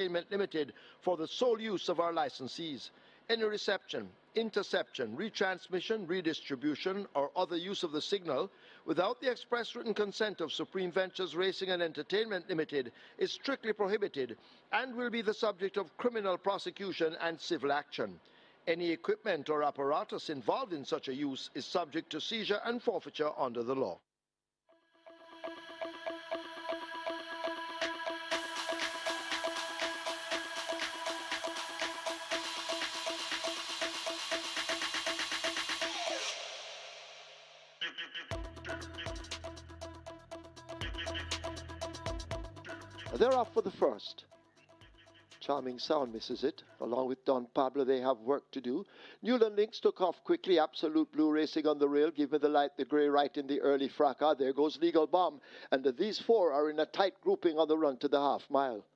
Entertainment Limited for the sole use of our licensees. Any reception, interception, retransmission, redistribution, or other use of the signal without the express written consent of Supreme Ventures Racing and Entertainment Limited is strictly prohibited and will be the subject of criminal prosecution and civil action. Any equipment or apparatus involved in such a use is subject to seizure and forfeiture under the law. They're off for the first. Charming Sound misses it. Along with Don Pablo, they have work to do. Newland Lynx took off quickly. Absolute Blue racing on the rail. Give Me the Light, the Grey right in the early fracas. There goes Legal Bomb. And these four are in a tight grouping on the run to the half mile.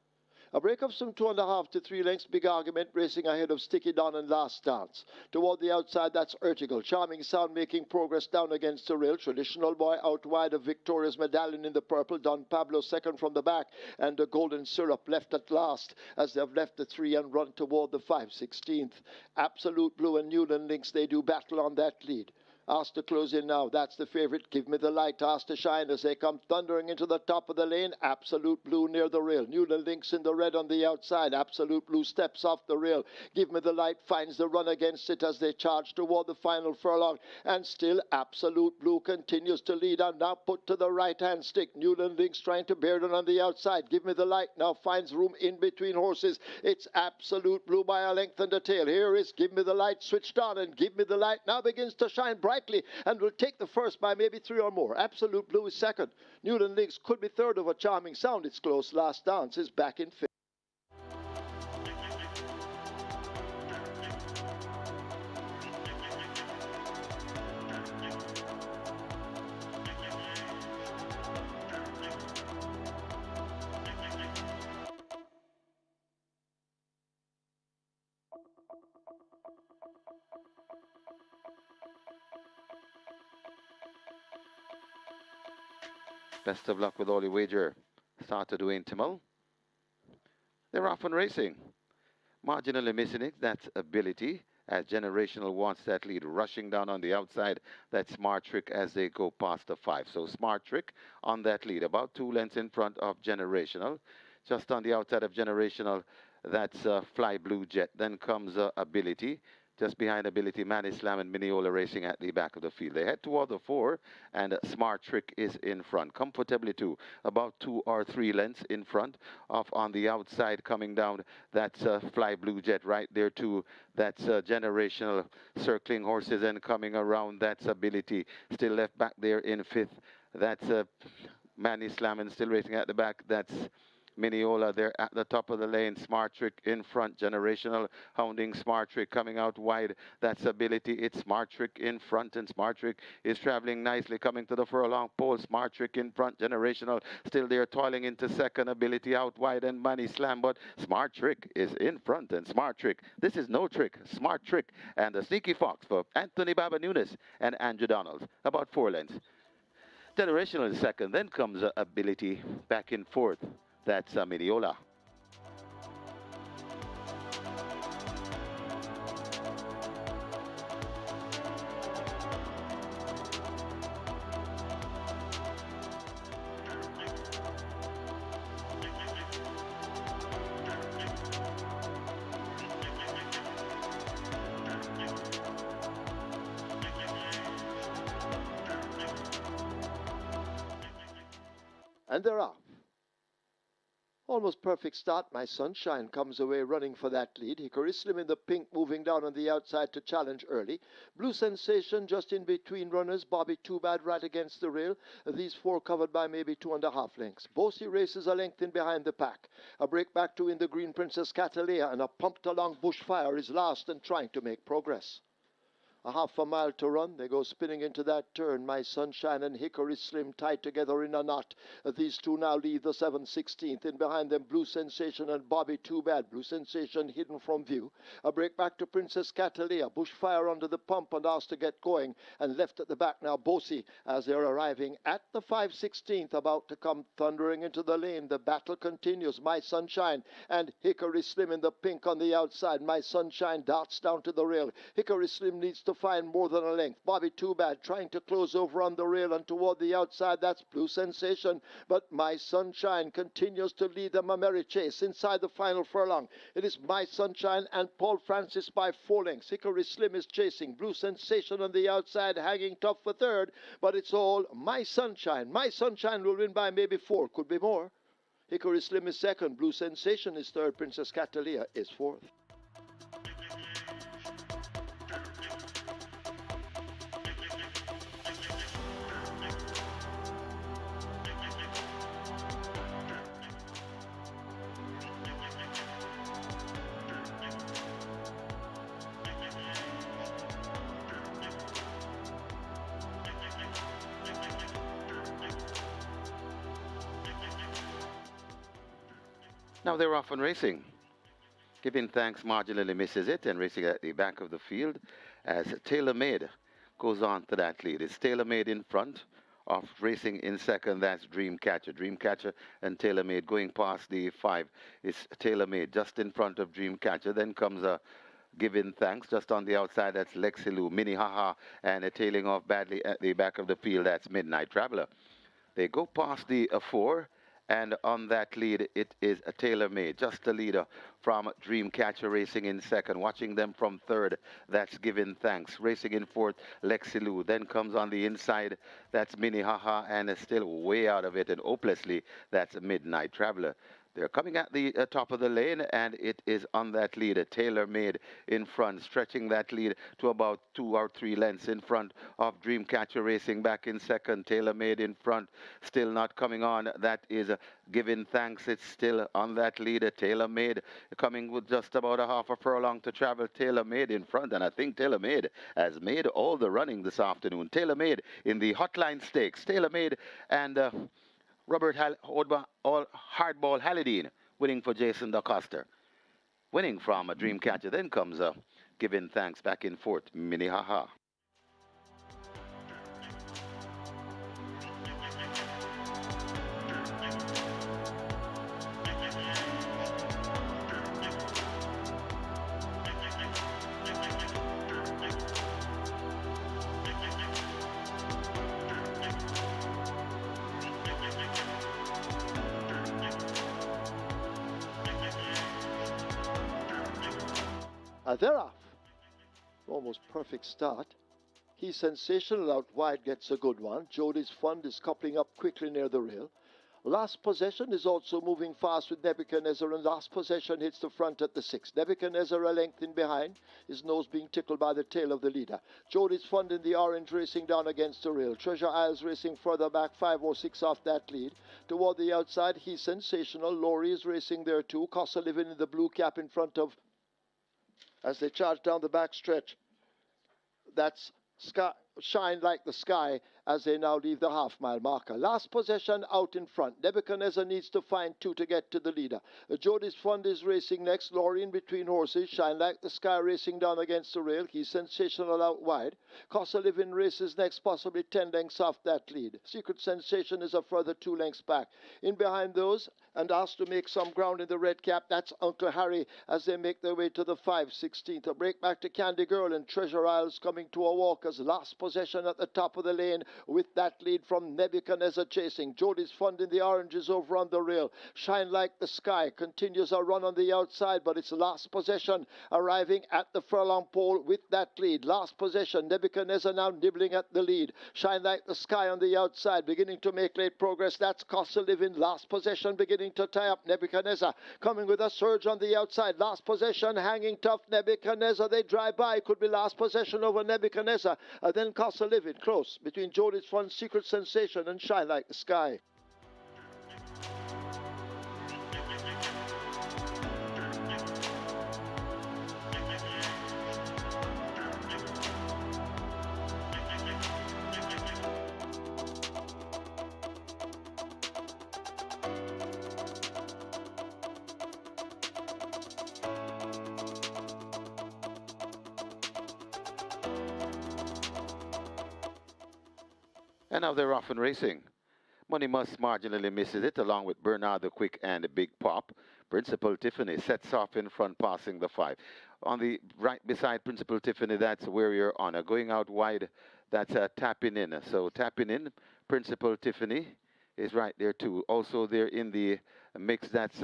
A break of some 2.5 to 3 lengths. Big Argument racing ahead of Sticky Don and Last Dance. Toward the outside, that's Urtigal. Charming Sound making progress down against the rail. Traditional Boy out wide of Victoria's Medallion in the purple. Don Pablo second from the back. And the Golden Syrup left at last as they've left the 3 and run toward the 5/16th. Absolute Blue and Newland Lynx, they do battle on that lead. Asked to close in now. That's the favorite. Give Me the Light. Asked to shine as they come thundering into the top of the lane. Absolute Blue near the rail. Newland Lynx in the red on the outside. Absolute Blue steps off the rail. Give Me the Light finds the run against it as they charge toward the final furlong. And still Absolute Blue continues to lead on. Now put to the right-hand stick. Newland Lynx trying to bear it on the outside. Give Me the Light now finds room in between horses. It's Absolute Blue by a length and a tail. Here is Give Me the Light switched on, and Give Me the Light now begins to shine brightly and will take the first by maybe 3 or more. Absolute Blue is second. Newland Lynx could be third over Charming Sound. It's close. Last Dance is back in fifth. Best of luck with all your wager. Start to Dwayne Timmel. They're off and racing. Marginally missing it, that's Ability, as Generational wants that lead. Rushing down on the outside, that's Smart Trick as they go past the 5. So Smart Trick on that lead, about 2 lengths in front of Generational. Just on the outside of Generational, that's Fly Blue Jet. Then comes Ability. Just behind Ability, Man Islam and Mineola racing at the back of the field. They head toward the 4, and Smart Trick is in front. Comfortably too, about 2 or 3 lengths in front. Off on the outside, coming down, that's Fly Blue Jet right there too. That's Generational circling horses and coming around. That's Ability. Still left back there in 5th. That's Man Islam and still racing at the back. That's Mineola there at the top of the lane. Smart Trick in front. Generational hounding Smart Trick coming out wide. That's Ability. It's Smart Trick in front, and Smart Trick is traveling nicely coming to the furlong pole. Smart Trick in front. Generational still there toiling into second. Ability out wide and Money Slam, but Smart Trick is in front, and Smart Trick. This is no trick. Smart Trick and the Sneaky Fox for Anthony Baba Nunes and Andrew Donald. About 4 lengths. Generational in second. Then comes Ability back in 4th. That's Mineola. And they're off. Almost perfect start. My Sunshine comes away running for that lead. Hickory Slim in the pink moving down on the outside to challenge early. Blue Sensation just in between runners. Bobby Too Bad right against the rail. These 4 covered by maybe 2.5 lengths. Bossy races a length in behind the pack. A break back to in the green Princess Catalea, and a pumped along Bushfire is last and trying to make progress. A half a mile to run. They go spinning into that turn. My Sunshine and Hickory Slim tied together in a knot. These two now lead the 7/16th. In behind them, Blue Sensation and Bobby Too Bad. Blue Sensation hidden from view. A break back to Princess Catalea. Bushfire under the pump and asked to get going. And left at the back now, Bosie, as they're arriving at the 5/16th, about to come thundering into the lane. The battle continues. My Sunshine and Hickory Slim in the pink on the outside. My Sunshine darts down to the rail. Hickory Slim needs to find more than a length. Bobby Too Bad trying to close over on the rail and toward the outside. That's Blue Sensation. But My Sunshine continues to lead them a merry chase inside the final furlong. It is My Sunshine and Paul Francis by 4 lengths. Hickory Slim is chasing. Blue Sensation on the outside hanging tough for third. But it's all My Sunshine. My Sunshine will win by maybe 4. Could be more. Hickory Slim is second. Blue Sensation is third. Princess Catalea is fourth. Now they're off and racing. Giving Thanks marginally misses it and racing at the back of the field as Tailor Made goes on to that lead. It's Tailor Made in front of racing in second. That's Dreamcatcher. Dreamcatcher and Tailor Made going past the 5. It's Tailor Made just in front of Dreamcatcher. Then comes a Giving Thanks just on the outside. That's Lexi Lou, Mini Haha, and tailing off badly at the back of the field. That's Midnight Traveler. They go past the 4. And on that lead, it is a Tailor Made, just a leader from Dreamcatcher racing in second. Watching them from third, that's Giving Thanks. Racing in fourth, Lexi Lou. Then comes on the inside, that's Mini Haha, and still way out of it, and hopelessly, that's Midnight Traveler. They're coming at the top of the lane, and it is on that lead, a Tailor Made in front, stretching that lead to about 2 or 3 lengths in front of Dreamcatcher racing back in second. Tailor Made in front, still not coming on. That is Giving Thanks. It's still on that lead, a Tailor Made coming with just about a half a furlong to travel. Tailor Made in front, and I think Tailor Made has made all the running this afternoon. Tailor Made in the Hotline Stakes. Tailor Made and Robert Hardball Hallidine winning for Jason DaCosta. Winning from a Dreamcatcher. Then comes Giving Thanks back in fourth, Mini Haha. They're off. Almost perfect start. He's sensational out wide, gets a good one. Jody's Fund is coupling up quickly near the rail. Last Possession is also moving fast with Nebuchadnezzar, and Last Possession hits the front at the 6. Nebuchadnezzar a length in behind, his nose being tickled by the tail of the leader. Jody's Fund in the orange racing down against the rail. Treasure Isles racing further back, 5 or 6 off that lead. Toward the outside, He's Sensational. Laurie is racing there too. Costa Living in the blue cap in front of, as they charge down the back stretch. That's Shine Like the Sky as they now leave the half-mile marker. Last Possession out in front. Nebuchadnezzar needs to find 2 to get to the leader. Jody's Fund is racing next. Laurie in between horses. Shine Like the Sky racing down against the rail. He's Sensational out wide. Costa Living races next, possibly 10 lengths off that lead. Secret Sensation is a further 2 lengths back. In behind those, and asked to make some ground in the red cap, that's Uncle Harry as they make their way to the 5/16th. A break back to Candy Girl and Treasure Isles coming to a walk as Last Possession at the top of the lane with that lead from Nebuchadnezzar chasing. Jody's Fund in the oranges over on the rail. Shine Like the Sky continues a run on the outside, but it's Last Possession arriving at the furlong pole with that lead. Last Possession, Nebuchadnezzar now nibbling at the lead. Shine Like the Sky on the outside, beginning to make late progress. That's Costa Living. Last Possession beginning to tie up Nebuchadnezzar. Coming with a surge on the outside. Last Possession hanging tough. Nebuchadnezzar, they drive by. Could be Last Possession over Nebuchadnezzar. Then Costa Living close between Jody's Fund, Secret Sensation, and Shine Like the Sky. And now they're off and racing. Money Must marginally misses it, along with Bernard the Quick and the Big Pop. Principal Tiffany sets off in front, passing the 5. On the right beside Principal Tiffany, that's Where You're Honor. Going out wide, that's Tapping In. So tapping in, Principal Tiffany is right there too. Also there in the mix, that's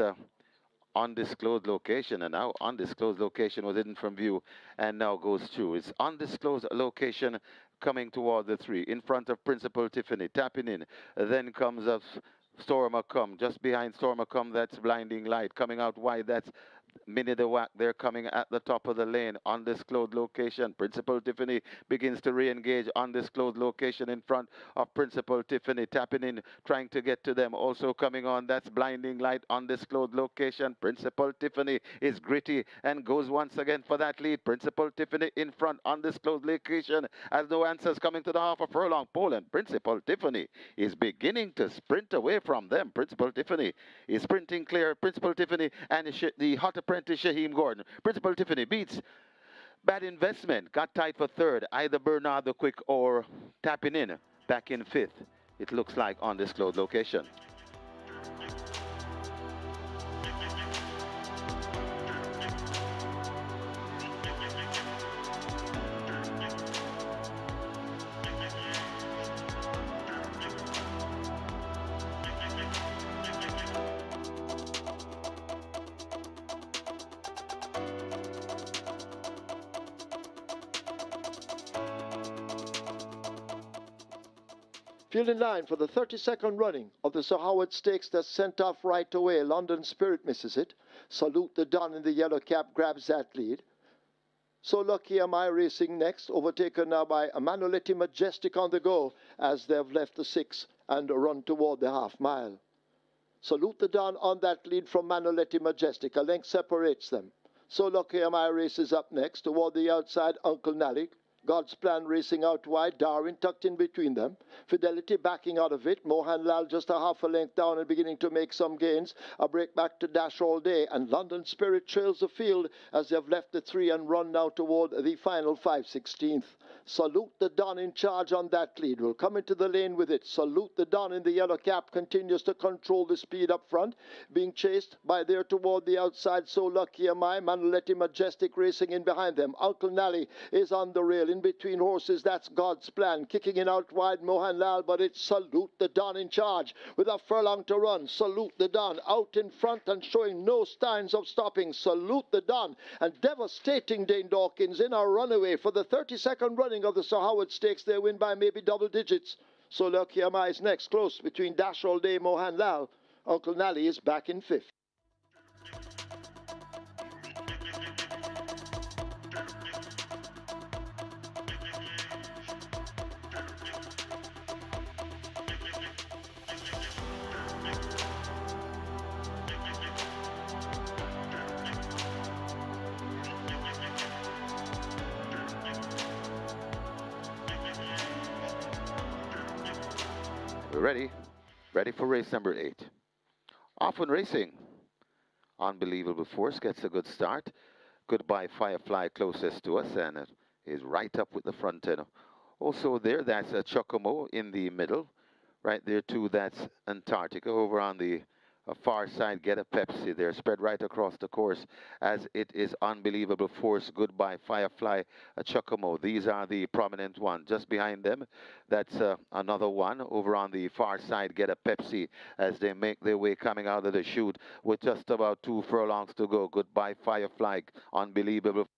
undisclosed location, and now undisclosed location was hidden from view and now goes through. It's undisclosed location coming toward the 3 in front of Principal Tiffany, tapping in. Then comes a Stormer Come. Just behind Stormer Come, that's Blinding Light. Coming out wide, that's Minnie the Wack. They're coming at the top of the lane. Undisclosed location. Principal Tiffany begins to re-engage. Undisclosed location in front of Principal Tiffany. Tapping in, trying to get to them. Also coming on, that's Blinding Light. Undisclosed location. Principal Tiffany is gritty and goes once again for that lead. Principal Tiffany in front. Undisclosed location. As no answers coming to the half a furlong pole. And Principal Tiffany is beginning to sprint away from them. Principal Tiffany is sprinting clear. Principal Tiffany and the hot apprentice Shaheem Gordon. Principal Tiffany beats Bad Investment. Got tight for 3rd. Either Bernard the Quick or Tapping In. Back in 5th. It looks like undisclosed location. Field in line for the 32nd running of the Sir Howard Stakes that's sent off right away. London Spirit misses it. Salute the Don in the yellow cap grabs that lead. So Lucky Am I racing next, overtaken now by Emanueletti Majestic on the go as they've left the 6 and run toward the half mile. Salute the Don on that lead from Emanueletti Majestic. A length separates them. So Lucky Am I races up next toward the outside, Uncle Nally. God's Plan racing out wide, Darwin tucked in between them. Fidelity backing out of it. Mohan Lal just a half a length down and beginning to make some gains. A break back to Dash All Day, and London Spirit trails the field as they've left the 3 and run now toward the final 5/16. Salute the Don in charge on that lead. Will come into the lane with it. Salute the Don in the yellow cap continues to control the speed up front. Being chased by there toward the outside, So Lucky Am I. Emanueletti Majestic racing in behind them. Uncle Nally is on the rail. In between horses, that's God's Plan. Kicking in out wide, Mohan Lal, but it's Salute the Don in charge. With a furlong to run, Salute the Don out in front and showing no signs of stopping. Salute the Don and devastating Dane Dawkins in a runaway for the 32nd running of the Sir Howard Stakes. They win by maybe double digits. So Lucky Am I is next, close between Dash All Day, Mohan Lal. Uncle Nally is back in 5th. We're ready. Ready for race number 8. Off and racing. Unbelievable Force gets a good start. Goodbye Firefly closest to us and is right up with the front end. Also there, that's Chocomo in the middle. Right there too, that's Antarctica. Over on the far side, Get a Pepsi. They're spread right across the course as it is Unbelievable Force, Goodbye Firefly, Chocomo. These are the prominent ones. Just behind them, that's another one. Over on the far side, Get a Pepsi as they make their way coming out of the chute with just about 2 furlongs to go. Goodbye Firefly, Unbelievable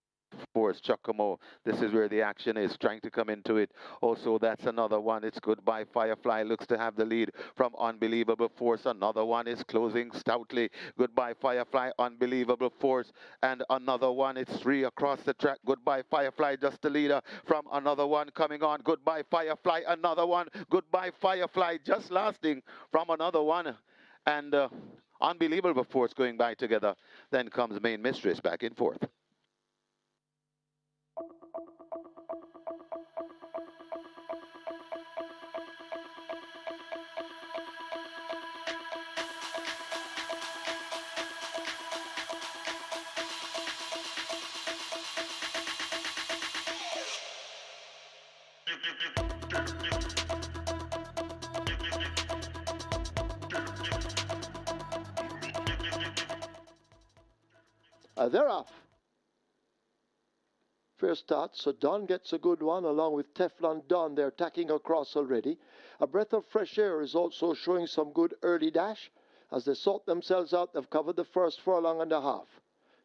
Force, Chocomo. This is where the action is, trying to come into it. Also, that's another one. It's Goodbye Firefly, looks to have the lead from Unbelievable Force. Another one is closing stoutly. Goodbye Firefly, Unbelievable Force. And another one, it's 3 across the track. Goodbye Firefly, just the leader from another one coming on. Goodbye Firefly, another one. Goodbye Firefly, just lasting from another one. And Unbelievable Force going by together. Then comes Main Mistress back in 4th. They're off. Fair start, so Don gets a good one along with Teflon Don. They're tacking across already. A Breath of Fresh Air is also showing some good early dash. As they sort themselves out, they've covered the first furlong and a half.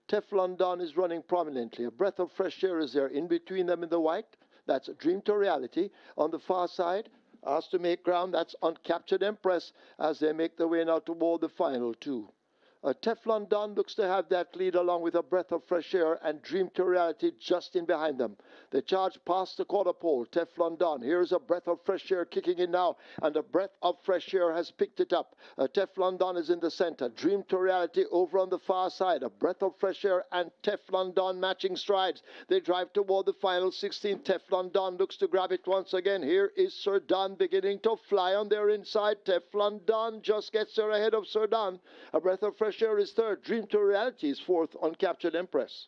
Teflon Don is running prominently. A Breath of Fresh Air is there in between them in the white. That's Dream to Reality. On the far side, asked to make ground, that's Uncaptured Empress as they make their way now toward the final two. Teflon Don looks to have that lead along with A Breath of Fresh Air and Dream to Reality just in behind them. They charge past the quarter pole. Teflon Don. Here's A Breath of Fresh Air kicking in now, and A Breath of Fresh Air has picked it up. Teflon Don is in the center. Dream to Reality over on the far side. A Breath of Fresh Air and Teflon Don matching strides. They drive toward the final 16. Teflon Don looks to grab it once again. Here is Sir Don beginning to fly on their inside. Teflon Don just gets there ahead of Sir Don. A Breath of Fresh Air is third. Dream to Reality is fourth. Uncaptured Empress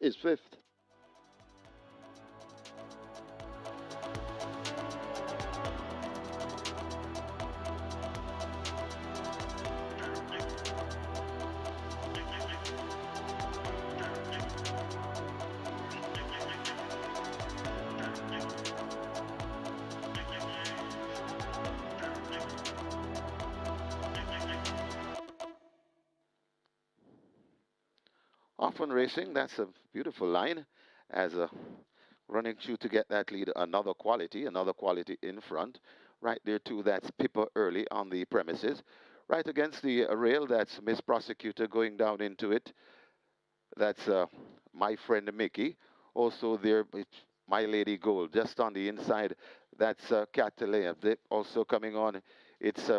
is fifth. Often Racing, that's a beautiful line as running through to get that lead. Another quality in front. Right there too, that's Pippa Early on the premises. Right against the rail, that's Miss Prosecutor going down into it. That's My Friend Mickey. Also there, it's My Lady Gold. Just on the inside, that's Catalea. Also coming on, it's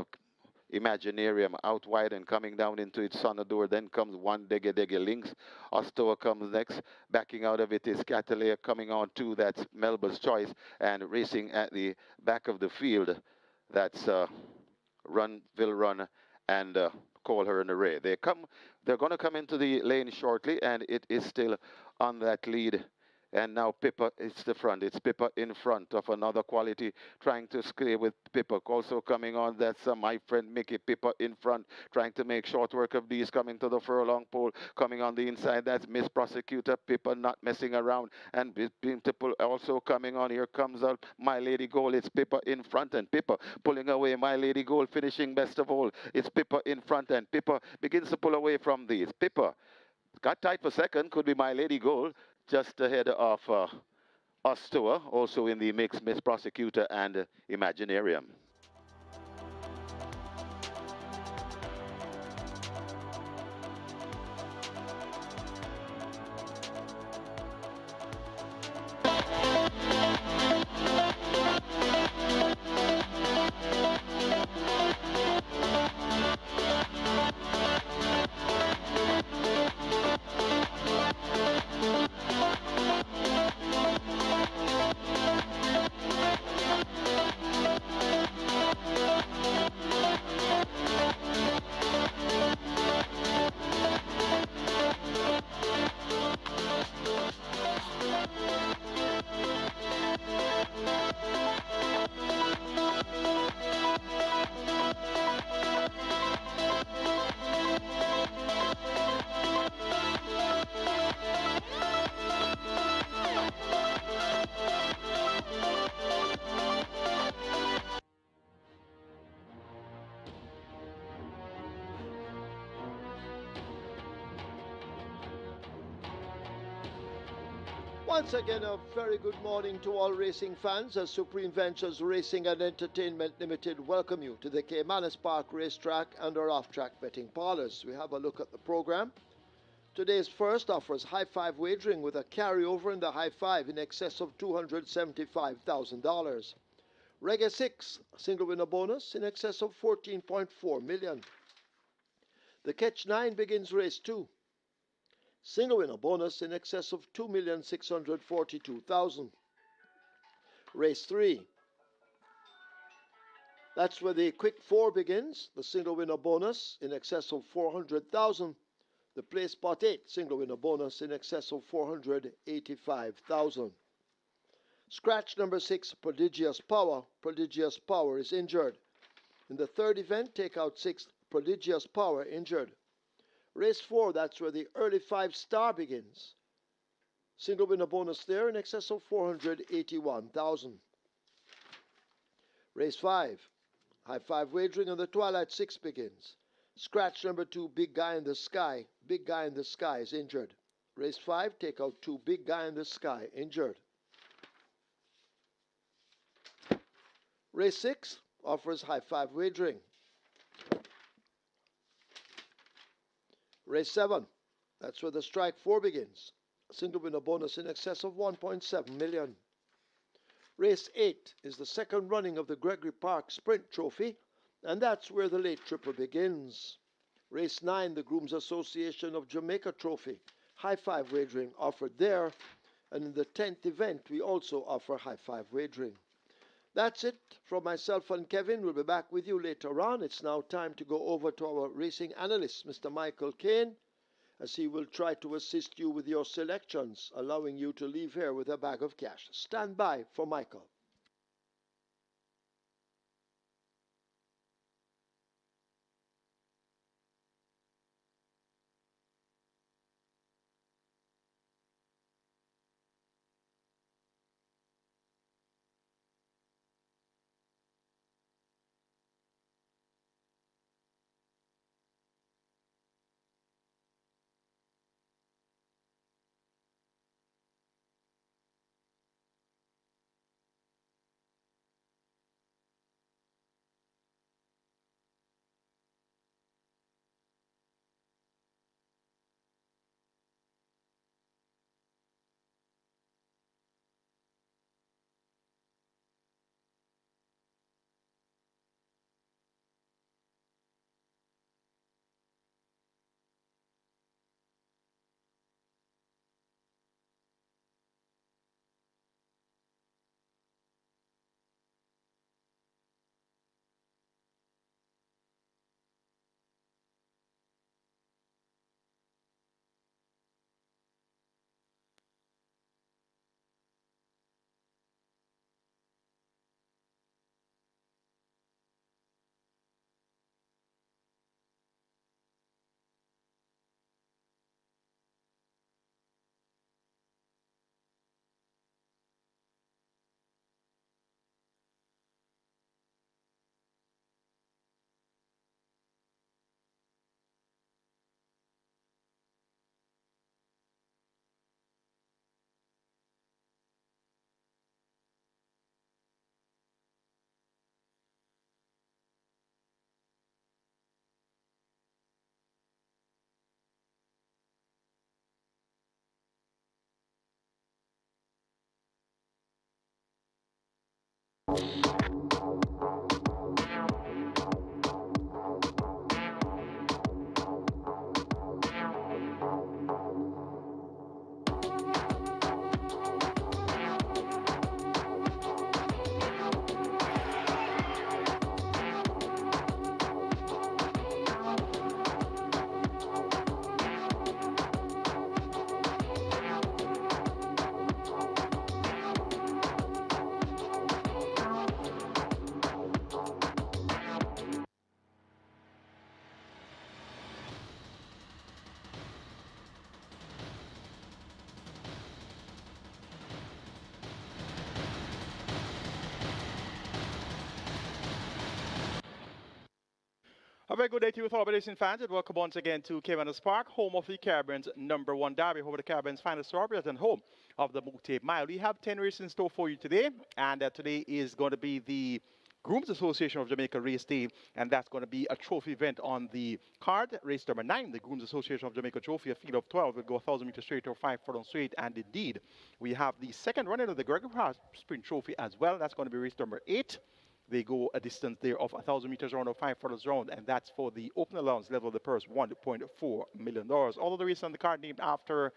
Imaginarium out wide and coming down into its Sonador. Then comes One Dege Dege Links. Ostoa comes next. Backing out of it is Catalea coming on too. That's Melba's Choice. And racing at the back of the field, that's Run, Will Run, and Call Her an Array. They're going to come into the lane shortly, and it is still on that lead. And now Pippa is the front. It's Pippa in front of another quality, trying to stay with Pippa. Also coming on, that's My Friend Mickey. Pippa in front, trying to make short work of these. Coming to the furlong pole, coming on the inside, that's Miss Prosecutor. Pippa not messing around, and being to pull. Also coming on, here comes out My Lady Gold. It's Pippa in front, and Pippa pulling away. My Lady Gold finishing best of all. It's Pippa in front, and Pippa begins to pull away from these. Pippa got tight for second, could be My Lady Gold. Just ahead of Ostoa, also in the mix, Miss Prosecutor and Imaginarium. Once again, a very good morning to all racing fans as Supreme Ventures Racing and Entertainment Limited welcome you to the Caymanas Park Racetrack and our off-track betting parlors. We have a look at the program. Today's first offers high five wagering with a carryover in the high five in excess of $275,000. Reggae 6, single winner bonus in excess of $14.4 million. The Catch 9 begins race 2. Single winner bonus in excess of $2,642,000. Race 3. That's where the Quick 4 begins. The single winner bonus in excess of $400,000. The Play Spot 8 single winner bonus in excess of $485,000. Scratch number 6, Prodigious Power. Prodigious Power is injured. In the third event, take out 6, Prodigious Power injured. Race 4, that's where the early 5-star begins. Single winner bonus there in excess of 481,000. Race 5, high 5 wagering on the Twilight 6 begins. Scratch number 2, Big Guy in the Sky. Big Guy in the Sky is injured. Race 5, take out 2, Big Guy in the Sky, injured. Race 6 offers high 5 wagering. Race 7, that's where the strike 4 begins. Single winner bonus in excess of 1.7 million. Race 8 is the second running of the Gregory Park Sprint Trophy, and that's where the late tripper begins. Race 9, the Groom's Association of Jamaica Trophy. High 5 wagering offered there, and in the 10th event we also offer high 5 wagering. That's it from myself and Kevin. We'll be back with you later on. It's now time to go over to our racing analyst, Mr. Michael Kane, as he will try to assist you with your selections, allowing you to leave here with a bag of cash. Stand by for Michael. A very good day to you with all racing fans, and welcome once again to Caymanas Park, home of the Caribbean's #1 derby, home of the Caribbean's finest strawberries, and home of the Mooktape Mile. We have 10 races in store for you today, and today is going to be the Groom's Association of Jamaica race day, and that's going to be a trophy event on the card. Race number 9, the Groom's Association of Jamaica Trophy, a field of 12 will go 1,000 meters straight or 5 furlong straight, and indeed, we have the second running of the Gregory Park Sprint Trophy as well. That's going to be race number 8. They go a distance there of 1,000 meters round or 5 furlongs round, and that's for the open allowance level of the purse, $1.4 million. All of the races on the card named after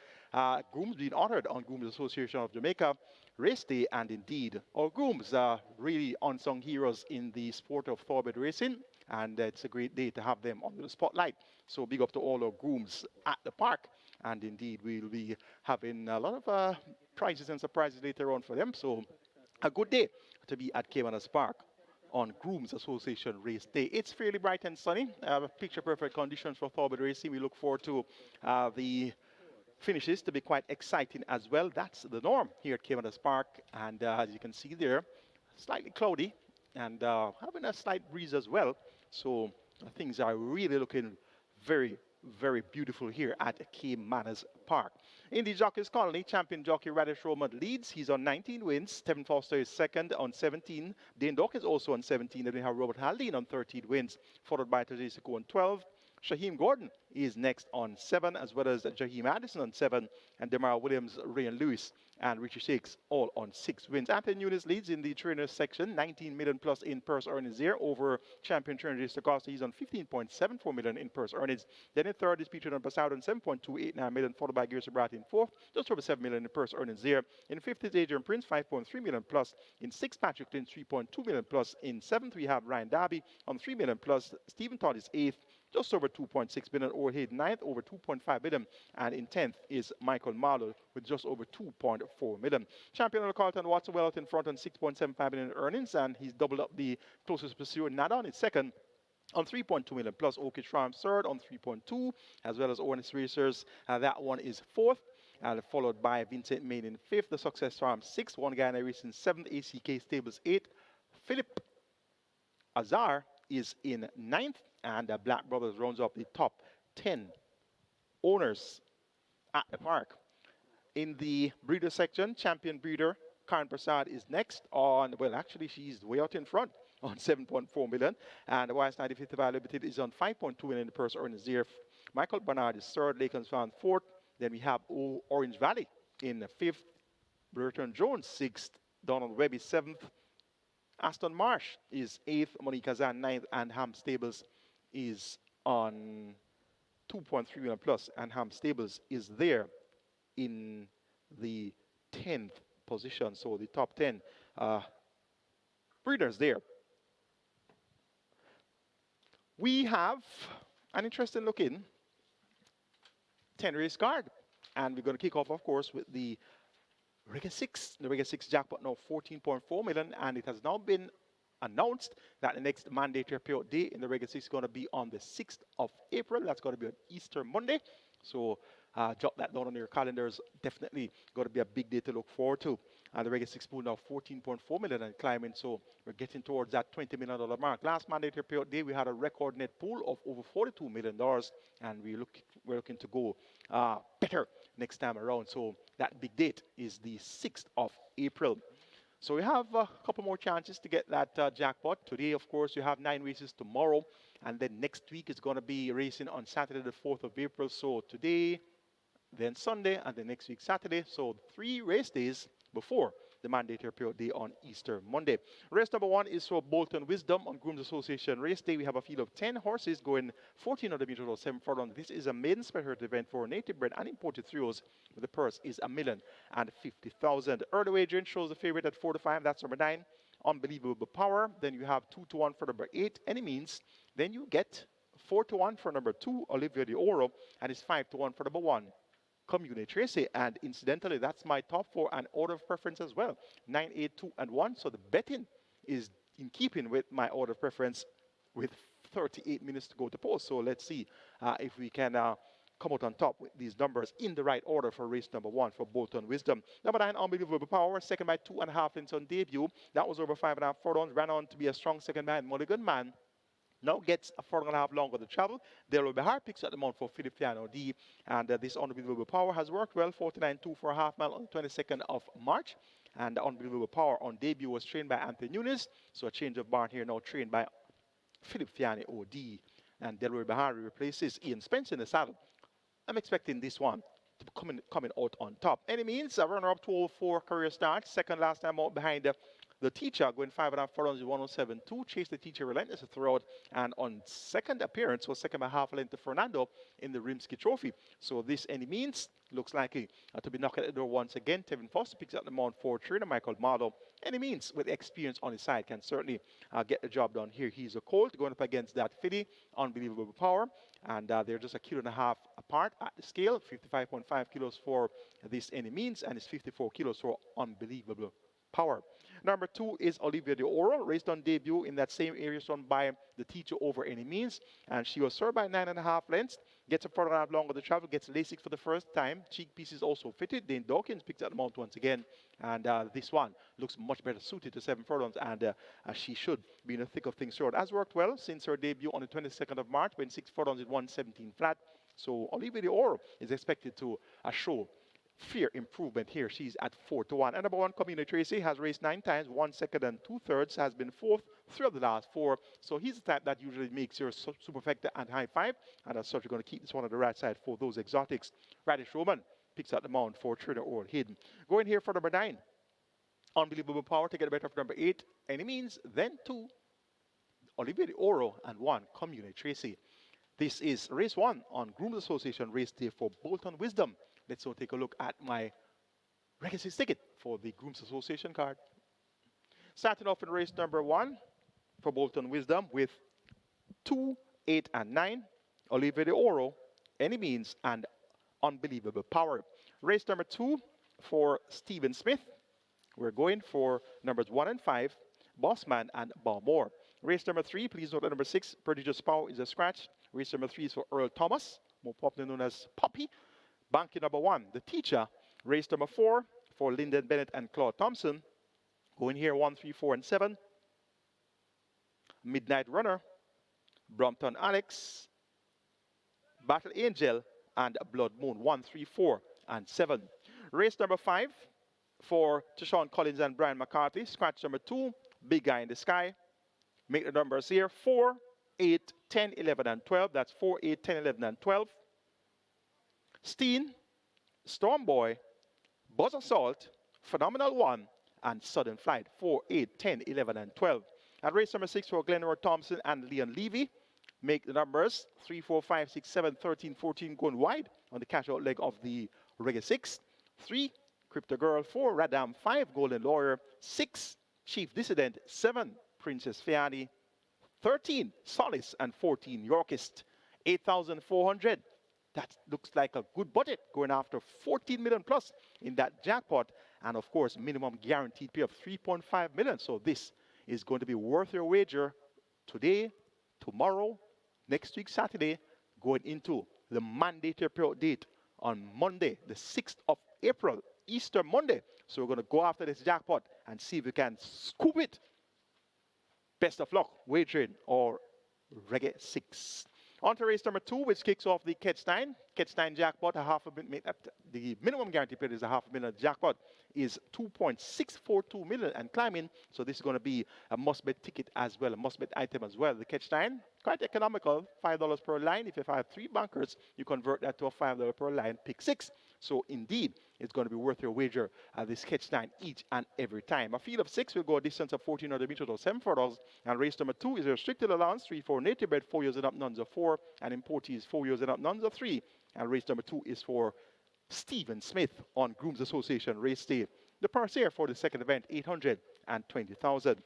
grooms being honored on Groom's Association of Jamaica race day, and indeed, our grooms are really unsung heroes in the sport of thoroughbred racing, and it's a great day to have them under the spotlight. So big up to all our grooms at the park, and indeed, we'll be having a lot of prizes and surprises later on for them. So a good day to be at Caymanas Park on GROOM'S Association Race Day. It's fairly bright and sunny. Picture perfect conditions for thoroughbred racing. We look forward to the finishes to be quite exciting as well. That's the norm here at Caymanas Park. And as you can see there, slightly cloudy and having a slight breeze as well. So things are really looking very, very beautiful here at Caymanas Park. In the Jockeys Colony, champion jockey Radish Roman leads. He's on 19 wins. Tevin Foster is second on 17. Dane Dock is also on 17. And we have Robert Haldane on 13 wins, followed by Tajisico on 12. Shaheem Gordon is next on 7, as well as Jaheim Addison on 7, and Demar Williams, Ryan Lewis, and Richie Shakes all on 6 wins. Anthony Nunes leads in the trainers section, 19 million plus in purse earnings there over champion trainer Jason Costa. He's on 15.74 million in purse earnings. Then in third is Peter Passaud on 7.289 million, followed by Gerson Brat in fourth, just over 7 million in purse earnings there. In fifth is Adrian Prince, 5.3 million plus. In sixth, Patrick Lynn, 3.2 million plus. In seventh, we have Ryan Darby on 3 million plus. Stephen Todd is eighth, just over 2.6 billion. Overhead ninth, over 2.5 billion. And in 10th is Michael Marlowe with just over 2.4 million. Champion Carlton Watson well out in front on 6.75 million in earnings, and he's doubled up the closest pursuer. Nadon is second on 3.2 million plus. Oakage Farm third on 3.2, as well as Owens Racers. That one is fourth. Followed by Vincent Main in fifth. The Success Farm sixth. One Guy in seventh. ACK Stables eighth. Philip Azar is in ninth. And Black Brothers rounds up the top 10 owners at the park. In the breeder section, champion breeder Karen Prasad is next on, well, actually, she's way out in front on 7.4 million. And the YS 9055 Limited is on 5.2 million in the purse earnings there. Michael Bernard is third, Laken's found fourth. Then we have Orange Valley in fifth, Burton Jones sixth, Donald Webb is seventh, Aston Marsh is eighth, Monica Zan ninth, and Ham Stables is on 2.3 million plus, and Ham Stables is there in the 10th position. So the top 10 breeders there. We have an interesting looking 10 race card, and we're going to kick off, of course, with the Reggae 6. The Reggae 6 jackpot now 14.4 million, and it has now been announced that the next mandatory payout day in the Reggae 6 is going to be on the 6th of April. That's going to be on Easter Monday. So jot that down on your calendars. Definitely going to be a big day to look forward to. The Reggae 6 pool now 14.4 million and climbing. So we're getting towards that $20 million mark. Last mandatory payout day, we had a record net pool of over $42 million. And we're looking to go better next time around. So that big date is the 6th of April. So we have a couple more chances to get that jackpot. Today, of course, you have 9 races tomorrow. And then next week is going to be racing on Saturday, the 4th of April. So today, then Sunday, and then next week, Saturday. So 3 race days before the mandatory period day on Easter Monday. Race number 1 is for Bolton Wisdom on GROOM'S Association Race Day. We have a field of 10 horses going 1400 meters or 7 furlongs. This is a maiden special event for native bred and imported thrills. The purse is $1,050,000. Early wagering shows the favorite at 4 to 5. That's number 9. Unbelievable Power. Then you have 2 to 1 for number 8. Any Means. Then you get 4 to 1 for number 2, Olivia de Oro, and it's 5 to 1 for number 1. Community Tracy, and incidentally, that's my top 4 and order of preference as well. 9, 8, 2, and 1. So the betting is in keeping with my order of preference with 38 minutes to go to post. So let's see if we can come out on top with these numbers in the right order for race number 1 for Bolton Wisdom. Number 9, Unbelievable Power, second by 2.5 lengths on debut. That was over 5.5 furlongs, ran on to be a strong second by Mulligan Man. Now gets a 4.5 longer to travel. There will be hard picks at the moment for Philip Piano D. And this Unbelievable Power has worked well. 49.2 for a half mile on the 22nd of March. And the Unbelievable Power on debut was trained by Anthony Nunes. So a change of barn here now, trained by Philip Fiani OD. And Delroy Bahari replaces Ian Spence in the saddle. I'm expecting this one to be coming out on top. Any Means, a runner-up to 4 career starts. Second last time out behind the Teacher, going 5.5 furlongs with 107.2. Chased the Teacher relentless throughout. And on second appearance was second by half a length to Fernando in the Rimsky Trophy. So this Any Means looks likely to be knocking at the door once again. Tevin Foster picks up the mount for trainer Michael Marlowe. Any Means with experience on his side can certainly get the job done here. He's a colt going up against that filly, Unbelievable Power. And they're just 1.5 kilos apart at the scale. 55.5 kilos for this Any Means, and it's 54 kilos for Unbelievable Power. Number 2 is Olivia de Oro, raced on debut in that same area run by the teacher over any means. And she was served by 9.5 lengths. Gets a 4.5 longer to travel, gets LASIK for the first time. Cheek pieces also fitted. Dane Dawkins picks up the mount once again. And this one looks much better suited to 7 furlongs, and as she should be in the thick of things short. Has worked well since her debut on the 22nd of March, when 6 furlongs in 117 flat. So Olivia de Oro is expected to show fair improvement here. She's at 4-1. And number 1, Community Tracy, has raced 9 times, 1 second and 2/3, has been 4th 3 of the last 4. So he's the type that usually makes your superfecta and high 5. And as such, you're going to keep this one on the right side for those exotics. Radish Roman picks up the mount for Trader Oral Hidden. Going here for number 9. Unbelievable Power to get better for number 8. Any means, then 2. Olivia de Oro, and 1, Community Tracy. This is race 1 on GROOM'S Association race day for Bolton Wisdom. Let's now take a look at my Legacy ticket for the GROOM'S Association card. Starting off in race number 1 for Bolton Wisdom with 2, 8, and 9. Olivia de Oro, Any Means, and Unbelievable Power. Race number 2 for Stephen Smith. We're going for numbers 1 and 5, Bossman and Balmore. Race number 3, please note that number 6, Prodigious Power, is a scratch. Race number 3 is for Earl Thomas, more popularly known as Poppy. Banky number 1, The Teacher. Race number 4 for Lyndon Bennett and Claude Thompson. Going here 1, 3, 4, and 7. Midnight Runner, Brompton Alex, Battle Angel, and Blood Moon. 1, 3, 4, and 7. Race number 5 for Tashawn Collins and Brian McCarthy. Scratch number 2, Big Guy in the Sky. Make the numbers here 4, 8, 10, 11, and 12. That's 4, 8, 10, 11, and 12. Steen, Stormboy, Buzz Assault, Phenomenal 1, and Sudden Flight. 4, 8, 10, 11, and 12. And race number 6 for Glenroy Thompson and Leon Levy. Make the numbers 3, 4, 5, 6, 7, 13, 14 going wide on the cash out leg of the Reggae 6. 3, Crypto Girl. 4, Radam. 5, Golden Lawyer. 6, Chief Dissident. 7, Princess Fiani. 13, Solace, and 14, Yorkist. 8,400. That looks like a good budget, going after 14 million plus in that jackpot. And of course, minimum guaranteed pay of 3.5 million. So this is going to be worth your wager today, tomorrow, next week, Saturday, going into the mandatory payout date on Monday, the 6th of April, Easter Monday. So we're going to go after this jackpot and see if we can scoop it. Best of luck, wagering or Reggae 6. On to race number 2, which kicks off the Catch 9. Catch 9 jackpot, the minimum guarantee period is $500,000. Jackpot is 2.642 million and climbing. So this is going to be a must-bet ticket as well, a must-bet item as well. The Catch 9, quite economical, $5 per line. If you have 3 bankers, you convert that to a $5 per line, pick 6. So indeed, it's going to be worth your wager at this Catch 9 each and every time. A field of 6 will go a distance of 1,400 meters or $7. And race number 2 is a restricted allowance, 3 for native bred, 4 years and up, nuns of 4, and importees 4 years and up, nuns of 3. And race number 2 is for Stephen Smith on GROOM'S Association race day. The purse here for the second event, 820,000.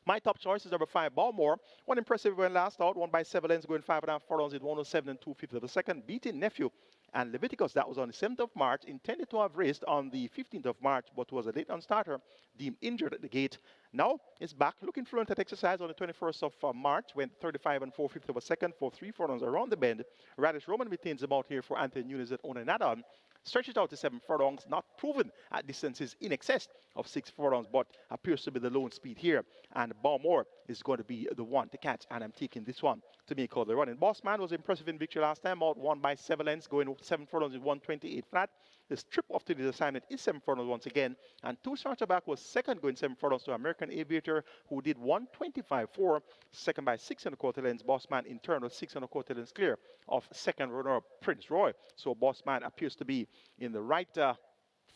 My top choice is number 5, Balmore. One impressive win last out, won by 7 lengths, going 5.5 furlongs in 107 and 2/5 of a second, beating Nephew and Leviticus. That was on the 7th of March, intended to have raced on the 15th of March, but was a late on starter, deemed injured at the gate. Now it's back, looking fluent at exercise on the 21st of March, went 35 and 4/5 of a second for 3 furlongs around the bend. Radish Roman retains the mount here for Anthony Nunes at on an add-on. Stretches out to 7 furlongs, not proven at distances in excess of 6 furlongs, but appears to be the lone speed here. And Balmore is going to be the one to catch, and I'm taking this one to make all the running. Bossman was impressive in victory last time out, won by 7 lengths, going 7 furlongs in 128 flat. The strip of today's assignment is 7 furlongs once again, and 2 starts back was second, going 7 furlongs to American Aviator, who did 125.4, second by 6 1/4 lengths. Bossman in turn was 6 1/4 lengths clear of second runner Prince Roy. So Bossman appears to be in the right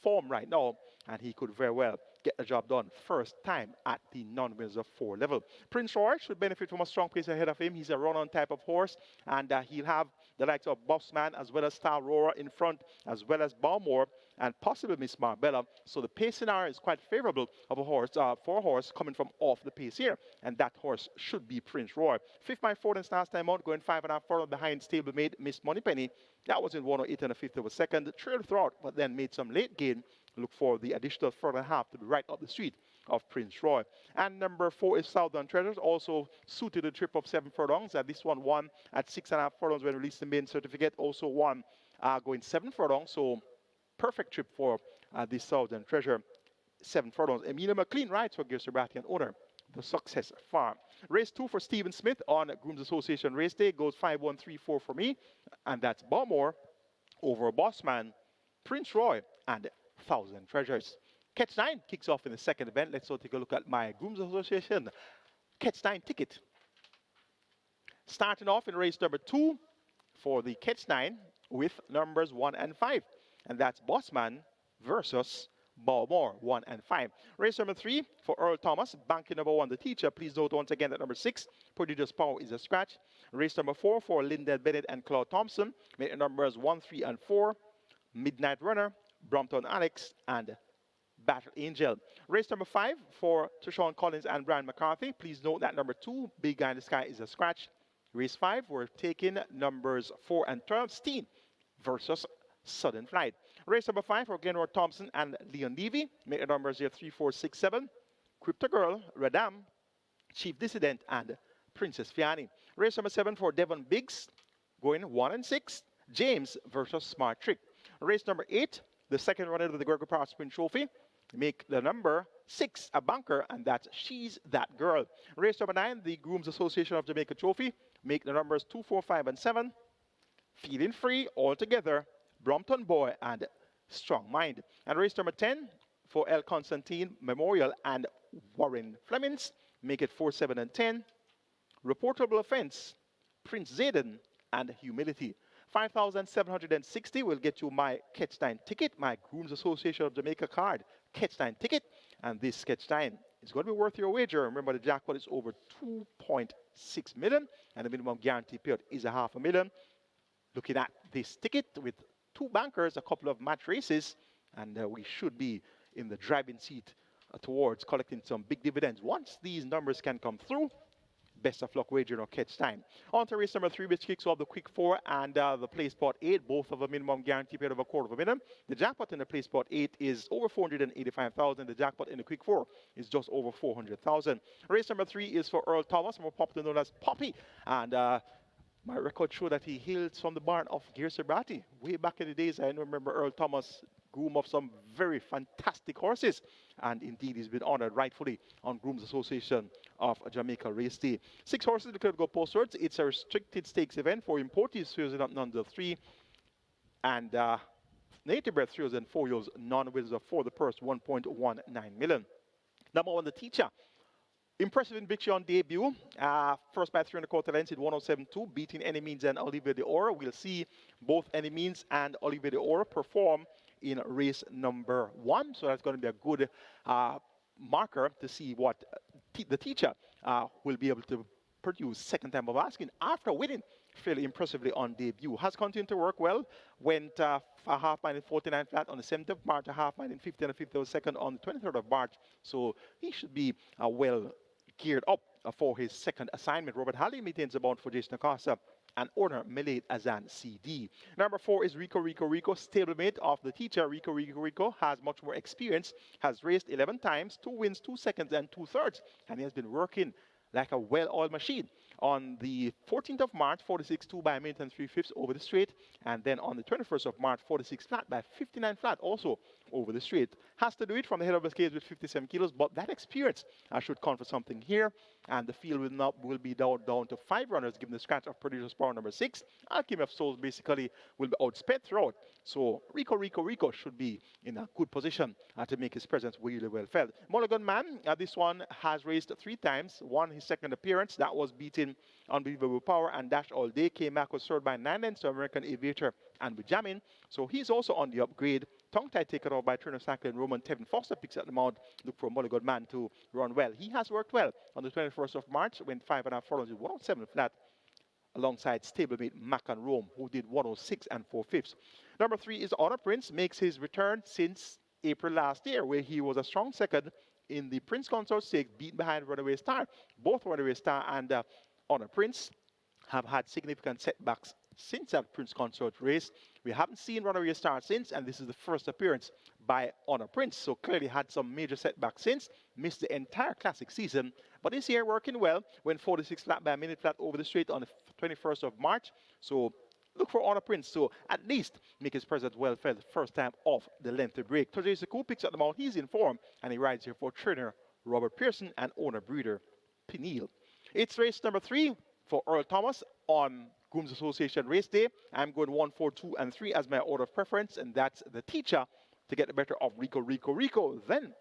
form right now, and he could very well get the job done first time at the non-winners of 4 level. Prince Roy should benefit from a strong pace ahead of him. He's a run-on type of horse, and he'll have the likes of Bossman as well as Star Aurora in front, as well as Balmore and possibly Miss Marbella. So the pace scenario is quite favorable of a horse for a horse coming from off the pace here, and that horse should be Prince Roy. 5th by 4 lengths last time out, going 5.5 furlongs behind stablemate Miss Moneypenny. That was in 108 1/5 of a second. Trailed throughout, but then made some late gain Look for the additional furlong and a half to be right up the street of Prince Roy. And number 4 is Southern Treasures, also suited a trip of 7 furlongs. This one won at 6.5 furlongs when released the main certificate. Also won going 7 furlongs, so perfect trip for this Southern Treasure. 7 furlongs. Emilia McLean rides for Gear Sebastian owner, the Success Farm. Race 2 for Stephen Smith on Groom's Association Race Day goes 5-1-3-4 for me, and that's Balmore over Bossman, Prince Roy, and Thousand Treasures. Catch 9 kicks off in the second event. Let's take a look at my Groom's Association Catch 9 ticket. Starting off in race number 2 for the Catch 9 with numbers 1 and 5, and that's Bossman versus Balmore, 1 and 5. Race number 3 for Earl Thomas, banking number 1, the teacher. Please note once again that number 6, Prodigious Power, is a scratch. Race number 4 for Lyndon Bennett and Claude Thompson, make the numbers 1, 3, and 4. Midnight Runner, Brompton Alex, and Battle Angel. Race number 5 for Trishawn Collins and Brian McCarthy. Please note that number 2, Big Guy in the Sky, is a scratch. Race 5, we're taking numbers 4 and 12, Steen versus Sudden Flight. Race number 5 for Glenroy Thompson and Leon Levy. Make the numbers here 3, 4, 6, 7. Crypto Girl, Radam, Chief Dissident, and Princess Fiani. Race number 7 for Devon Biggs, going 1 and 6. James versus Smart Trick. Race number 8, the second runner of the Gregory Power Sprint Trophy. Make the number 6 a bunker, and that's She's That Girl. Race number 9, the Groom's Association of Jamaica Trophy. Make the numbers 2, 4, 5, and 7. Feeling Free altogether, Brompton Boy, and Strong Mind. And race number 10 for El Constantine Memorial and Warren Flemings. Make it 4, 7, and 10. Reportable Offense, Prince Zayden, and Humility. 5,760 will get you my Catch 9 ticket, my Groom's Association of Jamaica card Catch 9 ticket. And this Catch 9 is going to be worth your wager. Remember, the jackpot is over 2.6 million, and the minimum guarantee payout is $500,000. Looking at this ticket with 2 bankers, a couple of match races, and we should be in the driving seat towards collecting some big dividends. Once these numbers can come through, best of luck wagering or Catch Time. On to race number 3, which kicks off the Quick 4 and the Play Spot 8, both of a minimum guarantee payout of $250,000. The jackpot in the Play Spot 8 is over $485,000. The jackpot in the Quick 4 is just over $400,000. Race number 3 is for Earl Thomas, more popularly known as Poppy, and my record show that he hails from the barn of Gear Sebrati. Way back in the days, I remember Earl Thomas, groom of some very fantastic horses. And indeed, he's been honored rightfully on Groom's Association of Jamaica Race Day. 6 horses declared to go postwards. It's a restricted stakes event for imported 3 and native bred 3 and 4 years, non-winners of 4. The purse, $1.19 million. Number 1, the teacher. Impressive in victory on debut. First by 3 1/4 lengths in 107.2, beating Any Means and Olivier de Oro. We'll see both Any Means and Olivier de Oro perform in race number 1. So that's going to be a good marker to see what the teacher will be able to produce second time of asking after winning fairly impressively on debut. Has continued to work well. Went a half mile in 49 flat on the 7th of March, a half mile in 50 and a 50 second on the 23rd of March. So he should be well geared up for his second assignment. Robert Halley maintains the bound for Jason Acosta and owner Milade Azan CD. Number 4 is Rico, stablemate of the teacher. Rico has much more experience, has raced 11 times, 2 wins, 2 seconds, and 2/3, and he has been working like a well-oiled machine. On the 14th of March, 46.2 by a minute and 3/5 over the straight. And then on the 21st of March, 46 flat by 59 flat also over the straight. Has to do it from the head of the scales with 57 kilos, but that experience should count for something here. And the field will be down to 5 runners, given the scratch of Prodigious Power number 6. Alchemy of Souls basically will be outsped throughout. So Rico should be in a good position to make his presence really well felt. Mulligan Man, this one has raced 3 times, won his second appearance. That was beating Unbelievable Power and Dash All Day. Came back was third by 9 lengths to American Aviator and Benjamin. So he's also on the upgrade. Tongue-tied taken off by Turner Sackler and Roman. Tevin Foster picks at the mount. Look for Mulligan Man to run well. He has worked well on the 21st of March. Went 5.5 furlongs with 107 flat alongside stablemate Mac and Rome, who did 106 and 4/5. Number 3 is Honor Prince. Makes his return since April last year, where he was a strong second in the Prince Consort Stakes, beat behind Runaway Star. Both Runaway Star and Honor Prince have had significant setbacks since that Prince Consort race. We haven't seen runaway start since, and this is the first appearance by Honor Prince. So clearly had some major setbacks since, missed the entire Classic season. But this year working well, went 46 flat by a minute flat over the straight on the 21st of March. So look for Honor Prince to at least make his presence well felt the first time off the lengthy break. Today Saku picks up the mount. He's in form, and he rides here for trainer Robert Pearson and owner breeder Peniel. It's race number 3 for Earl Thomas on Groom's Association race day. I'm going 1, 4, 2, and 3 as my order of preference, and that's the teacher to get the better of Rico, then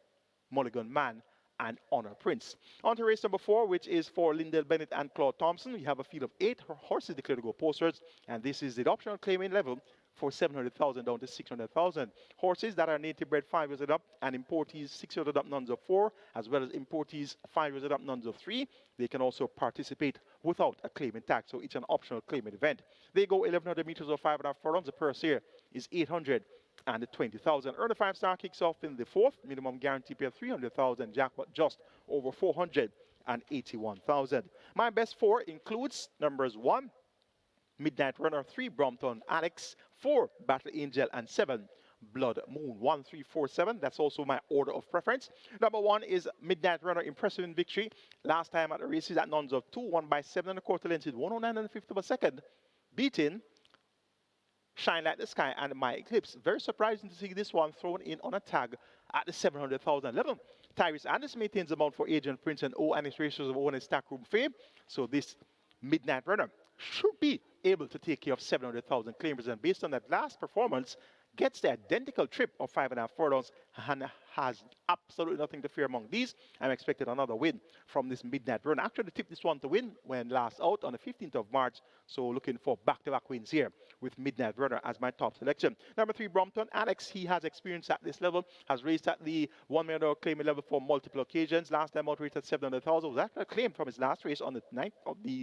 Mulligan Man and Honor Prince. On to race number 4, which is for Lyndale Bennett and Claude Thompson. We have a field of 8 horses declared to go posters, and this is the optional claiming level for 700,000 down to 600,000. Horses that are native bred 5 years and up, and importees 6 years and up, nuns of 4, as well as importees 5 years and up, nuns of 3. They can also participate without a claiming tag, so it's an optional claiming event. They go 1,100 meters or 5.5 furlongs. The purse here is 820,000. Early 5-star kicks off in the 4th. Minimum guarantee pay of 300,000. Jackpot just over 481,000. My best 4 includes numbers 1, Midnight Runner, 3, Brompton Alex, 4, Battle Angel, and 7, Blood Moon. 1, 3, 4, 7. That's also my order of preference. Number 1 is Midnight Runner, impressive in victory. Last time at the races at nuns of 2, won by 7 1/4 lengths, 109 1/5 of a second, beating Shine Like the Sky and My Eclipse. Very surprising to see this one thrown in on a tag at the 700,000 level. Tyrese Anderson maintains the mount for Agent Prince and O and his ratios of O and his stack room fame. So this Midnight Runner should be able to take care of 700,000 claimers, and based on that last performance, gets the identical trip of 5.5 furlongs and has absolutely nothing to fear among these. I'm expecting another win from this Midnight Run. Actually tipped this one to win when last out on the 15th of March, so looking for back-to-back wins here with Midnight Runner as my top selection. Number 3, Brompton Alex. He has experience at this level, has raced at the $1 million claiming level for multiple occasions. Last time out raced at 700,000, was actually claimed from his last race on the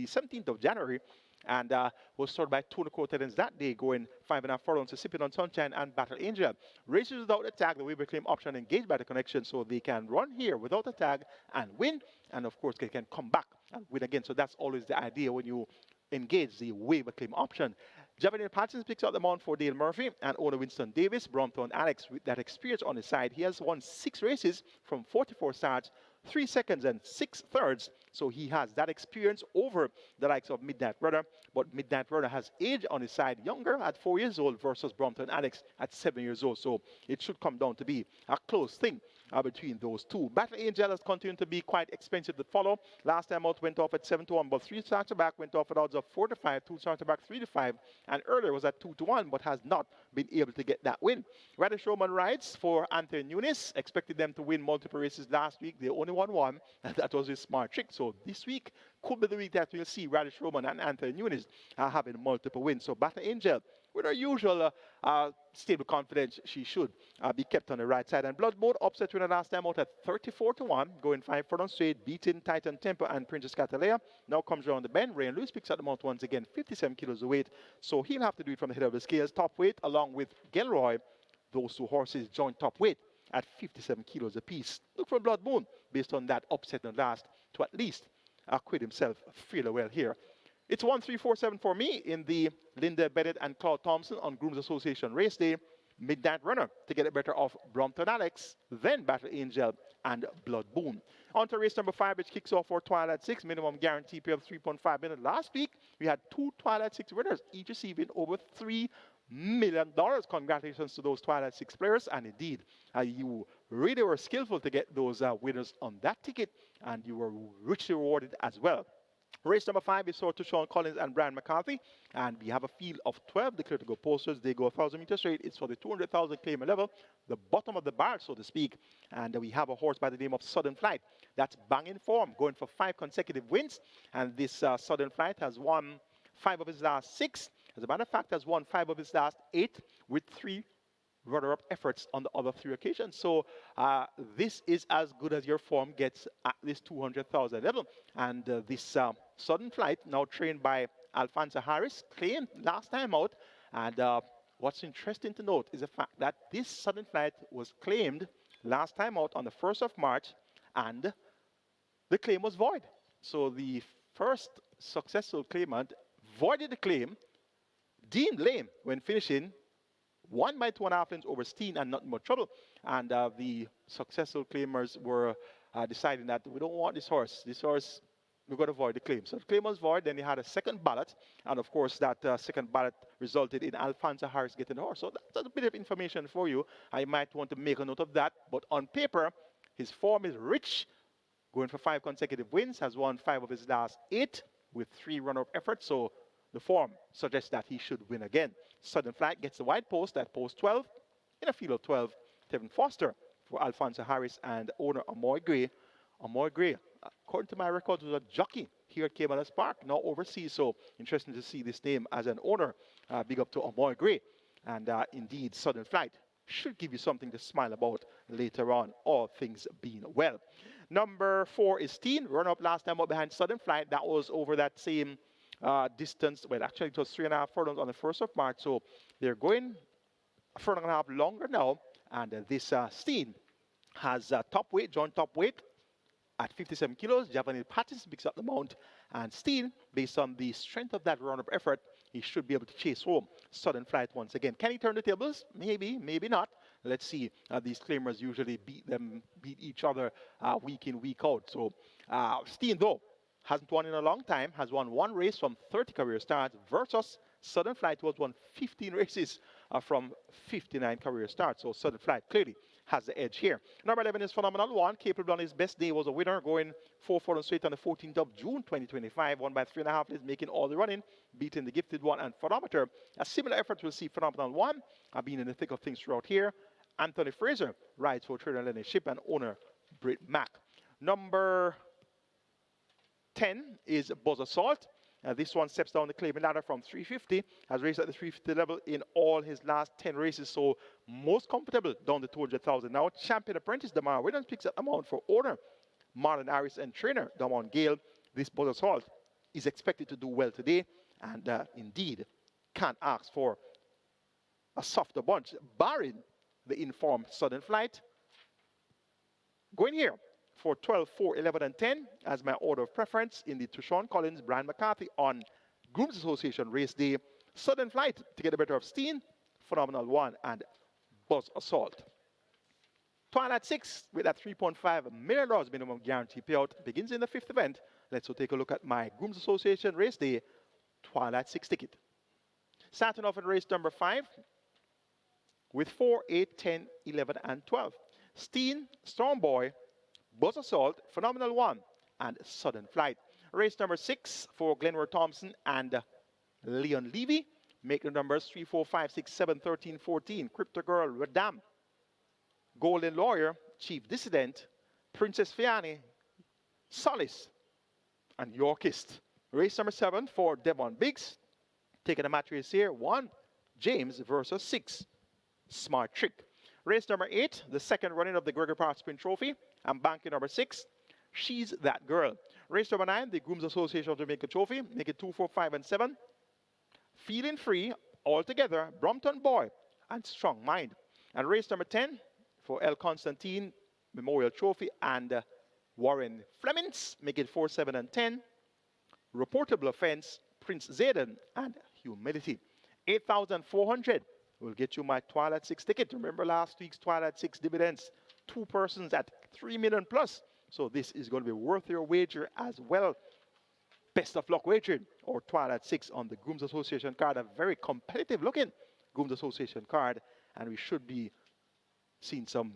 17th of January, and was sold by 2 1/4 lengths that day, going 5.5 furlongs to Sipping on Sunshine and Battle Angel. Races without a tag, the Weber claim option engaged by the connection, so they can run here without a tag and win, and of course they can come back and win again. So that's always the idea when you engage the waiver claim option. Javelin Patterson picks up the mount for Dale Murphy and owner Winston Davis. Brompton Alex, with that experience on his side, he has won 6 races from 44 starts, 3 seconds and 6 thirds. So he has that experience over the likes of Midnight Runner. But Midnight Runner has age on his side, younger at 4 years old versus Brompton Alex at 7 years old. So it should come down to be a close thing between those two. Battle Angel has continued to be quite expensive to follow. Last time out went off at 7-1, but 3 starts back went off at odds of 4-5, 2 starts back 3-5, and earlier was at 2-1, but has not been able to get that win. Radish Roman rides for Anthony Nunes. Expected them to win multiple races last week. They only won 1, and that was a smart trick. So this week could be the week that we'll see Radish Roman and Anthony Nunes having multiple wins. So Battle Angel, with her usual stable confidence, she should be kept on the right side. And Blood Moon upset winner last time out at 34-1, going 5 furlongs straight, beating Titan Temple and Princess Catalea. Now comes around the bend. Ray and Lewis picks up the mount once again, 57 kilos of weight. So he'll have to do it from the head of the scales. Top weight, along with Gilroy, those 2 horses join top weight at 57 kilos apiece. Look for Blood Moon, based on that upset in the last, to at least acquit himself fairly well here. It's 1, 3, 4, 7 for me in the Linda Bennett and Claude Thompson on Groom's Association race day. Midnight Runner to get it better of Brompton Alex, then Battle Angel and Blood Moon. On to race number 5, which kicks off for Twilight 6. Minimum guarantee pay of 3.5 million. Last week, we had 2 Twilight 6 winners, each receiving over $3 million. Congratulations to those Twilight 6 players. And indeed, you really were skillful to get those winners on that ticket, and you were richly rewarded as well. Race number 5 is to Sean Collins and Brian McCarthy, and we have a field of 12 declared to go posters. They go 1,000 meters straight. It's for the 200,000 claim level, the bottom of the barrel, so to speak. And we have a horse by the name of Sudden Flight that's banging form, going for 5 consecutive wins. And this Sudden Flight has won 5 of his last 6. As a matter of fact, has won 5 of his last 8 with 3 runner-up efforts on the other 3 occasions. So this is as good as your form gets at this 200,000 level. And this Sudden Flight, now trained by Alfonso Harris, claimed last time out. And what's interesting to note is the fact that this Sudden Flight was claimed last time out on the 1st of March, and the claim was void. So the first successful claimant voided the claim, deemed lame when finishing won by 2.5 lengths over Steen and not much trouble. And the successful claimers were deciding that we don't want this horse. This horse, we've got to void the claim. So the claim was void. Then they had a second ballot. And of course, that second ballot resulted in Alphonso Harris getting the horse. So that's a bit of information for you. I might want to make a note of that. But on paper, his form is rich. Going for 5 consecutive wins. Has won 5 of his last 8 with 3 run-up efforts. So the form suggests that he should win again. Southern Flight gets the wide post at post 12. In a field of 12, Tevin Foster for Alphonso Harris and owner Amoy Gray. Amoy Gray, according to my records, was a jockey here at Caymanas Park, now overseas. So interesting to see this name as an owner. Big up to Amoy Gray. And indeed, Southern Flight should give you something to smile about later on, all things being well. Number 4 is Steen. Run up last time up behind Southern Flight. That was over that same distance. Well, actually, it was 3.5 furlongs on the 1st of March. So they're going a furlong and a half longer now. And this Steen has top weight, joint top weight at 57 kilos. Javanil Pattis picks up the mount. And Steen, based on the strength of that run-up effort, he should be able to chase home Southern Flight once again. Can he turn the tables? Maybe, maybe not. Let's see. These claimers usually beat each other week in, week out. So Steen, though, hasn't won in a long time, has won 1 race from 30 career starts versus Southern Flight, who has won 15 races from 59 career starts. So Southern Flight clearly has the edge here. Number 11 is Phenomenal One. Capable on his best day was a winner, going 4 furlongs straight on the 14th of June 2025. Won by 3.5 lengths, making all the running, beating the Gifted One and Phonometer. A similar effort will see Phenomenal One being in the thick of things throughout here. Anthony Fraser rides for Trader Lenny Ship and owner Britt Mack. Number 10 is Buzz Assault. This one steps down the claiming ladder from 350, has raced at the 350 level in all his last 10 races, so most comfortable down the 200,000. Now, champion apprentice Damar Williams picks up amount for owner Marlon Harris and trainer Damon Gale. This Buzz Assault is expected to do well today, and indeed can't ask for a softer bunch, barring the informed Southern Flight. Going here for 12, 4, 11, and 10 as my order of preference in the Tushon Collins, Brian McCarthy on GROOM'S Association race day. Southern Flight to get the better of Steen, Phenomenal One, and Buzz Assault. Twilight 6 with that $3.5 million minimum guarantee payout begins in the 5th event. Let's take a look at my GROOM'S Association race day Twilight 6 ticket. Starting off in race number 5 with 4, 8, 10, 11, and 12. Steen, Stormboy, Buzz Assault, Phenomenal One, and Southern Flight. Race number 6 for Glenroy Thompson and Leon Levy. Make the numbers 3, 4, 5, 6, 7, 13, 14. Crypto Girl, Radam, Golden Lawyer, Chief Dissident, Princess Fiani, Solace, and Yorkist. Race number 7 for Devon Biggs. Taking a match race here. 1, James versus 6, Smart Trick. Race number 8, the second running of the Gregory Park Sprint Trophy. I'm banking number 6, She's That Girl. Race number 9, the GROOM'S Association of Jamaica Trophy. Make it 2, 4, 5, and 7. Feeling Free, all together, Brompton Boy, and Strong Mind. And race number 10 for El Constantine Memorial Trophy and Warren Flemings. Make it 4, 7, and 10. Reportable Offense, Prince Zayden, and Humility. 8,400 will get you my Twilight 6 ticket. Remember last week's Twilight 6 dividends, 2 persons at 3 million plus. So this is going to be worth your wager as well. Best of luck wagering or Twilight 6 on the GROOM'S Association card. A very competitive looking GROOM'S Association card, and we should be seeing some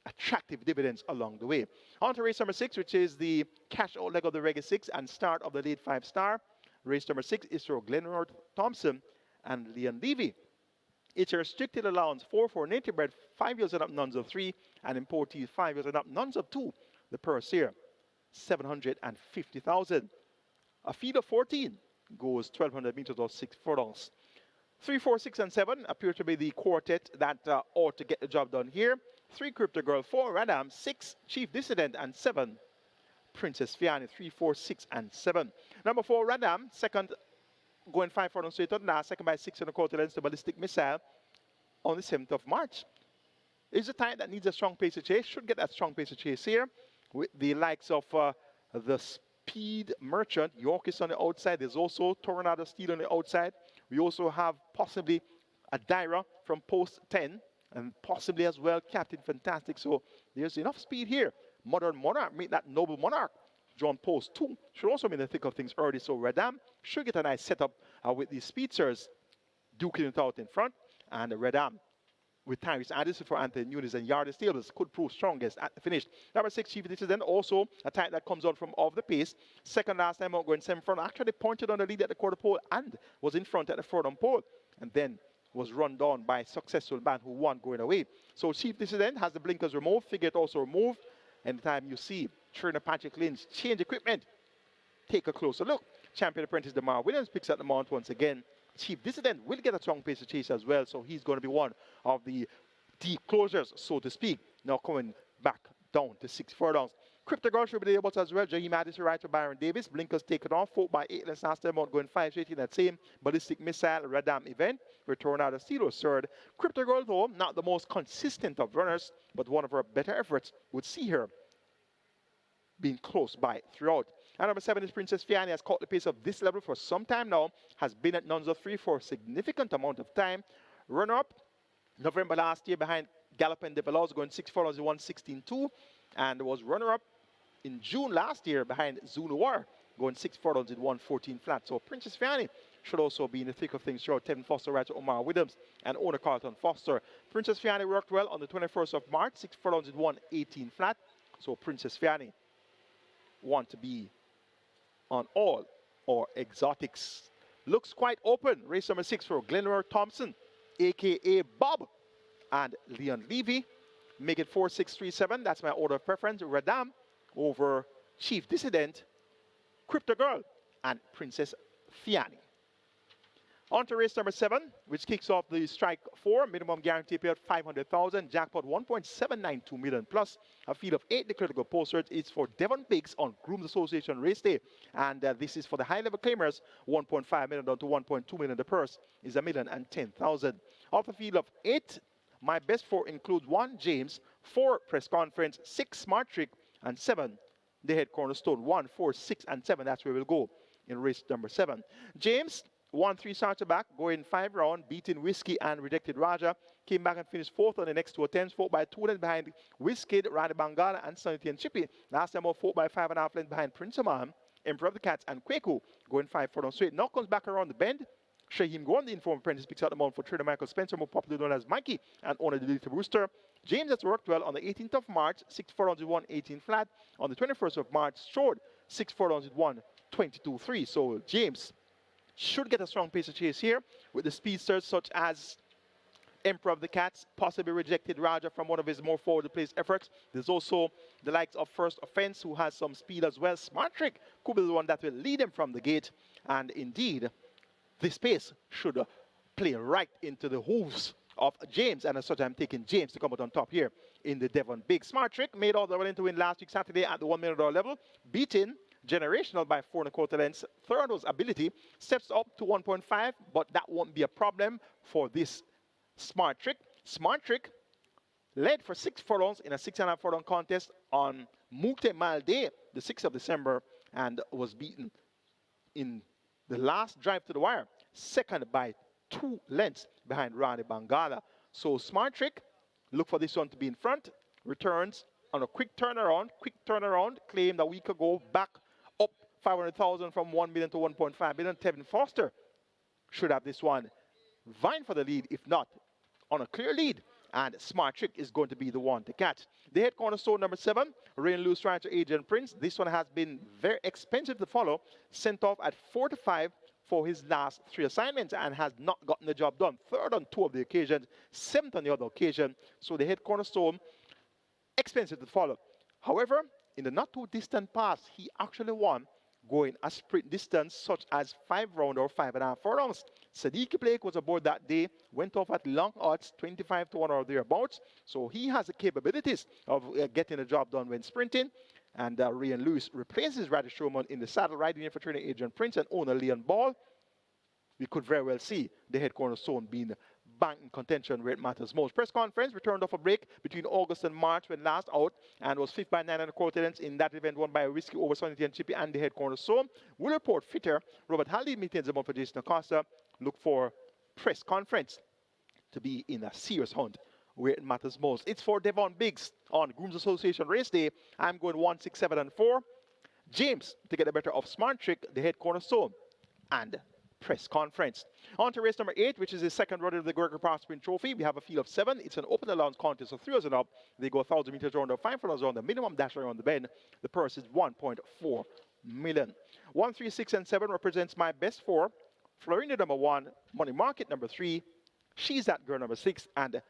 attractive dividends along the way. On to race number 6, which is the cash out leg of the Reggae 6 and start of the late 5-star. Race number 6 is for Glenroy Thompson and Leon Levy. It's a restricted allowance 4 for native bred 5 years and up, nuns of 3, and importees 5 years and up, nuns of 2. The purse here, 750,000. A feed of 14 goes 1,200 meters or 6 furlongs. 3, 4, 6, and 7 appear to be the quartet that ought to get the job done here. 3, Crypto Girl, 4, Radam, 6, Chief Dissident, and 7, Princess Fiani. 3, 4, 6, and 7. Number 4, Radam, second, going 5 furlongs straight on last, second by 6 1/4 lengths to Ballistic Missile on the 7th of March. Is a type that needs a strong pace of chase, should get that strong pace of chase here with the likes of the Speed Merchant, Yorkist on the outside. There's also Tornado Steel on the outside. We also have possibly Adira from post 10, and possibly as well Captain Fantastic. So there's enough speed here. Modern Monarch, make that Noble Monarch. John post 2 should also be in the thick of things early. So Redam should get a nice setup with these speedsters duking it out in front. And Redam with Tyrese Anderson for Anthony Nunes and Yardley Stables could prove strongest at the finish. Number 6, Chief Edition, then also a type that comes on from off the pace. Second last time out, going 7 front. Actually pointed on the lead at the quarter pole and was in front at the furlong pole. And then was run down by a successful man who won going away. So Chief Dissident has the blinkers removed, figure it also removed. Anytime you see Trainer Patrick Lynch change equipment, take a closer look. Champion Apprentice DeMar Williams picks up the mount once again. Chief Dissident will get a strong pace to chase as well, so he's going to be one of the deep closers, so to speak. Now coming back down to 6 furlongs. Cryptogirl should be able to as well. Jaheim Madison right to Byron Davis. Blinkers taken off. Fought by 8 lengths last time out, going 5 straight in that same ballistic missile Radam event. Return out of Steeler third. Cryptogirl, though, not the most consistent of runners, but one of her better efforts would see her being close by throughout. And number 7 is Princess Fiani, has caught the pace of this level for some time now, has been at Nuns of 3 for a significant amount of time. Runner-up, November last year behind Gallopin de Veloz, going 6 furlongs in 1:16.2, and was runner-up in June last year behind Zulu War, going 6 furlongs in 1:14 flat. So Princess Fiani should also be in the thick of things throughout. Tevin Foster right to Omar Williams and owner Carlton Foster. Princess Fiani worked well on the 21st of March, 6 furlongs in 1:18 flat. So Princess Fiani want to be on all or exotics. Looks quite open. Race number 6 for Glenroy Thompson, a.k.a. Bob, and Leon Levy. Make it 4-6-3-7. That's my order of preference. Radam over Chief Dissident, Crypto Girl, and Princess Fiani. On to race number 7, which kicks off the strike 4. Minimum guarantee payout 500,000. Jackpot 1.792 million plus. A field of 8 declared posters. It's for Devon Biggs on GROOM'S Association race day. And this is for the high-level claimers. 1.5 million down to 1.2 million. The purse is $1,010,000. Of the field of 8, my best 4 include 1 James, 4 Press Conference, 6 Smart Trick, and 7 the head cornerstone. 1, 4, 6, and 7. That's where we'll go in race number 7. James won 3 starts back, going 5 rounds, beating Whiskey and Rejected Raja. Came back and finished 4th on the next 2 attempts, fought by 2 lengths behind Whiskey, Rani Bangala, and Sanity and Chippy. Last time, fought by 5.5 lengths behind Prince Amam, Emperor of the Cats, and Kwaku, going 5 furlongs straight. Now comes back around the bend. Shaheem Gorm, the informed apprentice, picks out the mount for trainer Michael Spencer, more popularly known as Mikey, and owner the Little Rooster. James has worked well on the 18th of March, 6 furlongs in 1:18 flat. On the 21st of March, short 6 furlongs in 1:22.3. So James should get a strong pace of chase here with the speedsters such as Emperor of the Cats, possibly Rejected Raja from one of his more forward-placed efforts. There's also the likes of First Offense, who has some speed as well. Smart Trick could be the one that will lead him from the gate. And indeed, this pace should play right into the hooves of James. And as such, I'm taking James to come out on top here in the Devon Big. Smart Trick made all the way to win last week Saturday at the $1 million level, beating Generational by 4 1/4 lengths. Third was Ability, steps up to 1.5, but that won't be a problem for this Smart Trick. Smart Trick led for 6 furlongs in a 6.5 furlong contest on Mukte Mile Day, the 6th of December, and was beaten in the last drive to the wire, second by 2 lengths behind Rani Bangala. So Smart Trick, look for this one to be in front. Returns on a quick turnaround, claimed a week ago, back up 500,000 from 1 million to 1.5 million. Tevin Foster should have this one vying for the lead, if not on a clear lead. And Smart Trick is going to be the one to catch. The head cornerstone number 7, Rain Loose Rancher Agent Prince. This one has been very expensive to follow. Sent off at 4 to 5 for his last 3 assignments and has not gotten the job done. 3rd on 2 of the occasions, 7th on the other occasion. So the head cornerstone, expensive to follow. However, in the not too distant past, he actually won going a sprint distance such as 5 round or 5.5 furlongs. Sadiq Blake was aboard that day, went off at long odds, 25 to 1 or thereabouts. So he has the capabilities of getting the job done when sprinting. And Ryan Lewis replaces Radish Roman in the saddle, riding in for trainer Adrian Prince and owner Leon Ball. We could very well see the head cornerstone being back in contention where it matters most. Press conference returned off a break between August and March when last out and was 5th by 9 1/4 lengths in that event, won by Whiskey over Sonity and Chippy and the head cornerstone. Will report fitter. Robert Halley maintains the mount for Jason Acosta. Look for press conference to be in a serious hunt where it matters most. It's for Devon Biggs on Groom's Association Race Day. I'm going 1, 6, 7, and 4. James to get the better of Smart Trick, the head cornerstone, and press conference. On to race number 8, which is the second run of the Gregory Park Sprint Trophy. We have a field of 7. It's an open allowance contest of 3 hours and up. They go 1,000 meters around the 5 hours around the minimum dash around the bend. The purse is 1.4 million. 1, 3, 6, and 7 represents my best 4. Florida number 1, Money Market number 3, She's That Girl number 6, and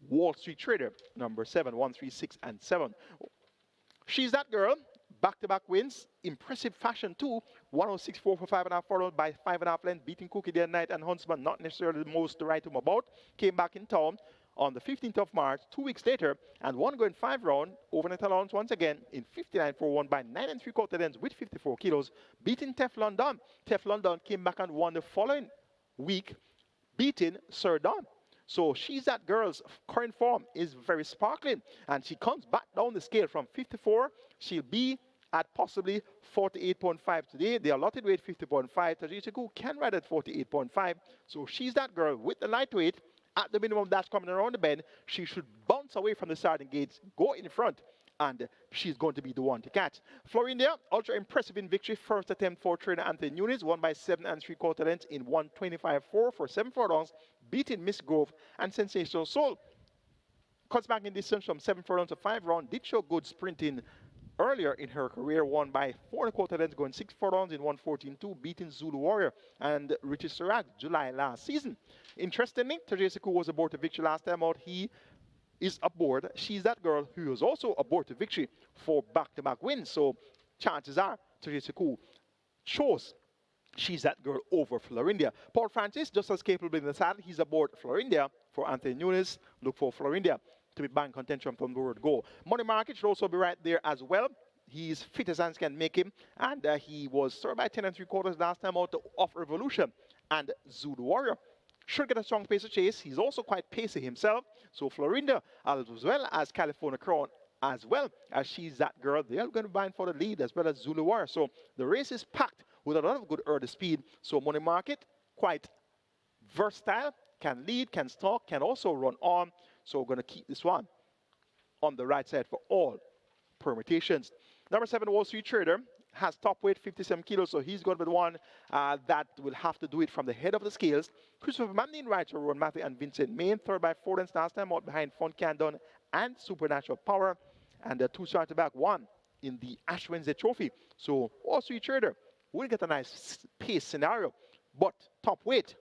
Wall Street Trader number 7. 1, 3, 6, and 7. She's That Girl. Back-to-back wins, impressive fashion too. 106.4 for 5.5 followed by 5.5 lengths, beating Cookie Day and Night and Huntsman, not necessarily the most to write home about. Came back in town on the 15th of March, 2 weeks later, and won going 5 round, overnight allowance once again in 59.41 by 9 3/4 lengths with 54 kilos, beating Teflon Don. Teflon Don came back and won the following week, beating Sir Don. So She's That Girl's current form is very sparkling, and she comes back down the scale from 54. She'll be at possibly 48.5 today. The allotted weight 50.5. Tajichaku can ride at 48.5. So She's That Girl with the lightweight at the minimum dash coming around the bend. She should bounce away from the starting gates, go in front, and she's going to be the one to catch. Florinda, ultra impressive in victory. First attempt for trainer Anthony Nunes, won by 7 3/4 lengths in 125.4 for 7 furlongs, beating Miss Grove and Sensational Soul. Cuts back in distance from 7 furlongs to 5 round. Did show good sprinting earlier in her career, won by 4 1/4 lengths, going 6 furlongs in 114.2, beating Zulu Warrior and Richard Surratt July last season. Interestingly, Tajeseku was aboard to victory last time out. He is aboard She's That Girl, who was also aboard to victory for back-to-back wins. So chances are Tajeseku chose She's That Girl over Florinda. Paul Francis, just as capable in the saddle, he's aboard Florinda for Anthony Nunes. Look for Florinda to be bang contention from the word go. Money Market should also be right there as well. He's fit as hands can make him, and he was served by 10 3/4 last time out of Revolution. And Zulu Warrior should get a strong pace of chase. He's also quite pacey himself. So Florinda, as well as California Crown, as well as She's That Girl, they're going to be vying for the lead, as well as Zulu Warrior. So the race is packed with a lot of good early speed. So Money Market, quite versatile, can lead, can stalk, can also run on. So we're going to keep this one on the right side for all permutations. Number 7, Wall Street Trader, has top weight 57 kilos, so he's going to be the one that will have to do it from the head of the scales. Christopher Mandin rides for Ron Matthew and Vincent Main, third by 4 lengths last time out behind Fun Candon and Supernatural Power, and 2 started back 1 in the Ash Wednesday Trophy. So Wall Street Trader will get a nice pace scenario, but top weight,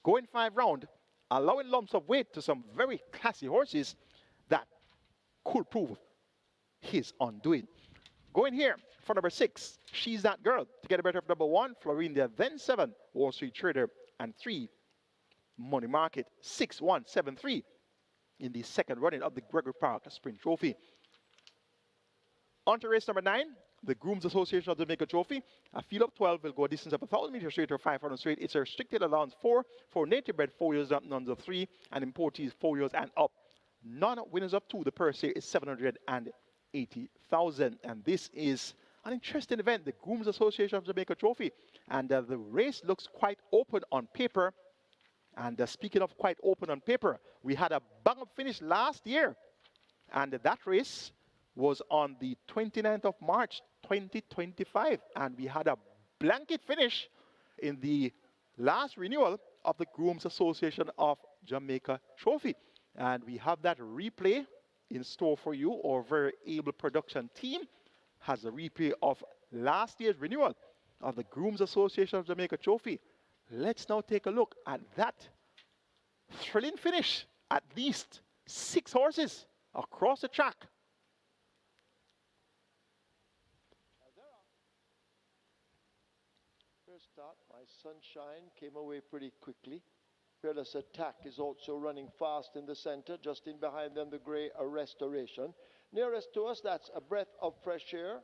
going 5 round, allowing lumps of weight to some very classy horses that could prove his undoing. Going here for number 6, She's That Girl. To get a better of number 1, Florinda, then 7, Wall Street Trader, and 3, Money Market. 6, 1, 7, 3 in the second running of the Gregory Park Sprint Trophy. On to race number 9, the Groom's Association of Jamaica Trophy. A field of 12 will go a distance of 1,000 meters straight or 500 straight. It's a restricted allowance for native bred 4 years up, none of 3, and importees 4 years and up. Non-winners of 2, the purse here is 780,000. And this is an interesting event, the Groom's Association of Jamaica Trophy. And the race looks quite open on paper. And speaking of quite open on paper, we had a bang-up finish last year. And that race was on the 29th of March, 2025. And we had a blanket finish in the last renewal of the Groom's Association of Jamaica Trophy. And we have that replay in store for you. Our very able production team has a replay of last year's renewal of the Groom's Association of Jamaica Trophy. Let's now take a look at that thrilling finish. At least 6 horses across the track. First start, My Sunshine came away pretty quickly. Fearless Attack is also running fast in the center. Just in behind them, the Grey Restoration. Nearest to us, that's A Breath of Fresh Air.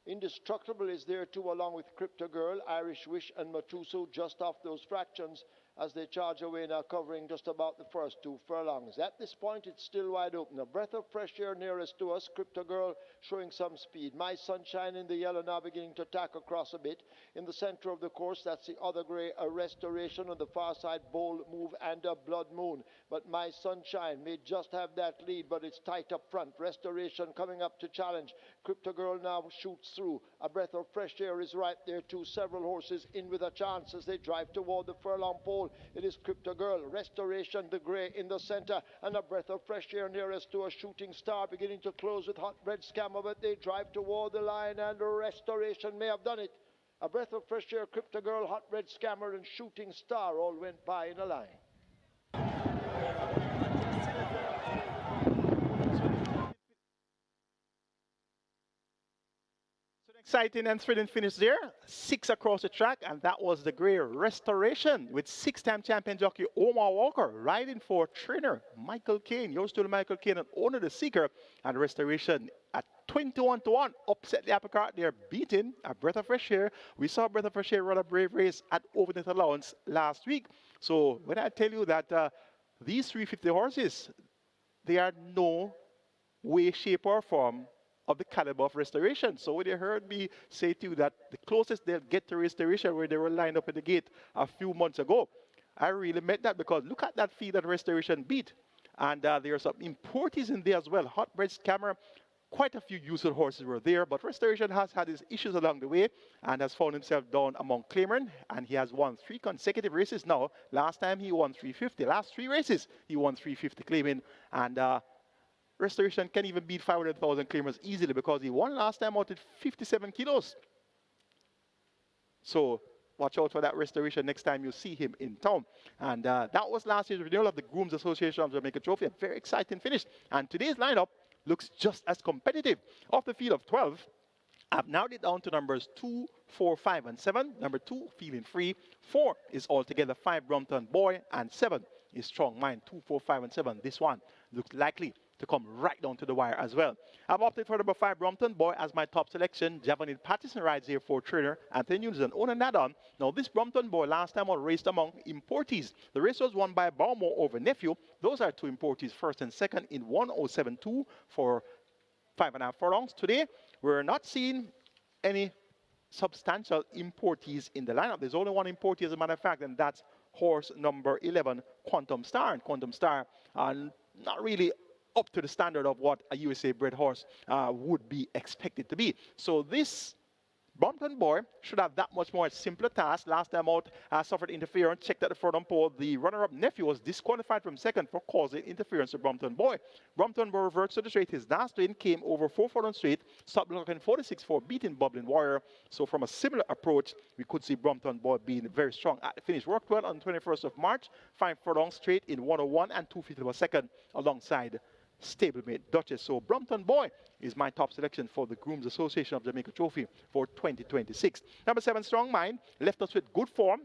Indestructible is there too, along with Crypto Girl, Irish Wish, and Matuso just off those fractions. as they charge away now, covering just about the first 2 furlongs. At this point, it's still wide open. A breath of fresh air nearest to us. Crypto Girl showing some speed. My Sunshine in the yellow now beginning to tack across a bit. In the center of the course, that's the other grey, a Restoration. On the far side, Bold Move and a Blood Moon. But My Sunshine may just have that lead, but it's tight up front. Restoration coming up to challenge. Crypto Girl now shoots through. A breath of fresh air is right there too. Several horses in with a chance as they drive toward the furlong pole. It is Crypto Girl, Restoration, the grey in the center, and a breath of fresh air nearest to a Shooting Star beginning to close with Hot Red Scammer, but they drive toward the line, and Restoration may have done it. A breath of fresh air, Crypto Girl, Hot Red Scammer, and Shooting Star all went by in a line. Exciting and thrilling finish there. 6 across the track, and that was the grey Restoration with 6-time champion jockey Omar Walker riding for trainer Michael Caine. Yours to Michael Caine and owner the Seeker, and Restoration at 21-1 upset the apple cart. They're beating a breath of fresh air. We saw breath of fresh air run a brave race at Overnet Allowance last week. So when I tell you that these 350 horses, they are no way, shape, or form of the caliber of Restoration. So when you heard me say to you that the closest they'll get to Restoration, where they were lined up at the gate a few months ago, I really meant that, because look at that field that Restoration beat. And there are some importies in there as well. Hot Red Scammer, quite a few useful horses were there, but Restoration has had his issues along the way and has found himself down among Claymore, and he has won 3 consecutive races now. Last time he won 350. Last 3 races he won 350 claiming, and Restoration can even beat 500,000 claimers easily, because he won last time out at 57 kilos. So watch out for that Restoration next time you see him in town. And that was last year's renewal of the GROOM'S Association of Jamaica Trophy. A very exciting finish. And today's lineup looks just as competitive. Off the field of 12, I've narrowed it down to numbers 2, 4, 5, and 7. Number 2, Feeling Free. 4 is altogether 5, Brompton Boy. And 7 is Strong Mind. 2, 4, 5, and 7. This one looks likely to come right down to the wire as well. I've opted for number 5, Brompton Boy, as my top selection. Javanil Patterson rides here for trainer Anthony Nunes and owner Nadon. Now, this Brompton Boy last time out raced among importees. The race was won by Balmore over Nephew. Those are 2 importees, first and second, in 1:07.2 for 5.5 furlongs. Today, we're not seeing any substantial importees in the lineup. There's only one importee, as a matter of fact, and that's horse number 11, Quantum Star. And Quantum Star, not really up to the standard of what a USA-bred horse would be expected to be. So this Brompton Boy should have that much more simpler task. Last time out, suffered interference, checked at the front on pole. The runner-up Nephew was disqualified from second for causing interference to Brompton Boy. Brompton Boy reverts to the straight. His last win came over 4 furlong straight, stopped blocking 46-4, beating Bubbling Warrior. So from a similar approach, we could see Brompton Boy being very strong at the finish. Worked well on the 21st of March, 5 furlong straight in 1:01 and 2:50 per second alongside stablemate Duchess. So Brompton Boy is my top selection for the GROOM'S Association of Jamaica Trophy for 2026. Number 7, Strong Mind, left us with good form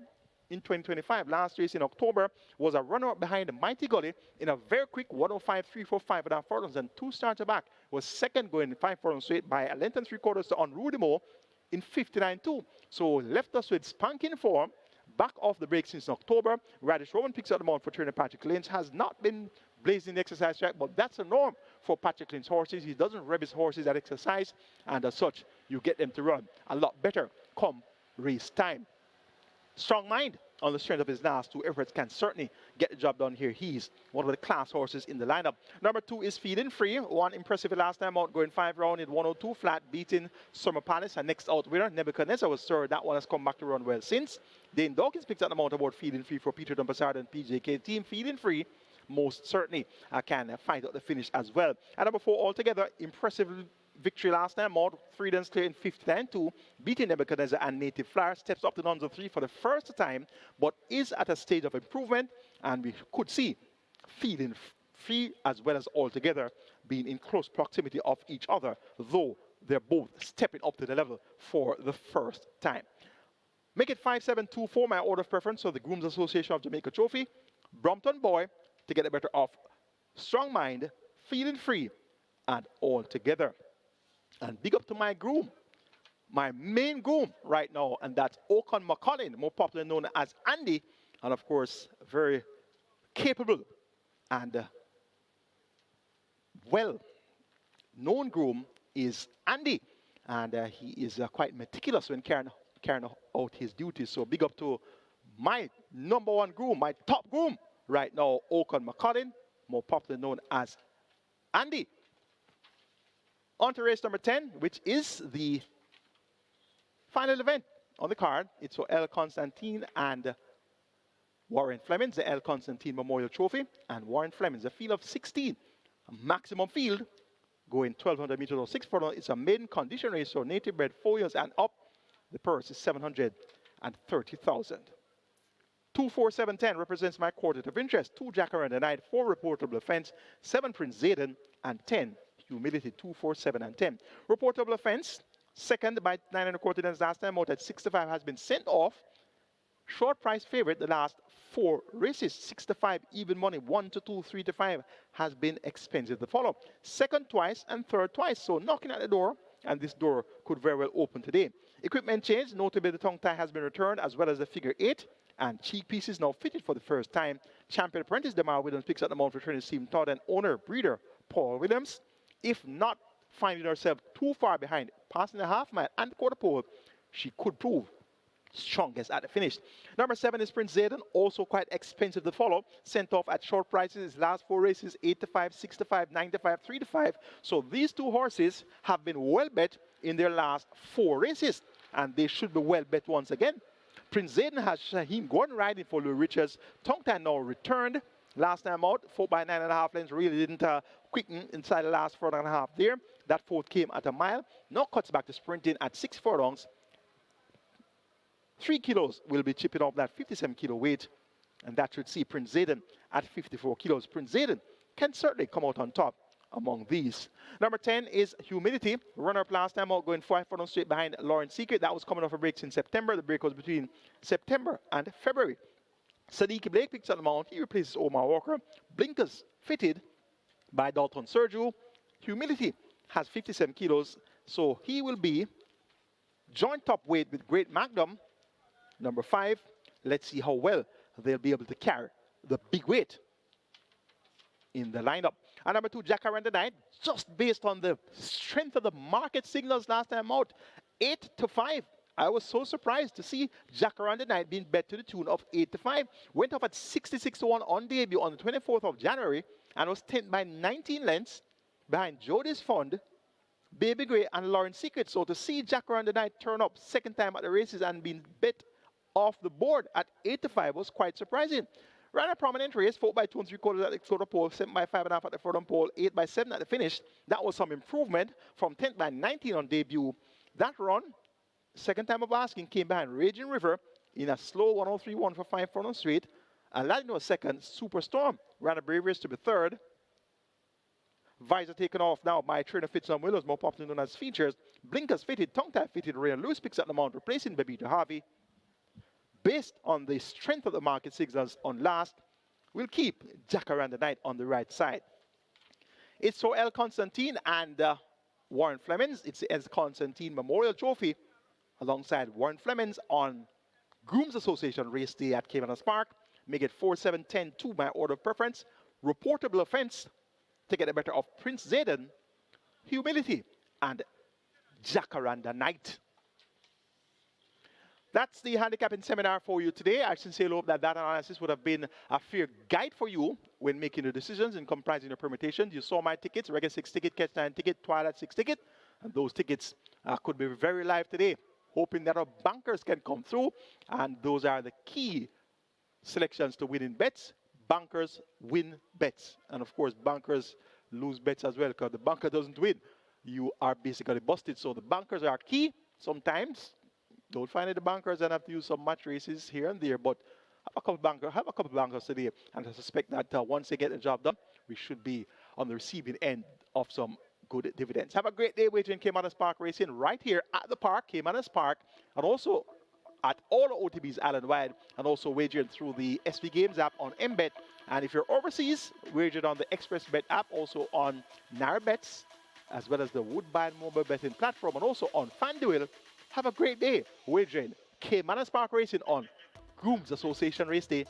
in 2025. Last race in October was a runner-up behind Mighty Gully in a very quick 1:05.345 and a half furlongs, and 2 starts back. Was second going 5 furlongs straight by a length and 3/4 to Unruly Mo in 59.2. So left us with spanking form. Back off the break since October. Radish Roman picks up the mount for trainer Patrick Lynch. Has not been blazing the exercise track, but that's a norm for Patrick Lynch's horses. He doesn't rev his horses at exercise, and as such, you get them to run a lot better come race time. Strong Mind, on the strength of his last 2 efforts, can certainly get the job done here. He's one of the class horses in the lineup. Number 2 is Feeling Free. One impressive last time out, going 5 round in 1:02 flat, beating Summer Palace. And next out winner, Nebuchadnezzar, was third. That one has come back to run well since. Dane Dawkins picks up the mount aboard Feeling Free for Peter Dumpassard and PJK team. Feeling Free most certainly can find out the finish as well. And number 4 altogether, impressive victory last time out, 3 runs clear in 59.2, beating Nebuchadnezzar and Native Flyer. Steps up to numbers 3 for the first time, but is at a stage of improvement, and we could see Feeling Free as well as altogether being in close proximity of each other, though they're both stepping up to the level for the first time. Make it 5-7-2-4, my order of preference. So the GROOM'S Association of Jamaica Trophy, Brompton Boy to get the better of Strong Mind, Feeling Free, and all together. And big up to my groom, my main groom right now, and that's Ocon McCollin, more popularly known as Andy, and of course, very capable and well-known groom is Andy. And he is quite meticulous when carrying out his duties. So big up to my number one groom, my top groom right now, Okan McCollin, more popularly known as Andy. On to race number 10, which is the final event on the card. It's for El Constantine and Warren Flemings, the El Constantine Memorial Trophy, and Warren Flemings, a field of 16, a maximum field, going 1,200 meters or 6 furlongs. It's a maiden condition race, so native bred 4 years and up. The purse is 730,000. 24710 represents my quartet of interest. 2 Jacaranda Night, 4 Reportable Offense, 7 Prince Zayden, and 10 Humility. 2, 4, 7, and 10. Reportable Offense, second by 9 1/4 lengths last time out at 65, has been sent off. Short price favorite the last 4 races. 6 to 5 even money. 1 to 2, 3 to 5 has been expensive to follow. Second twice and third twice. So knocking at the door, and this door could very well open today. Equipment change, notably the tongue tie has been returned, as well as the figure 8 and cheek pieces now fitted for the first time. Champion apprentice Demar Williams picks up the mount for training Stephen Todd, and owner breeder Paul Williams. If not finding herself too far behind, passing the half mile and the quarter pole, she could prove strongest at the finish. Number 7 is Prince Zayden, also quite expensive to follow. Sent off at short prices. His last 4 races, 8 to 5, 6 to 5, 9 to 5, 3 to 5. So these 2 horses have been well bet in their last 4 races, and they should be well bet once again. Prince Zayden has Shaheem Gordon riding for Louis Richards. Tongue tie now returned. Last time out, 4 by 9.5 lengths, really didn't quicken inside the last 4.5 there. That 4th came at a mile. Now cuts back to sprinting at 6 furlongs. 3 kilos will be chipping off that 57 kilo weight, and that should see Prince Zayden at 54 kilos. Prince Zayden can certainly come out on top among these. Number 10 is Humility. Runner-up last time out, going 5 furlongs straight behind Lauren Secret. That was coming off a break in September. The break was between September and February. Sadiq Blake picks up the mount. He replaces Omar Walker. Blinkers fitted by Dalton Sergio. Humility has 57 kilos, so he will be joint top weight with Great Magnum. Number 5, let's see how well they'll be able to carry the big weight in the lineup. And number 2, Jacaranda Night, just based on the strength of the market signals last time out, 8 to 5. I was so surprised to see Jacaranda Night being bet to the tune of 8 to 5. Went off at 66 to 1 on debut on the 24th of January and was 10 by 19 lengths behind Jody's Fund, Baby Gray, and Lauren Secret. So to see Jacaranda Night turn up second time at the races and being bet off the board at 8 to 5 was quite surprising. Ran a prominent race, 4 by 2 3/4 at the quarter pole, 7 by 5.5 at the furlong pole, 8 by 7 at the finish. That was some improvement from 10 by 19 on debut. That run, second time of asking, came behind Raging River in a slow 103.1 for 5 furlongs straight. And Latino was second. Superstorm ran a brave race to be third. Visor taken off now by trainer Fitzgerald Willows, more popularly known as Features. Blinkers fitted, tongue tie fitted. Rayan Lewis picks up the mount, replacing Babita Harvey. Based on the strength of the market signals on last, we'll keep Jacaranda Night on the right side. It's for El Constantine and Warren Flemings. It's the El Constantine Memorial Trophy alongside Warren Flemings on Groom's Association race day at Caymanas Park. Make it 4-7-10-2 by order of preference. Reportable offense to get the better of Prince Zayden, Humility, and Jacaranda Night. That's the handicapping seminar for you today. I sincerely hope that analysis would have been a fair guide for you when making the decisions and comprising your permutations. You saw my tickets, regular 6 ticket, catch 9 ticket, twilight 6 ticket, and those tickets could be very live today. Hoping that our bankers can come through, and those are the key selections to winning bets. Bankers win bets, and of course bankers lose bets as well, because the banker doesn't win, you are basically busted. So the bankers are key. Sometimes don't find the bankers and have to use some match races here and there, but have a couple bankers today, and I suspect that once they get the job done, we should be on the receiving end of some good dividends. Have a great day wagering Caymanas Park Racing right here at the park, Caymanas Park, and also at all the OTBs island-wide, and also wagering through the SV Games app on MBet. And if you're overseas, wagered on the Express Bet app, also on NaraBets, as well as the Woodbine mobile betting platform, and also on FanDuel. Have a great day wagering Caymanas Park Racing on Groom's Association Race Day.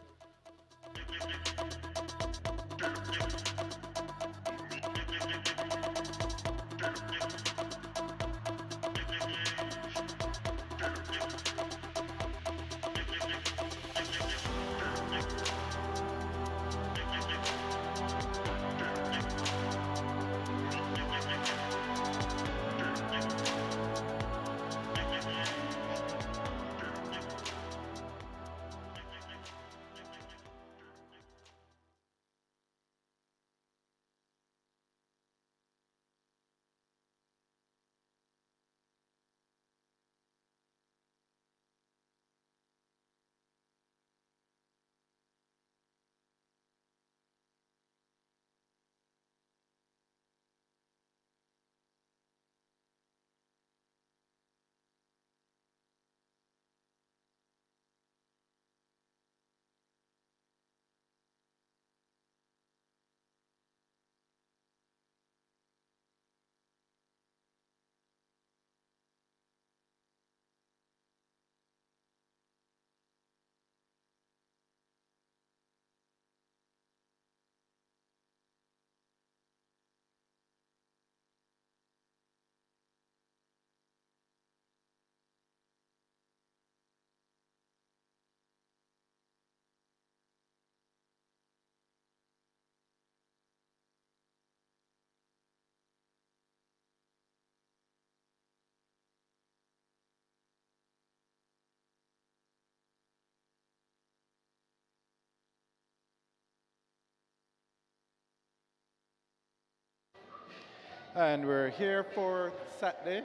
And we're here for Saturday,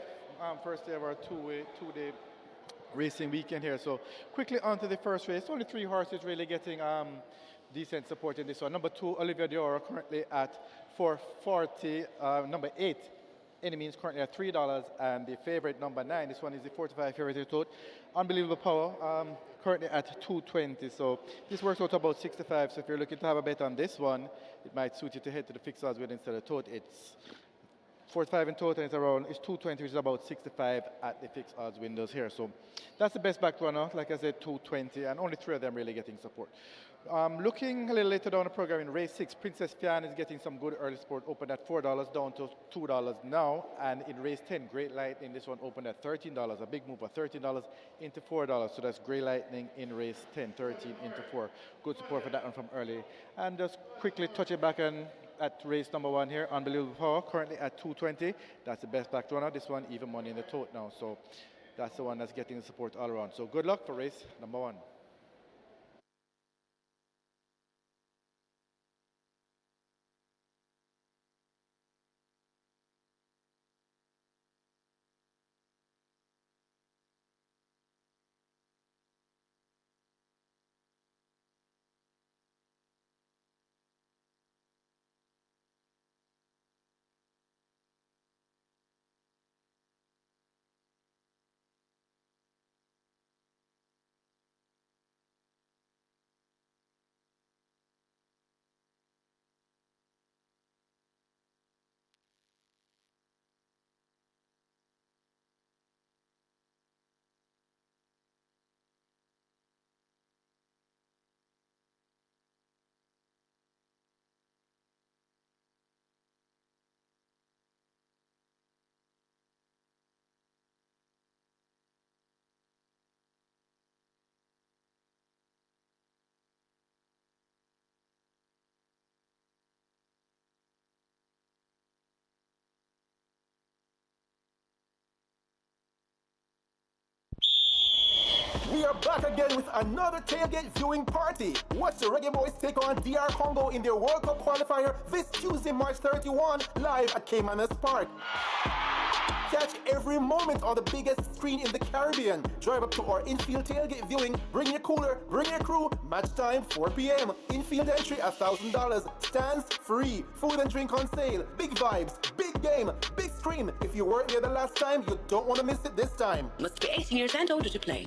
first day of our two-day racing weekend here. So quickly on to the first race. Only three horses really getting decent support in this one. Number 2, Olivia Dior, currently at 440. Number 8, Any Means, currently at $3. And the favorite, number 9, this one is the 45 favorite tote. Unbelievable Power, currently at 220. So this works out to about 65. So if you're looking to have a bet on this one, it might suit you to head to the fixed odds with instead of tote. It's 45 in total, it's 220, which is about 65 at the fixed odds windows here. So that's the best back runner, like I said, 220, and only 3 of them really getting support. Looking a little later down the program in race 6, Princess Fian is getting some good early support, opened at $4 down to $2 now. And in race 10, Great Lightning, this one opened at $13, a big move of $13 into $4. So that's Great Lightning in race 10, 13 into 4. Good support for that one from early. And just quickly touching back on at race number 1 here, Unbelievable Power, currently at 220. That's the best back runner. This one, even money in the tote now. So that's the one that's getting the support all around. So good luck for race number 1. We are back again with another tailgate viewing party. Watch the Reggae Boys take on DR Congo in their World Cup qualifier this Tuesday, March 31, live at Caymanas Park. Catch every moment on the biggest screen in the Caribbean. Drive up to our infield tailgate viewing. Bring your cooler, bring your crew. Match time 4 p.m. Infield entry $1,000. Stands free. Food and drink on sale. Big vibes, big game, big screen. If you weren't here the last time, you don't want to miss it this time. Must be 18 years and older to play.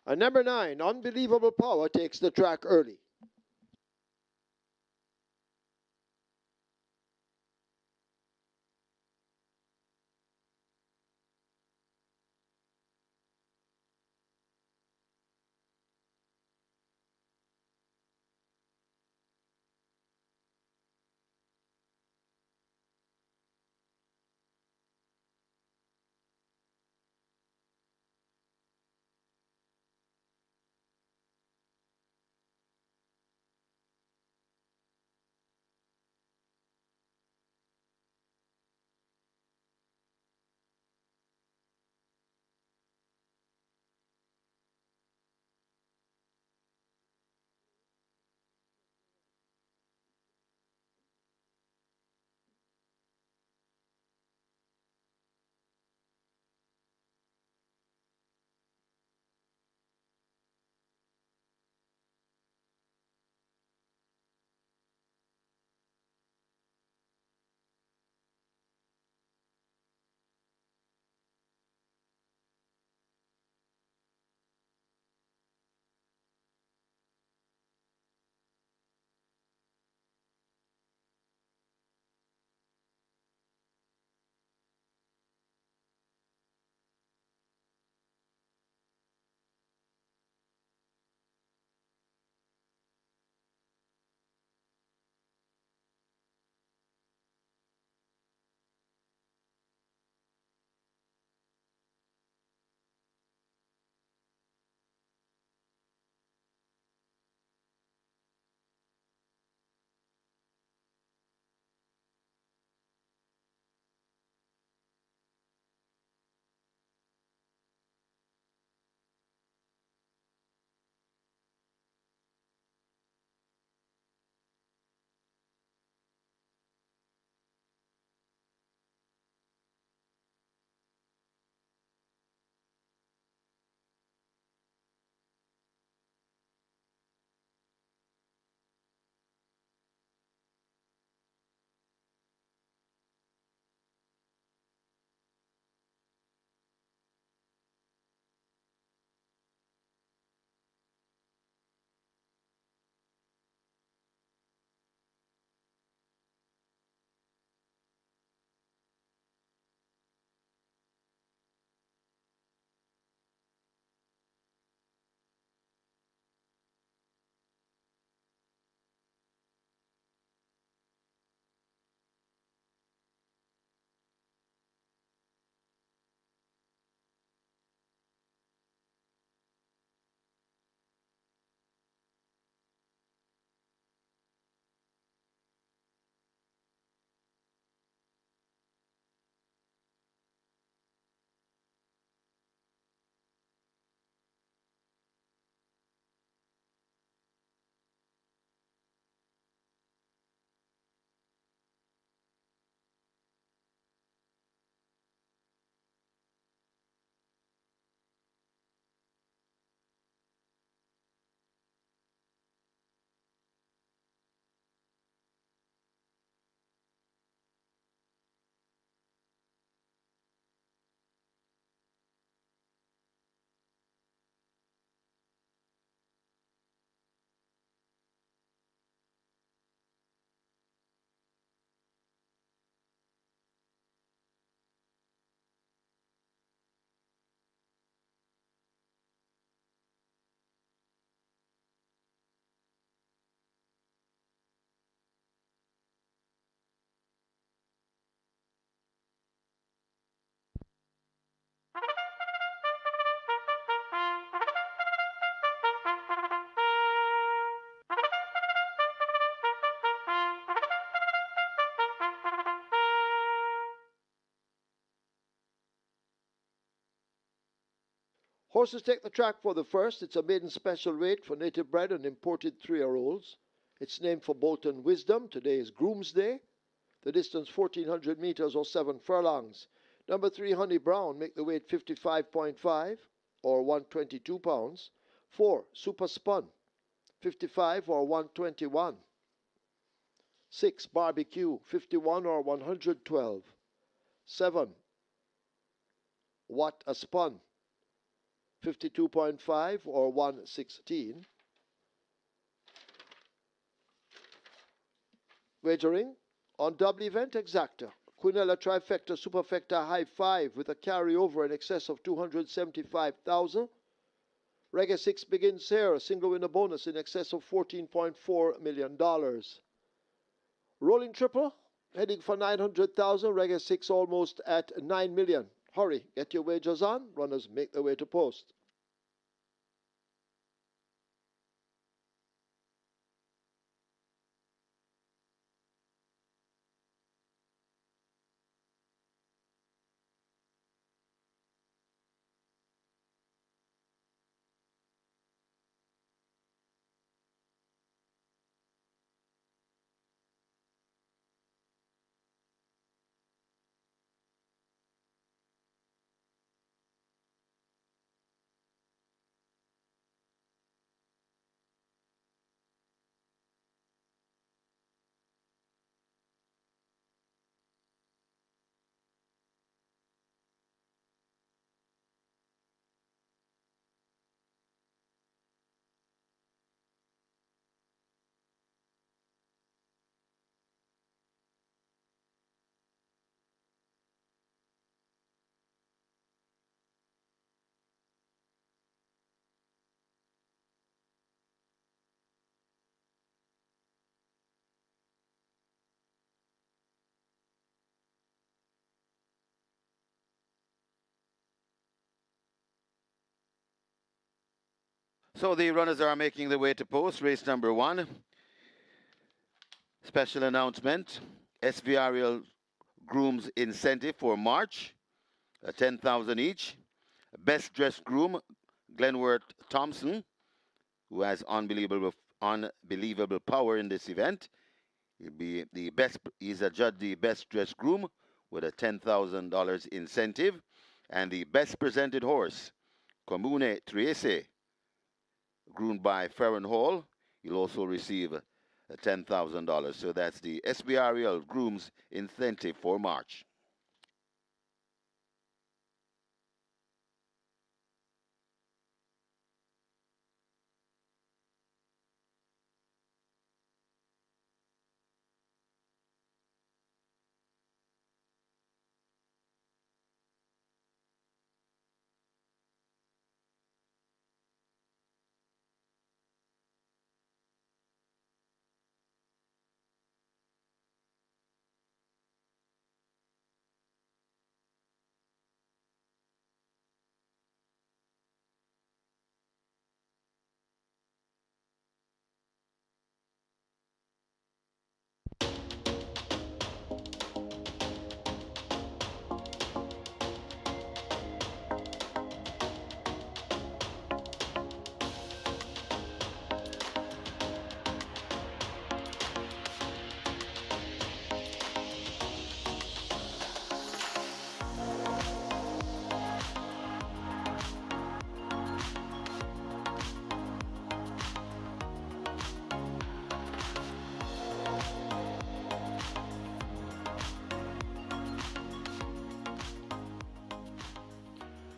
And number 9, Unbelievable Power, takes the track early. Horses take the track for the first. It's a maiden special weight for native bred and imported 3-year-olds. It's named for Bolton Wisdom. Today is Groom's Day. The distance 1400 meters or 7 furlongs. Number 3, Honey Brown, make the weight 55.5 or 122 pounds. 4, Super Spun, 55 or 121. 6, Barbecue, 51 or 112. 7, What a Spun, 52.5 or 116. Wagering on double event exacta. Quinella trifecta superfecta high 5 with a carryover in excess of 275,000. Reggae 6 begins here, single winner bonus in excess of $14.4 million. Rolling triple, heading for 900,000. Reggae 6 almost at 9 million. Hurry, get your wagers on. Runners make their way to post. So the runners are making their way to post. Race number 1. Special announcement. SVRL Groom's incentive for March. 10,000 each. Best dressed groom, Glenworth Thompson, who has unbelievable power in this event. He'll be the best. He's adjudged the best dressed groom with a $10,000 incentive, and the best presented horse, Comune Triese, groomed by Farron Hall. He'll also receive $10,000. So that's the SBRL Groom's incentive for March.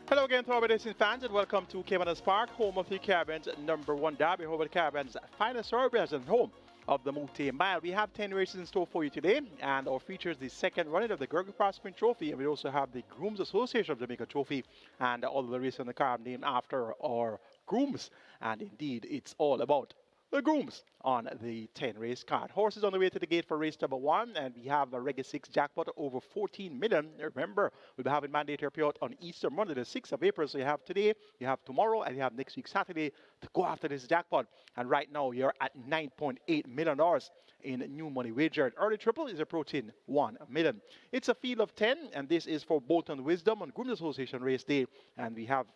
Hello again to our racing fans and welcome to Caymanas Park, home of the Caribbean's #1 derby, home of the Caribbean's finest thoroughbreds and home of the Multi Mile. We have 10 races in store for you today, and our features the second running of the GREGORY Prosperity Trophy, and we also have the GROOM'S Association of Jamaica Trophy, and all of the races on the card named after our GROOM'S, and indeed it's all about the GROOM'S on the 10 race card. Horses on the way to the gate for race number 1, and we have a Reggae 6 jackpot over 14 million. Remember, we'll be having mandatory payout on Easter Monday, the 6th of April. So you have today, you have tomorrow, and you have next week Saturday to go after this jackpot. And right now, you're at $9.8 million in new money wagered. Early triple is approaching 1 million. It's a field of 10, and this is for Bolton Wisdom on GROOM'S Association race day. And we have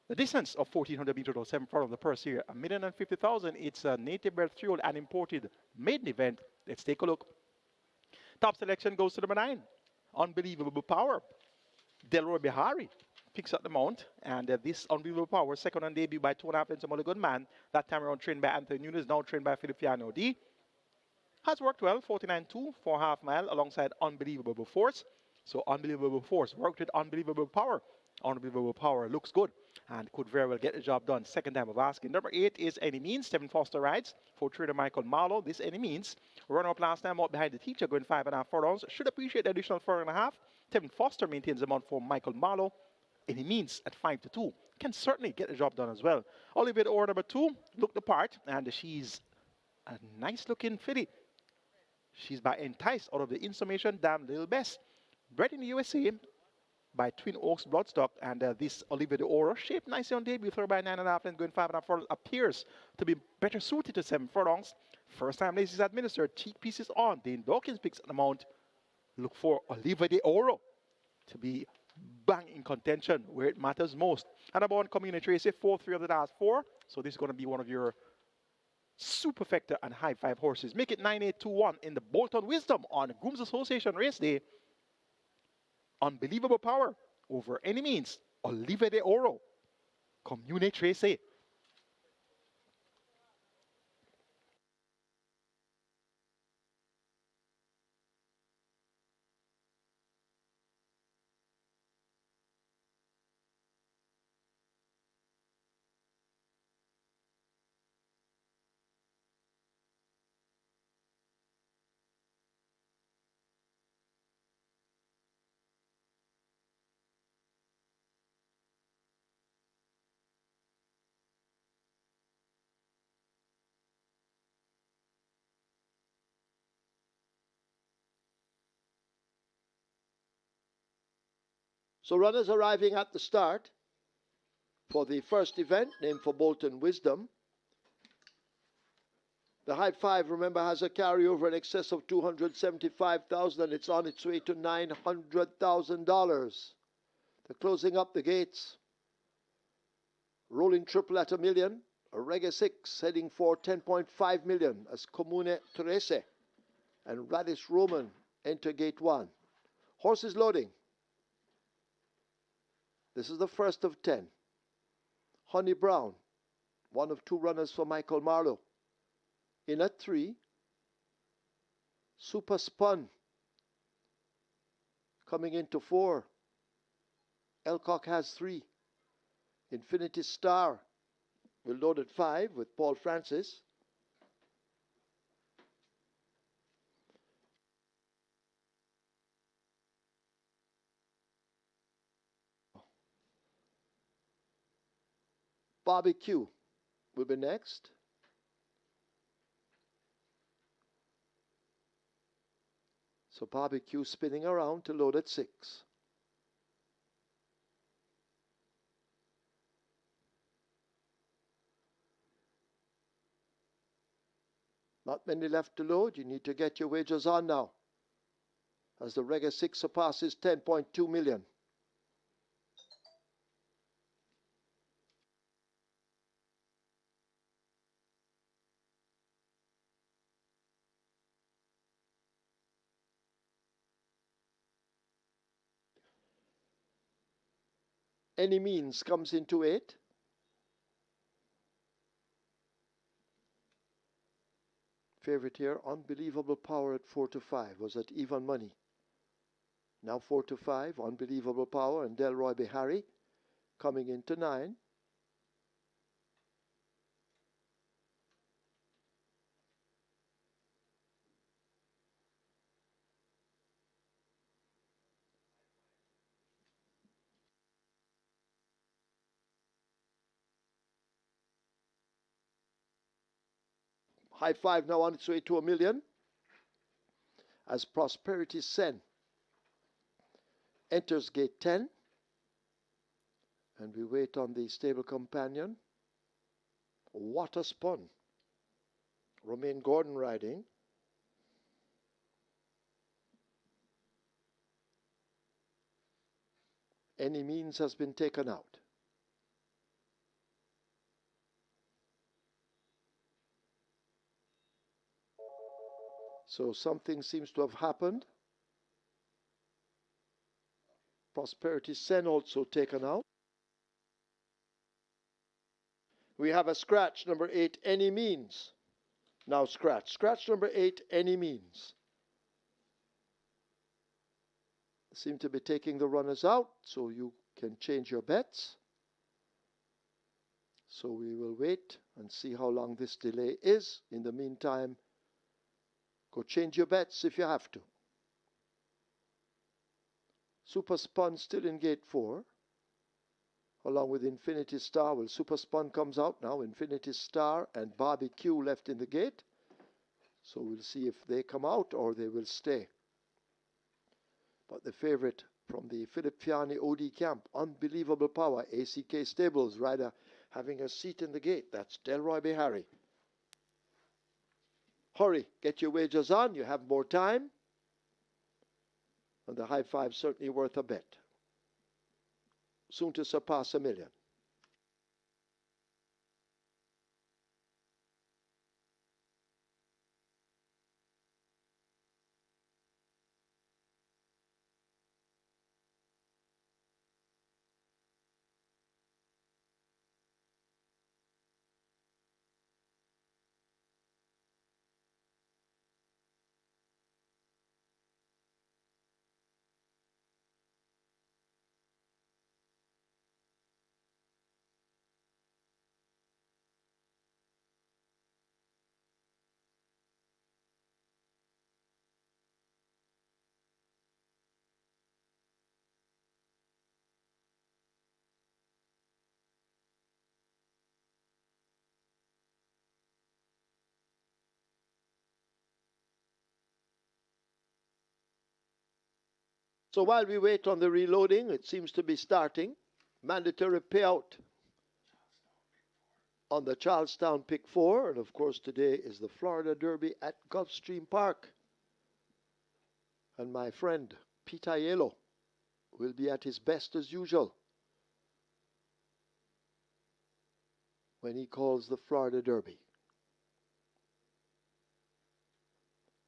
the distance of 1,400 meters or 7 front of the purse here, $1,050,000. It's a native bred three-year-old and imported maiden event. Let's take a look. Top selection goes to number 9. Unbelievable Power. Delroy Bihari picks up the mount, and this Unbelievable Power, second on debut by 2.5 lengths of Good Man. That time around trained by Anthony Nunes, now trained by Filipiano D. Has worked well, 49.2 for half mile alongside Unbelievable Force. So Unbelievable Force worked with Unbelievable Power. Unbelievable Power looks good. and could very well get the job done. Second time of asking. Number 8 is Any Means. Stephen Foster rides for trader Michael Marlowe. This Any Means. Run up last time out behind the teacher, going 5.5 furlongs. Should appreciate the additional 4.5. Stephen Foster maintains the amount for Michael Marlowe. Any Means at 5-2. Can certainly get the job done as well. Olivier Orr number 2 looked the part, and she's a nice looking filly. She's by enticed out of the Insummation Damn Little Best. Bred in the USA by Twin Oaks Bloodstock, and this Olivier de Oro, shaped nicely on debut, throw by 9.5 and going 5.5 furlongs, appears to be better suited to 7 furlongs. First time laces administered, cheek pieces on. Dane Dawkins picks an amount. Look for Olivier de Oro to be bang in contention where it matters most. And about Community Tracy, 4-3 of the last 4. So this is going to be one of your superfecta and high 5 horses. Make it 9-8-2-1 in the Bolton Wisdom on Groom's Association Race Day. Unbelievable Power over Any Means. Olivier de Oro. Community Tracy. So runners arriving at the start for the first event, named for Bolton Wisdom. The high 5, remember, has a carryover in excess of $275,000, and it's on its way to $900,000. They're closing up the gates. Rolling triple at $1 million. A Reggae 6 heading for $10.5 million as Comune Trece and Radish Roman enter gate 1. Horses loading. This is the first of 10. Honey Brown, one of 2 runners for Michael Marlowe. In at 3. Super Spun coming into 4. Elcock has 3. Infinity Star will load at 5 with Paul Francis. Barbecue will be next. So Barbecue spinning around to load at 6. Not many left to load. You need to get your wagers on now, as the Reggae 6 surpasses 10.2 million. Any Means comes into 8. Favorite here, Unbelievable Power at 4-5, was at even money. Now 4-5, Unbelievable Power and Delroy Behari coming into 9. High 5 now on its way to $1 million as Prosperity Sen enters gate 10. And we wait on the stable companion. Water Spun. Romain Gordon riding. Any Means has been taken out. So something seems to have happened. Prosperity Sen also taken out. We have a scratch, number 8, Any Means. Now scratch. Scratch number 8, Any Means. Seem to be taking the runners out, so you can change your bets. So we will wait and see how long this delay is. In the meantime, go change your bets if you have to. Super Spun still in gate 4, along with Infinity Star. Well, Super Spun comes out now. Infinity Star and Barbecue left in the gate. So we'll see if they come out or they will stay. But the favorite from the Philip Fiani OD camp, Unbelievable Power, ACK Stables rider having a seat in the gate. That's Delroy Behari. Hurry, get your wagers on. You have more time. And the high five certainly worth a bet. Soon to surpass $1 million. So while we wait on the reloading, it seems to be starting. Mandatory payout on the Charlestown Pick 4. And of course, today is the Florida Derby at Gulfstream Park. And my friend, Peter Yellow, will be at his best as usual when he calls the Florida Derby.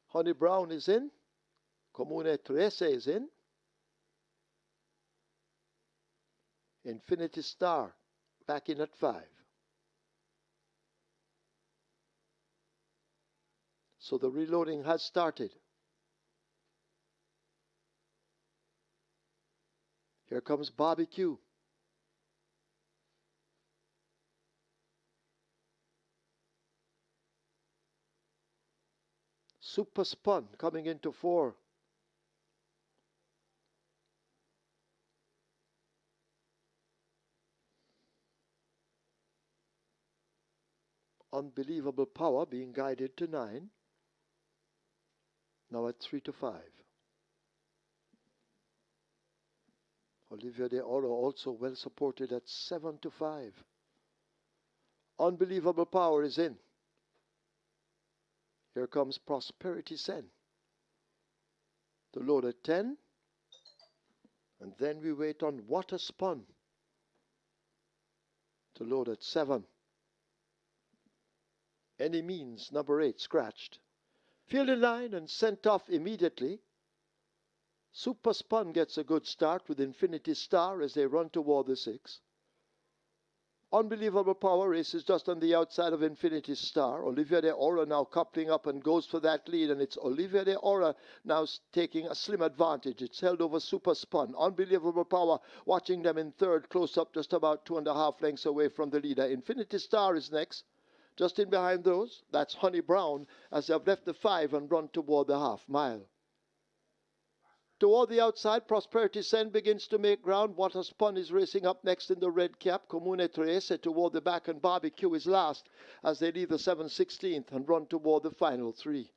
Honey Brown is in. Comune 13 is in. Infinity Star back in at 5. So the reloading has started. Here comes Barbecue. Super Spun coming into 4. Unbelievable Power being guided to 9. Now at 3 to 5. Olivia de Oro also well supported at 7 to 5. Unbelievable Power is in. Here comes Prosperity Sen. The load at 10. And then we wait on Water Spun to load at 7. Any Means, number 8, scratched. Fielded line and sent off immediately. Super Spun gets a good start with Infinity Star as they run toward the 6. Unbelievable Power races just on the outside of Infinity Star. Olivia de Ora now coupling up and goes for that lead, and it's Olivia de Ora now taking a slim advantage. It's held over Super Spun. Unbelievable Power watching them in third, close up just about 2.5 lengths away from the leader. Infinity Star is next. Just in behind those, that's Honey Brown as they've left the 5 and run toward the half mile. Toward the outside, Prosperity Sen begins to make ground. Water Spun is racing up next in the red cap. Comune 13 toward the back, and Barbecue is last as they leave the 7/16 and run toward the final 3.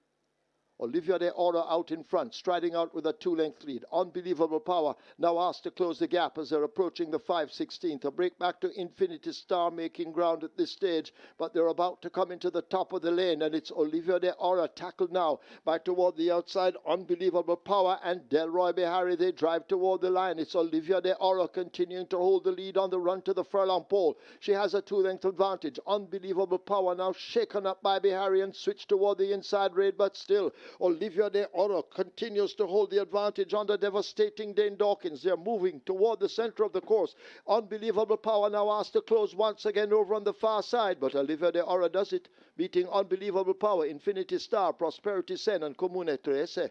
Olivia de Ora out in front, striding out with a 2-length lead. Unbelievable Power now asked to close the gap as they're approaching the 5/16. A break back to Infinity Star making ground at this stage, but they're about to come into the top of the lane, and it's Olivia de Ora tackled now by toward the outside. Unbelievable Power and Delroy Behari, they drive toward the line. It's Olivia de Ora continuing to hold the lead on the run to the furlong pole. She has a 2-length advantage. Unbelievable Power now shaken up by Behari and switched toward the inside raid, but still Olivia de Oro continues to hold the advantage under devastating Dane Dawkins. They're moving toward the center of the course. Unbelievable Power now asked to close once again over on the far side, but Olivia de Oro does it, beating Unbelievable Power, Infinity Star, Prosperity Sen, and Comune 13.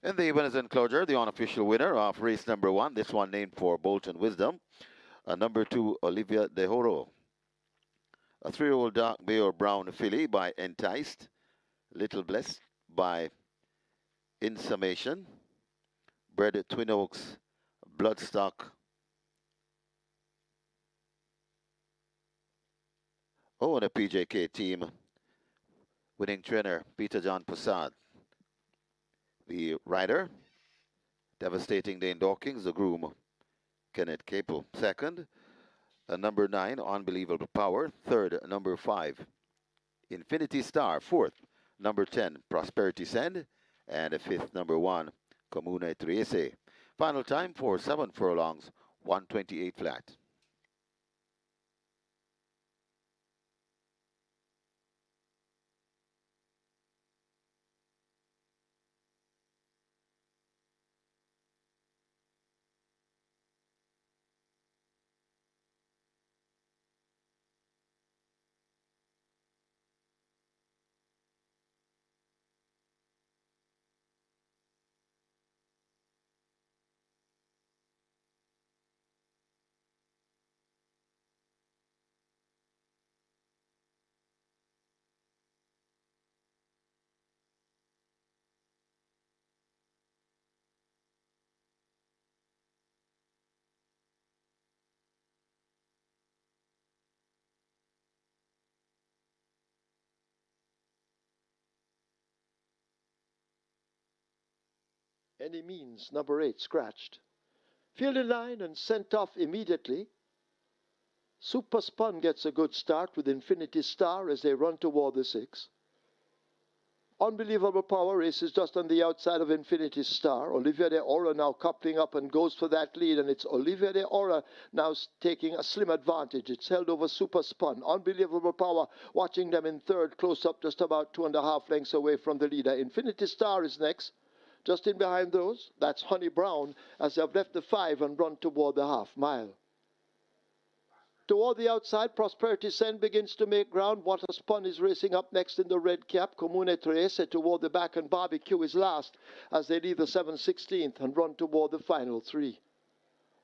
In the winners enclosure, the unofficial winner of race number 1, this one named for Bolton Wisdom, number 2, Olivia De Horo. A 3-year-old dark bay or brown filly by Enticed, Little Blessed by In Summation, bred at Twin Oaks, Bloodstock. Oh, and a PJK team, winning trainer Peter John Prasad. The rider, devastating Dane Dawkins, the groom, Kenneth Capel. Second, number 9, Unbelievable Power. Third, number 5, Infinity Star. Fourth, number 10, Prosperity Send. And fifth, number 1, Comuna Triese. Final time for 7 furlongs, 128 flat. Any means, number 8, scratched. Fielded line and sent off immediately. Super Spun gets a good start with Infinity Star as they run toward the 6. Unbelievable Power races just on the outside of Infinity Star. Olivia de Ora now coupling up and goes for that lead, and it's Olivia de Ora now taking a slim advantage. It's held over Super Spun. Unbelievable Power watching them in third, close up just about 2.5 lengths away from the leader. Infinity Star is next. Just in behind those, that's Honey Brown as they have left the 5 and run toward the half mile. Toward the outside, Prosperity Send begins to make ground. Water Spun is racing up next in the red cap. Comune Trece toward the back, and Barbecue is last as they leave the 7/16 and run toward the final 3.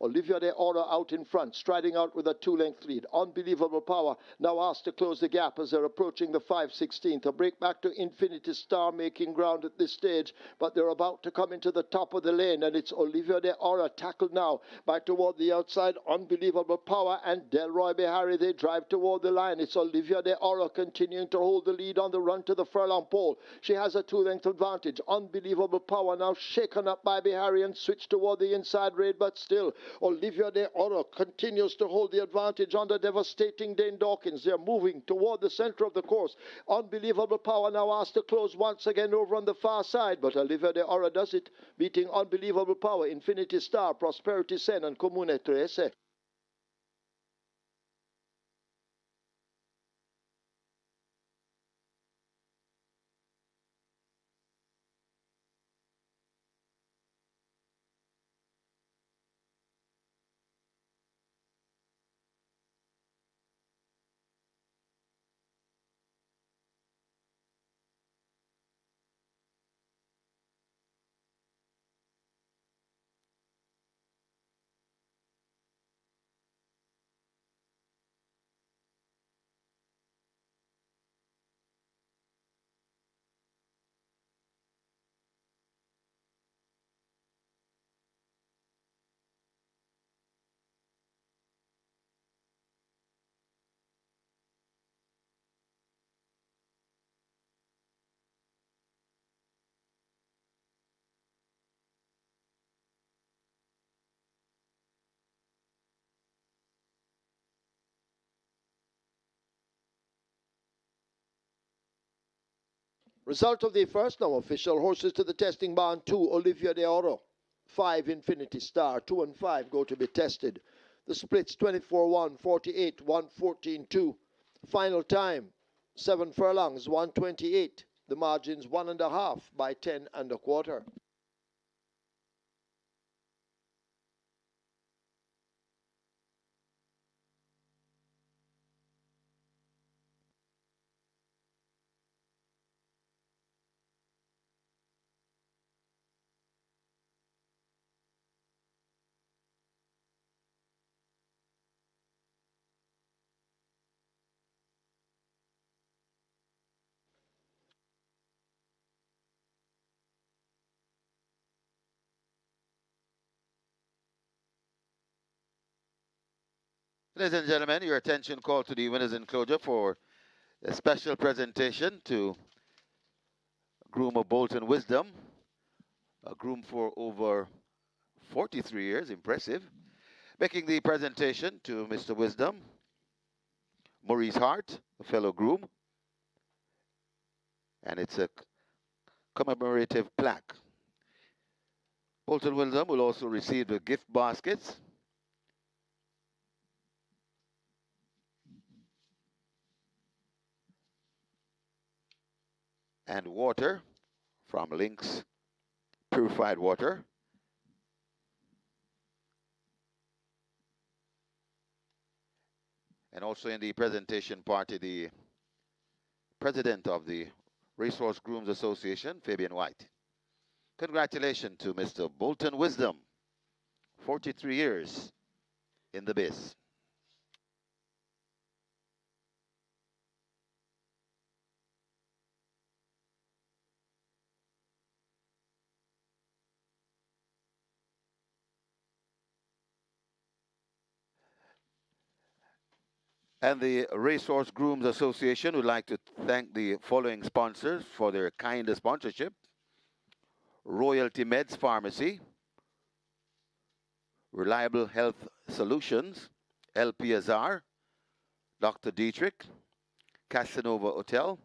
Olivia de Ora out in front, striding out with a 2-length lead. Unbelievable Power now asked to close the gap as they're approaching the 5/16. A break back to Infinity Star making ground at this stage, but they're about to come into the top of the lane, and it's Olivia de Ora tackled now by toward the outside. Unbelievable Power and Delroy Behari, they drive toward the line. It's Olivia de Ora continuing to hold the lead on the run to the furlong pole. She has a 2-length advantage. Unbelievable Power now shaken up by Behari and switched toward the inside raid, but still Olivia de Oro continues to hold the advantage on the devastating Dane Dawkins. They're moving toward the center of the course. Unbelievable Power now asked to close once again over on the far side, but Olivia de Oro does it, beating Unbelievable Power, Infinity Star, Prosperity Sen, and Comune Trece. Result of the first now official. Horses to the testing barn. 2, Olivia de Oro. 5, Infinity Star. 2 and 5 go to be tested. The splits 24-1, 48-1, 14-2. Final time, 7 furlongs, 128. The margins 1.5 by 10 1/4. Ladies and gentlemen, your attention called to the winners enclosure for a special presentation to groom of Bolton Wisdom, a groom for over 43 years, impressive. Making the presentation to Mr. Wisdom, Maurice Hart, a fellow groom, and it's a commemorative plaque. Bolton Wisdom will also receive the gift baskets and water from Lynx Purified Water. And also in the presentation party, the president of the Racehorse Grooms Association, Fabian White. Congratulations to Mr. Bolton Wisdom, 43 years in the biz. And the Racehorse Grooms Association would like to thank the following sponsors for their kind sponsorship. Royalty Meds Pharmacy, Reliable Health Solutions, LPSR, Dr. Dietrich, Casanova Hotel,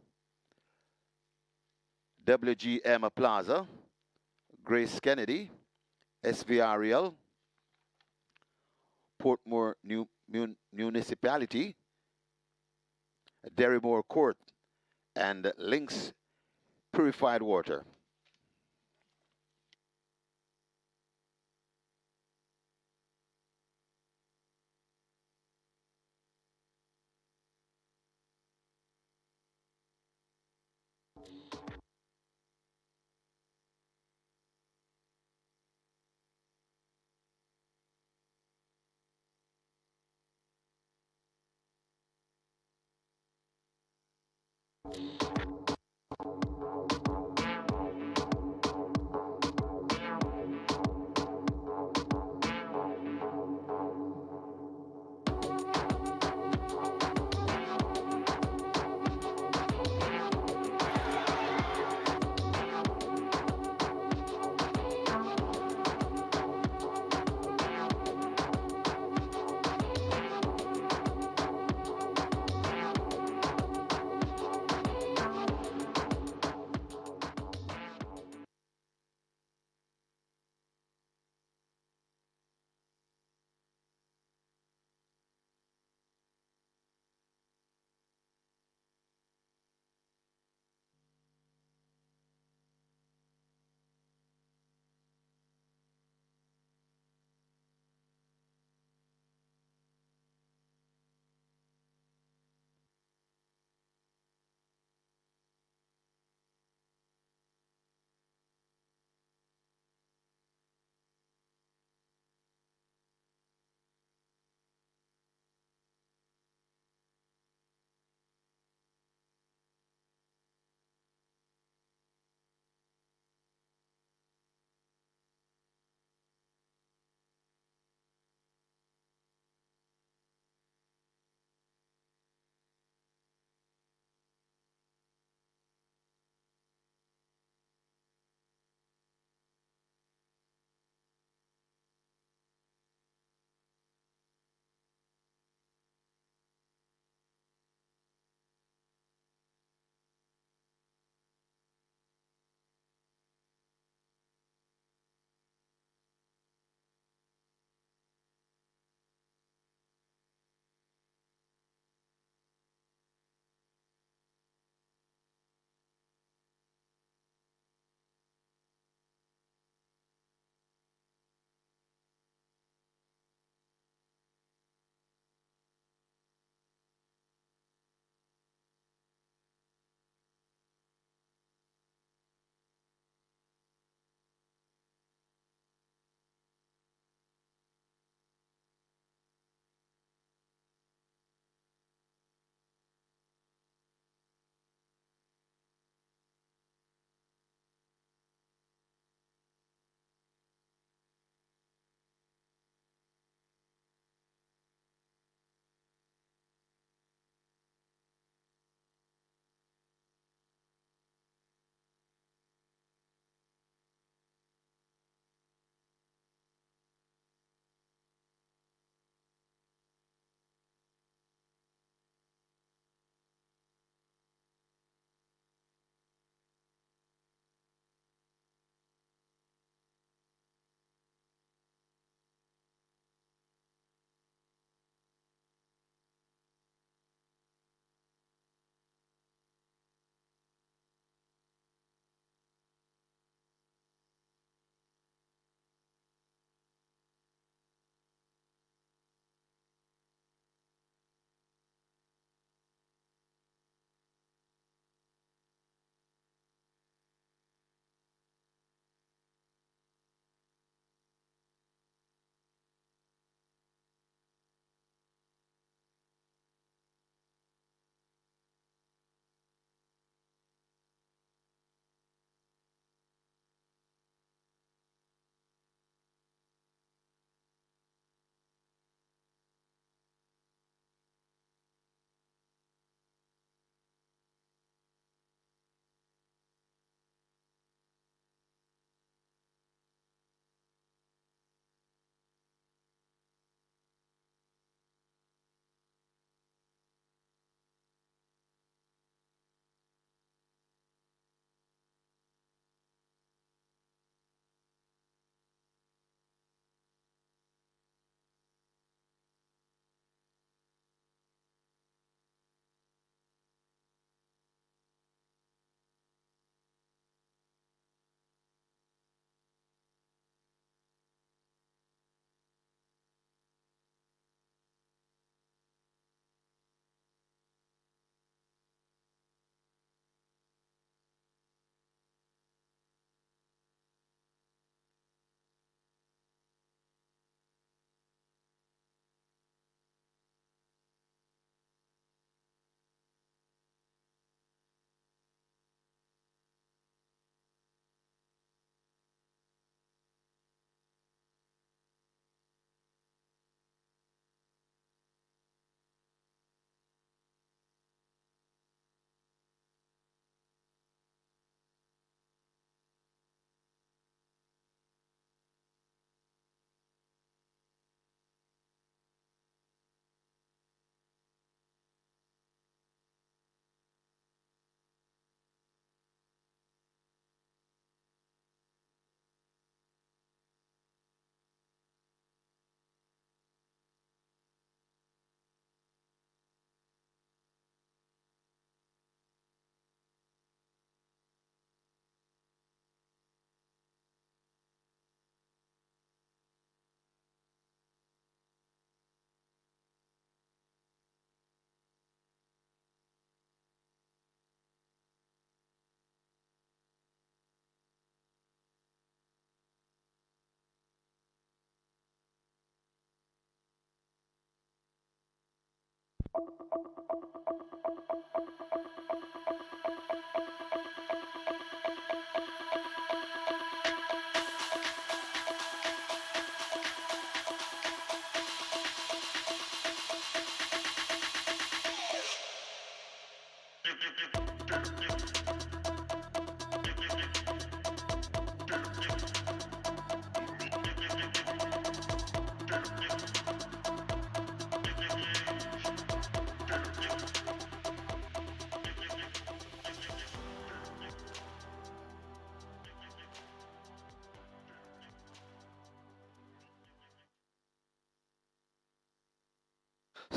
WGM Plaza, Grace Kennedy, SVRL, Portmore Municipality, Derrymore Court, and Lynx Purified Water.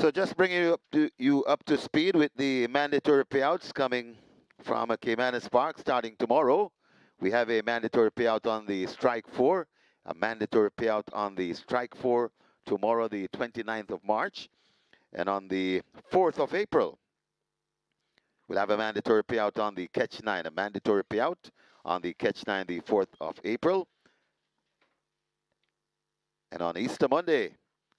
So just bringing you up to speed with the mandatory payouts coming from Caymanas Park starting tomorrow. We have a mandatory payout on the Strike 4, a mandatory payout on the Strike 4 tomorrow, the 29th of March, and on the 4th of April, we'll have a mandatory payout on the Catch 9, a mandatory payout on the Catch 9, the 4th of April. And on Easter Monday,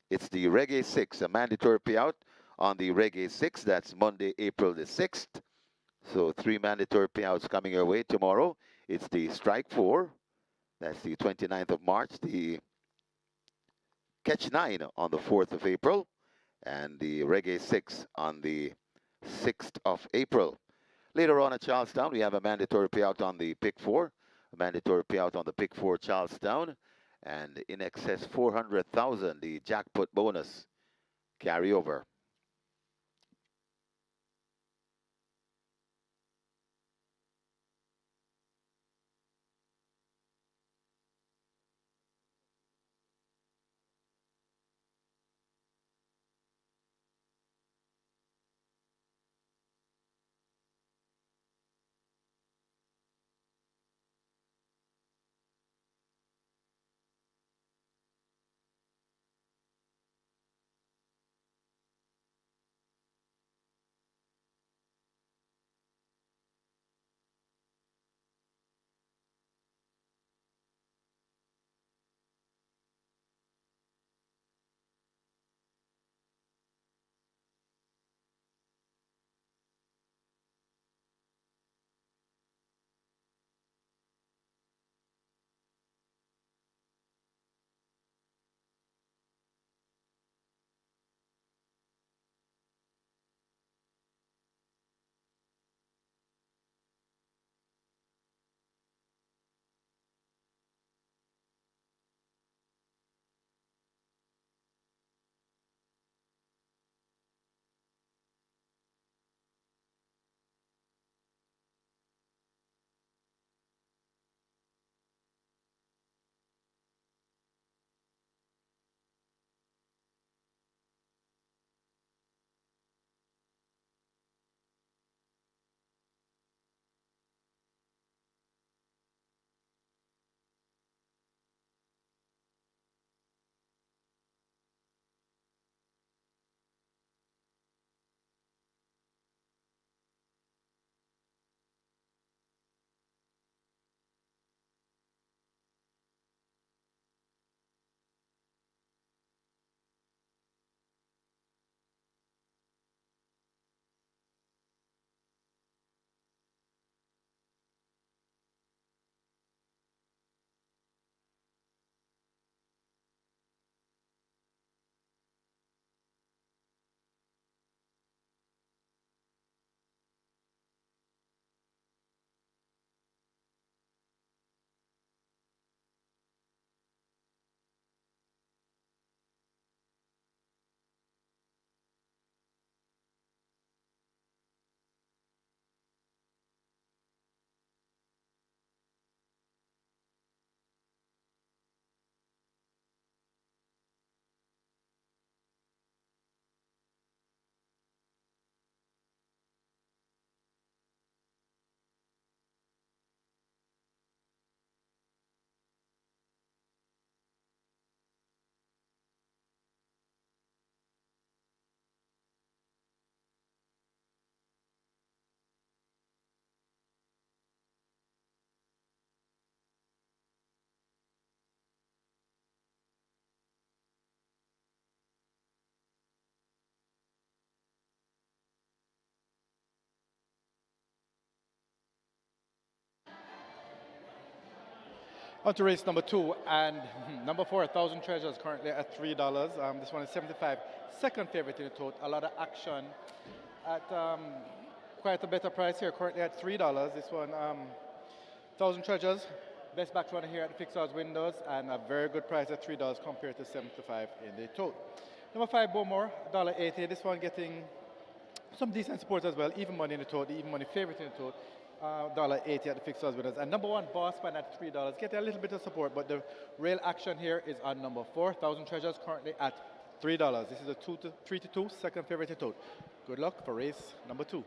it's the Reggae 6, a mandatory payout on the Reggae 6. That's Monday, April the 6th. So 3 mandatory payouts coming your way tomorrow. It's the Strike 4. That's the 29th of March. The Catch 9 on the 4th of April. And the Reggae 6 on the 6th of April. Later on at Charlestown, we have a mandatory payout on the Pick 4. A mandatory payout on the Pick 4 Charlestown. And in excess 400,000, the jackpot bonus carryover. On to race number 2 and number 4, 1,000 Treasures, currently at $3. This one is 75. Second favorite in the tote. A lot of action at quite a better price here, currently at $3. This one, 1,000 Treasures, best back runner here at the fixed odds windows, and a very good price at $3 compared to 75 in the tote. Number 5, Bowmore, $1.80. This one getting some decent support as well. Even money in the tote, even money favorite in the tote. $1.80 at the fixed odds winners. And number 1, Boss Man at $3. Getting a little bit of support, but the real action here is on number 4, 1,000 Treasures, currently at $3. This is a 3 to 2, second favorite in tote. Good luck for race number 2.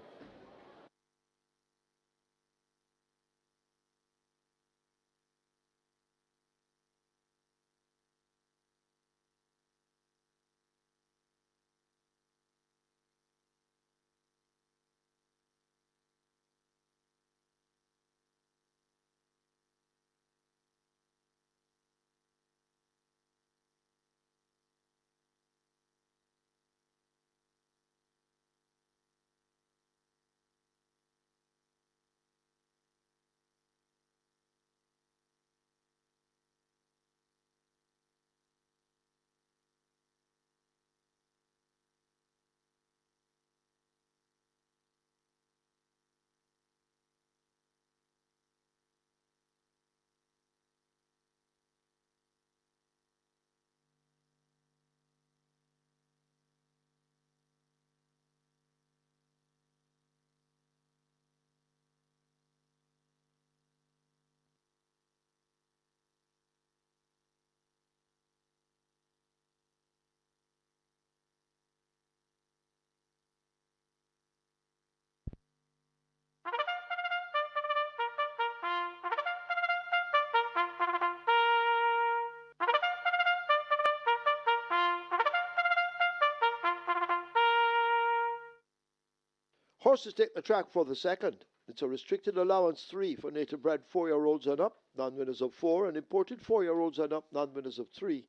Horses take the track for the second. It's a restricted allowance 3 for native bred 4-year-olds and up, non-winners of 4, and imported 4-year-olds and up, non-winners of 3.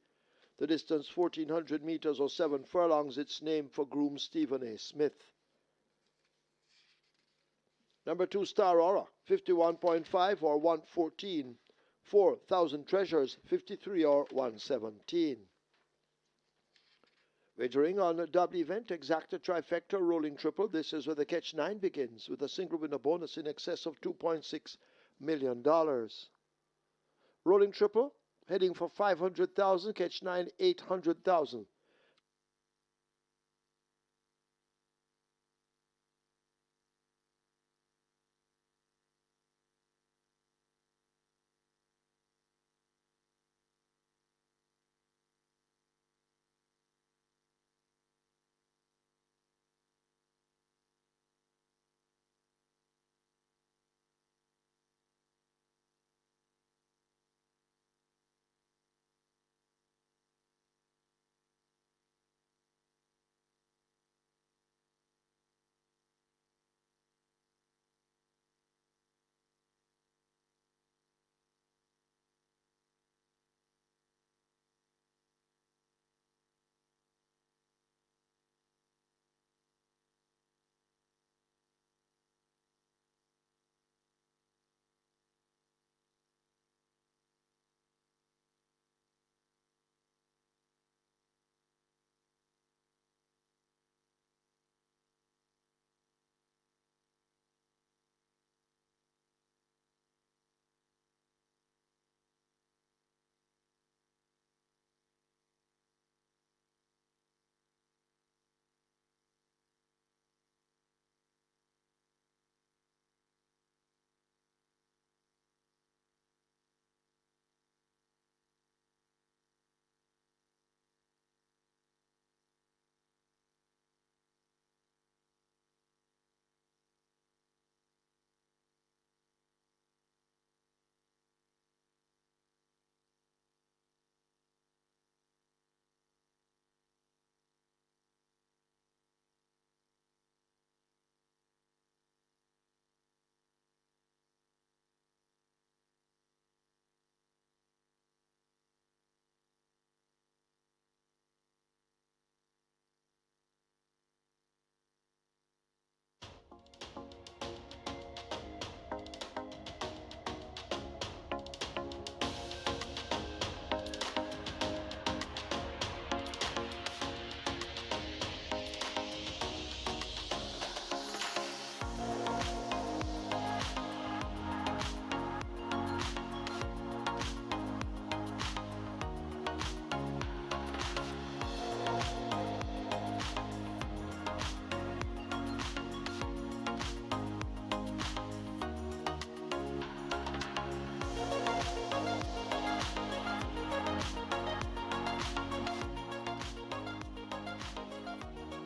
The distance 1,400 meters or 7 furlongs. It's named for groom Stephen A. Smith. Number 2, Star Aura, 51.5 or 114. 4,000 Treasures, 53 or 117. Wagering on a double event, exacta, trifecta, rolling triple. This is where the catch 9 begins with a single winner bonus in excess of $2.6 million. Rolling triple, heading for 500,000, catch 9, 800,000.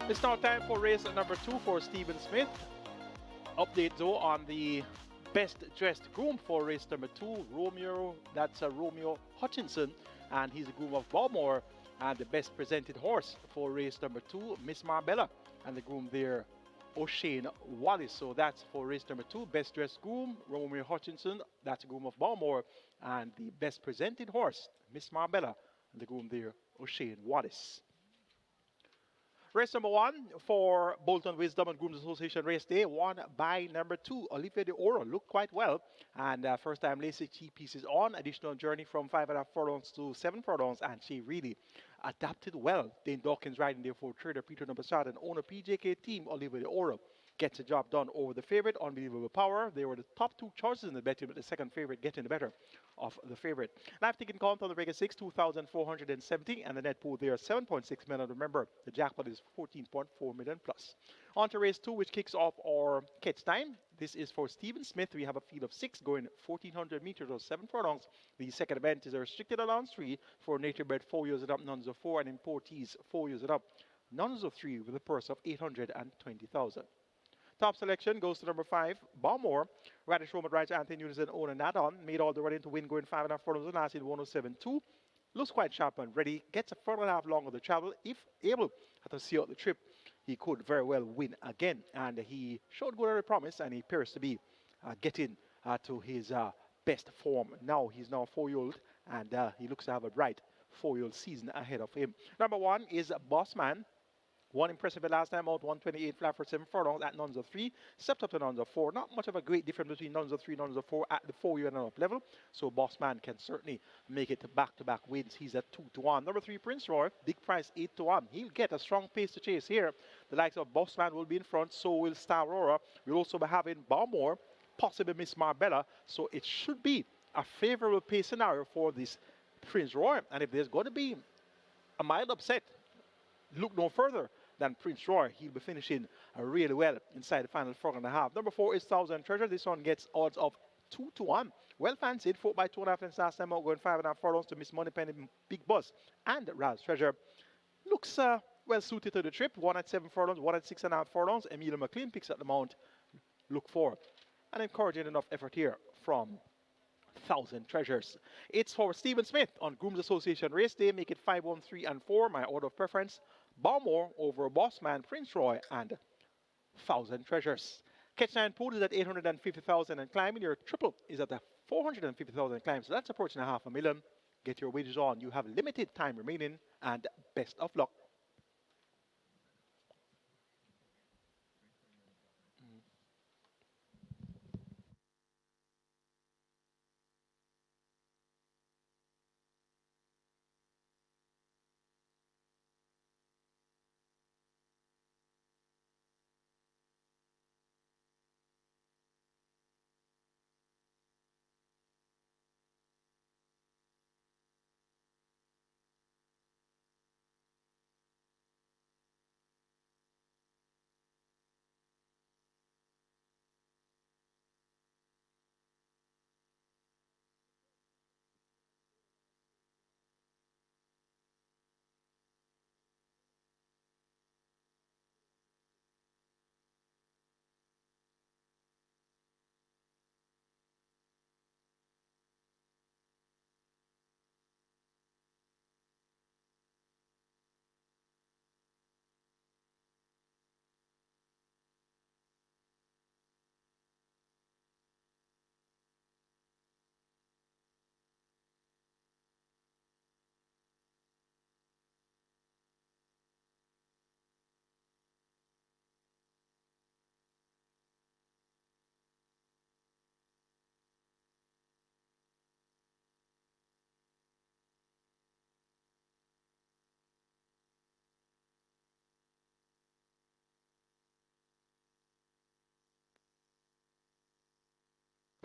It's now time for race number 2 for Stephen Smith. Update though on the best dressed groom for race number 2, Romeo. That's Romeo Hutchinson, and he's a groom of Balmore. And the best presented horse for race number 2, Miss Marbella, and the groom there, O'Shane Wallace. So that's for race number 2, best dressed groom, Romeo Hutchinson. That's a groom of Balmore, and the best presented horse, Miss Marbella, and the groom there, O'Shane Wallace. Race number 1 for Bolton Wisdom and Grooms Association Race Day, won by number 2, Olivia de Oro. Looked quite well. And first time Lacey cheap pieces on. Additional journey from 5.5 furlongs to 7 furlongs. And she really adapted well. Dane Dawkins riding there for trader Peter Numbasad and owner PJK team, Olivia de Oro. Gets the job done over the favorite, Unbelievable Power. They were the top 2 choices in the betting, but the second favorite getting the better of the favorite. Live ticket count on the regular 6, 2,470, and the net pool there 7.6 million. Remember, the jackpot is 14.4 million plus. On to race 2, which kicks off our catch time. This is for Stephen Smith. We have a field of 6 going 1,400 meters or 7 furlongs. The second event is a restricted allowance 3 for nature bred 4 years and up, nuns of 4, and importees 4 years and up, nuns of 3 with a purse of 820,000. Top selection goes to number 5, Balmore. Radish Roman rides Anthony Nunes and owner Nadon. Made all the running to win going 5.5 furlongs and last in 107.2. Looks quite sharp and ready. Gets a furlong and a half longer to travel. If able to see out the trip, he could very well win again. And he showed good early promise, and he appears to be getting to his best form. Now he's now 4-year-old, and he looks to have a bright 4-year-old season ahead of him. Number 1 is Boss Man. One impressive last time out, 128 flat for 7 furlongs at nuns of 3. Stepped up to nuns of 4. Not much of a great difference between nuns of 3 and nuns of 4 at the 4-year and up level. So Boss Man can certainly make it back-to-back wins. He's at 2-1. Number 3, Prince Roy. Big price, 8-1. He'll get a strong pace to chase here. The likes of Boss Man will be in front. So will Star Aurora. We'll also be having Balmore, possibly Miss Marbella. So it should be a favorable pace scenario for this Prince Roy. And if there's going to be a mild upset, look no further than Prince Roy. He'll be finishing really well inside the final 4.5. Number 4 is Thousand Treasure. This one gets odds of 2-1. Well fancied, 4 by 2.5 lengths last time out, going 5.5 furlongs to Miss Moneypenny, Big Buzz, and Raz Treasure. Looks well suited to the trip. 1 at 7 furlongs, 1 at 6.5 furlongs. Emilio McLean picks up the mount. Look for an encouraging enough effort here from Thousand Treasures. It's for Stephen Smith on Grooms Association Race Day. Make it 5, 1, 3, and 4. My order of preference: Balmore over Bossman, Prince Roy, and Thousand Treasures. Catch 9 pool is at 850,000 and climbing. Your triple is at 450,000 and climbing. So that's approaching $500,000. Get your wages on. You have limited time remaining, and best of luck.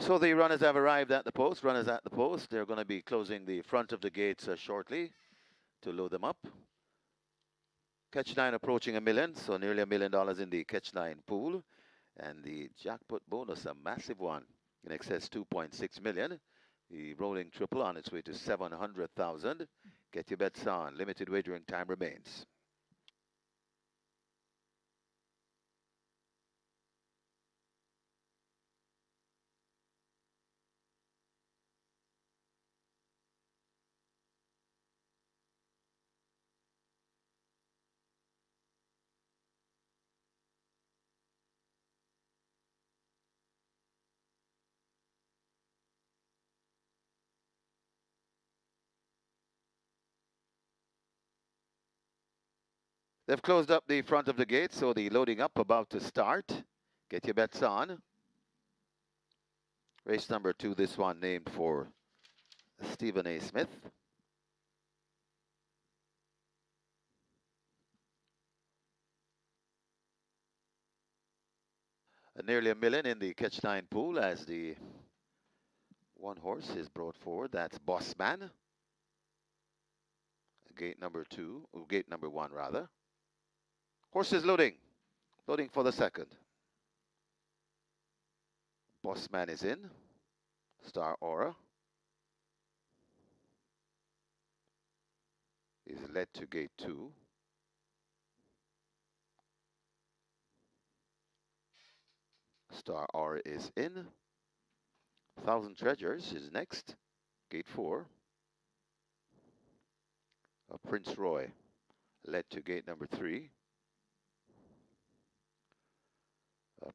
So the runners have arrived at the post. Runners at the post. They're going to be closing the front of the gates shortly to load them up. Catch 9 approaching $1 million, so nearly $1 million in the Catch 9 pool. And the jackpot bonus, a massive one, in excess 2.6 million. The rolling triple on its way to 700,000. Get your bets on. Limited wagering time remains. They've closed up the front of the gate, so the loading up about to start. Get your bets on. Race number 2, this one named for Stephen A. Smith. Nearly $1 million in the catch 9 pool as the one horse is brought forward. That's Boss Man. Gate number 2, or gate number 1 rather. Horse is loading. Loading for the second. Boss Man is in. Star Aura is led to gate 2. Star Aura is in. Thousand Treasures is next. Gate 4. Prince Roy led to gate number 3.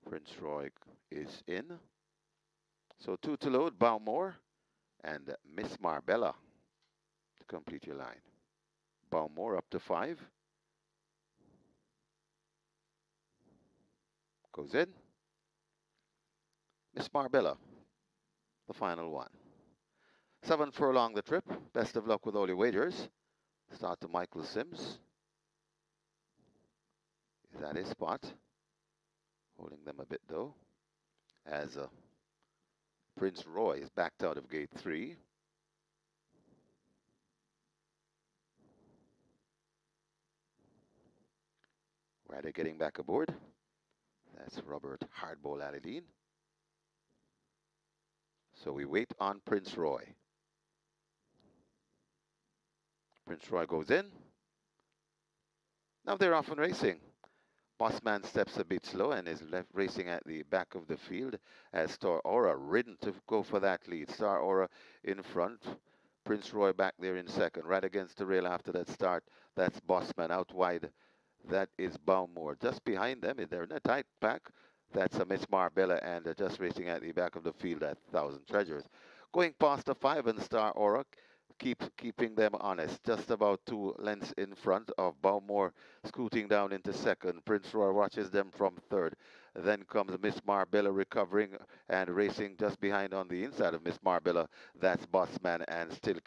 Prince Roy is in. So 2 to load, Bowmore and Miss Marbella to complete your line. Bowmore up to 5. Goes in. Miss Marbella, the final one. 7 furlong the trip. Best of luck with all your wagers. Start to Michael Sims. Is at his spot. Holding them a bit though. As Prince Roy is backed out of gate 3. Rider getting back aboard. That's Robert Hardball Aladdin. So we wait on Prince Roy. Prince Roy goes in. Now they're off and racing. Bossman steps a bit slow and is left racing at the back of the field as Star Aura ridden to go for that lead. Star Aura in front. Prince Roy back there in second. Right against the rail after that start. That's Bossman out wide. That is Bowmore. Just behind them, they're in a tight pack. That's a Miss Marbella and just racing at the back of the field at Thousand Treasures. Going past the 5 and Star Aura, keeping them honest. Just about 2 lengths in front of Bowmore, scooting down into second. Prince Roy watches them from third. Then comes Miss Marbella recovering and racing just behind on the inside of Miss Marbella. That's Bossman and still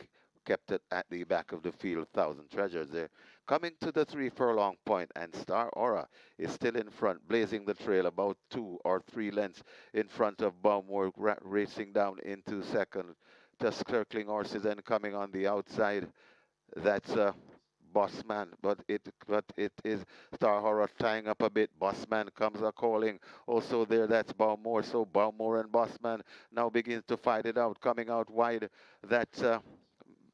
kept it at the back of the field. Thousand Treasures there. Coming to the 3 furlong point, and Star Aura is still in front, blazing the trail about 2 or 3 lengths in front of Bowmore, racing down into second. Just circling horses and coming on the outside. That's Bossman, but it is Star Horror tying up a bit. Bossman comes a calling. Also there, that's Bowmore. So Bowmore and Bossman now begins to fight it out, coming out wide. That's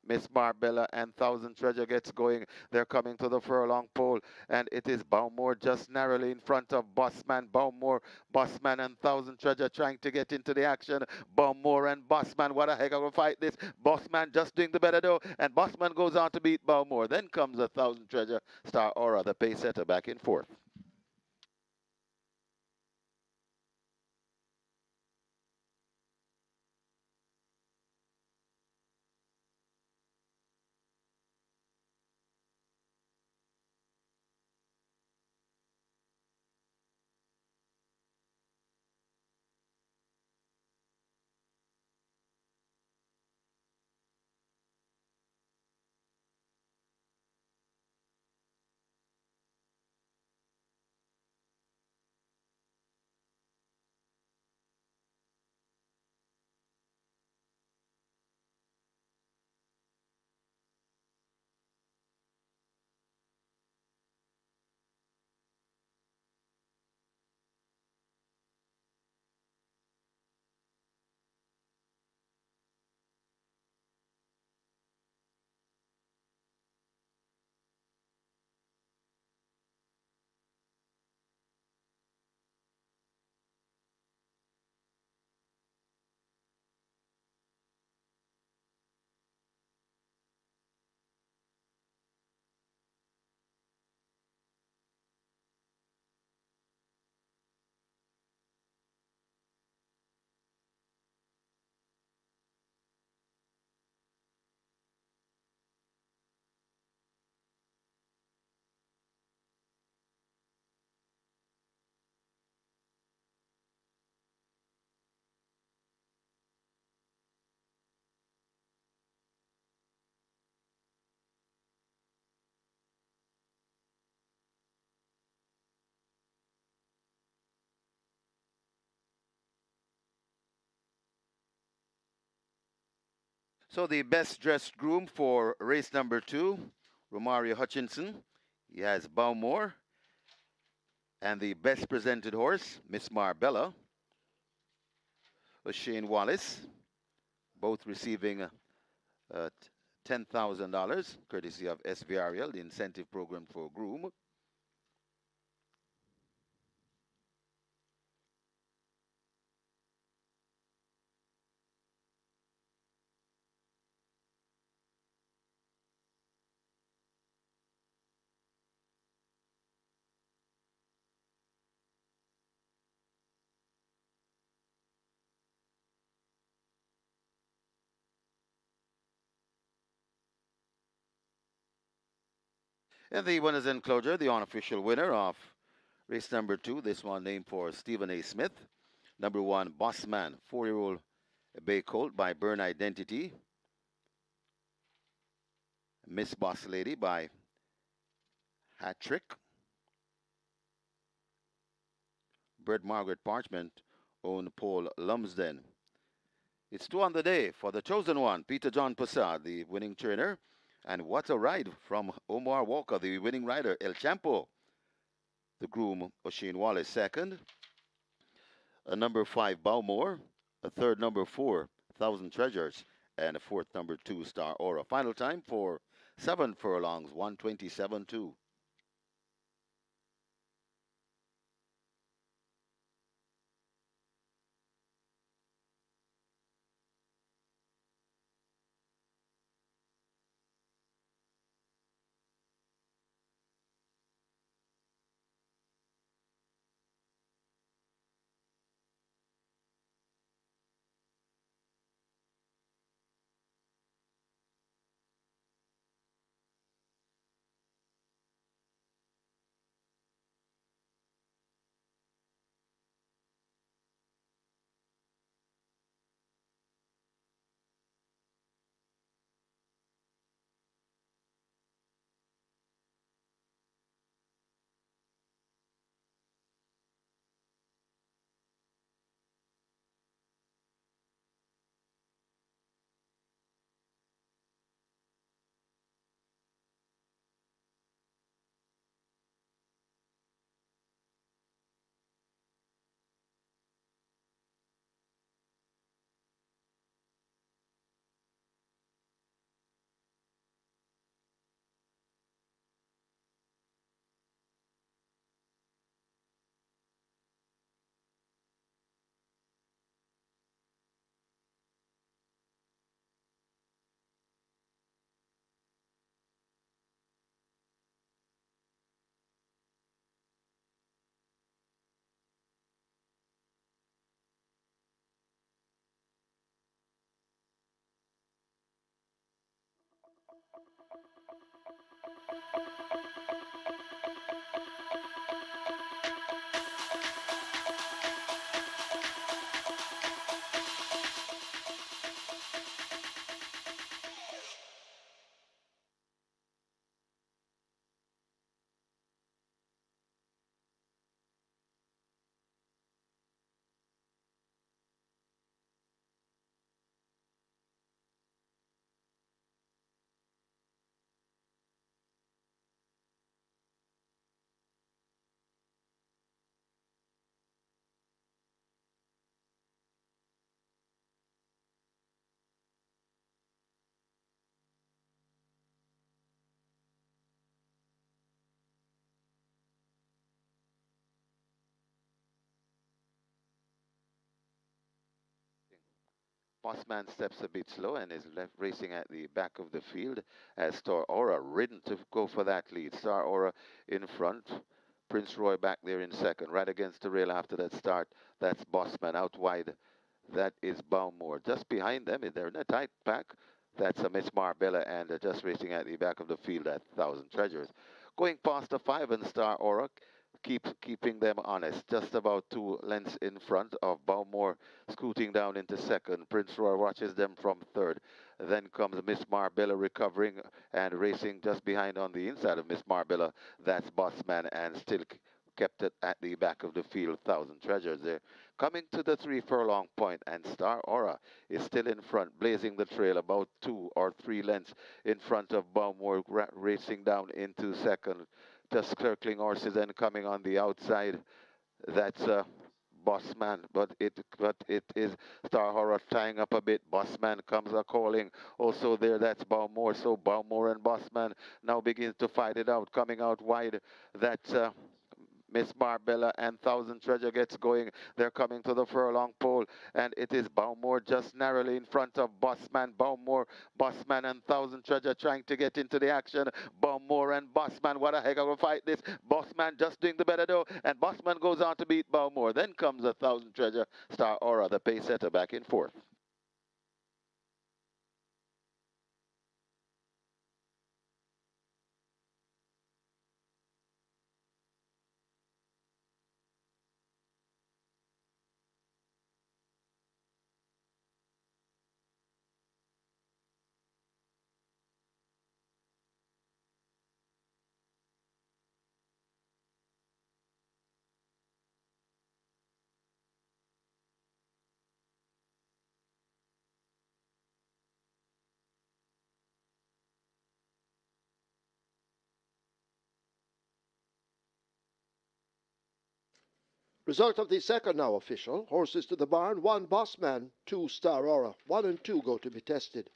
Miss Marbella and Thousand Treasure gets going. They're coming to the furlong pole, and it is Bowmore just narrowly in front of Bossman. Bowmore, Bossman, and Thousand Treasure trying to get into the action. Bowmore and Bossman, what a heck of a fight this. Bossman just doing the better though, and Bossman goes on to beat Bowmore. Then comes a Thousand Treasure. Star Aura, the pace setter, back in fourth. So the best dressed groom for race number 2, Romario Hutchinson. He has Bowmore. And the best presented horse, Miss Marbella, Shane Wallace, both receiving $10,000, courtesy of SVRL, the incentive program for groom. And the winner's enclosure, the unofficial winner of race number 2, this one named for Stephen A. Smith. Number 1, Bossman, 4-year-old bay colt by Burn Identity. Miss Boss Lady by Hat Trick. Bird Margaret Parchment owned Paul Lumsden. It's 2 on the day for the chosen one, Peter John Passard, the winning trainer. And what a ride from Omar Walker, the winning rider, El Champo. The groom, O'Shane Wallace, second. A number 5, Bowmore. A third, number 4, Thousand Treasures. And a fourth, number 2, Star Aura. Final time for 7 furlongs, 127.2. Bossman steps a bit slow and is left racing at the back of the field as Star Aura ridden to go for that lead. Star Aura in front. Prince Roy back there in second. Right against the rail after that start. That's Bossman out wide. That is Bowmore. Just behind them, they're in a tight pack. That's a Miss Marbella and just racing at the back of the field at Thousand Treasures. Going past the 5 and Star Aura keeping them honest. Just about 2 lengths in front of Bowmore, scooting down into second. Prince Roy watches them from third. Then comes Miss Marbella recovering and racing just behind on the inside of Miss Marbella. That's Bossman and still kept it at the back of the field, Thousand Treasures. They're coming to the 3 furlong point, and Star Aura is still in front, blazing the trail about 2 or 3 lengths in front of Baumore, racing down into second. Just circling horses and coming on the outside. That's Bossman, but it is Star Horror tying up a bit. Bossman comes a calling. Also there, that's Baumore. So Baumore and Bossman now begins to fight it out, coming out wide. That's Miss Barbella and Thousand Treasure gets going. They're coming to the furlong pole, and it is Baumore just narrowly in front of Bossman. Baumore, Bossman, and Thousand Treasure trying to get into the action. Baumore and Bossman, what a heck of a fight this. Bossman just doing the better though, and Bossman goes on to beat Baumore. Then comes a Thousand Treasure. Star Aura, the pace setter, back in fourth. Result of the second now official. Horses to the barn. 1 Bossman, 2 Star Aura. 1 and 2 go to be tested.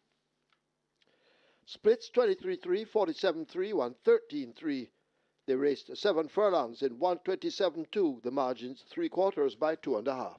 Splits 23-3, 47-3, 113-3. They raced 7 furlongs in 127-2. The margins 3/4 by 2.5.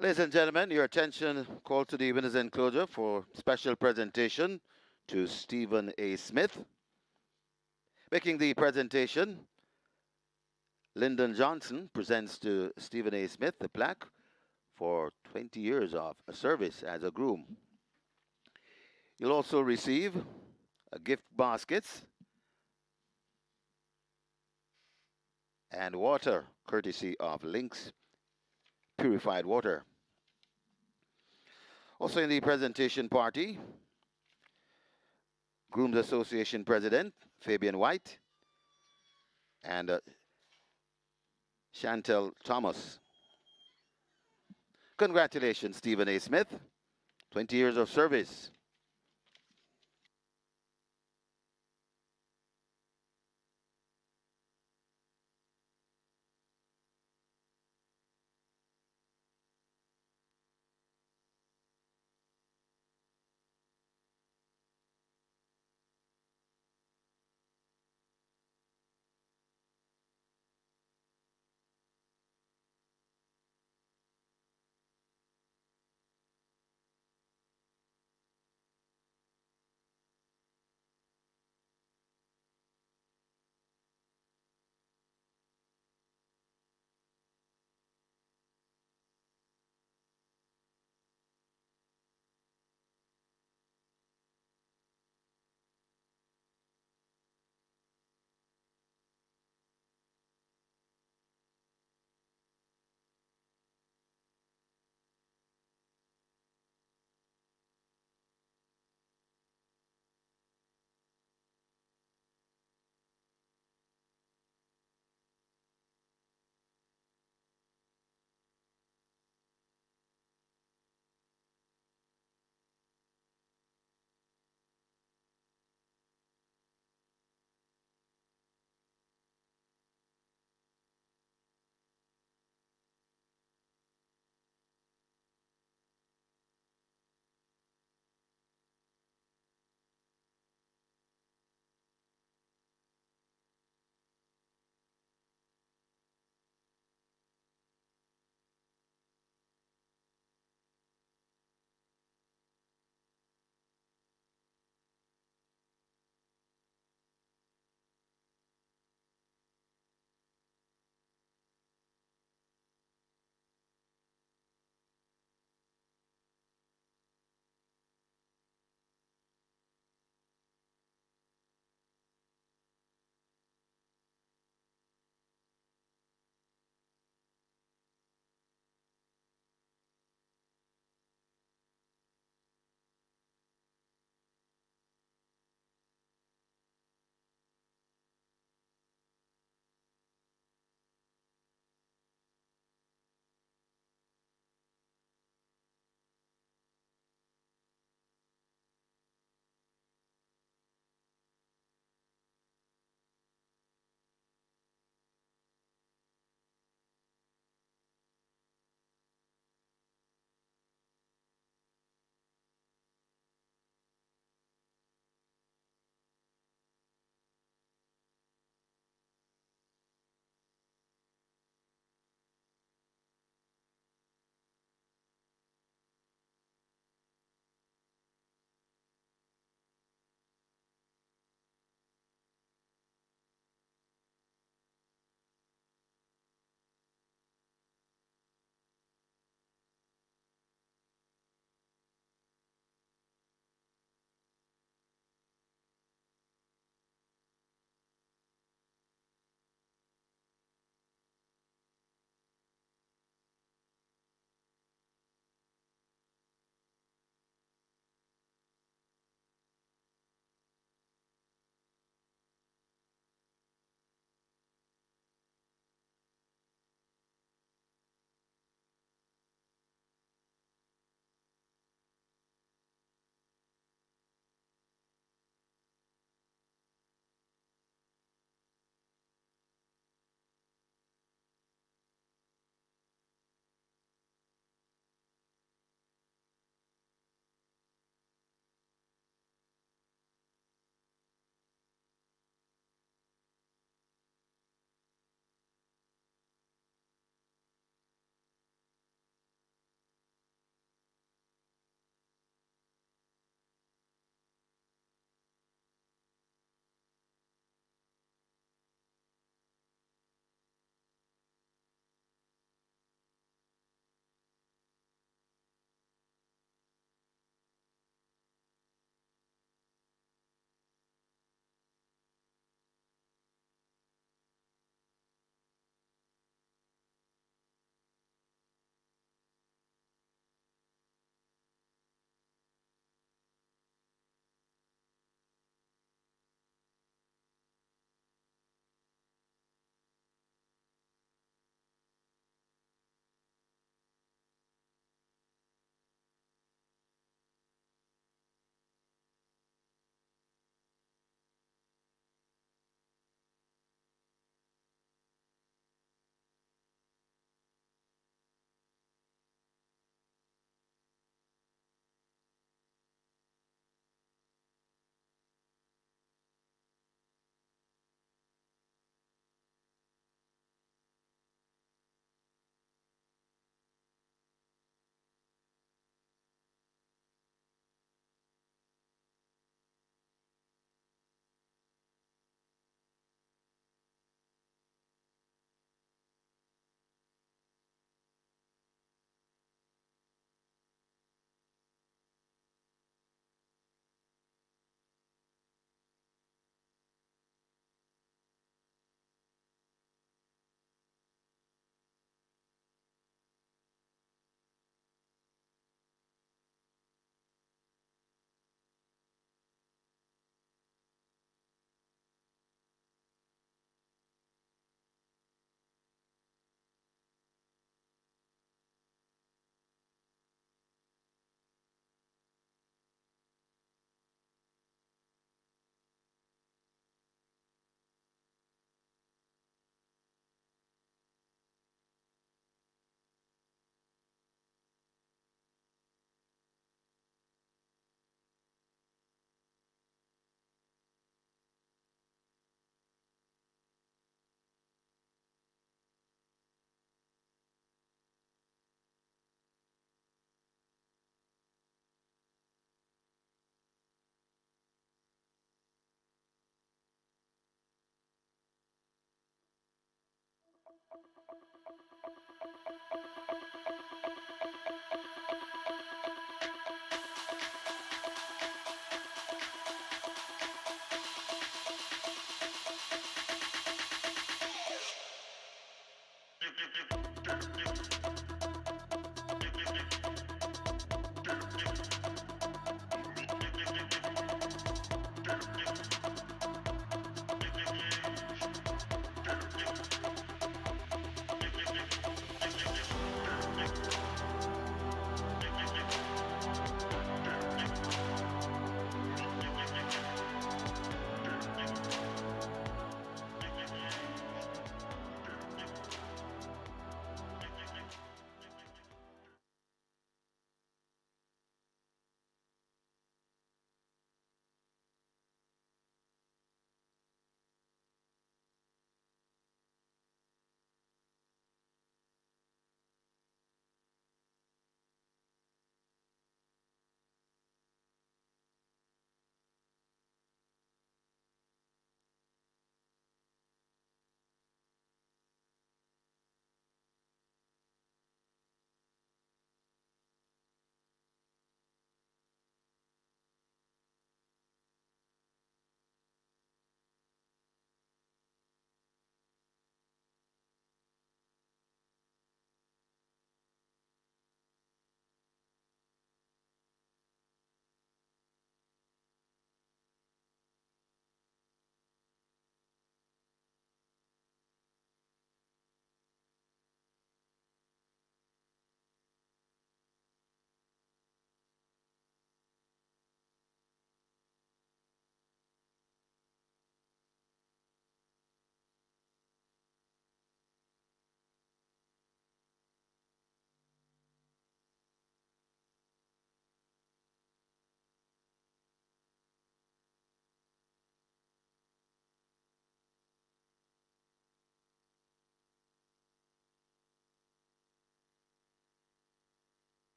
Ladies and gentlemen, your attention called to the winners enclosure for special presentation to Stephen A. Smith. Making the presentation, Lyndon Johnson presents to Stephen A. Smith the plaque for 20 years of service as a groom. You'll also receive gift baskets and water, courtesy of Lynx Purified Water. Also in the presentation party, Groom's Association President Fabian White and Chantel Thomas. Congratulations, Stephen A. Smith. 20 years of service.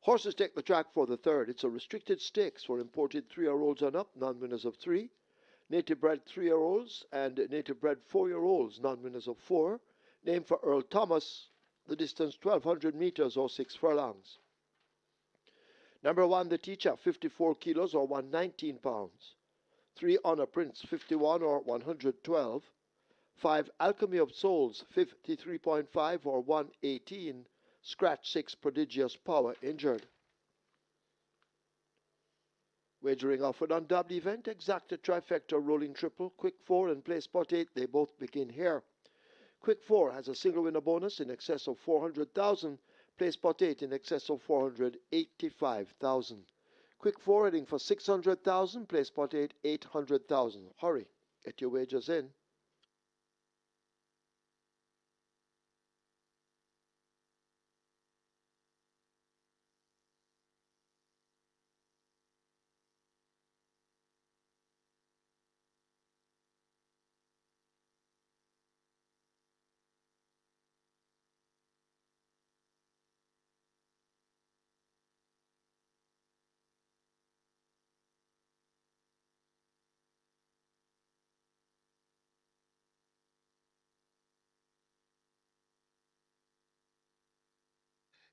Horses take the track for the third. It's a restricted stakes for imported 3-year-olds and up, non-winners of 3. Native bred 3-year-olds and native bred 4-year-olds, non-winners of 4. Named for Earl Thomas. The distance 1,200 meters or 6 furlongs. Number 1, the teacher, 54 kilos or 119 pounds. 3, Honor Prince, 51 or 112. 5, Alchemy of Souls, 53.5 or 118. Scratch 6, Prodigious Power, injured. Wagering offered on double event, exacta trifecta, rolling triple, quick 4 and play spot 8, they both begin here. Quick 4 has a single winner bonus in excess of 400,000. Play spot 8 in excess of 485,000. Quick 4 heading for 600,000. Play spot 8, 800,000. Hurry, get your wagers in.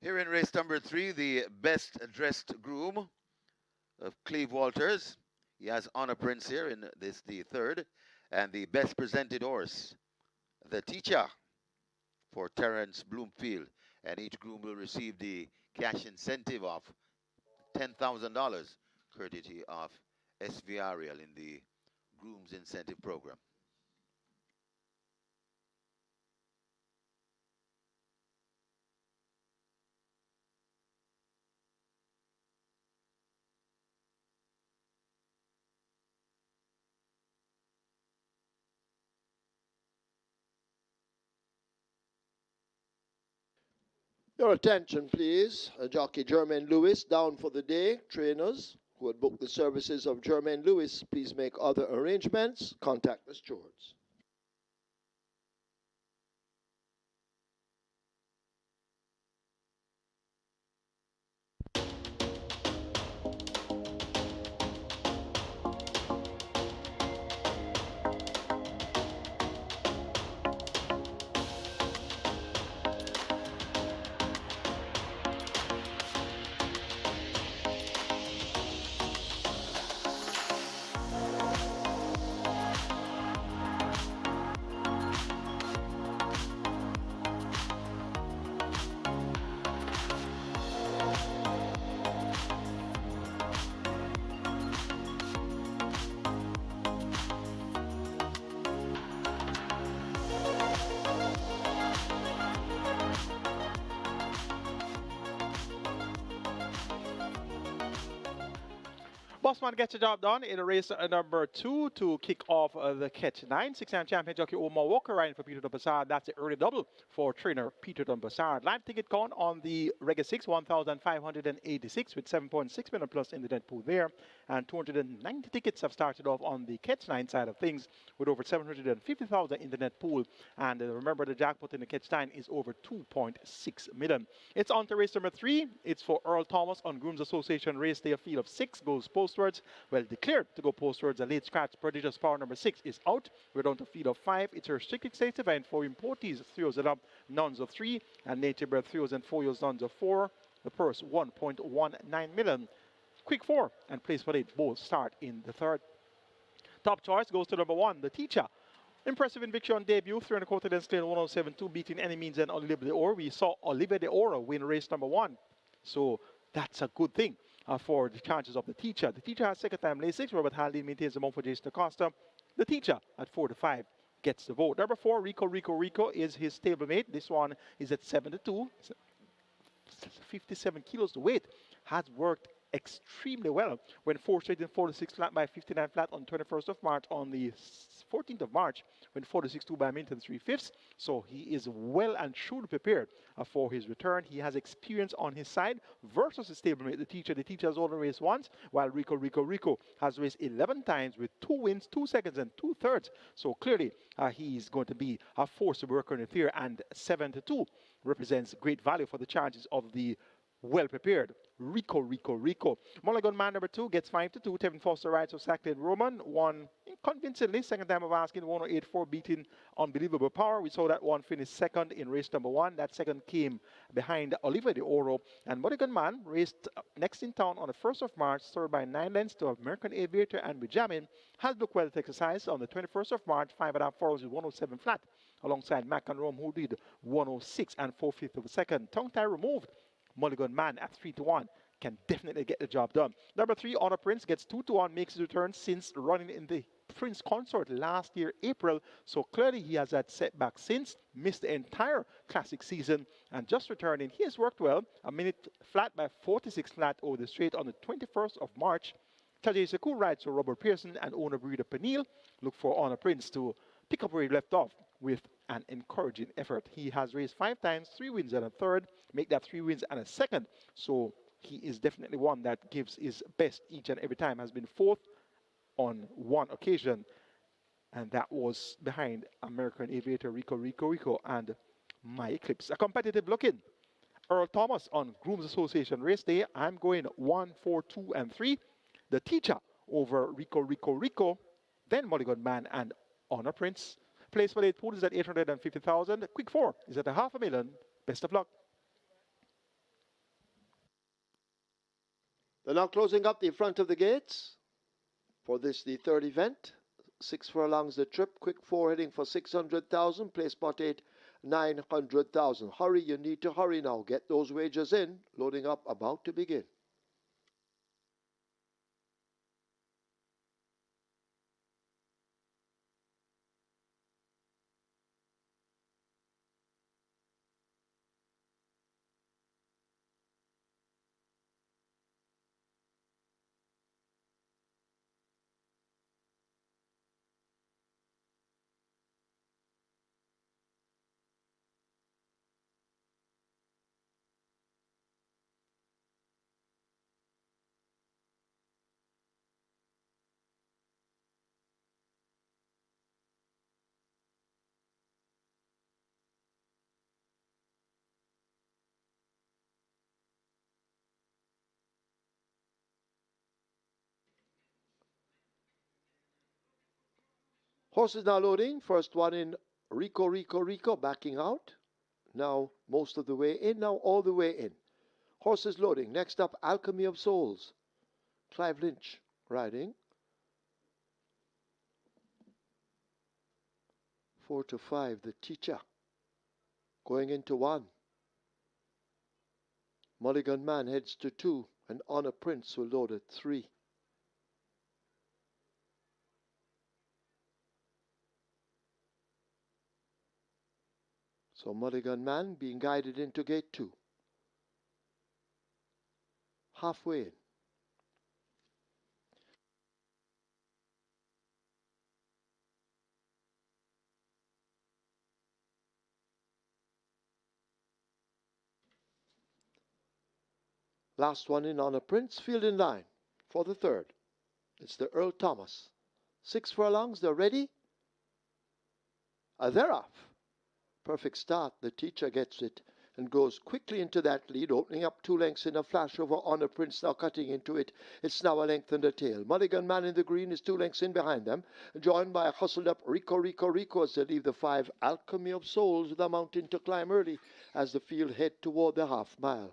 Here in race number 3, the best dressed groom of Cleve Walters. He has Honor Prince here in this, the third. And the best presented horse, the teacher, for Terence Bloomfield. And each groom will receive the cash incentive of $10,000, courtesy of SVRL in the Groom's Incentive Program. Your attention, please. Jockey Jermaine Lewis down for the day. Trainers who had booked the services of Jermaine Lewis, please make other arrangements. Contact the stewards. Bossman gets the job done in race number 2 to kick off the Catch 9. 6-time champion jockey Omar Walker riding for Peter Dunbassard. That's the early double for trainer Peter Dunbassard. Live ticket count on the Reggae 6, 1,586 with 7.6 million plus in the net pool there. And 290 tickets have started off on the Catch 9 side of things with over 750,000 in the net pool. And remember, the jackpot in the Catch 9 is over 2.6 million. It's on to race number 3. It's for Earl Thomas on Groom's Association race day. A field of 6 goes postwards. Well declared to go postwards. A late scratch, Prodigious Power number 6 is out. We're down to field of 5. It's a restricted stakes event for importees, 3-years and up, nuns of 3, and native bred 3-years and 4-years, nuns of 4. The purse 1.19 million. Quick 4 and place for 8 both start in the third. Top choice goes to number 1, the teacher. Impressive Invictus on debut, 3.25 lengths clear, 107.2, beating any means and Olivier de Oro. We saw Olivier de Oro win race number 1. So that's a good thing for the chances of the teacher. The teacher has second time lay 6. Robert Haldane maintains the mount for Jason Acosta. The teacher at 4-5 gets the vote. Number 4, Rico is his stablemate. This one is at 7-2. 57 kilos to weight. Has worked extremely well when 4 straight and 4-6 flat by 59 flat on 21st of March. On the 14th of March when 4-6-2 by Minton 3/5. So he is well and truly prepared for his return. He has experience on his side versus his stablemate, the teacher. The teacher has only raced once, while Rico has raced 11 times with 2 wins, 2 seconds, and 2/3. So clearly he's going to be a force to work on it here, and 7-2 represents great value for the chances of the well prepared. Rico, Rico, Rico. Mulligan man number 2 gets 5-2. Tevin Foster rides of Sacklin Roman. Won convincingly. Second time of asking 108.4, beating Unbelievable Power. We saw that one finish second in race number 1. That second came behind Oliver de Oro. And Mulligan man raced next in town on the 1st of March, served by 9 lengths to American Aviator and Benjamin. Has looked well at exercise on the 21st of March, 5.5 furlongs with 107 flat, alongside Mac and Rome, who did 106 and 4/5 of a second. Tongue tie removed. Mulligan man at 3-1 can definitely get the job done. Number 3, Honor Prince gets 2-1, makes his return since running in the Prince Consort last year, April. So clearly he has had setback since, missed the entire classic season, and just returning. He has worked well, a minute flat by 46 flat over the straight on the 21st of March. Tajay Sekou rides for Robert Pearson and owner breeder Peniel. Look for Honor Prince to pick up where he left off with an encouraging effort. He has raced 5 times, 3 wins and a third, make that 3 wins and a second. So he is definitely one that gives his best each and every time. Has been 4th on 1 occasion, and that was behind American Aviator, Rico, Rico, Rico, and My Eclipse. A competitive look-in. Earl Thomas on GROOM'S Association race day. I'm going 1, 4, 2, and 3. The Teacher over Rico, Rico, Rico. Then Mulligan Man and Honor Prince. Place for 8 pool is at 850,000. Quick 4 is at $500,000. Best of luck. They're now closing up the front of the gates for this, the third event. 6 furlongs the trip. Quick 4 heading for 600,000. Place spot 8, 900,000. Hurry, you need to hurry now. Get those wagers in. Loading up, about to begin. Horses now loading. First one in, Rico, Rico, Rico, backing out. Now most of the way in, now all the way in. Horses loading. Next up, Alchemy of Souls. Clive Lynch riding. 4 to 5, the Teacher. Going into 1. Mulligan Man heads to 2, and Honor Prince will load at 3. So Mulligan Man being guided into gate 2. Halfway in. Last one in, Honor Prince, field in line for the third. It's the Earl Thomas. 6 furlongs, they're ready. They're off. Perfect start. The Teacher gets it and goes quickly into that lead, opening up 2 lengths in a flash over Honor Prince, now cutting into it. It's now a length and a tail. Mulligan Man in the green is 2 lengths in behind them, joined by a hustled up Rico, Rico, Rico as they leave the 5 Alchemy of Souls with a mountain to climb early as the field head toward the half mile.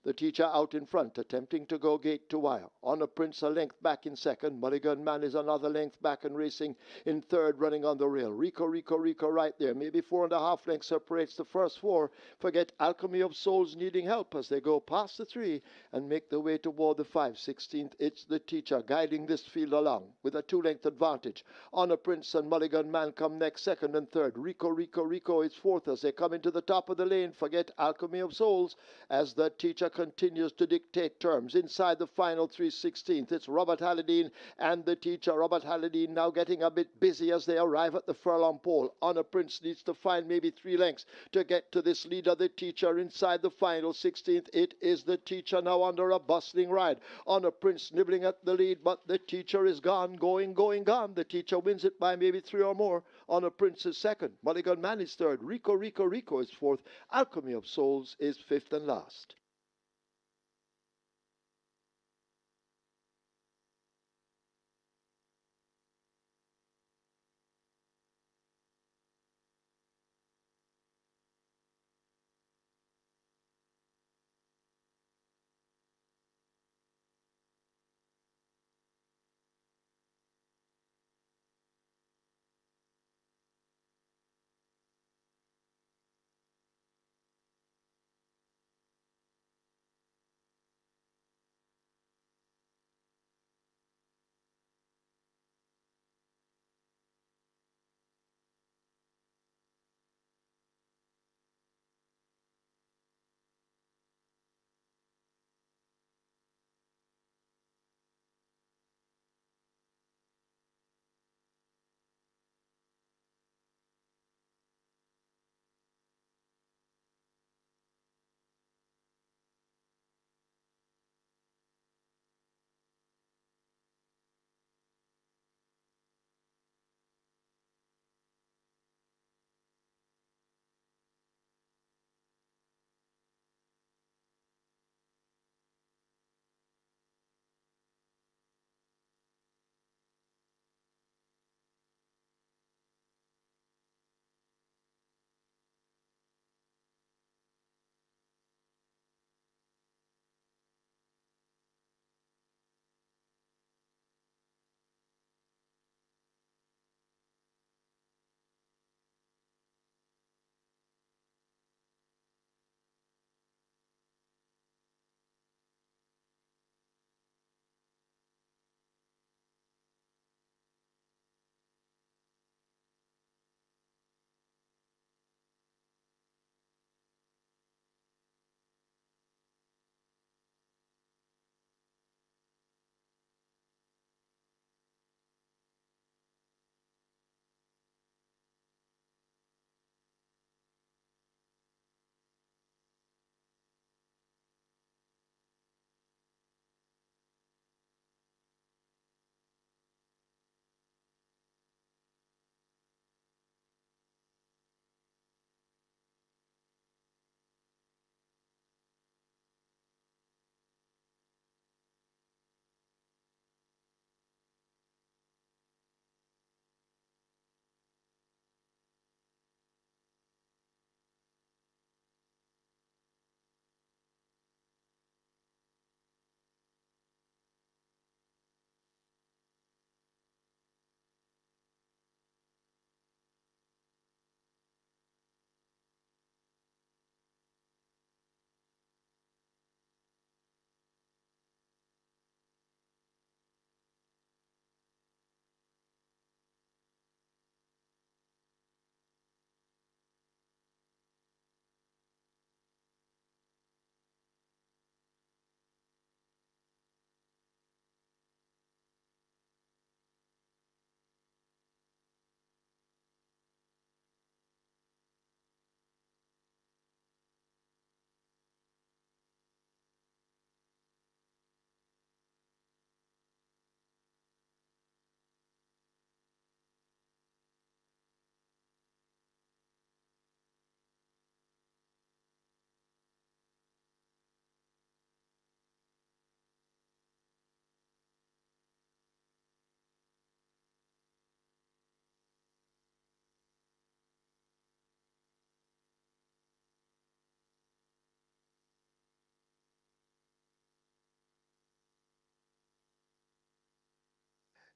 The Teacher out in front, attempting to go gate to wire. Honor Prince a length back in second. Mulligan Man is another length back and racing in third, running on the rail. Rico, Rico, Rico right there. Maybe 4.5 lengths separates the first 4. Forget Alchemy of Souls needing help as they go past the 3 and make their way toward the 5. 16th, it's the Teacher guiding this field along with a 2-length advantage. Honor Prince and Mulligan Man come next, second and third. Rico, Rico, Rico is fourth as they come into the top of the lane. Forget Alchemy of Souls as the Teacher continues to dictate terms. Inside the final 3/16, it's Robert Halladine and the Teacher. Robert Halladine now getting a bit busy as they arrive at the furlong pole. Honor Prince needs to find maybe 3 lengths to get to this leader, the Teacher. Inside the final 16th, it is the Teacher now under a bustling ride. Honor Prince nibbling at the lead, but the Teacher is gone, going, gone. The Teacher wins it by maybe 3 or more. Honor Prince is second. Mulligan Man is third. Rico, Rico, Rico is fourth. Alchemy of Souls is fifth and last.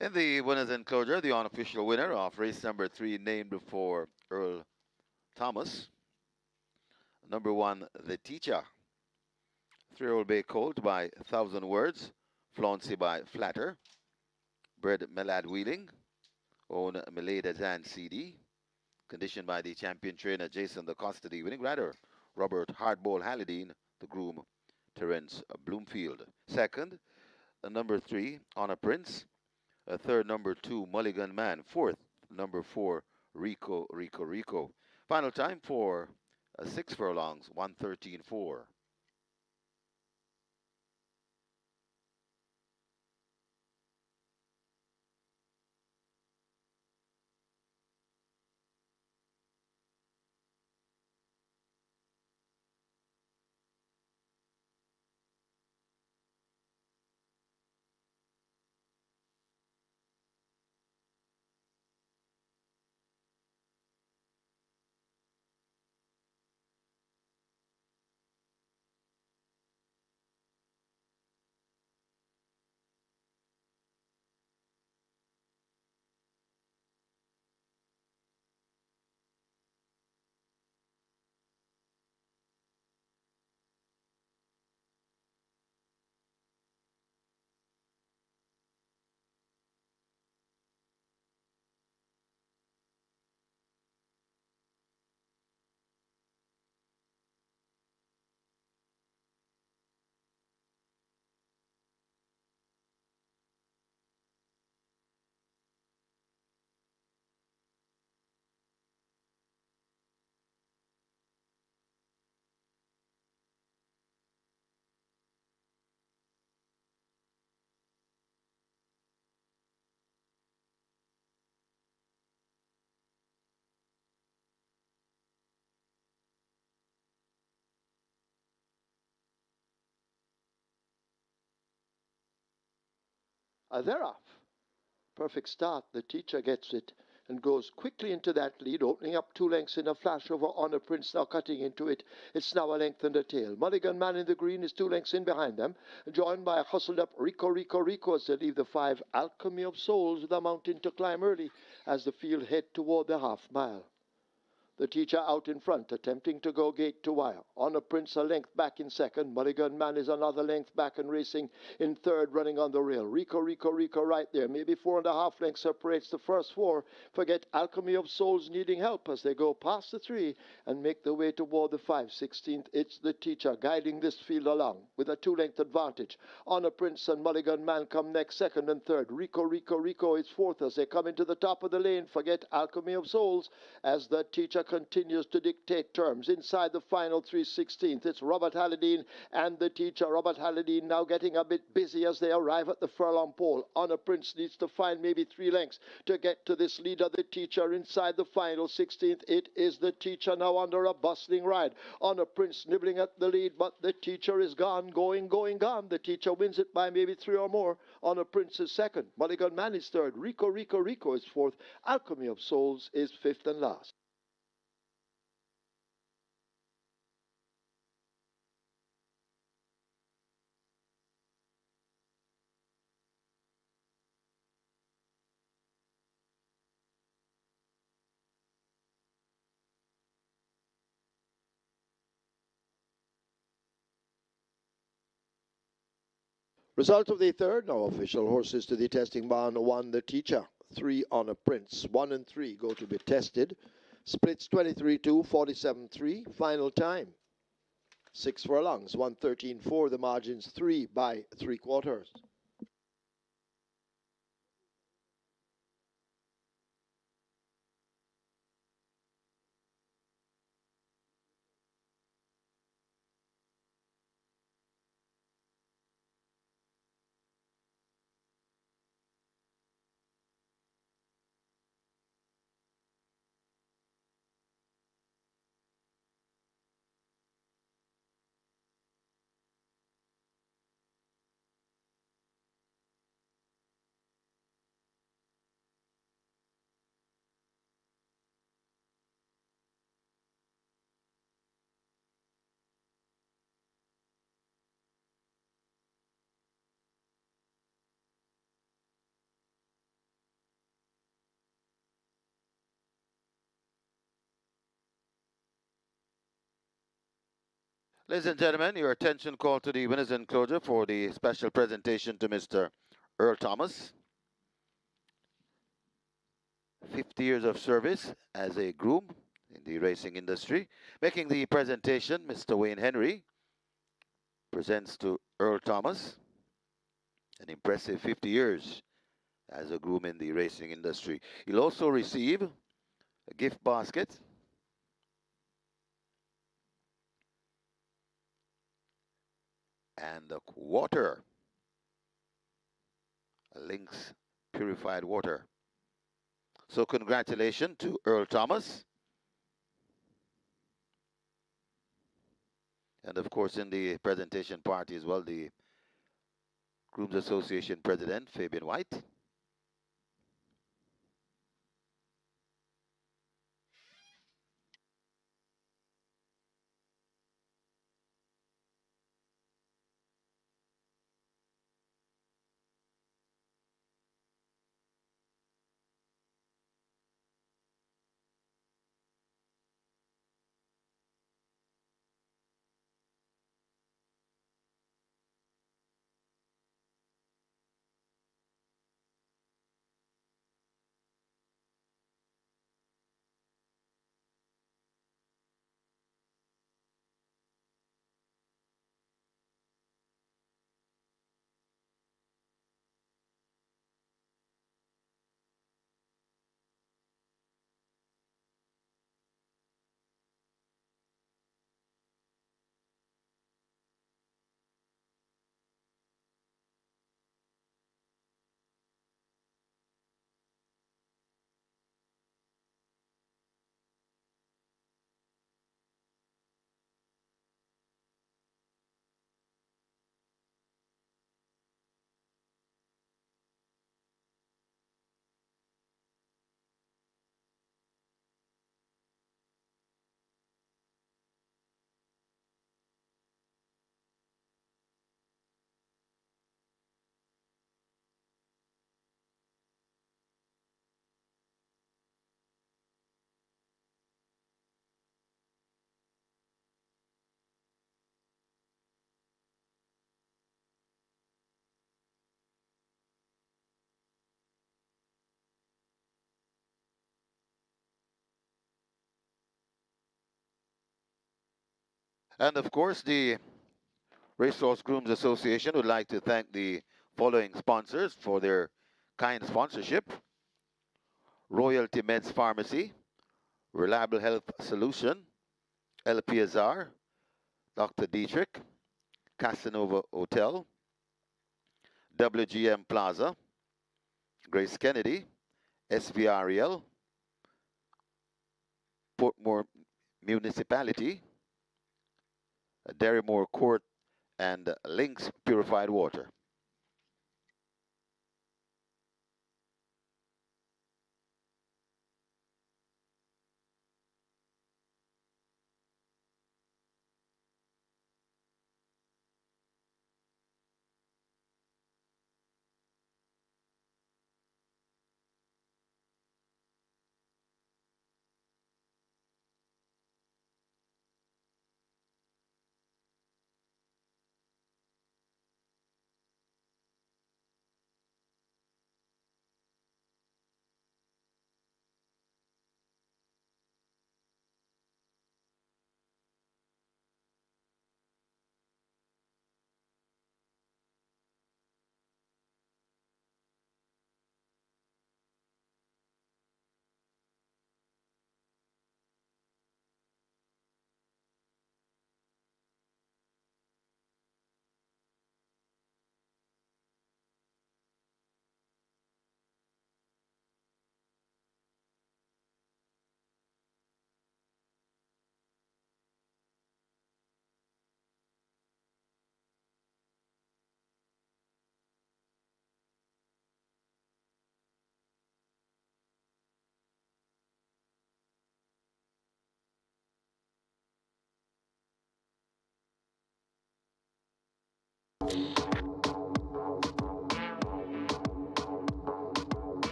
In the winner's enclosure, the unofficial winner of race number 3, named for Earl Thomas. Number 1, The Teacher. 3-year-old bay colt by Thousand Words. Flauncy by Flatter. Bred Melad Wheeling. Own Mileda Zan CD. Conditioned by the champion trainer Jason the Custody. Winning rider Robert Hardball Halladine. The groom Terence Bloomfield. Second, number 3, Honor Prince. Third, number 2, Mulligan Man. Fourth, number 4, Rico, Rico, Rico. Final time for 6 furlongs, 1:13.4. They're off. Perfect start. The Teacher gets it and goes quickly into that lead, opening up 2 lengths in a flash over Honor Prince, now cutting into it. It's now a length and a tail. Mulligan Man in the green is 2 lengths in behind them, joined by a hustled up Rico, Rico, Rico as they leave the 5 Alchemy of Souls with a mountain to climb early as the field head toward the half mile. The Teacher out in front, attempting to go gate to wire. Honor Prince a length back in second. Mulligan Man is another length back and racing in third, running on the rail. Rico, Rico, Rico right there. Maybe 4.5 lengths separates the first 4. Forget Alchemy of Souls needing help as they go past the 3 and make their way toward the 5/16th. It's the Teacher guiding this field along with a 2-length advantage. Honor Prince and Mulligan Man come next, second and third. Rico, Rico, Rico is fourth as they come into the top of the lane. Forget Alchemy of Souls as the Teacher continues to dictate terms inside the final 3/16th. It's Robert Halladine and the Teacher. Robert Halladine now getting a bit busy as they arrive at the furlong pole. Honor Prince needs to find maybe 3 lengths to get to this leader, the Teacher, inside the final 16th. It is the Teacher now under a bustling ride. Honor Prince nibbling at the lead, but the Teacher is gone, going, gone. The Teacher wins it by maybe 3 or more. Honor Prince is second. Mulligan Man is third. Rico, Rico, Rico is fourth. Alchemy of Souls is fifth and last. Result of the third, now official horses to the testing barn. 1, the Teacher. 3, Honor Prince. 1 and 3 go to be tested. Splits 23-2, 47-3. Final time. 6 furlongs, 1:13.4. The margins 3 by 3/4. Ladies and gentlemen, your attention called to the winners enclosure for the special presentation to Mr. Earl Thomas. 50 years of service as a groom in the racing industry. Making the presentation, Mr. Wayne Henry presents to Earl Thomas an impressive 50 years as a groom in the racing industry. He'll also receive a gift basket and a water, a Lynx purified water. So congratulations to Earl Thomas. And of course in the presentation party as well, the Groom's Association President, Fabian White. And of course, the Racehorse Grooms Association would like to thank the following sponsors for their kind sponsorship. Royalty Meds Pharmacy, Reliable Health Solution, LPSR, Dr. Dietrich, Casanova Hotel, WGM Plaza, Grace Kennedy, SVREL, Portmore Municipality, Derrymore Court, and Lynx Purified Water.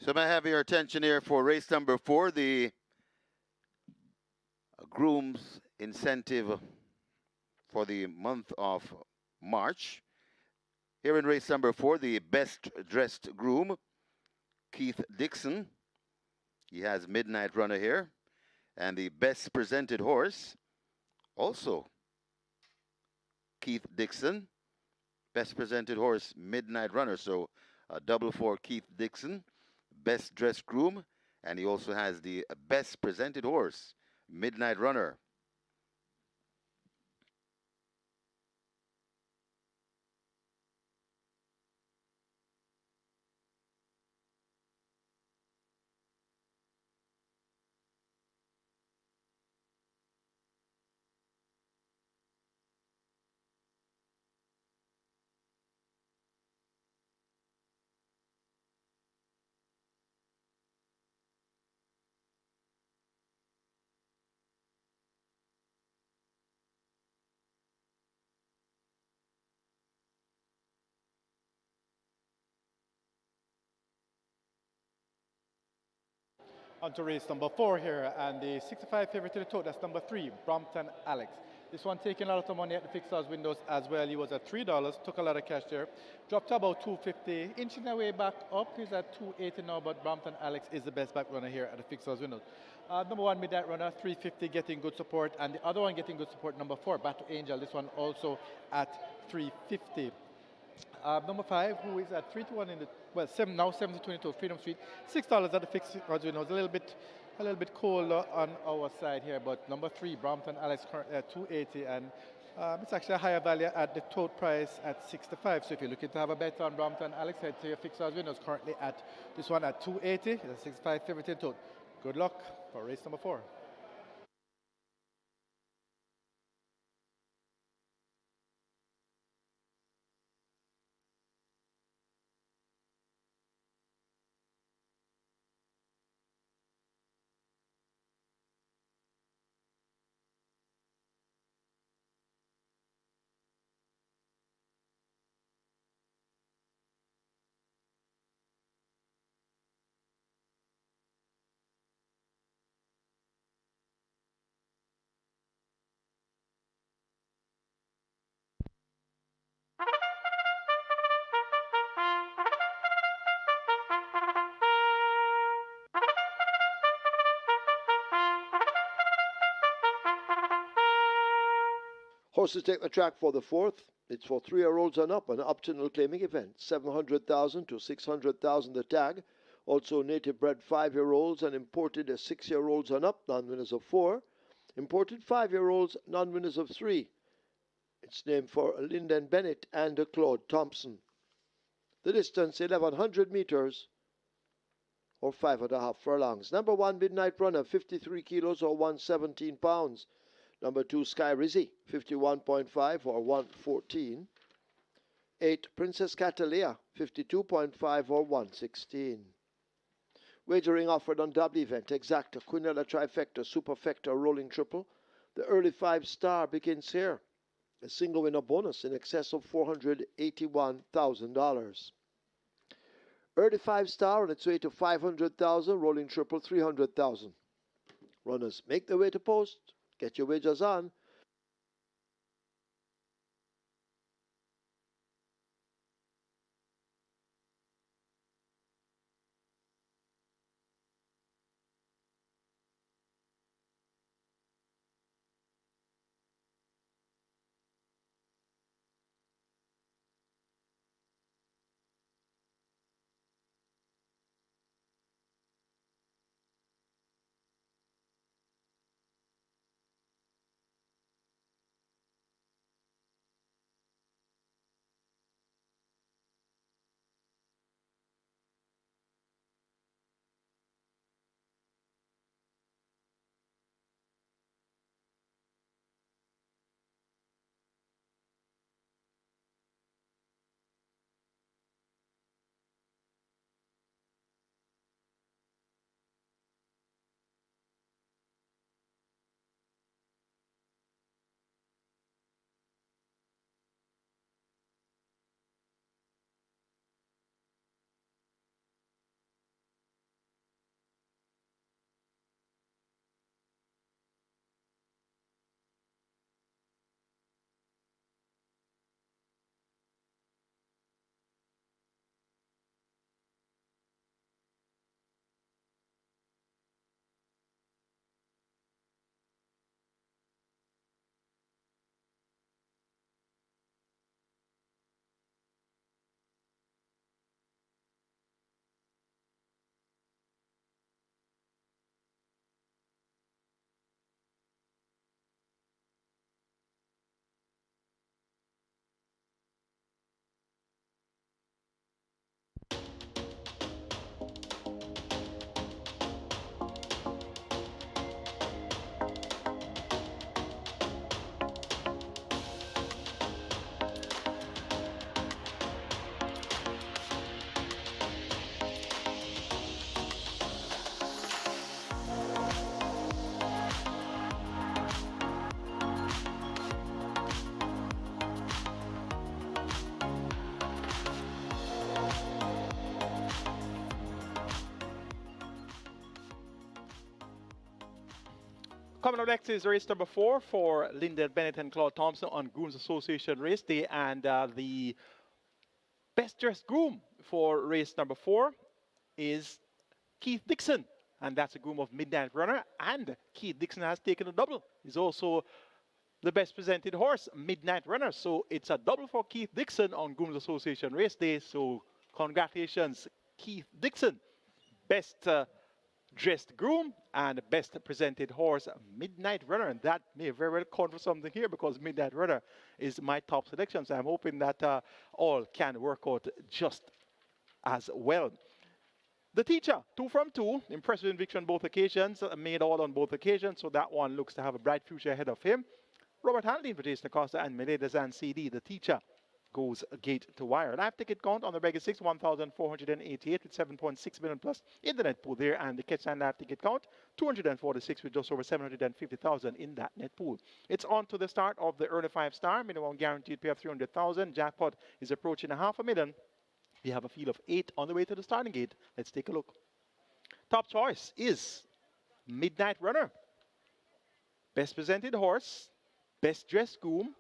So may I have your attention here for race number 4, the Groom's incentive for the month of March. Here in race number 4, the best dressed groom, Keith Dixon. He has Midnight Runner here. And the best presented horse, also Keith Dixon. Best presented horse, Midnight Runner. So a double for Keith Dixon, best dressed groom. And he also has the best presented horse, Midnight Runner. On to race number 4 here, and the 65 favorite to the tote, that's number 3, Brompton Alex. This one taking a lot of money at the fixed odds windows as well. He was at $3, took a lot of cash there, dropped to about 250, inching their way back up. He's at 280 now, but Brompton Alex is the best back runner here at the fixed odds windows. Number 1, Midnight Runner, 350, getting good support, and the other one getting good support, number 4, Battle Angel. This one also at 350. Number 5, who is at 3 to 1 in the, well, 7 to 22, Freedom Street, $6 at the fixed odds windows. A little bit cold on our side here, but number 3, Brompton Alex, currently at 280, and it's actually a higher value at the tote price at 65. So if you're looking to have a bet on Brompton Alex, head to your fixed odds windows, currently at this one at 280, the 65 favorite in tote. Good luck for race number 4. Horses take the track for the 4th. It's for 3-year-olds and up, an optional claiming event. 700,000 to 600,000 the tag. Also native bred 5-year-olds and imported 6-year-olds and up, non-winners of 4. Imported 5-year-olds, non-winners of 3. It's named for Lyndon Bennett and Claude Thompson. The distance 1,100 meters or 5.5 furlongs. Number 1, Midnight Runner, 53 kilos or 117 pounds. Number 2, Sky Rizzy, 51.5 or 114. 8, Princess Catalea, 52.5 or 116. Wagering offered on double event, Exacta, Quinella Trifecta, Superfecta, Rolling Triple. The early 5-star begins here. A single winner bonus in excess of $481,000. Early 5-star on its way to 500,000, Rolling Triple 300,000. Runners make their way to post. Get your wagers on. Coming up next is race number 4 for Lyndon Bennett and Claude Thompson on Groom's Association race day. And the best dressed groom for race number 4 is Keith Dixon. And that's a groom of Midnight Runner. And Keith Dixon has taken a double. He's also the best presented horse, Midnight Runner. So it's a double for Keith Dixon on Groom's Association race day. So congratulations, Keith Dixon. Best dressed groom and best presented horse, Midnight Runner. And that may very well count for something here because Midnight Runner is my top selection. So I'm hoping that all can work out just as well. The teacher, 2 from 2, impressive conviction on both occasions, made all on both occasions, so that one looks to have a bright future ahead of him. Robert Handley for Jason Acosta and Meleda and CD, the teacher, goes gate to wire. Live ticket count on the regular 6, 1,488 with 7.6 million plus in the net pool there, and the catch and live ticket count, 246 with just over 750,000 in that net pool. It's on to the start of the early 5-star, minimum guaranteed pay of 300,000. Jackpot is approaching $500,000. We have a field of 8 on the way to the starting gate. Let's take a look. Top choice is Midnight Runner. Best presented horse, best dressed groom.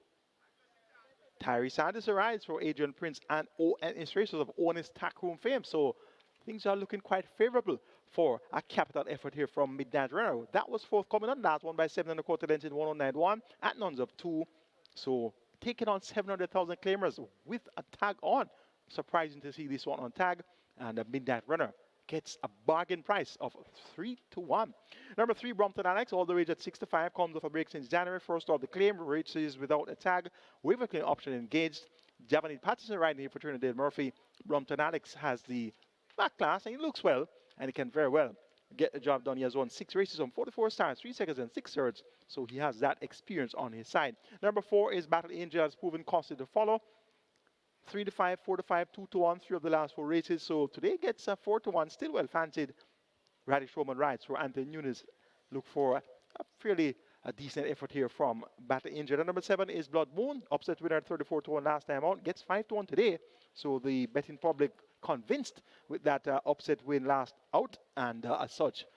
Tyree Sanders arrives for Adrian Prince and ONS racers of ONS Tack Room fame. So things are looking quite favorable for a capital effort here from Midnight Runner. That was forthcoming on last one by 7 1/4 lengths in 109.1 at nuns of 2. So taking on 700,000 claimers with a tag on. Surprising to see this one on tag, and a Midnight Runner gets a bargain price of 3 to 1. Number 3, Brompton Alex, all the way at 6 to 5, comes off a break since January. First of the claim, races without a tag, waiver claim option engaged. Javanese Patterson riding here for Trinidad Murphy. Brompton Alex has the back class, and he looks well, and he can very well get the job done. He has won 6 races on 44 starts, 3 seconds and 6 thirds, so he has that experience on his side. Number 4 is Battle Angel, has proven costly to follow. 3 to 5, 4 to 5, 2 to 1, 3 of the last 4 races. So today gets a 4 to 1, still well fancied. Radish Roman rides for Anthony Nunes. Look for a fairly decent effort here from Battle Angel. And number 7 is Blood Moon, upset winner at 34 to 1 last time out. Gets 5 to 1 today. So the betting public convinced with that upset win last out, and as such,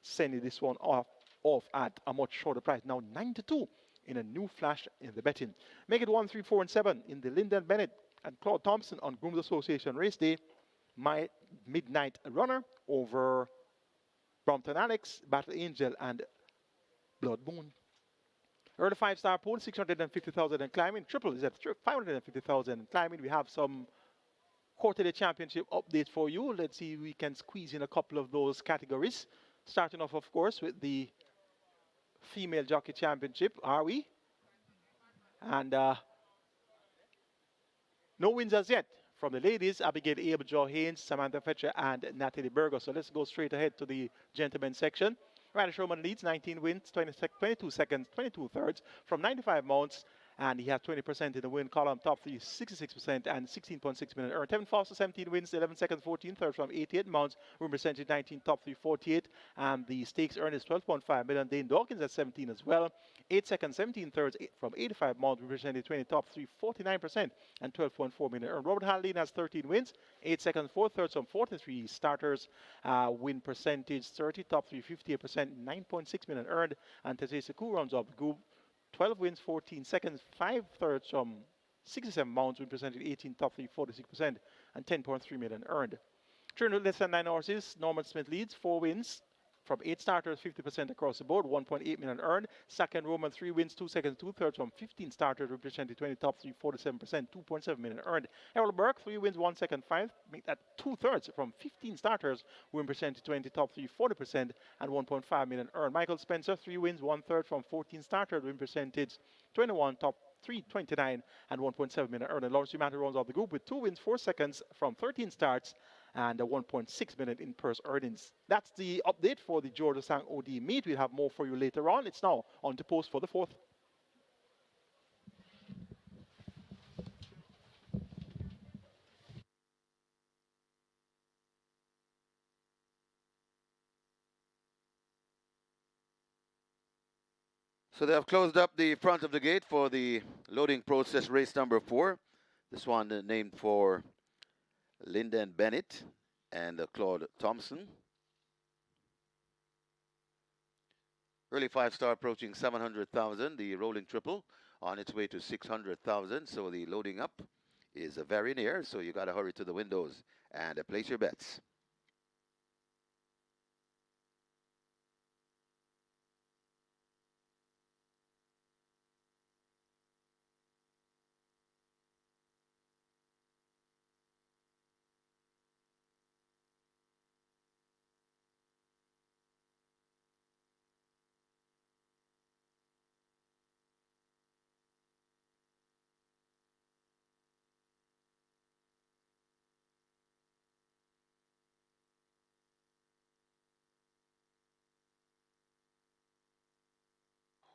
sending this one off at a much shorter price. Now 9 to 2 in a new flash in the betting. Make it 1, 3, 4, and 7 in the Lyndon Bennett and Claude Thompson on Groom's Association race day. My Midnight Runner over Brompton Alex, Battle Angel, and Blood Moon. Early 5-star pool, 650,000 and climbing. Triple is at 550,000 and climbing. We have some quarterly championship updates for you. Let's see if we can squeeze in a couple of those categories. Starting off, of course, with the female jockey championship. Are we? And no wins as yet from the ladies, Abigail Abel, Joe Haynes, Samantha Fetcher, and Natalie Berger. So let's go straight ahead to the gentlemen's section. Ryder Sherman leads, 19 wins, 22 seconds, 22 thirds from 95 mounts. And he has 20% in the win column. Top 3, 66% and 16.6 million earned. Tevin Foster, 17 wins, 11 seconds, 14 thirds from 88 mounts. Room percentage 19, top 3, 48. And the stakes earned is 12.5 million. Dane Dawkins at 17 as well. 8 seconds, 17 thirds from 85 mounts. Represented 20, top 3, 49% and 12.4 million earned. Robert Haldane has 13 wins, 8 seconds, 4 thirds from 43 starters. Win percentage 30, top 3, 58%, 9.6 million earned. And Tete Sekou runs up the group. 12 wins, 14 seconds, 5 thirds from 67 mounts, win percentage 18, top 3, 46%, and 10.3 million earned. Turn less than 9 horses, Norman Smith leads, 4 wins from 8 starters, 50% across the board, 1.8 million earned. Second, Roman, 3 wins, 2 seconds, 2 thirds from 15 starters, representing 20, top 3, 47%, 2.7 million earned. Errol Burke, 3 wins, 1 second, 5, make that 2 thirds from 15 starters, win percentage 20, top 3, 40%, and 1.5 million earned. Michael Spencer, 3 wins, 1 third from 14 starters, win percentage 21, top 3, 29, and 1.7 million earned. And Lawrence Dumantle runs off the group with 2 wins, 4 seconds from 13 starts, and 1.6 million in purse earnings. That's the update for the Georgia Sang OD meet. We'll have more for you later on. It's now on to post for the 4th. So they have closed up the front of the gate for the loading process race number 4. This one named for Lyndon Bennett and Claude Thompson. Early five-star approaching 700,000. The rolling triple on its way to 600,000. So the loading up is very near. So you got to hurry to the windows and place your bets.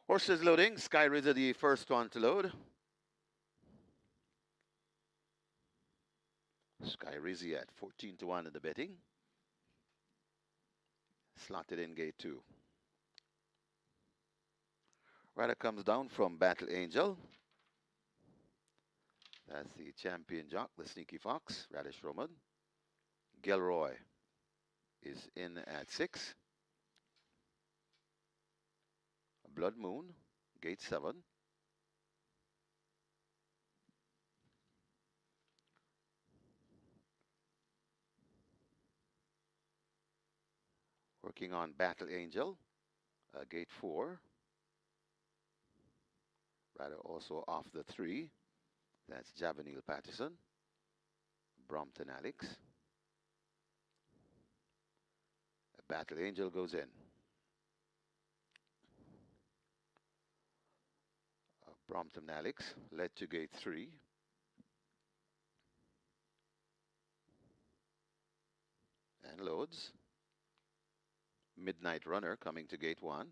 Horses loading. Sky Rizza the first one to load. Sky Rizzy at 14 to 1 in the betting. Slotted in gate 2. Rider comes down from Battle Angel. That's the champion jock, the Sneaky Fox, Radish Roman. Gilroy is in at 6. Blood Moon, gate 7. Working on Battle Angel, gate 4. Rider also off the 3. That's Javanil Patterson. Brompton Alex. Battle Angel goes in. Brompton Alex led to gate 3. And loads. Midnight Runner coming to gate 1.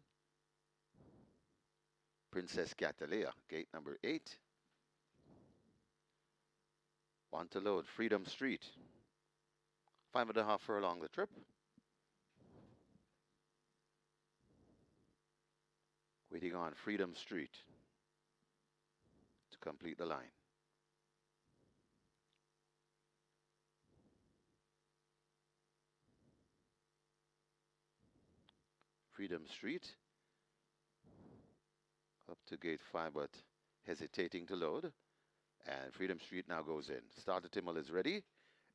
Princess Catalea, gate number 8. One to load, Freedom Street. 5.5 furlong the trip. Waiting on Freedom Street to complete the line. Freedom Street up to gate 5, but hesitating to load. And Freedom Street now goes in. Starter Timmel is ready,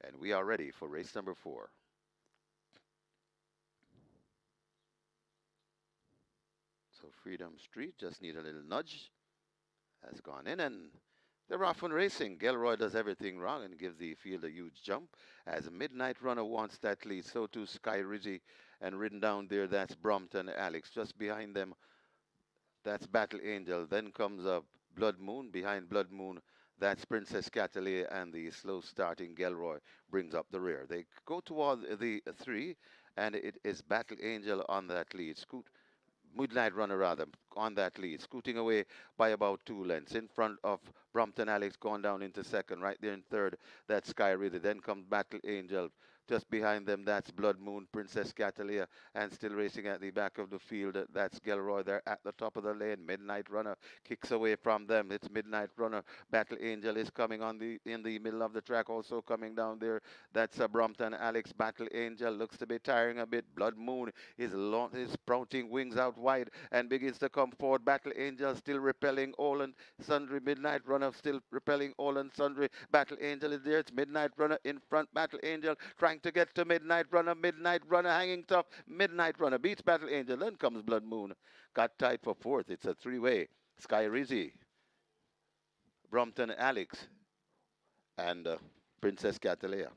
and we are ready for race number 4. So Freedom Street just need a little nudge. Has gone in, and they're off and racing. Gilroy does everything wrong and gives the field a huge jump. As Midnight Runner wants that lead, so too Sky Rizzy, and ridden down there, that's Brompton Alex. Just behind them, that's Battle Angel. Then comes up Blood Moon. Behind Blood Moon, that's Princess Catalea, and the slow starting Gilroy brings up the rear. They go toward the 3, and it is Battle Angel on that lead. Midnight Runner rather, on that lead, scooting away by about 2 lengths. In front of Brompton Alex, gone down into second. Right there in third, that's Sky Rizzy. Then comes Battle Angel. Just behind them, that's Blood Moon, Princess Catalea, and still racing at the back of the field. That's Gilroy there at the top of the lane. Midnight Runner kicks away from them. It's Midnight Runner. Battle Angel is coming on in the middle of the track, also coming down there. That's Brompton Alex. Battle Angel looks to be tiring a bit. Blood Moon is sprouting wings out wide and begins to come forward. Battle Angel still repelling all and sundry. Midnight Runner still repelling all and sundry. Battle Angel is there. It's Midnight Runner in front. Battle Angel trying to get to Midnight Runner. Midnight Runner hanging tough. Midnight Runner beats Battle Angel. Then comes Blood Moon. Got tied for 4th. It's a 3-way. Sky Rizzy, Brompton Alex, and Princess Catalea.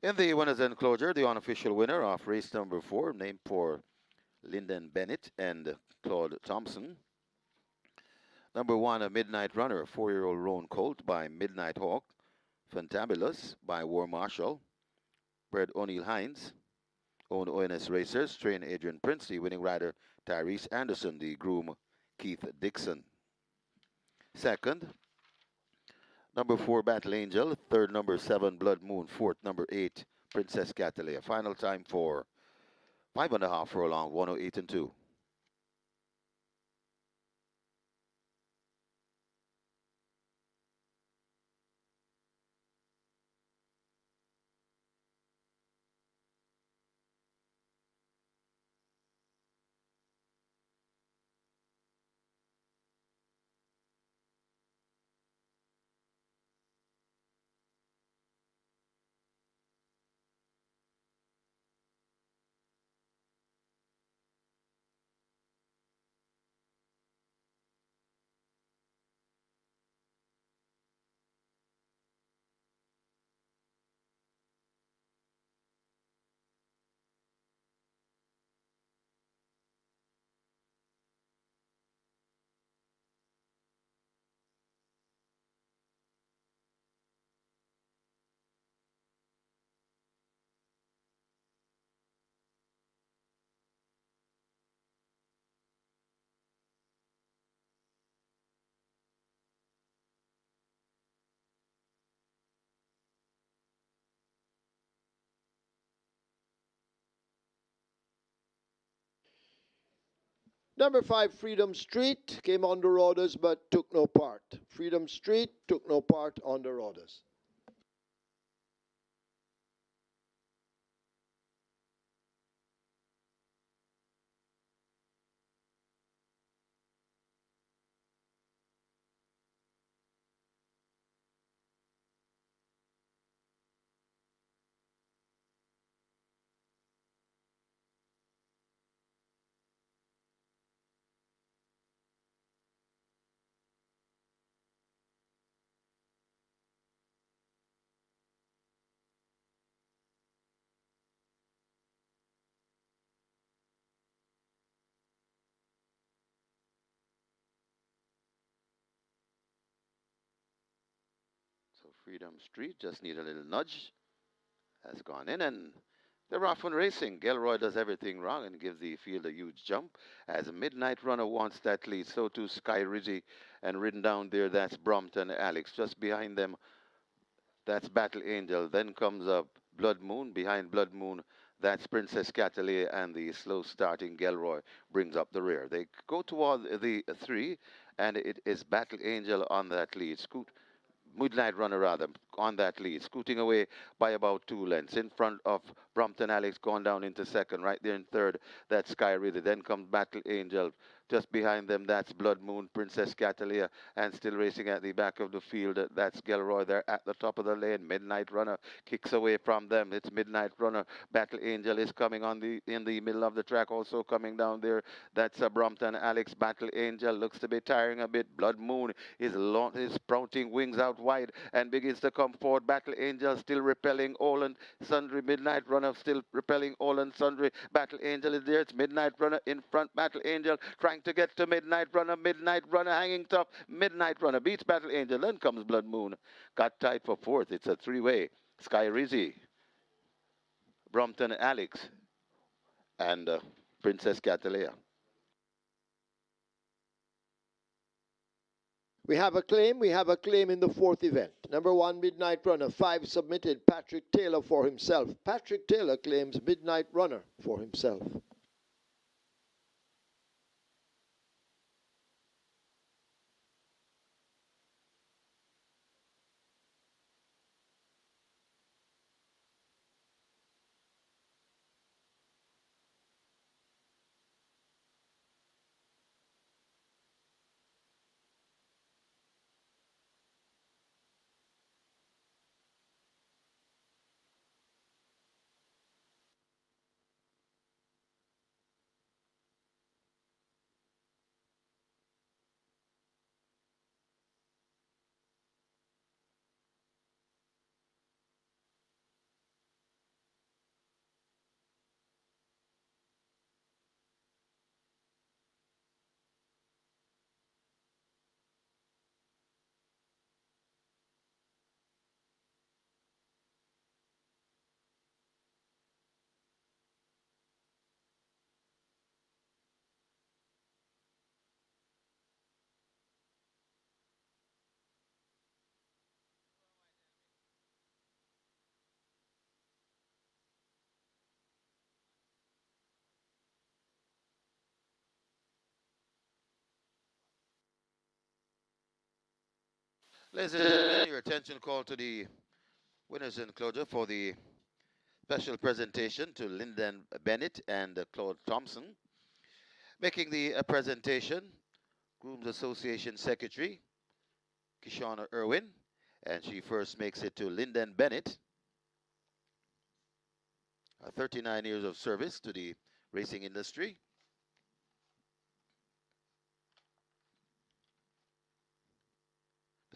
In the winners enclosure, the unofficial winner of race number 4, named for Lyndon Bennett and Claude Thompson. Number 1, a Midnight Runner, a 4-year-old roan colt by Midnight Hawk. Fantabulous by War Marshal. Bred O'Neill Hines. Owned ONS Racers. Trained Adrian Prince. The winning rider Tyrese Anderson. The groom Keith Dixon. Second, number 4, Battle Angel. Third, number 7, Blood Moon. Fourth, number 8, Princess Catalea. Final time for 5.5 furlong, 108 and 2. Number 5, Freedom Street, came on the orders but took no part. Freedom Street took no part on the orders. So Freedom Street just need a little nudge. Has gone in, and they're off and racing. Gilroy does everything wrong and gives the field a huge jump. As Midnight Runner wants that lead, so too Sky Rizzy, and ridden down there, that's Brompton Alex. Just behind them, that's Battle Angel. Then comes up Blood Moon. Behind Blood Moon, that's Princess Catalea, and the slow starting Gilroy brings up the rear. They go toward the 3, and it is Battle Angel on that lead. Midnight Runner rather, on that lead, scooting away by about 2 lengths. In front of Brompton Alex, gone down into second. Right there in third, that's Sky Ridley. Then comes Battle Angel. Just behind them, that's Blood Moon, Princess Catalea, and still racing at the back of the field. That's Gilroy there at the top of the lane. Midnight Runner kicks away from them. It's Midnight Runner. Battle Angel is coming on in the middle of the track, also coming down there. That's Brompton Alex. Battle Angel looks to be tiring a bit. Blood Moon is sprouting wings out wide and begins to come forward. Battle Angel still repelling all and sundry. Midnight Runner still repelling all and sundry. Battle Angel is there. It's Midnight Runner in front. Battle Angel trying to get to Midnight Runner. Midnight Runner hanging tough. Midnight Runner beats Battle Angel. Then comes Blood Moon. Got tied for fourth. It's a 3-way. Sky Rizzy, Brompton Alex, and Princess Catalea. We have a claim in the 4th event. Number 1, Midnight Runner, 5 submitted, Patrick Taylor for himself. Patrick Taylor claims Midnight Runner for himself. Ladies and gentlemen, your attention call to the winners enclosure for the special presentation to Lyndon Bennett and Claude Thompson. Making the presentation, Groom's Association Secretary, Kishana Irwin, and she first makes it to Lyndon Bennett. 39 years of service to the racing industry.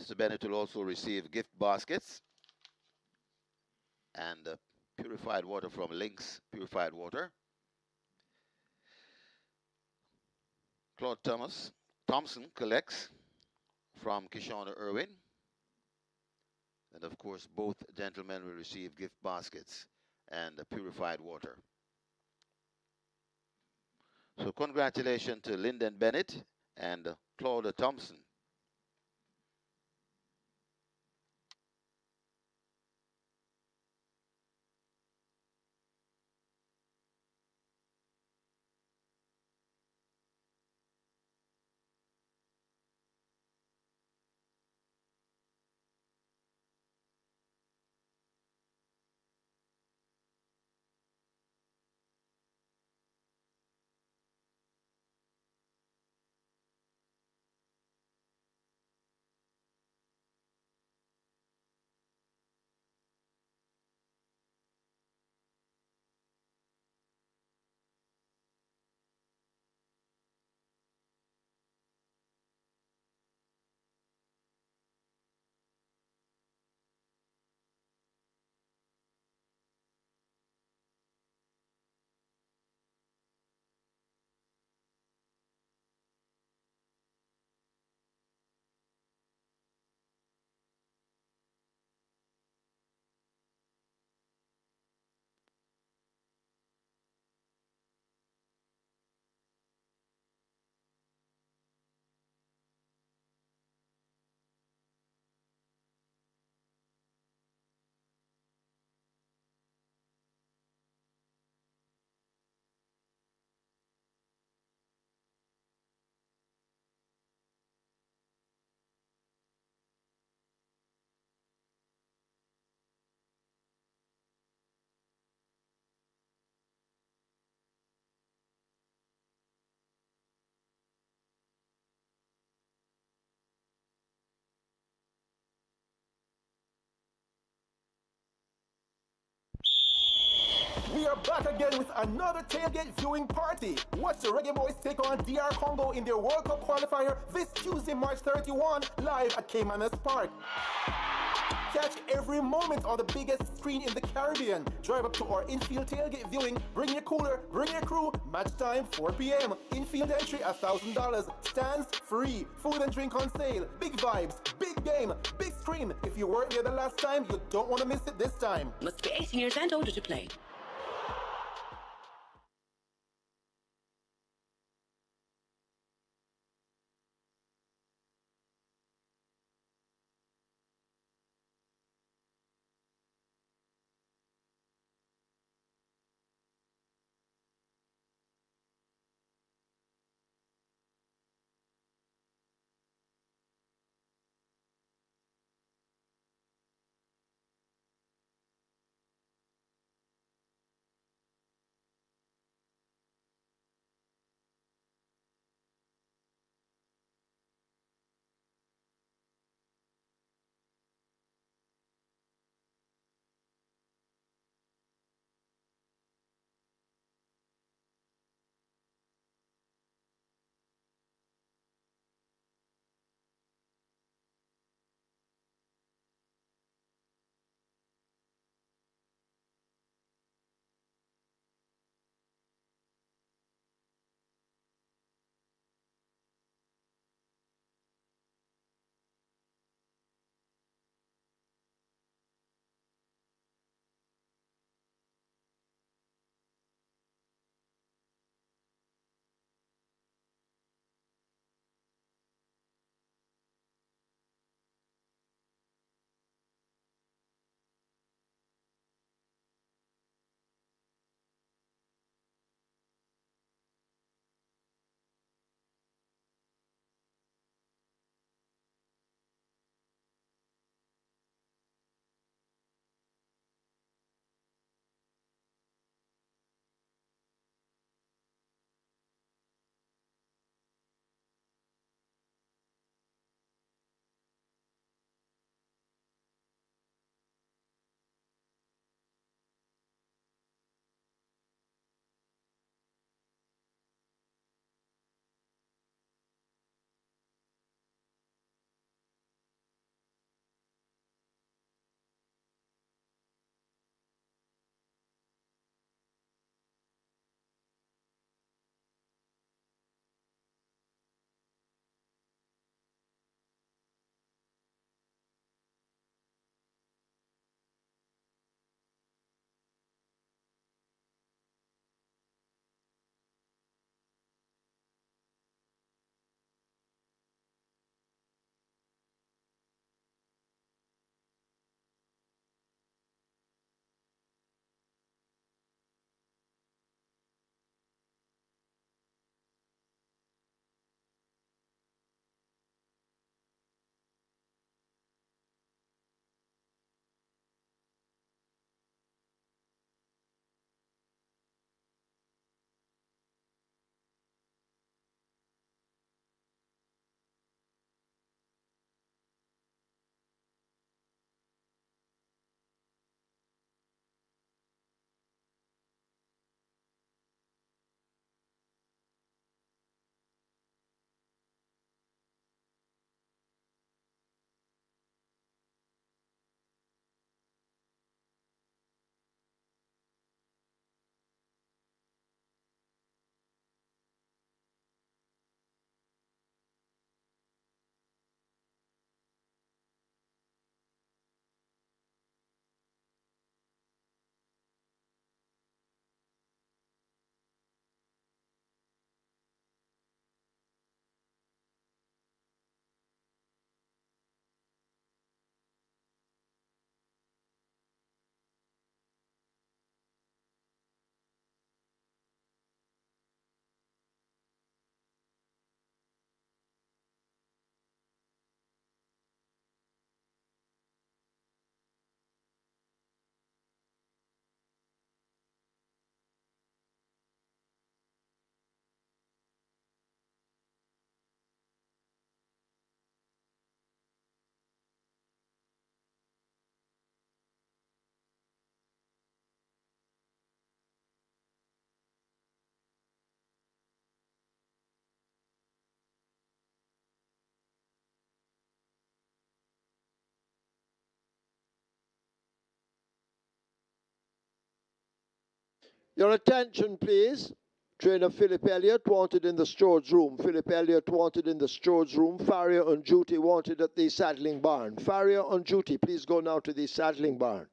Mr. Bennett will also receive gift baskets and purified water from Lynx Purified Water. Claude Thompson collects from Kishana Irwin. And of course, both gentlemen will receive gift baskets and purified water. So congratulations to Lyndon Bennett and Claude Thompson. We are back again with another tailgate viewing party. Watch the Reggae Boys take on DR Congo in their World Cup qualifier this Tuesday, March 31, live at Caymanas Park. Catch every moment on the biggest screen in the Caribbean. Drive up to our infield tailgate viewing. Bring your cooler, bring your crew. Match time 4 p.m. Infield entry $1,000. Stands free. Food and drink on sale. Big vibes, big game, big screen. If you weren't there the last time, you don't want to miss it this time. Must be 18 years and older to play. Your attention, please. Trainer Philip Elliott wanted in the stewards' room. Philip Elliott wanted in the stewards' room. Farrier on duty wanted at the saddling barn. Farrier on duty, please go now to the saddling barn.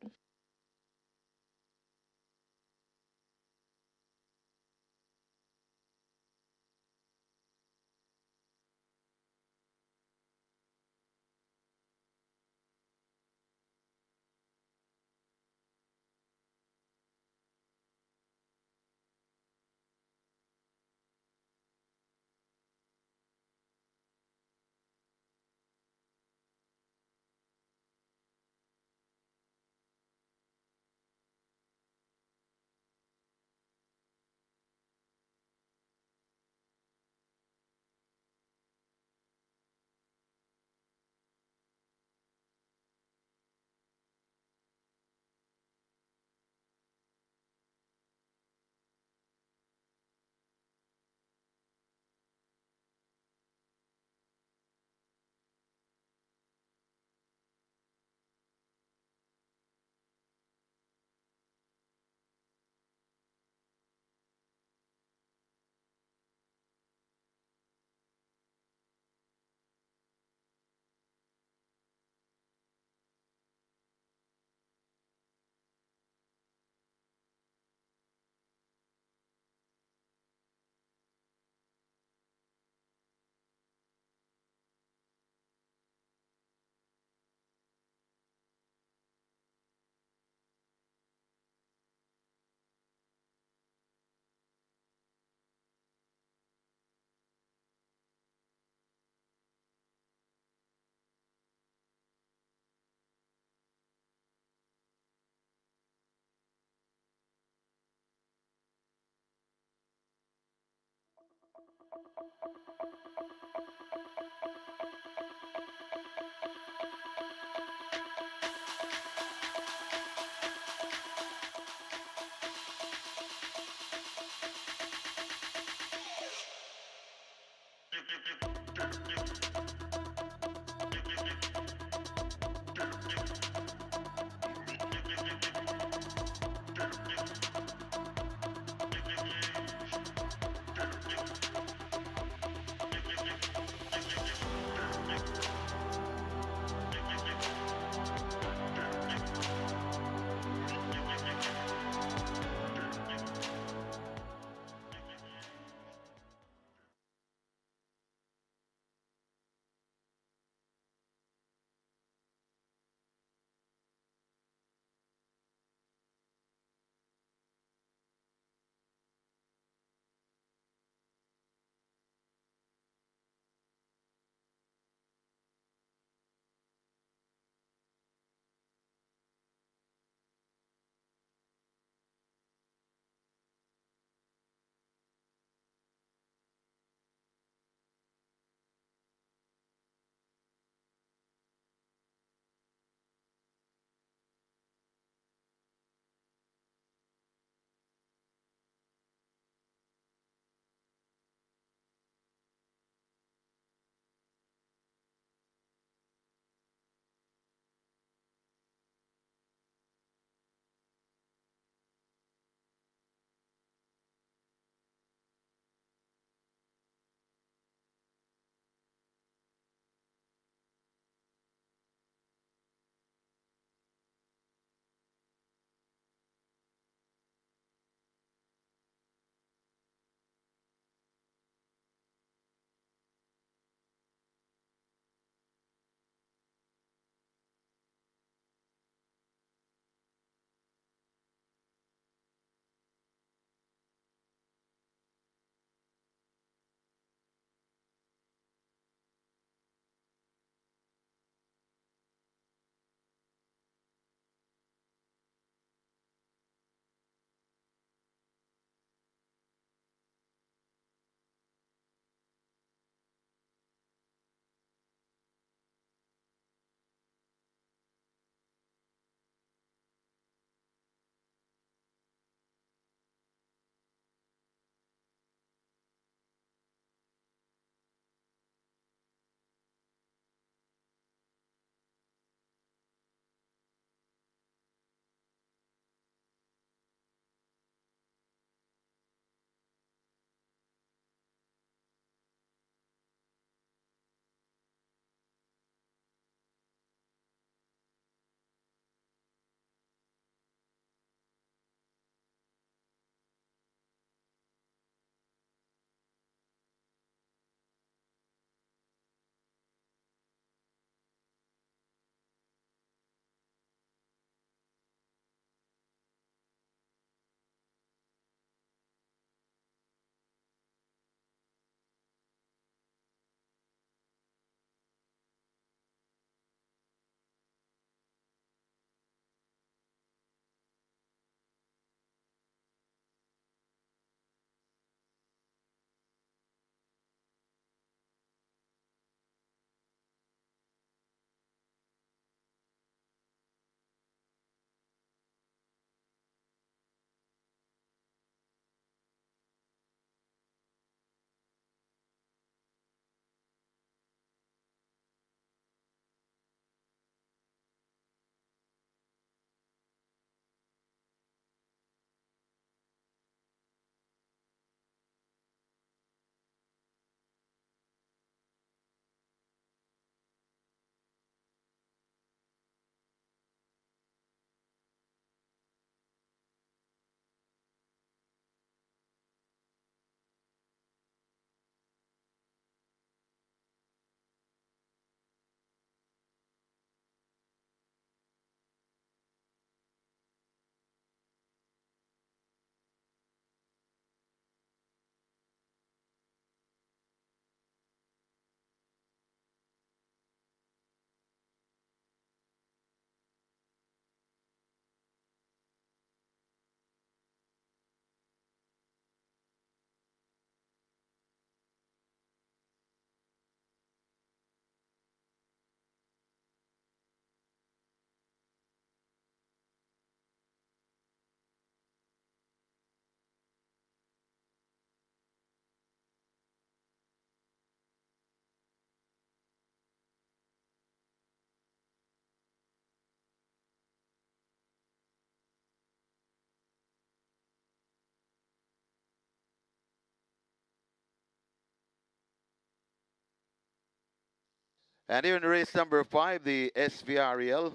And here in race number 5, the SVREL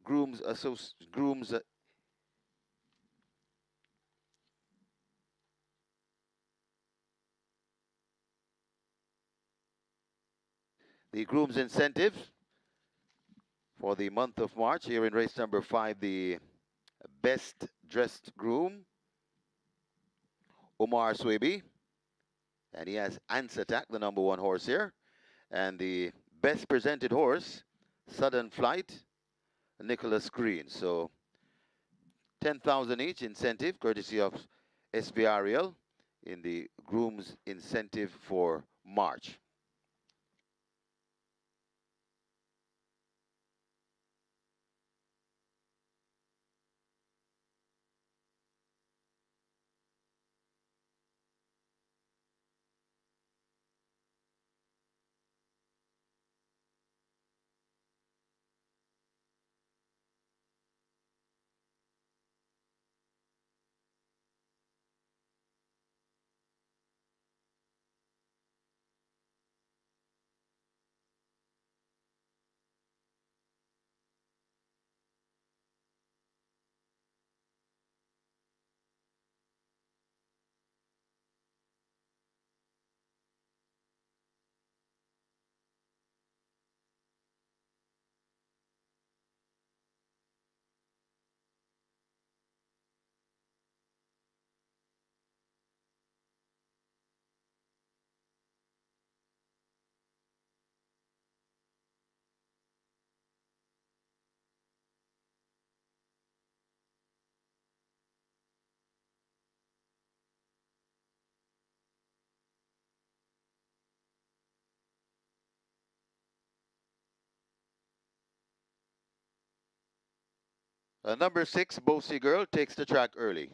Grooms the Grooms incentive for the month of March. Here in race number 5, the best dressed groom, Omar Swaby. And he has Ants Attack, the number 1 horse here. And the best presented horse, Sudden Flight, Nicholas Green. So 10,000 each incentive, courtesy of SBREL in the Grooms incentive for March. Number 6, Bossy Girl, takes the track early.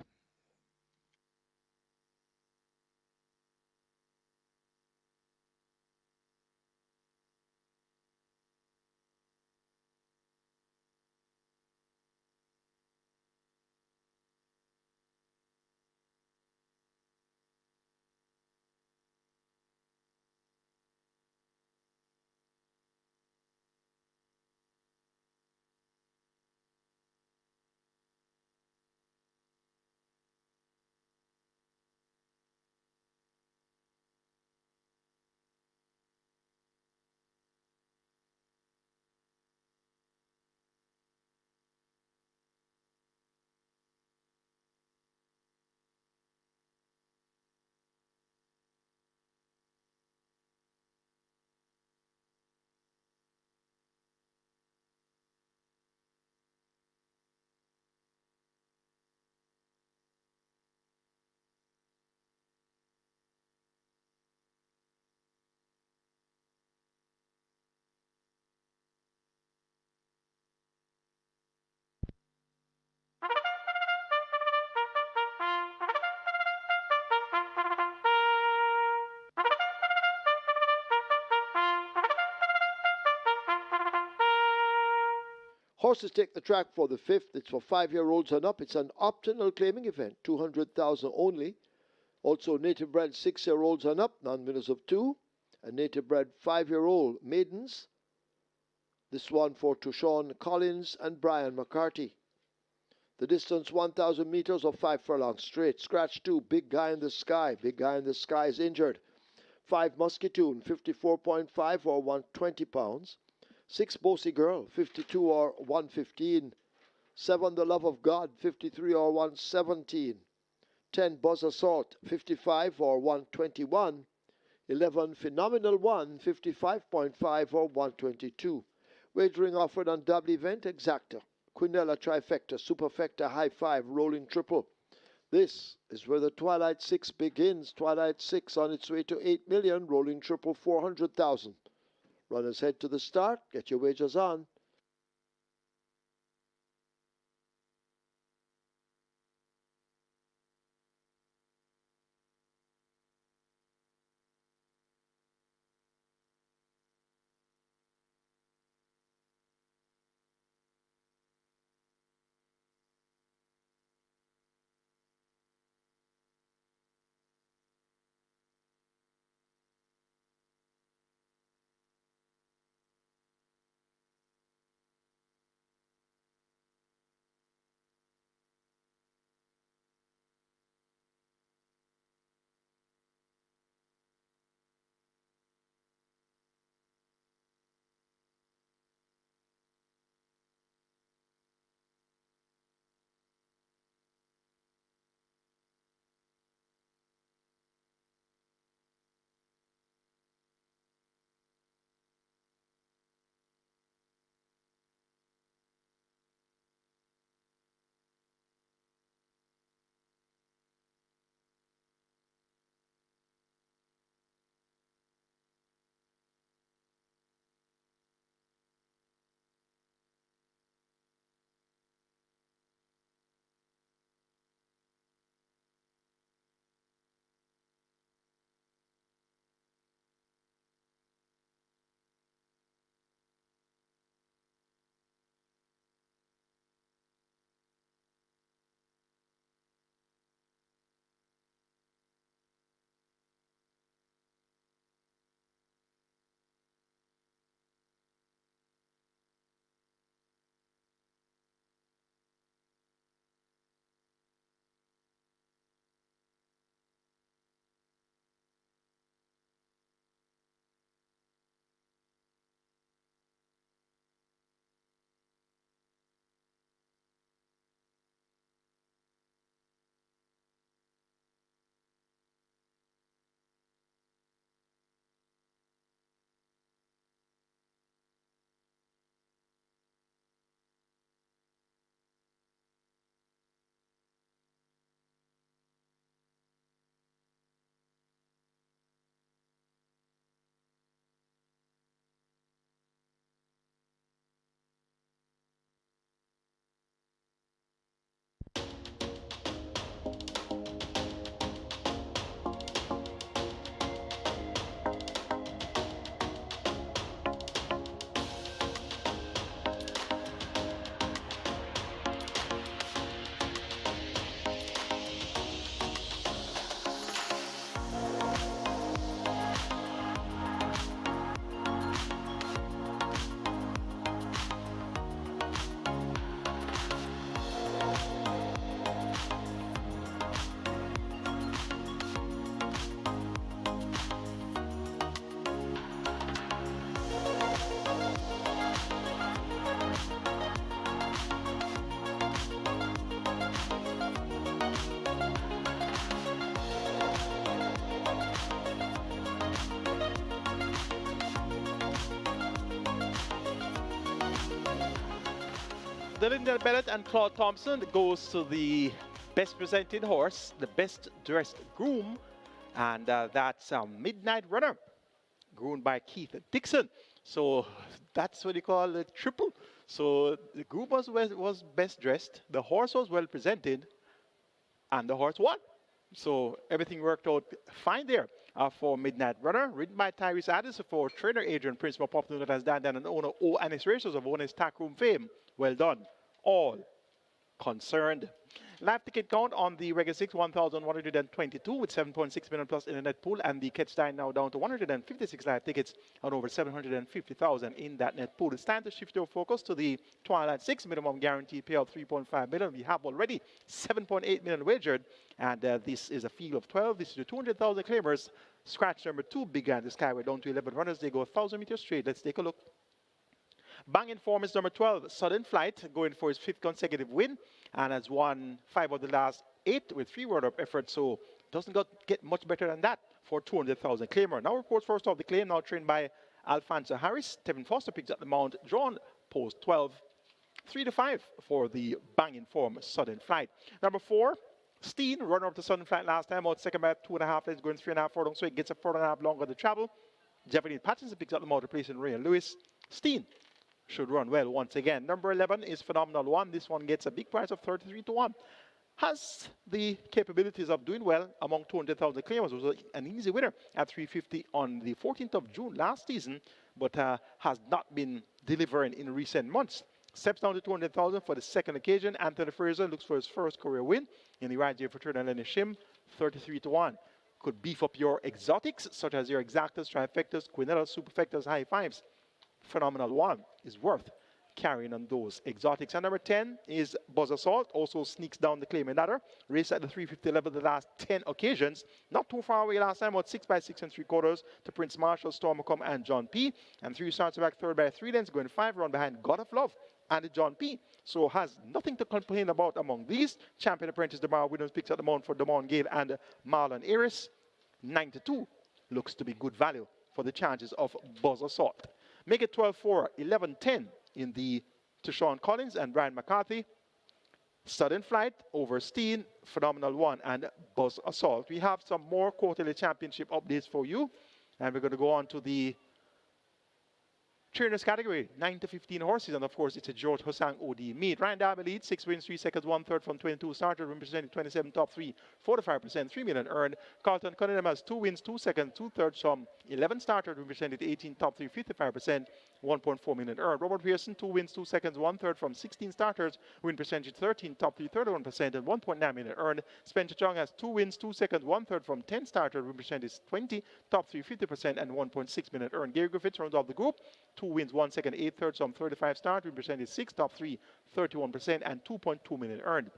Horses take the track for the 5th. It's for 5-year-olds and up. It's an optional claiming event, 200,000 only. Also native bred 6-year-olds and up, non-winners of 2. And native bred 5-year-old maidens. This one for Tushawn Collins and Brian McCarthy. The distance 1,000 meters or 5 furlongs straight. Scratch 2, Big Guy in the Sky. Big Guy in the Sky is injured. 5 Muscatoon, 54.5 or 120 pounds. 6 Bossy Girl, 52 or 115. 7 The Love of God, 53 or 117. 10 Buzz Assault, 55 or 121. 11 Phenomenal One, 55.5 or 122. Wagering offered on double event exacta. Quinella trifecta, superfecta, high 5, rolling triple. This is where the Twilight 6 begins. Twilight 6 on its way to 8 million, rolling triple 400,000. Runners head to the start. Get your wagers on. Dylan Bennett and Claude Thompson goes to the best presented horse, the best dressed groom, and that's Midnight Runner, groomed by Keith Dixon. So that's what you call a triple. So the groom was best dressed, the horse was well presented, and the horse won. So everything worked out fine there for Midnight Runner, ridden by Tyrese Addison for trainer Adrian Prince, more popular known as Dan Dan, and owner and his racers of owner's tack room fame. Well done, all concerned. Live ticket count on the regular 6, 1,122 with 7.6 million plus in the net pool, and the catch time now down to 156 live tickets on over 750,000 in that net pool. It's time to shift your focus to the Twilight 6 minimum guaranteed payout 3.5 million. We have already 7.8 million wagered, and this is a field of 12. This is the 200,000 claimers. Scratch number 2 began the skyway down to 11 runners. They go 1,000 meters straight. Let's take a look. Banging form is number 12, Sudden Flight, going for his 5th consecutive win, and has won 5 of the last 8 with 3 word-up efforts, so doesn't get much better than that for 200,000 claimer. Now reports first off the claim, now trained by Alfonso Harris. Tevin Foster picks up the mount, drawn post 12, 3-5 for the Banging form, Sudden Flight. Number 4, Steen, runner up to Sudden Flight last time, out second by 2.5 lengths, going 3.5 furlongs, so it gets a 4.5 longer to travel. Jeffrey Pattinson picks up the mount, replacing Ray and Lewis. Steen should run well once again. Number 11 is Phenomenal One. This one gets a big price of 33-1. Has the capabilities of doing well among 200,000 claimers. Was an easy winner at 350 on the 14th of June last season, but has not been delivering in recent months. Steps down to 200,000 for the second occasion. Anthony Fraser looks for his first career win in the ride here for Turner and Lenny Shim, 33-1. Could beef up your exotics, such as your exactas, trifectas, quinellas, superfectas, high fives. Phenomenal One is worth carrying on those exotics. And number 10 is Buzz Assault, also sneaks down the claiming ladder. Race at the 350 level the last 10 occasions. Not too far away last time, about 6 by 6 3/4 to Prince Marshall, Storm McComb, and John P. And 3 starts back third by 3 lengths, going 5 round behind God of Love and John P. So has nothing to complain about among these. Champion apprentice DeMar Williams picks up the mount for Damon Gale and Marlon Aris. 9-2 looks to be good value for the chances of Buzz Assault. Make it 12-4, 11-10 in the to Sean Collins and Brian McCarthy. Sudden Flight over Steen, Phenomenal One, and Buzz Assault. We have some more quarterly championship updates for you, and we're going to go on to the trainers category, 9 to 15 horses, and of course it's a George Hosang OD meet. Ryan Darby leads, 6 wins, 3 seconds, 1/3 from 22 starters, representing 27 top 3, 45%, 3 million earned. Carlton Cunningham has 2 wins, 2 seconds, 2/3 from 11 starters, represented 18 top 3, 55%, 1.4 million earned. Robert Pearson, 2 wins, 2 seconds, 1/3 from 16 starters, win percentage 13 top 3, 31%, and 1.9 million earned. Spencer Chung has 2 wins, 2 seconds, 1/3 from 10 starters, win percentage 20 top 3, 50%, and 1.6 million earned. Gary Griffiths rounds off the group, 2 wins, 1 second, 8/3 from 35 starts, win percentage 6 top 3, 31%, and 2.2 million earned.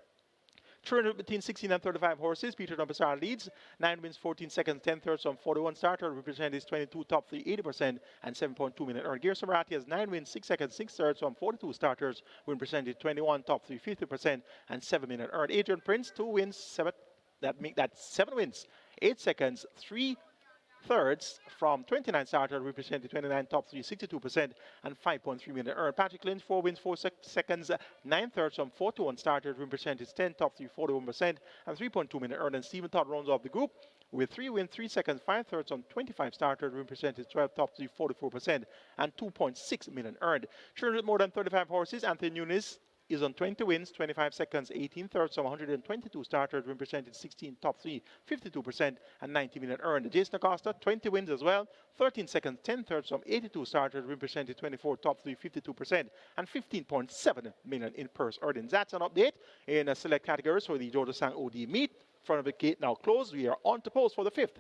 300 between 16 and 35 horses. Peter Dumbasar leads. 9 wins, 14 seconds, 10/3 from 41 starter. Represented is 22 top 3, 80%, and 7.2 million earned. Gear Samarati has 9 wins, 6 seconds, 6/3 from 42 starters. Win percentage 21 top 3, 50%, and 7 million earned. Adrian Prince, 2 wins, 7. That make that 7 wins, 8 seconds, 3/3 from 29 starters, represented 29 top 3, 62%, and 5.3 million earned. Patrick Lynch, 4 wins, 4 seconds, 9/3 from 41 starters, represented 10 top 3, 41%, and 3.2 million earned. And Stephen Todd rounds off the group with 3 wins, 3 seconds, 5/3 from 25 starters, represented 12 top 3, 44%, and 2.6 million earned. 300 more than 35 horses. Anthony Nunes is on 20 wins, 25 seconds, 18/3 from 122 starters, represented 16 top 3, 52%, and 90 million earned. Jason Acosta, 20 wins as well, 13 seconds, 10/3 from 82 starters, represented 24 top 3, 52%, and 15.7 million in purse earnings. That's an update in select categories for the Georgia Sang OD meet. Front of the gate now closed. We are on to post for the 5th.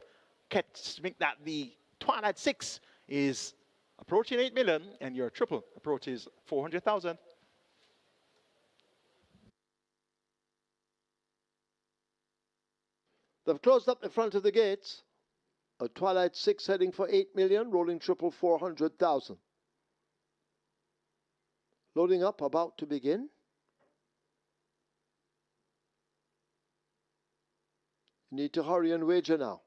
Catch that the Twilight 6 is approaching 8 million, and your triple approaches 400,000. They've closed up the front of the gates. A Twilight 6 heading for 8 million, rolling triple 400,000. Loading up, about to begin. You need to hurry and wager now.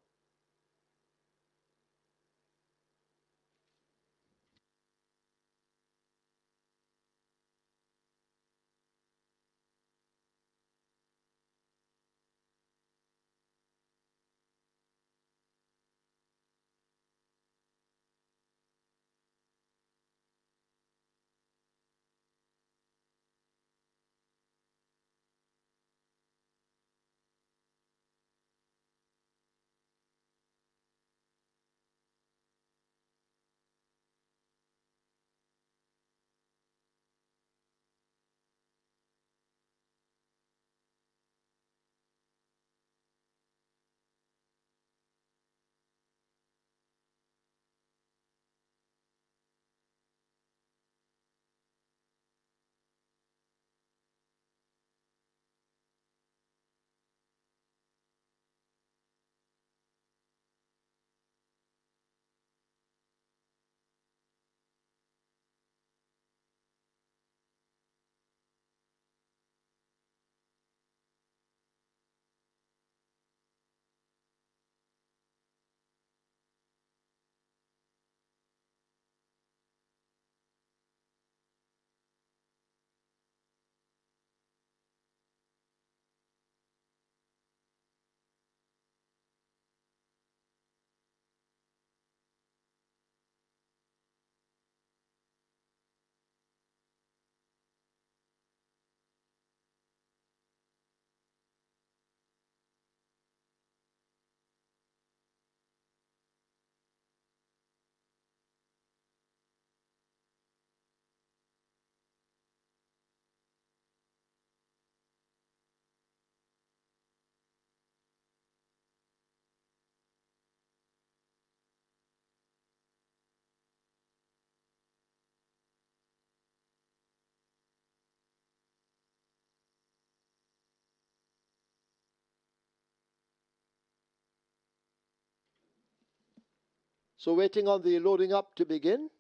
So waiting on the loading up to begin.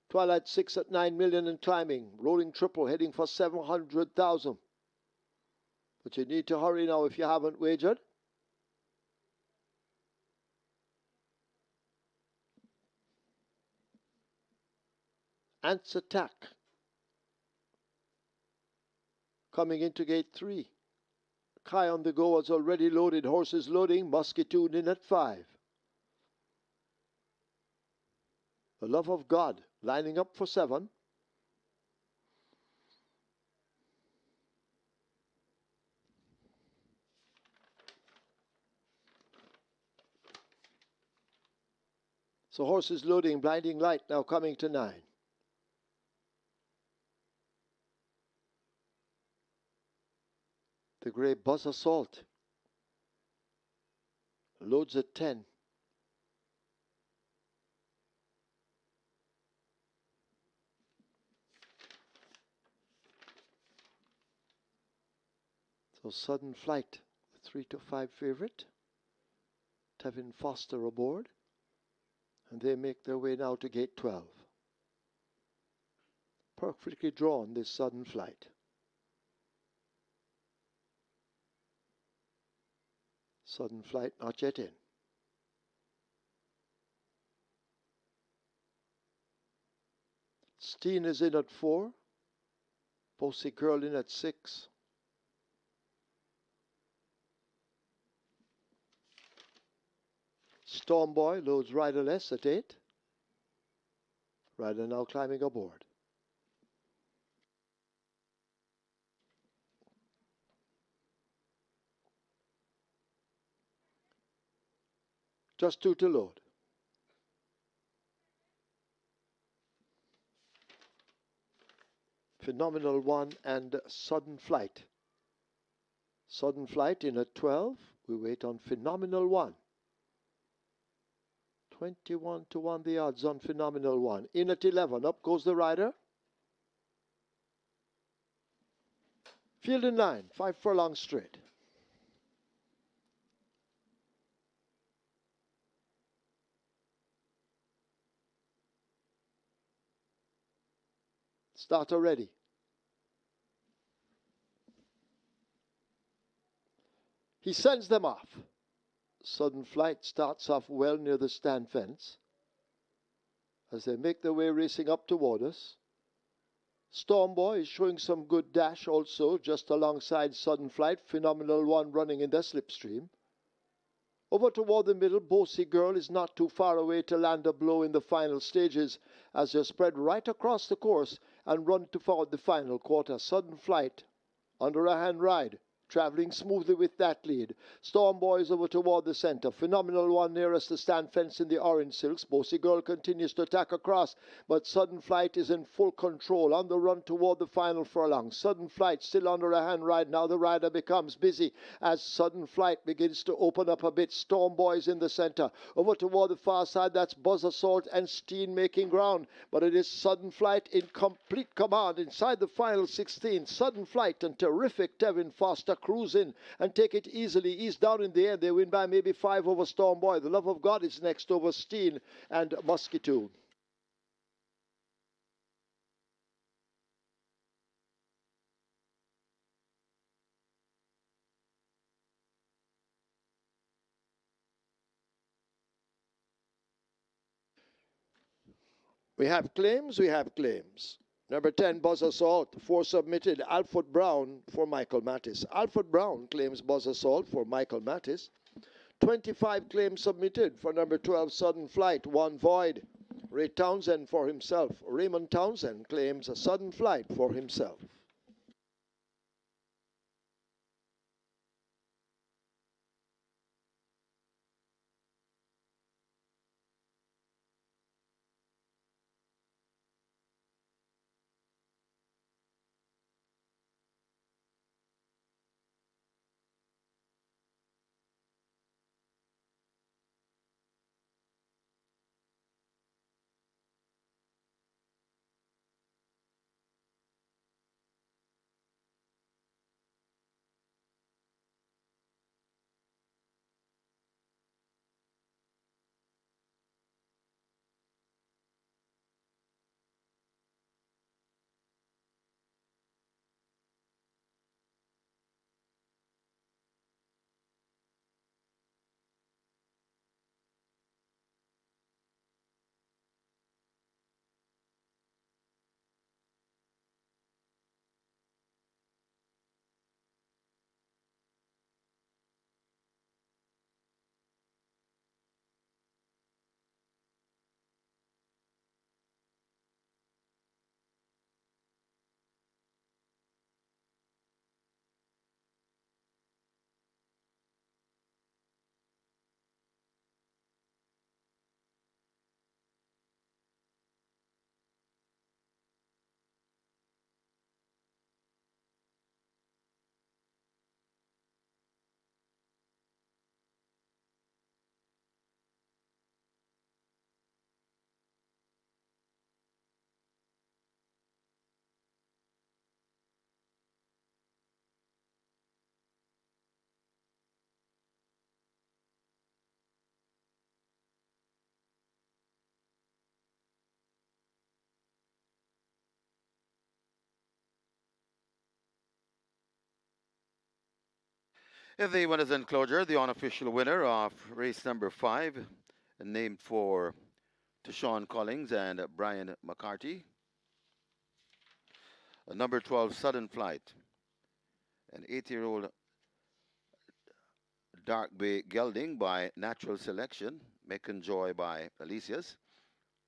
Twilight 6 at 9 million and climbing. Rolling triple heading for 700,000. But you need to hurry now if you haven't wagered. Ants Attack. Coming into gate 3. Kai on the go has already loaded. Horses loading. Musketeer in at 5. The Love of God lining up for 7. So horses loading, Blinding Light now coming to 9. The Grey Buzz Assault loads at 10. So Sudden Flight, the 3 to 5 favorite. Tevin Foster aboard. And they make their way now to gate 12. Perfectly drawn, this Sudden Flight. Sudden Flight not yet in. Steen is in at 4. Posey Girl in at 6. Stormboy loads riderless at 8. Rider now climbing aboard. Just 2 to load. Phenomenal 1 and Sudden Flight. Sudden Flight in at 12. We wait on Phenomenal 1. 21 to 1 the odds on Phenomenal 1. In at 11. Up goes the rider. Field in 9. 5 furlong straight. Starter ready. He sends them off. Sudden Flight starts off well near the stand fence. As they make their way racing up toward us. Stormboy is showing some good dash also, just alongside Sudden Flight. Phenomenal 1 running in their slipstream. Over toward the middle, Bossy Girl is not too far away to land a blow in the final stages as they spread right across the course and run to forward the final quarter. Sudden Flight under a hand ride, traveling smoothly with that lead. Stormboy is over toward the center. Phenomenal 1 nearest the stand fence in the orange silks. Bossy Girl continues to attack across, but Sudden Flight is in full control on the run toward the final furlong. Sudden Flight still under a hand ride. Now the rider becomes busy as Sudden Flight begins to open up a bit. Stormboy is in the center. Over toward the far side, that's Buzz Assault and Steen making ground, but it is Sudden Flight in complete command inside the final 16. Sudden Flight and terrific Tevin Foster cruise in and take it easily. Ease down in the end. They win by maybe 5 over Stormboy. The Love of God is next over Steen and Musketeer. We have claims. Number 10, Buzz Assault, 4 submitted. Alfred Brown for Michael Mattis. Alfred Brown claims Buzz Assault for Michael Mattis. 25 claims submitted for number 12, Sudden Flight, 1 void. Ray Townsend for himself. Raymond Townsend claims a Sudden Flight for himself. In the winners enclosure, the unofficial winner of race number 5, named for Tashawn Collins and Brian McCarthy. Number 12, Sudden Flight, an 8-year-old Dark Bay Gelding by Natural Selection, Macon Joy by Alicia's,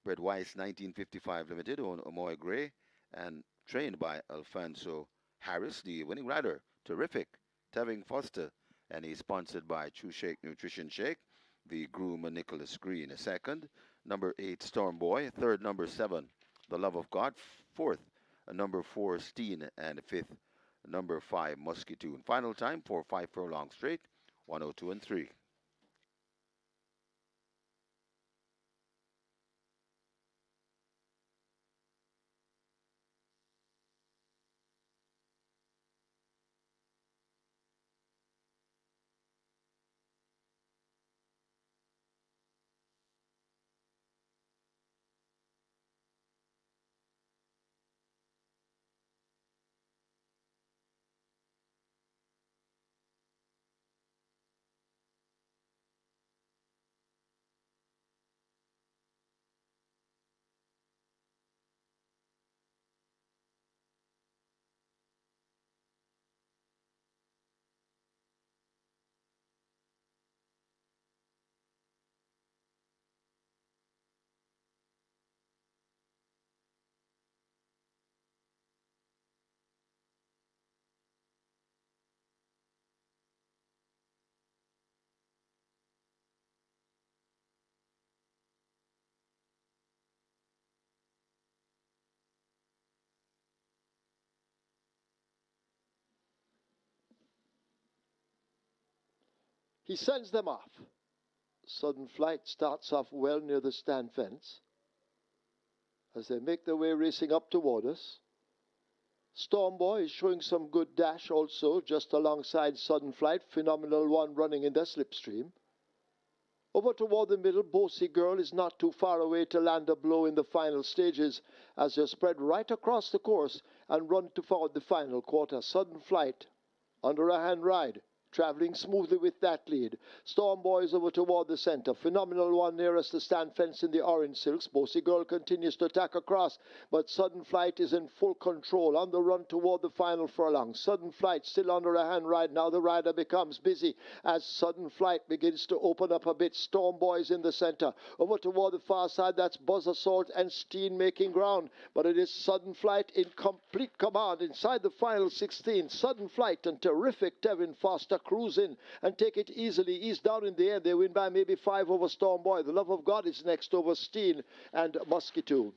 bred Weiss 1955 Limited, owned Omoy Gray, and trained by Alfonso Harris, the winning rider. Terrific, Tevin Foster, and he's sponsored by True Shake Nutrition Shake. The groom, Nicholas Green, a second. Number 8, Storm Boy. Third, number 7, The Love of God. Fourth, number 4, Steen, and fifth, number 5, Muscatoon. Final time for 5 furlong straight, 102 and 3. He sends them off. Sudden Flight starts off well near the stand fence. As they make their way racing up toward us, Storm Boy is showing some good dash also, just alongside Sudden Flight, Phenomenal One running in their slipstream. Over toward the middle, Bossy Girl is not too far away to land a blow in the final stages as they spread right across the course and run toward the final quarter. Sudden Flight under a hand ride, traveling smoothly with that lead. Storm Boy is over toward the center. Phenomenal One nearest the stand fence in the orange silks. Bossy Girl continues to attack across, but Sudden Flight is in full control on the run toward the final furlong. Sudden Flight still under a hand ride. Now the rider becomes busy as Sudden Flight begins to open up a bit. Storm Boy is in the center. Over toward the far side, that's Buzz Assault and Steen making ground, but it is Sudden Flight in complete command inside the final 16. Sudden Flight and terrific Tevin Foster cruise in and take it easily. Ease down in the end. They win by maybe 5 over Storm Boy. The Love of God is next over Steen and Muscatoon.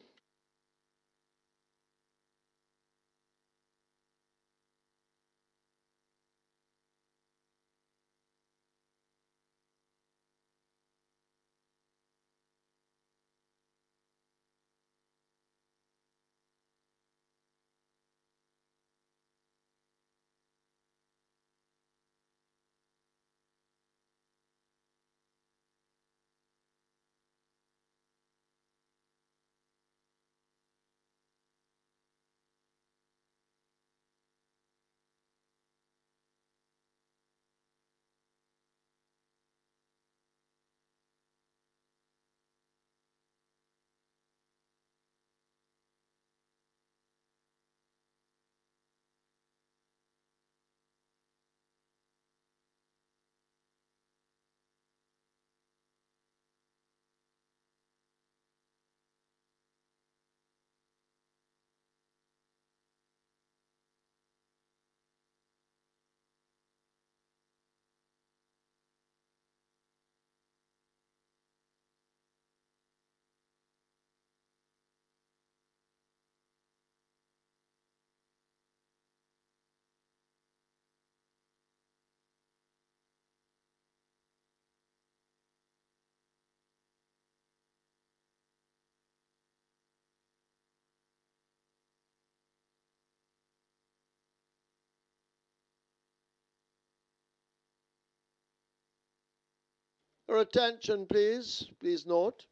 Your attention, please. Please note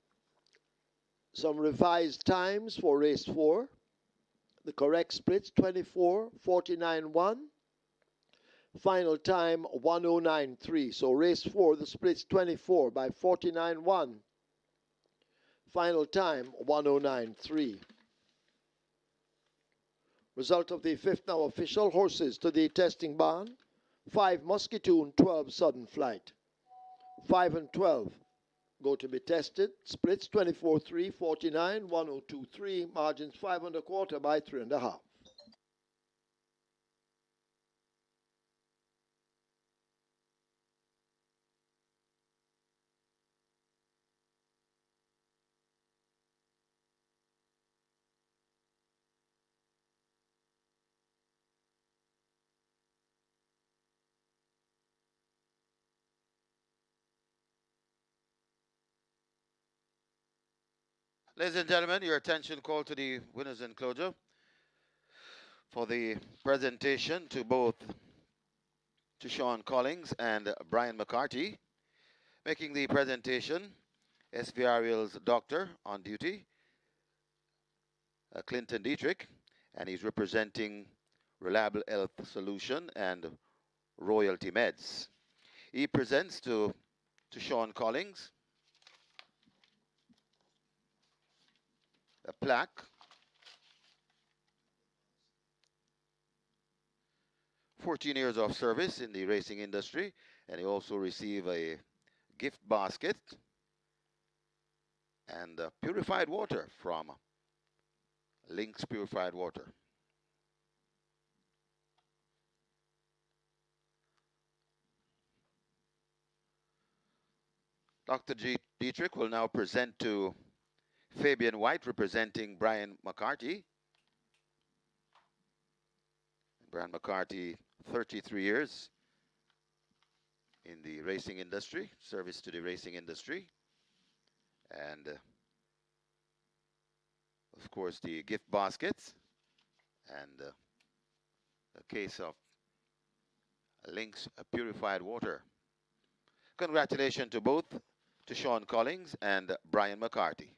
some revised times for race 4. The correct splits 24, 49, 1, Final time 109.3. So race 4, the splits 24 by 49.1. Final time 109.3. Result of the fifth now official. Horses to the testing barn. 5 Muscatoon, 12 Sudden Flight. 5 and 12 go to be tested. Splits 24-3, 49, 1023. Margins 5 and a quarter by 3.5. Ladies and gentlemen, your attention call to the winners enclosure for the presentation to both to Sean Collins and Brian McCarthy. Making the presentation, SVRL's doctor on duty, Clinton Dietrich, and he's representing Reliable Health Solution and Royalty Meds. He presents to Sean Collins a plaque, 14 years of service in the racing industry, and he also received a gift basket and purified water from Lynx Purified Water. Dr. Dietrich will now present to Fabian White, representing Brian McCarthy. Brian McCarthy, 33 years in the racing industry, service to the racing industry. And of course, the gift baskets and a case of Lynx Purified Water. Congratulations to both, to Sean Collins and Brian McCarthy.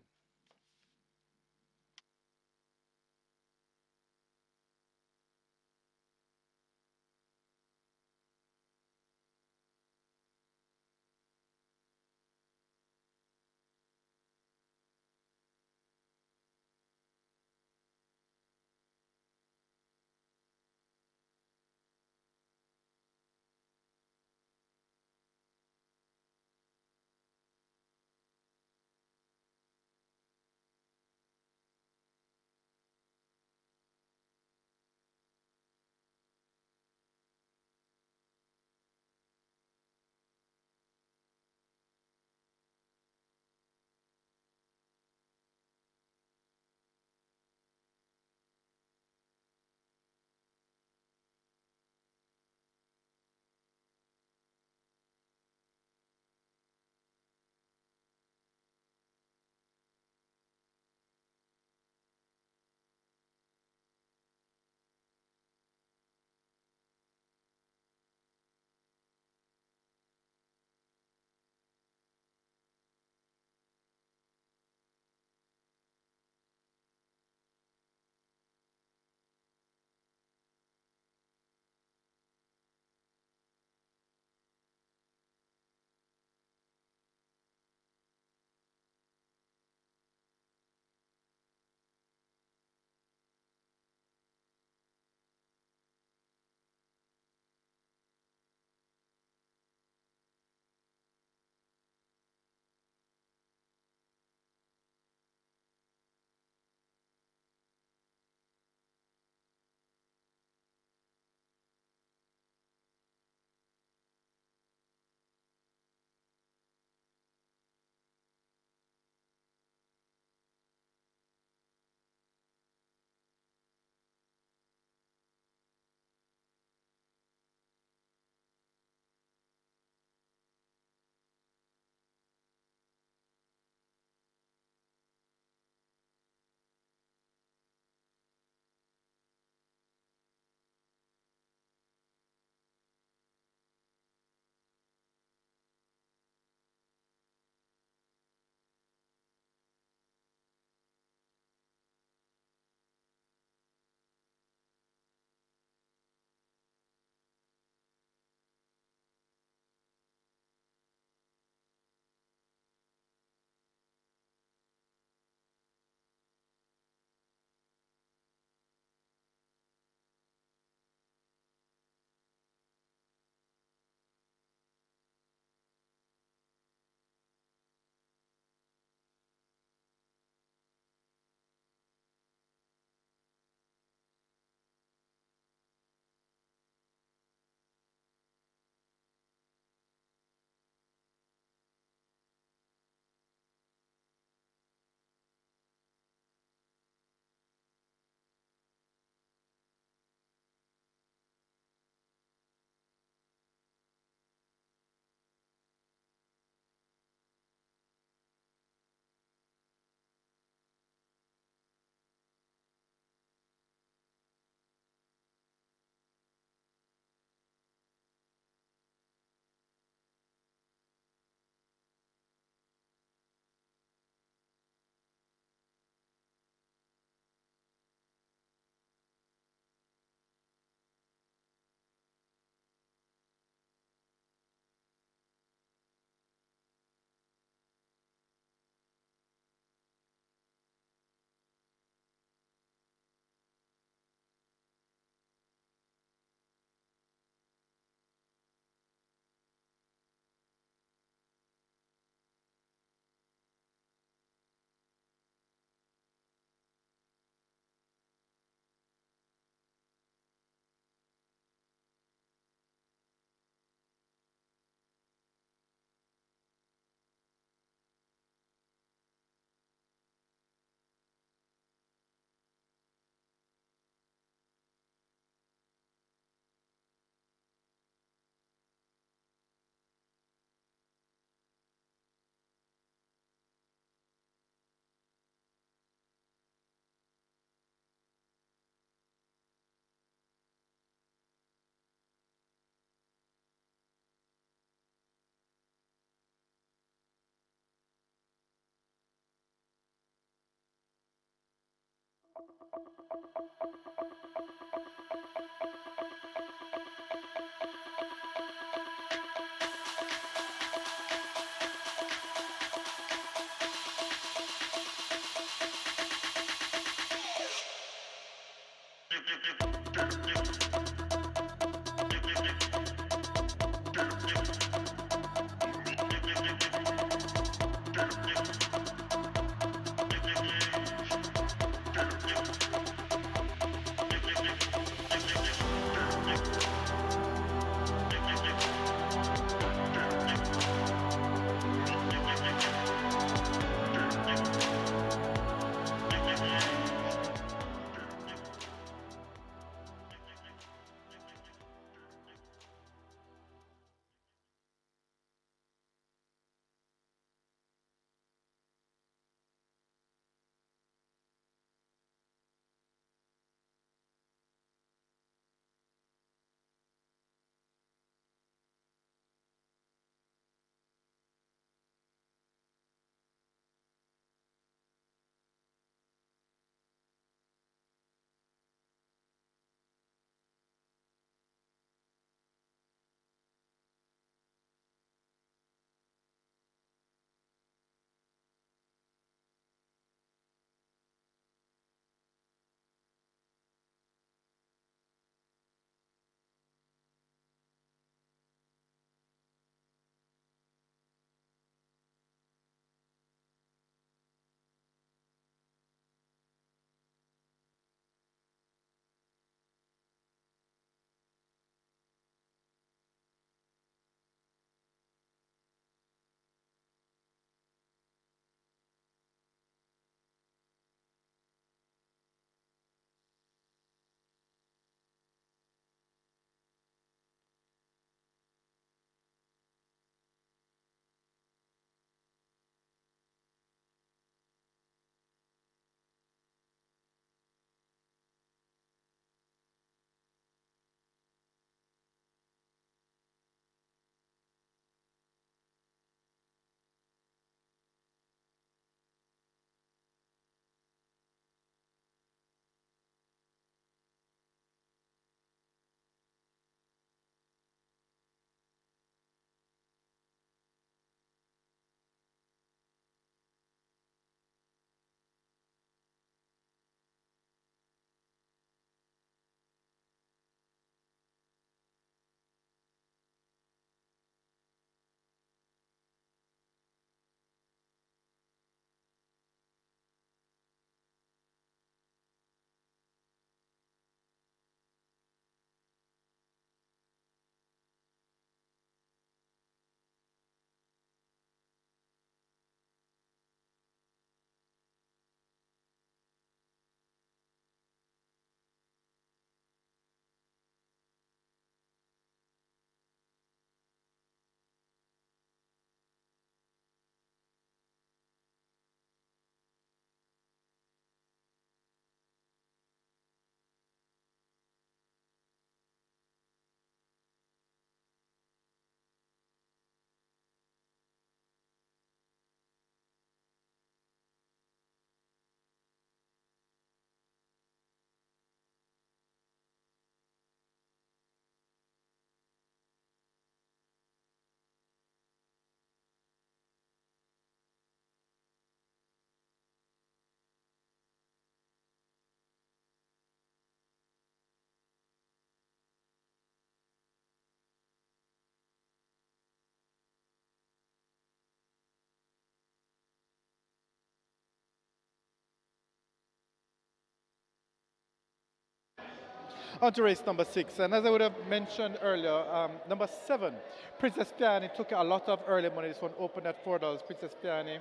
On to race number 6, and as I would have mentioned earlier, number 7, Princess Piani took a lot of early money. This one opened at $4. Princess Piani,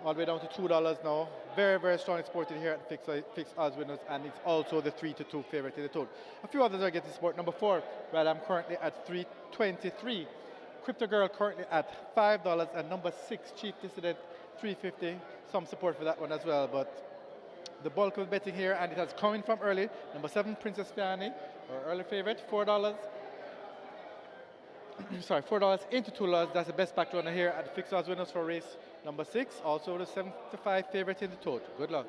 all the way down to $2 now. Very, very strong supported here at fixed odds winners, and it's also the 3-2 favorite in the total. A few others are getting support. Number 4, well, I'm currently at $3.23. Crypto Girl currently at $5, and number 6, Chief Dissident, $3.50. Some support for that one as well, but the bulk of betting here, and it has coming from early. Number 7, Princess Piani, our early favorite, $4. Sorry, $4 into $2. That's the best back runner here at the fixed odds winners for race number 6. Also the 75 favorite in the total. Good luck.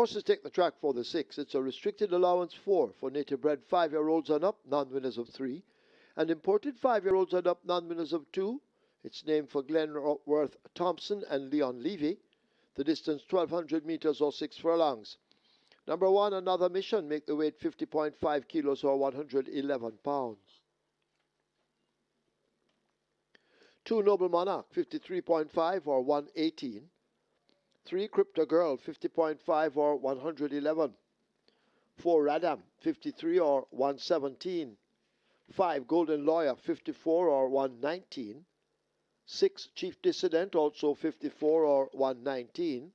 Horses take the track for the 6. It's a restricted allowance 4 for native bred 5-year-olds and up, non-winners of 3. And imported 5-year-olds and up, non-winners of 2. It's named for Glenworth Thompson and Leon Levy. The distance 1,200 meters or 6 furlongs. Number 1, Another Mission, make the weight 50.5 kilos or 111 pounds. 2, Noble Monarch, 53.5 or 118. 3, Crypto Girl, 50.5 or 111. 4, Radam, 53 or 117. 5, Golden Lawyer, 54 or 119. 6, Chief Dissident, also 54 or 119.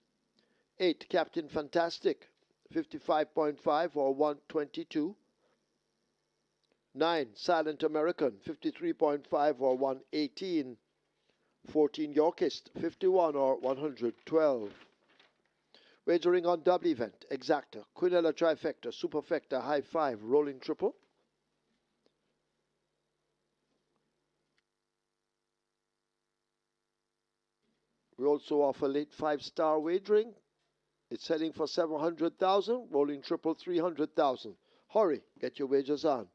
8, Captain Fantastic, 55.5 or 122. 9, Silent American, 53.5 or 118. 14, Yorkist, 51 or 112. Wagering on double event, Exacta, Quinella Trifecta, Superfecta, High 5, Rolling Triple. We also offer late 5-star wagering. It's selling for 700,000, Rolling Triple 300,000. Hurry, get your wagers on.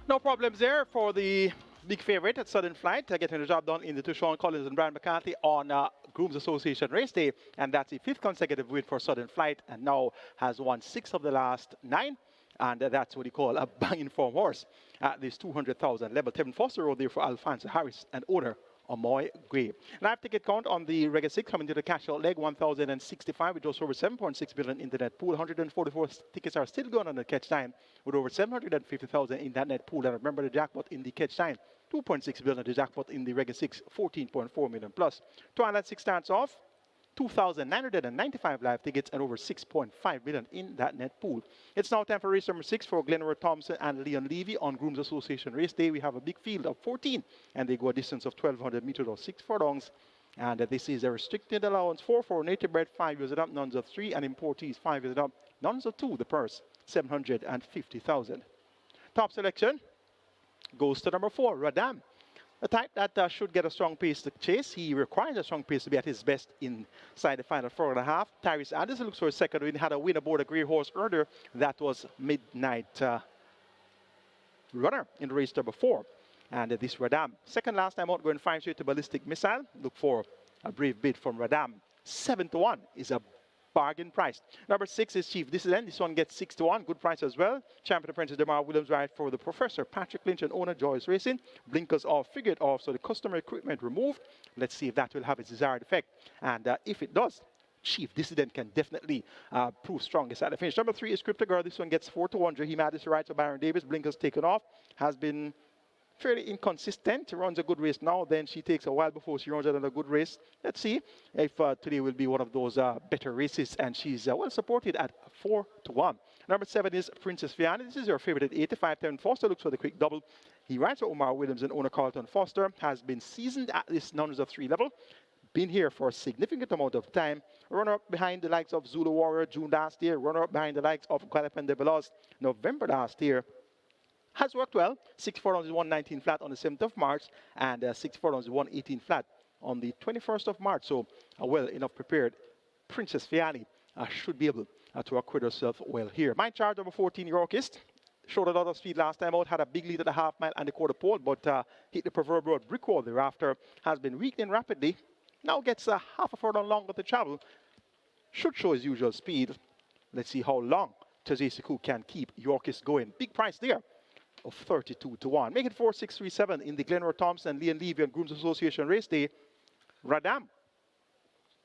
No problems there for the big favorite at Southern Flight, getting the job done in the two Sean Collins and Brian McCarthy on GROOM'S Association race day. And that's the 5th consecutive win for Southern Flight, and now has won 6 of the last 9. And that's what you call a banging form horse at this 200,000 level. Tevin Foster rode there for Alfonso Harris and owner Amoy Gray. Live ticket count on the Regular 6 coming to the cash out leg, 1,065 with just over 7.6 billion in the net pool. 144 tickets are still going on the catch time with over 750,000 in that net pool. And remember the jackpot in the catch time, 2.6 billion. The jackpot in the Regular 6, 14.4 million plus. Twilight 6 starts off 2,995 live tickets and over 6.5 billion in that net pool. It's now time for race number 6 for Glenworth Thompson and Leon Levy on GROOM'S Association race day. We have a big field of 14, and they go a distance of 1,200 meters or 6 furlongs. And this is a restricted allowance 4 for native bred 5 years and up, nuns of 3, and importees 5 years and up, nuns of 2. The purse 750,000. Top selection goes to number 4, Radam. A type that should get a strong pace to chase. He requires a strong pace to be at his best inside the final 4.5. Tyrese Anderson looks for a second win. Had a win aboard a Grey Horse earlier. That was Midnight Runner in the race number 4. And this Radam. Second last time out, going 5 straight to Ballistic Missile. Look for a brave bid from Radam. 7-1 is a bargain price. Number 6 is Chief Dissident. This one gets 6-1. Good price as well. Champion Apprentice Demar Williams ride for the Professor. Patrick Lynch and owner Joyce Racing. Blinkers off, figured off, so the customer equipment removed. Let's see if that will have its desired effect. And if it does, Chief Dissident can definitely prove strongest at the finish. Number 3 is Crypto Girl. This one gets 4-1. He Madison rides for Byron Davis. Blinkers taken off. Has been fairly inconsistent. Runs a good race now, then she takes a while before she runs another good race. Let's see if today will be one of those better races, and she's well supported at 4-1. Number 7 is Princess Fiana. This is her favorite at 85-10. Foster looks for the quick double. He rides for Omar Williams and owner Carlton Foster. Has been seasoned at this numbers of 3 level. Been here for a significant amount of time. Runner-up behind the likes of Zulu Warrior June last year. Runner-up behind the likes of Guadalupe de Veloz November last year. Has worked well. 6 furlongs is 119 flat on the 7th of March, and 6 furlongs is 118 flat on the 21st of March. So well enough prepared. Princess Fiani should be able to acquit herself well here. My charge, number 14, Yorkist. Showed a lot of speed last time out. Had a big lead at the half mile and the quarter pole, but hit the proverbial brick wall thereafter. Has been weakening rapidly. Now gets half a furlong longer to travel. Should show his usual speed. Let's see how long Tazesiku can keep Yorkist going. Big price there of 32-1. Make it 4-6-3-7 in the Glenroy Thompson, Leon Levy and Grooms Association race day. Radam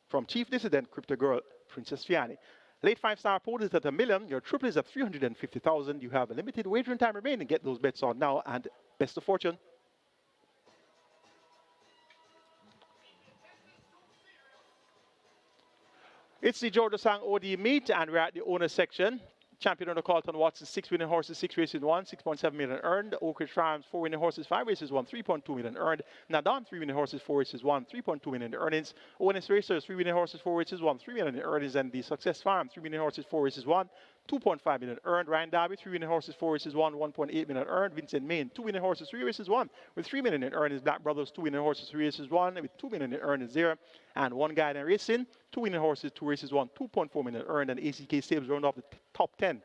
from Chief Dissident, Crypto Girl, Princess Fiani. Late 5-star pool is at $1 million. Your triple is at 350,000. You have a limited wagering time remaining. Get those bets on now, and best of fortune. It's the Georgia Sang OD meet, and we're at the owner section. Champion owner Carlton Watson, 6 winning horses, 6 races won, 6.7 million earned. Oak Ridge Farms, 4 winning horses, 5 races won, 3.2 million earned. Nadam, 3 winning horses, 4 races won, 3.2 million in earnings. ONS Racers, 3 winning horses, 4 races won, 3 million in earnings. And the Success Farm, 3 winning horses, 4 races won, 2.5 million earned. Ryan Darby, 3 winning horses, 4 races won, 1.8 million earned. Vincent Main, 2 winning horses, 3 races won, with 3 million in earnings. Black Brothers, 2 winning horses, 3 races won, with 2 million in earnings there. And One Guy in Racing, 2 winning horses, 2 races won, 2.4 million earned. And ACK Stables round off the top 10.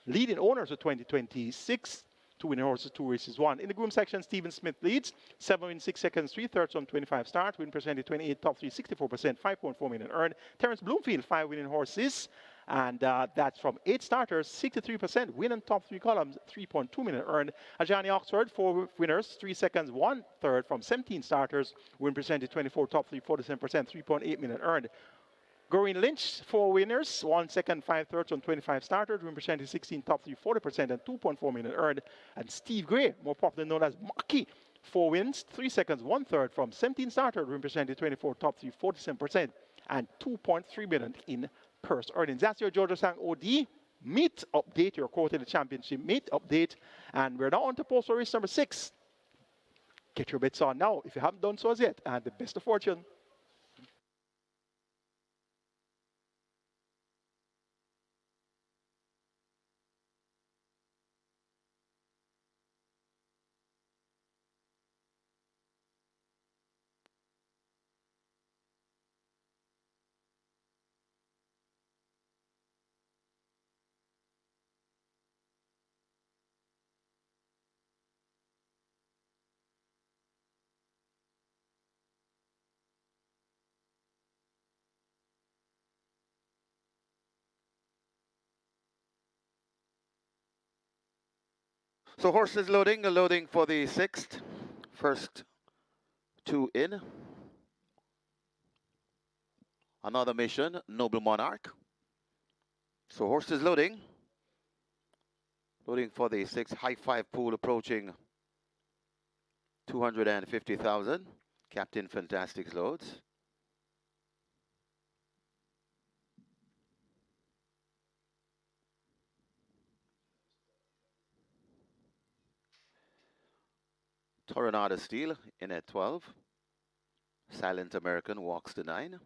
Leading owners of 2026, 2 winning horses, 2 races won. In the groom section, Stephen Smith leads, 7 wins, 6 seconds, 3 thirds on 25 starts, win percentage 28, top 3, 64%, 5.4 million earned. Terrence Bloomfield, 5 winning horses, and that's from 8 starters, 63%, win in top 3 columns, 3.2 million earned. Ajani Oxford, 4 winners, 3 seconds, 1 third from 17 starters, win percentage 24, top 3, 47%, 3.8 million earned. Goreen Lynch, 4 winners, 1 second, 5 thirds on 25 starters, win percentage 16, top 3, 40%, and 2.4 million earned. And Steve Gray, more popularly known as Maki, 4 wins, 3 seconds, 1 third from 17 starters, win percentage 24, top 3, 47%, and 2.3 million in purse earnings. That's your Georgia Sang OD meet update, your quarterly championship meet update. And we're now on to postal race number 6. Get your bets on now if you haven't done so as yet, and the best of fortune. So horses loading for the 6th. First 2 in. Another mission, Noble Monarch. So horses loading for the 6th. High 5 pool approaching 250,000. Captain Fantastic's loads. Toronado Steel in at 12. Silent American walks the 9.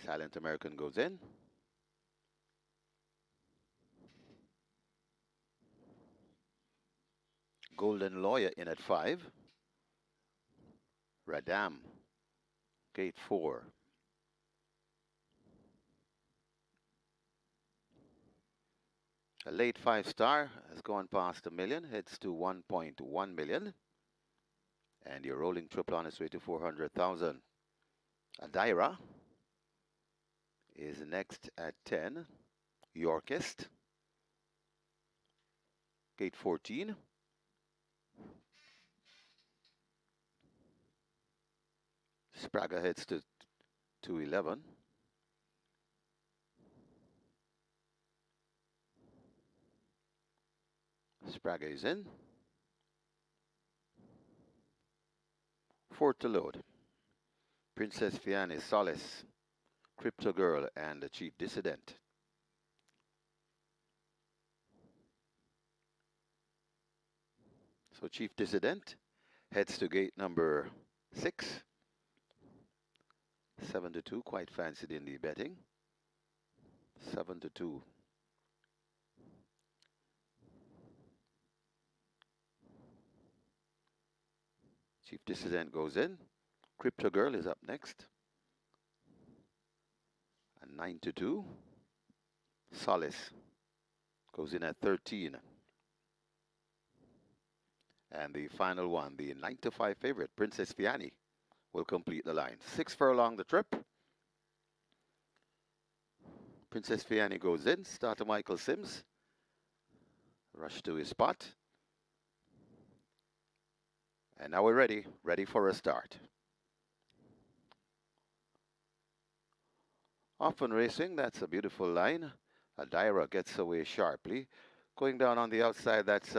Silent American goes in. Golden Lawyer in at 5. Radam, gate 4. A late 5-star has gone past a million, heads to 1.1 million. And you're rolling triple on its way to 400,000. Adaira is next at 10. Yorkist, gate 14. Spraga heads to 211. Spraga is in. 4 to load. Princess Fianni, Solace, Crypto Girl, and the Chief Dissident. So Chief Dissident heads to gate number 6. 7 to 2, quite fancied in the betting. 7 to 2. Chief Dissident goes in. Crypto Girl is up next. And 9 to 2. Solace goes in at 13. And the final one, the 9 to 5 favorite, Princess Fianni, will complete the line. 6 furlong the trip. Princess Fianni goes in. Starter Michael Sims. Rush to his spot. And now we're ready for a start. Often Racing, that's a beautiful line. Adaira gets away sharply. Going down on the outside, that's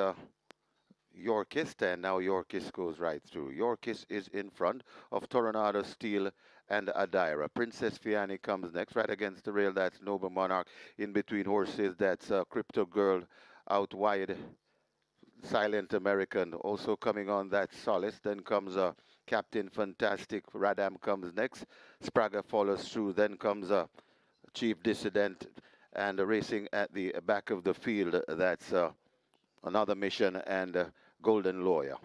Yorkist, and now Yorkist goes right through. Yorkist is in front of Tornado Steel and Adaira. Princess Fianni comes next, right against the rail, that's Noble Monarch. In between horses, that's Crypto Girl out wide. Silent American also coming on, that Solace. Then comes Captain Fantastic. Radam comes next. Spraga follows through. Then comes Chief Dissident, and racing at the back of the field, that's Another Mission and Golden Lawyer.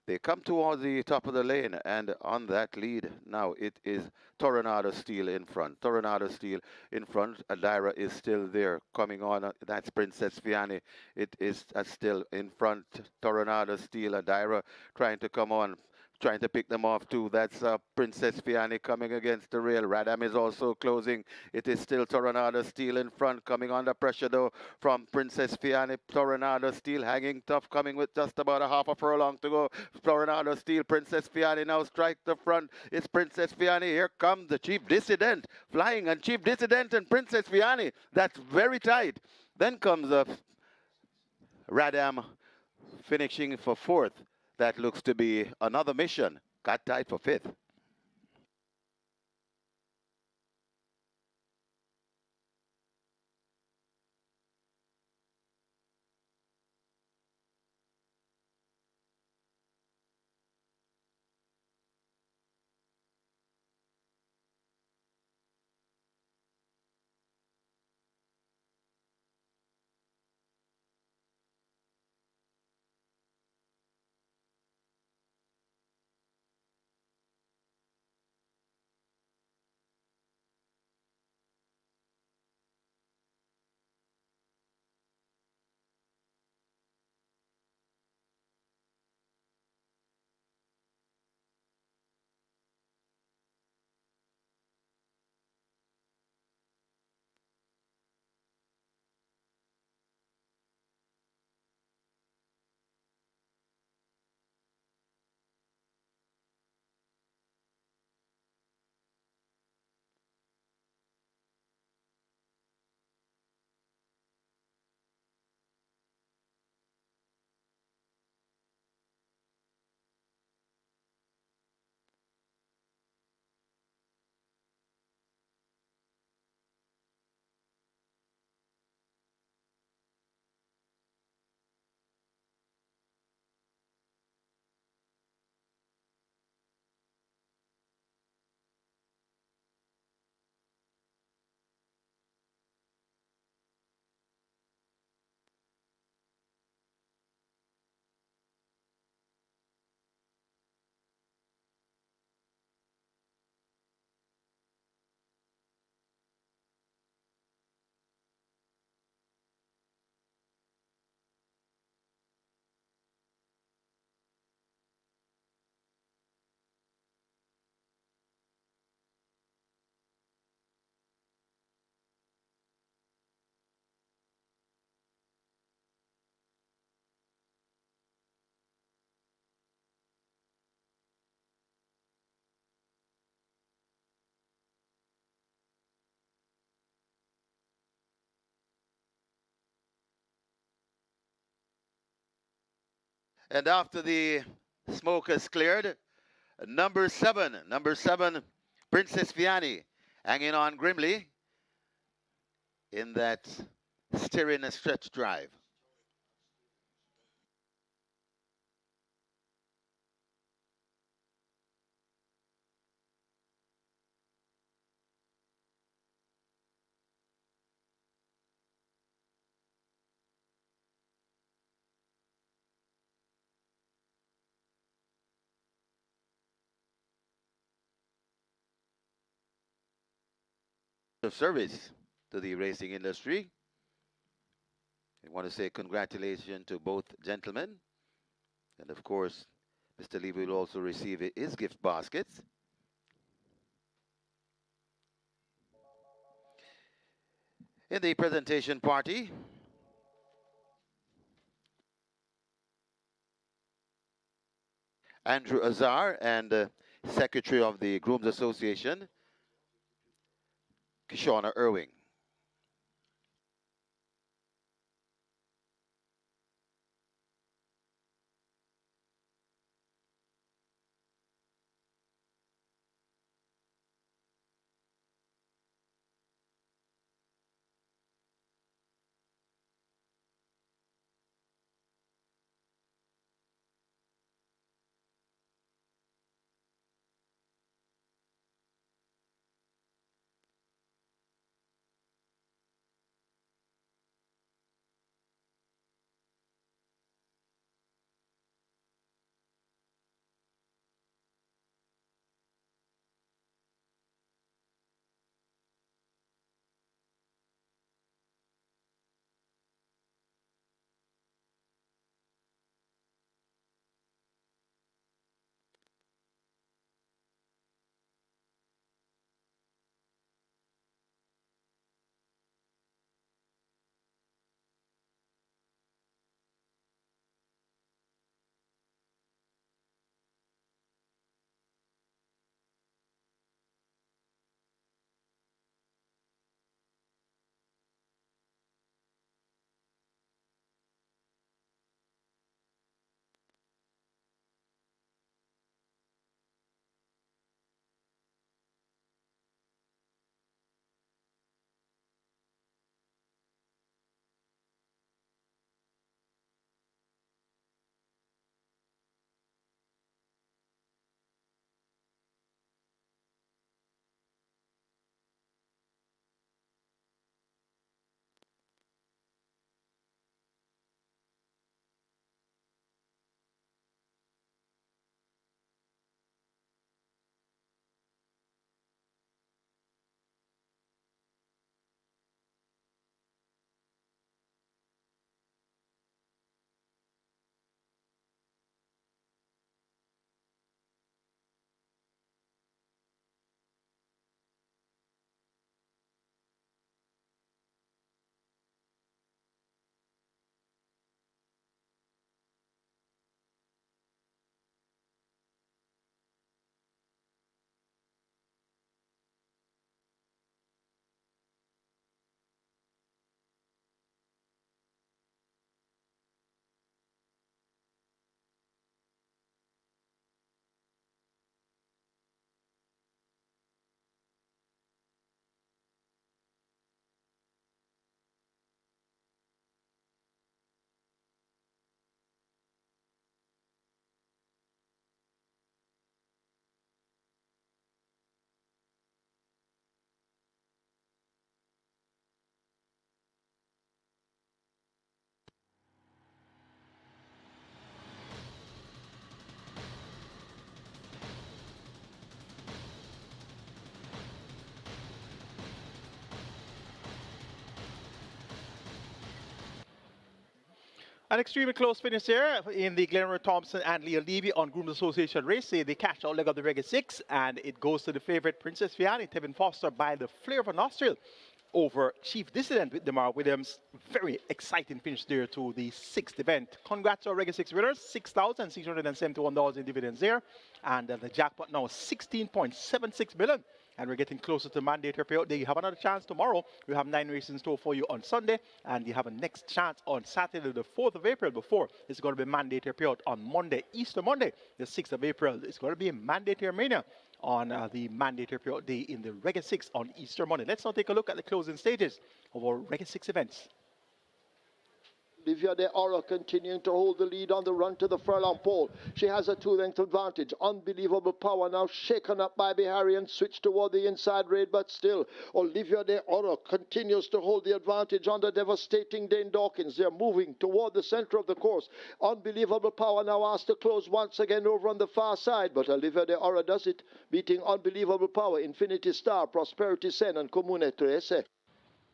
They come towards the top of the lane, and on that lead now it is Tornado Steel in front. Tornado Steel in front. Adaira is still there coming on. That's Princess Fianni. It is still in front. Tornado Steel, Adaira trying to come on, trying to pick them off too. That's Princess Fianni coming against the rail. Radam is also closing. It is still Tornado Steel in front, coming under pressure though from Princess Fianni. Tornado Steel hanging tough, coming with just about a half a furlong to go. Tornado Steel, Princess Fianni now strike the front. It's Princess Fianni. Here comes the Chief Dissident flying, and Chief Dissident and Princess Fianni. That's very tight. Then comes Radam finishing for 4th. That looks to be Another Mission. Got tied for 5th. And after the smoke has cleared, number seven, Princess Vianney, hanging on grimly in that steering a stretch drive. Of service to the racing industry. I want to say congratulations to both gentlemen. And of course, Mr. Lee will also receive his gift baskets. In the presentation party, Andrew Azar and Secretary of the Groom's Association, Kishona Irving. An extremely close finish here in the Glenroy Thompson and Leah Levy on Groom's Association race. They catch out leg of the Reggae 6, and it goes to the favorite Princess Vianney, Tevin Foster, by the flare of a nostril over Chief Dissident with Demar Williams. Very exciting finish there to the sixth event. Congrats to our Reggae 6 winners, $6,671 in dividends there. And the jackpot now $16.76 million. and we're getting closer to mandatory period day. You have another chance tomorrow. We have 9 races in store for you on Sunday, and you have a next chance on Saturday, the 4th of April, before it's going to be mandatory period on Monday, Easter Monday, the 6th of April. It's going to be a mandatory mania on the mandatory period day in the Reggae 6 on Easter Monday. Let's now take a look at the closing stages of our Reggae 6 events. Olivia De Oro continuing to hold the lead on the run to the furlong pole. She has a 2-length advantage. Unbelievable power now shaken up by Bihari and switched toward the inside raid, but still Olivia De Oro continues to hold the advantage on the devastating Dane Dawkins. They're moving toward the center of the course. Unbelievable power now asked to close once again over on the far side, but Olivia De Oro does it, beating Unbelievable Power, Infinity Star, Prosperity Sen, and Comune Trece.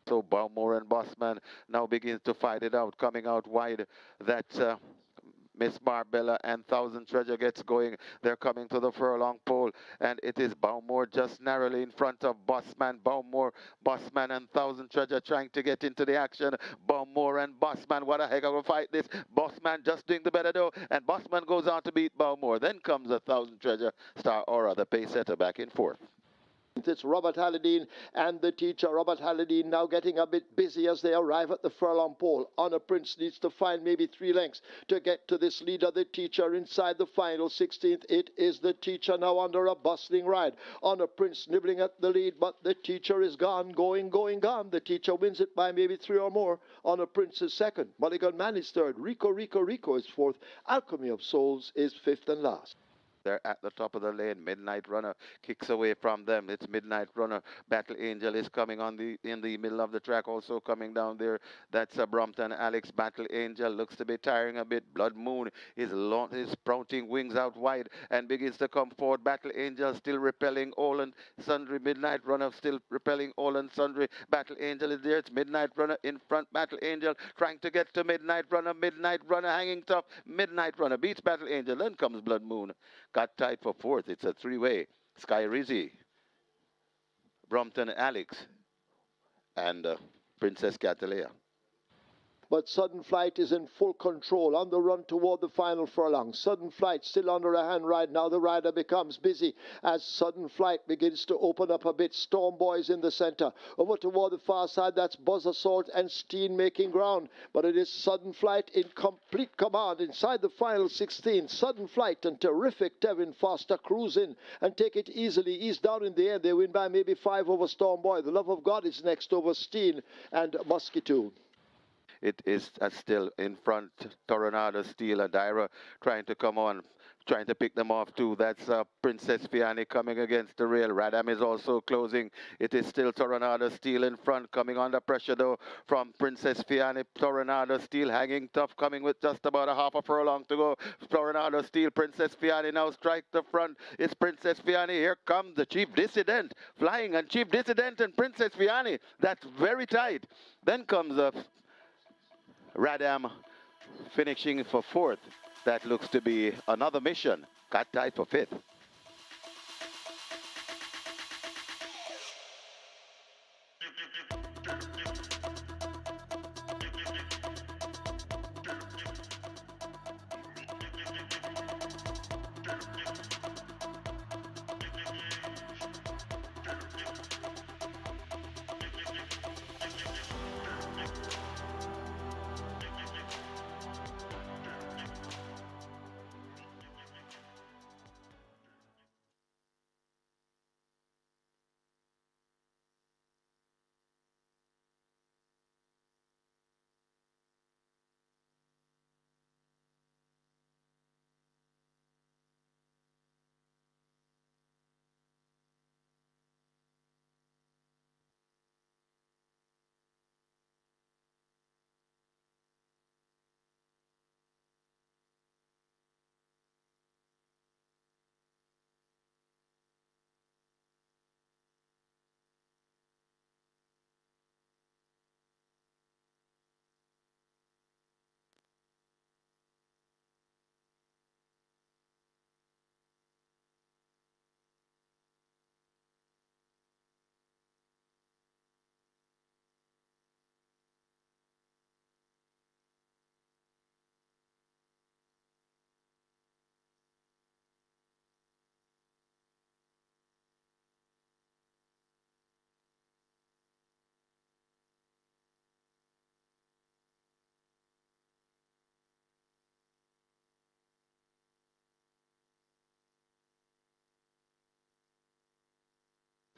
So Balmore and Bossman now begins to fight it out, coming out wide. That Miss Marbella and Thousand Treasure gets going. They're coming to the furlong pole, and it is Balmore just narrowly in front of Bossman. Balmore, Bossman, and Thousand Treasure trying to get into the action. Balmore and Bossman, what a heck of a fight this. Bossman just doing the better though, and Bossman goes on to beat Balmore. Then comes a Thousand Treasure, Star Aura, the pace setter, back in fourth. It's Robert Halladine and the teacher. Robert Halladine now getting a bit busy as they arrive at the furlong pole. Honor Prince needs to find maybe 3 lengths to get to this leader, the teacher, inside the final 16th. It is the teacher now under a bustling ride. Honor Prince nibbling at the lead, but the teacher is gone, gone. The teacher wins it by maybe 3 or more. Honor Prince is second. Mulligan Man is third. Rico is fourth. Alchemy of Souls is fifth and last. They're at the top of the lane. Midnight Runner kicks away from them. It's Midnight Runner. Battle Angel is coming on in the middle of the track, also coming down there. That's Brompton Alex. Battle Angel looks to be tiring a bit. Blood Moon is sprouting wings out wide and begins to come forward. Battle Angel still repelling all and sundry. Midnight Runner still repelling all and sundry. Battle Angel is there. It's Midnight Runner in front. Battle Angel trying to get to Midnight Runner. Midnight Runner hanging tough. Midnight Runner beats Battle Angel. Then comes Blood Moon. Got tied for fourth. It's a 3-way. Sky Rizzi, Brompton Alex, and Princess Catalea. But Sudden Flight is in full control on the run toward the final furlong. Sudden Flight still under a hand ride. Now the rider becomes busy as Sudden Flight begins to open up a bit. Storm Boys in the center. Over toward the far side, that's Buzz Assault and Steen making ground. But it is Sudden Flight in complete command inside the final 16. Sudden Flight and Terrific Tevin Foster cruise in and take it easily. Ease down in the end. They win by maybe 5 over Storm Boy. The Love of God is next over Steen and Musketeer. It is still in front. Toronado, Steel, and Dyra trying to come on, trying to pick them off too. That's Princess Fiani coming against the rail. Radam is also closing. It is still Toronado, Steel in front, coming under pressure though from Princess Fiani. Toronado, Steel hanging tough, coming with just about a half a furlong to go. Toronado, Steel, Princess Fiani now strike the front. It's Princess Fiani. Here comes the Chief Dissident flying, and Chief Dissident and Princess Fiani. That's very tight. Then comes Radam finishing for fourth. That looks to be another mission. Got tied for fifth.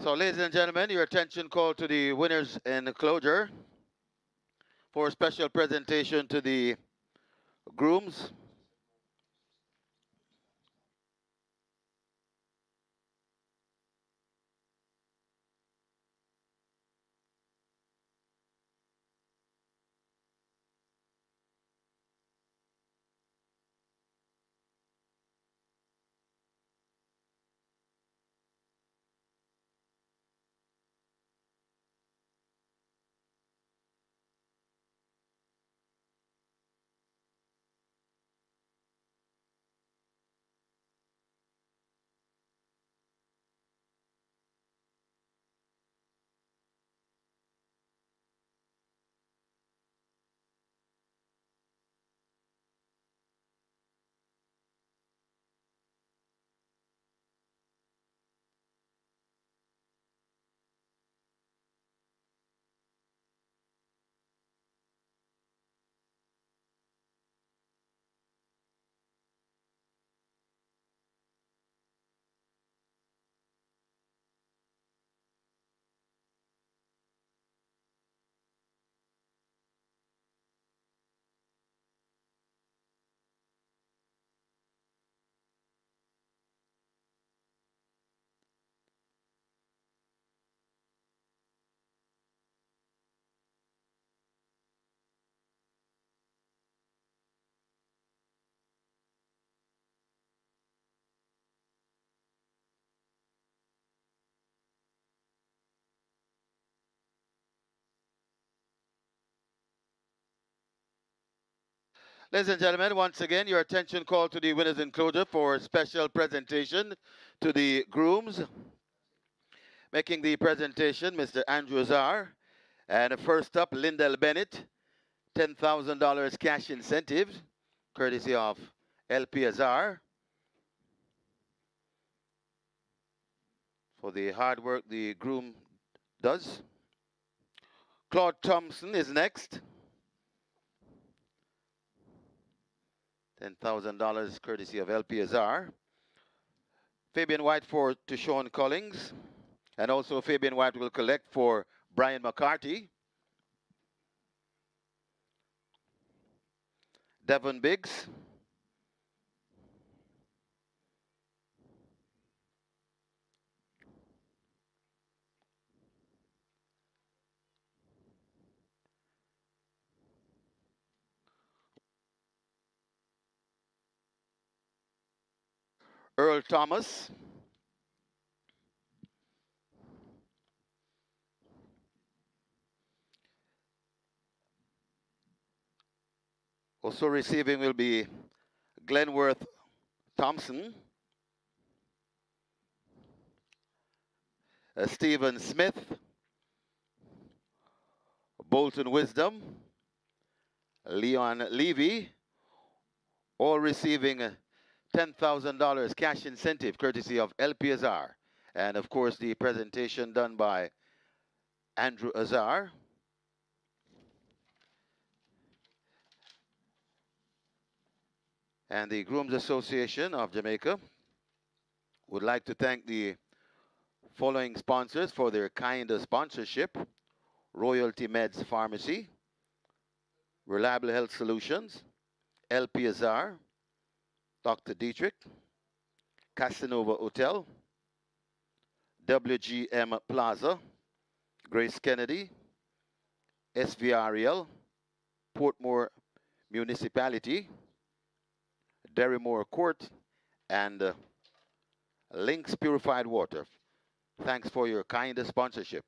So, ladies and gentlemen, your attention call to the winners enclosure for a special presentation to the grooms. Ladies and gentlemen, once again, your attention call to the winners enclosure for a special presentation to the grooms. Making the presentation, Mr. Andrew Azar. And first up, Lyndell Bennett, $10,000 cash incentive, courtesy of LP Azar. For the hard work the groom does. Claude Thompson is next. $10,000 courtesy of LP Azar. Fabian White for to Sean Collins. And also Fabian White will collect for Brian McCarthy. Devon Biggs. Earl Thomas. Also receiving will be Glenworth Thompson. Stephen Smith. Bolton Wisdom. Leon Levy. All receiving $10,000 cash incentive courtesy of LP Azar. And of course, the presentation done by Andrew Azar. And the Grooms Association of Jamaica would like to thank the following sponsors for their kind sponsorship: Royalty Meds Pharmacy, Reliable Health Solutions, LP Azar, Dr. Dietrich, Casanova Hotel, WGM Plaza, Grace Kennedy, SVREL, Portmore Municipality, Derrymore Court, and Lynx Purified Water. Thanks for your kind sponsorship.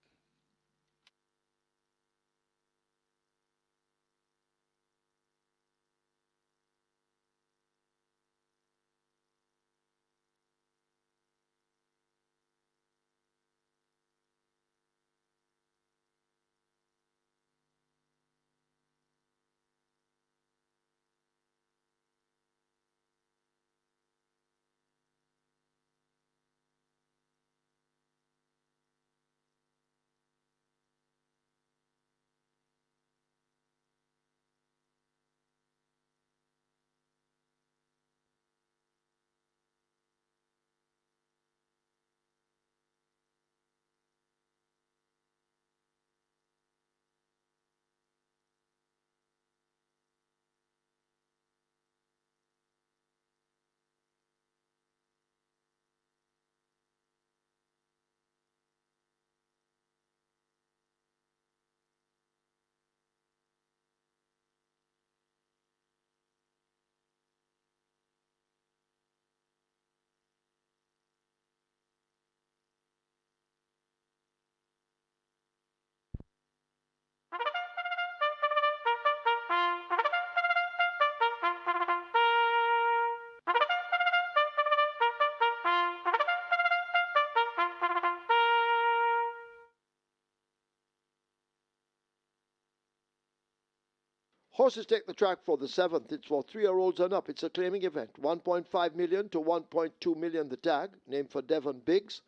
horses take the track for the 7th. It's for 3-year-olds and up. It's a claiming event. 1.5 million to 1.2 million the tag, named for Devon Biggs.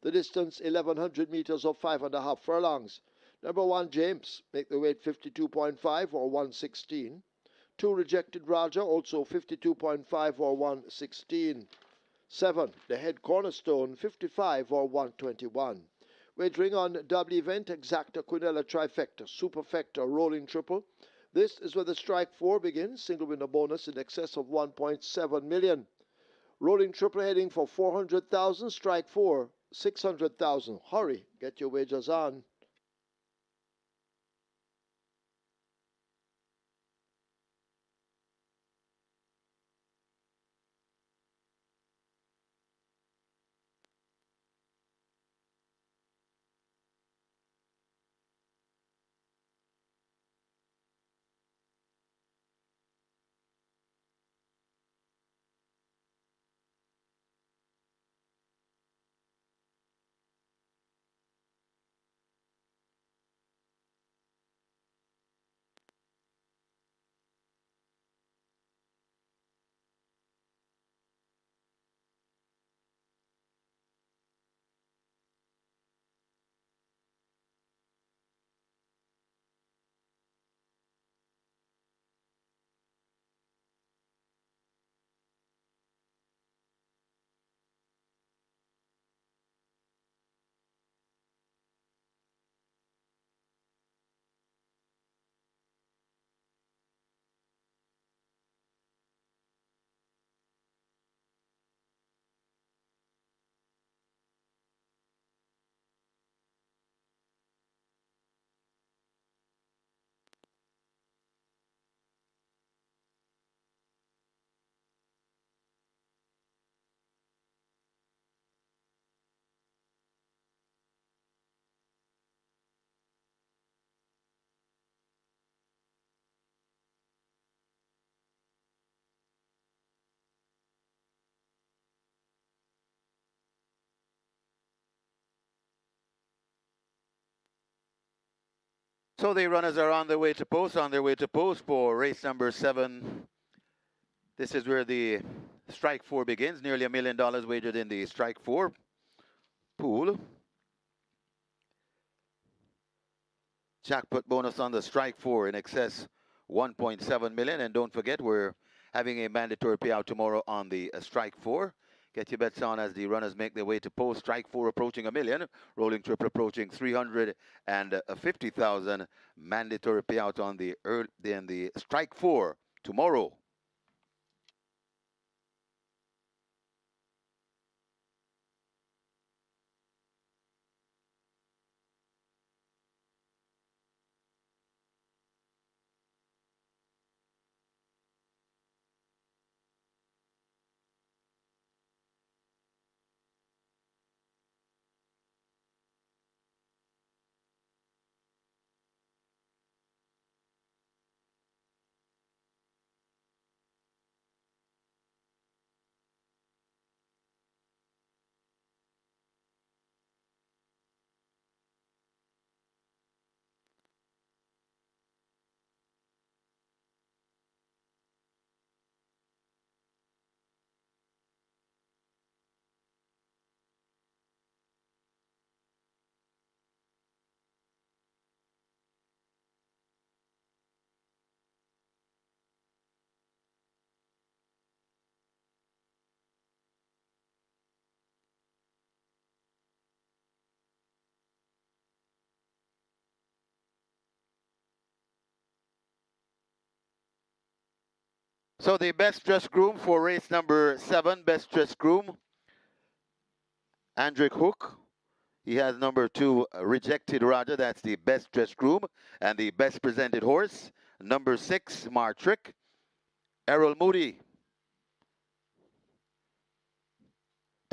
The distance 1100 meters or 5.5 furlongs. Number 1 James, make the weight 52.5 or 116. 2 Rejected Raja, also 52.5 or 116. 7 the Head Cornerstone, 55 or 121. Wagering on double event, exacta, quinella, trifecta, superfecta, rolling triple. This is where the strike 4 begins. Single winner bonus in excess of 1.7 million. Rolling triple heading for 400,000. Strike 4, 600,000. Hurry, get your wagers on. So the runners are on their way to post, for race number 7. This is where the strike 4 begins. Nearly $1 million wagered in the strike 4 pool. Jackpot bonus on the strike 4 in excess 1.7 million. And don't forget, we're having a mandatory payout tomorrow on the strike 4. Get your bets on as the runners make their way to post. Strike 4 approaching $1 million. Rolling triple approaching 350,000. Mandatory payout on the strike 4 tomorrow. So the best dressed groom for race number 7, best dressed groom, Andrick Hook. He has number 2, Rejected Raja. That's the best dressed groom. And the best presented horse, number 6, Martrick. Errol Moody,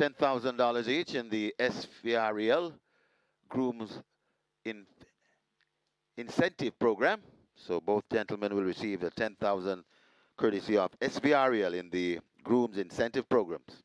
$10,000 each in the SVREL Groom's incentive program. So both gentlemen will receive a 10,000 courtesy of SVREL in the Groom's incentive programs.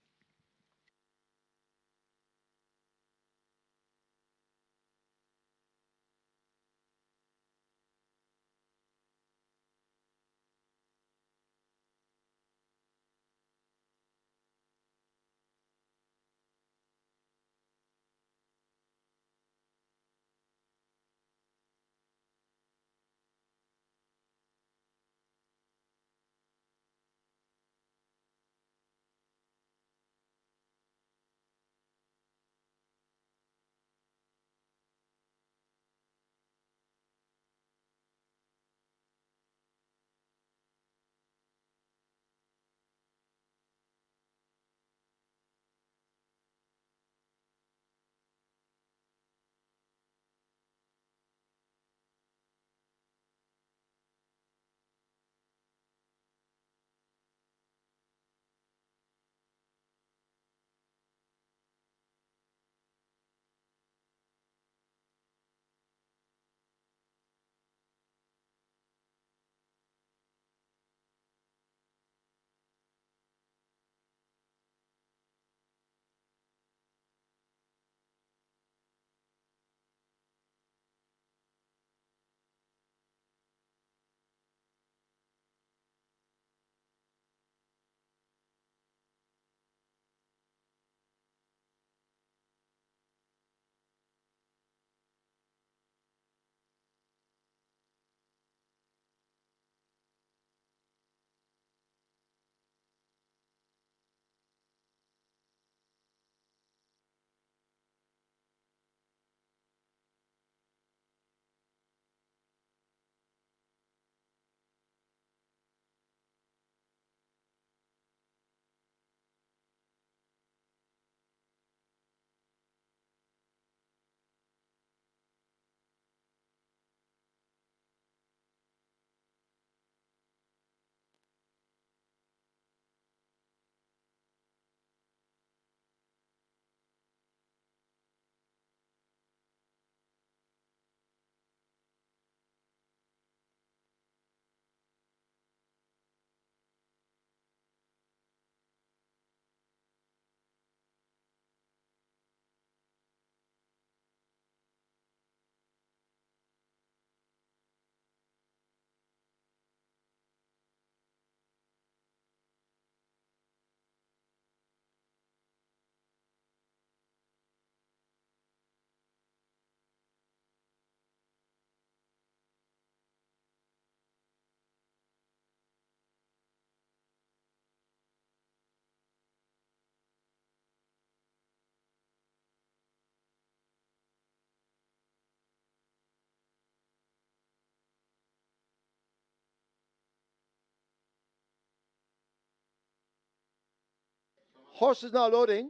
Horse is now loading.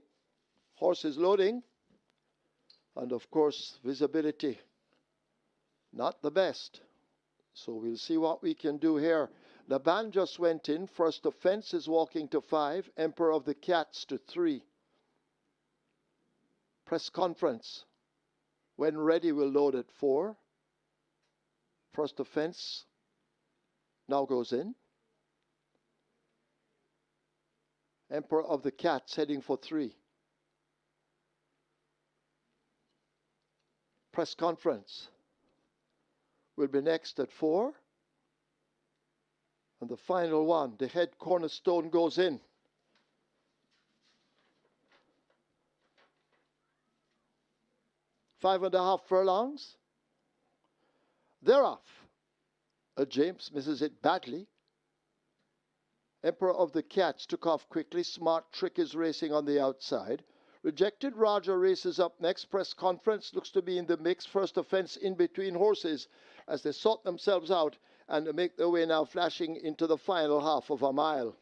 Horse is loading. And of course, visibility, not the best. So we'll see what we can do here. The band just went in. First offense is walking to 5. Emperor of the Cats to 3. Press conference. When ready, we'll load at 4. First offense now goes in. Emperor of the Cats heading for 3. Press conference will be next at 4. And the final one, the head cornerstone goes in. Five and a half furlongs. They're off. James misses it badly. Emperor of the Cats took off quickly. Smart Trick is racing on the outside. Rejected Roger races up next. Press conference looks to be in the mix. First offense in between horses as they sort themselves out and make their way now flashing into the final half of a mile.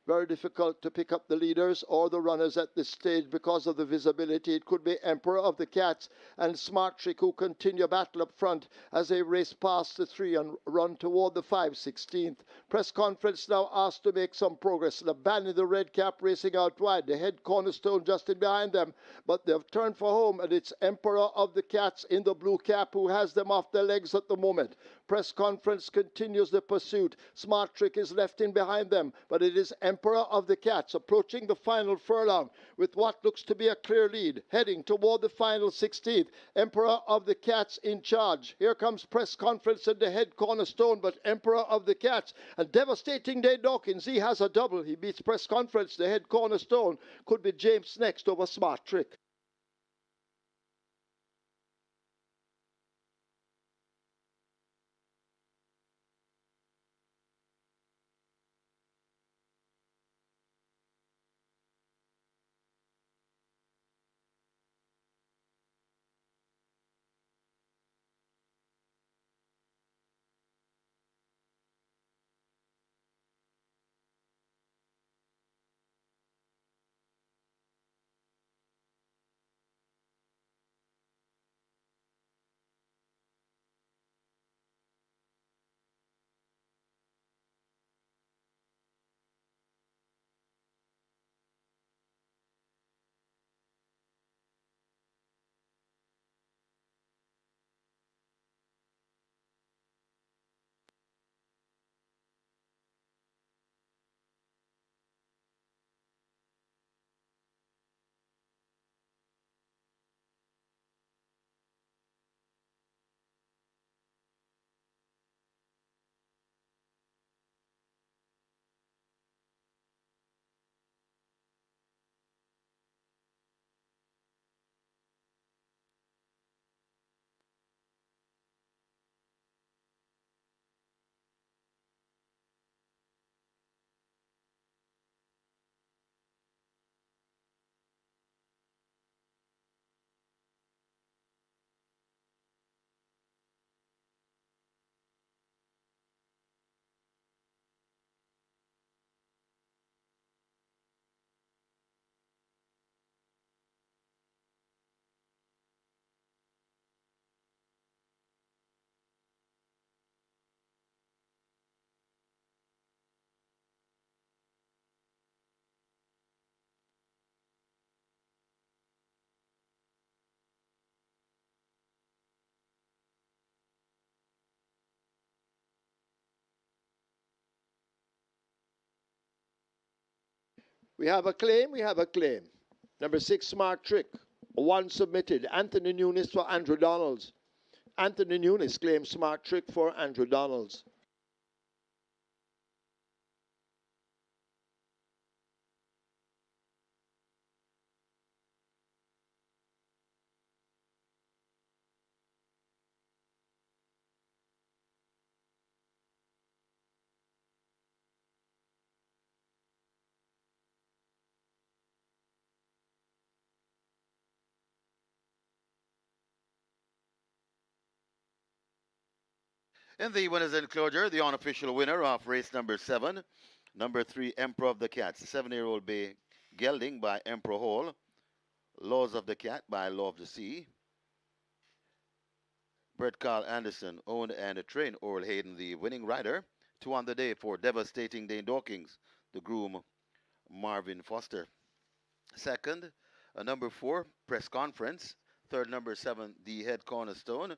Very difficult to pick up the leaders or the runners at this stage because of the visibility. It could be Emperor of the Cats and Smart Trick who continue battle up front as they race past the 3 and run toward the 5/16th. Press conference now asked to make some progress. The band in the red cap racing out wide. The head cornerstone just in behind them, but they've turned for home, and it's Emperor of the Cats in the blue cap who has them off their legs at the moment. Press conference continues the pursuit. Smart Trick is left in behind them, but it is Emperor of the Cats approaching the final furlong with what looks to be a clear lead, heading toward the final 16th. Emperor of the Cats in charge. Here comes press conference and the head cornerstone, but Emperor of the Cats and devastating Dave Dawkins. He has a double. He beats press conference. The head cornerstone could be James next over Smart Trick. We have a claim, we have a claim. Number 6, Smart Trick. 1 submitted. Anthony Nunes for Andrew Donalds. Anthony Nunes claims Smart Trick for Andrew Donalds. In the winners enclosure, the unofficial winner of race number 7, number 3, Emperor of the Cats, 7-year-old bay Gelding by Emperor Hall. Laws of the Cat by Law of the Sea. Brett Carl Anderson owned and trained Oral Hayden, the winning rider. 2 on the day for Devastating Dane Dawkins, the groom Marvin Foster. Second, number 4, Press Conference. Third, number 7, The Head Cornerstone.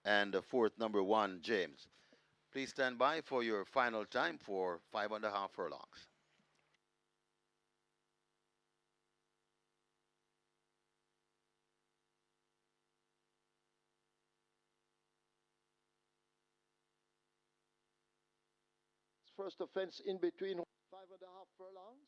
And fourth, number 1, James. Please stand by for your final time for 5.5 furlongs. First offense in between 5.5 furlongs.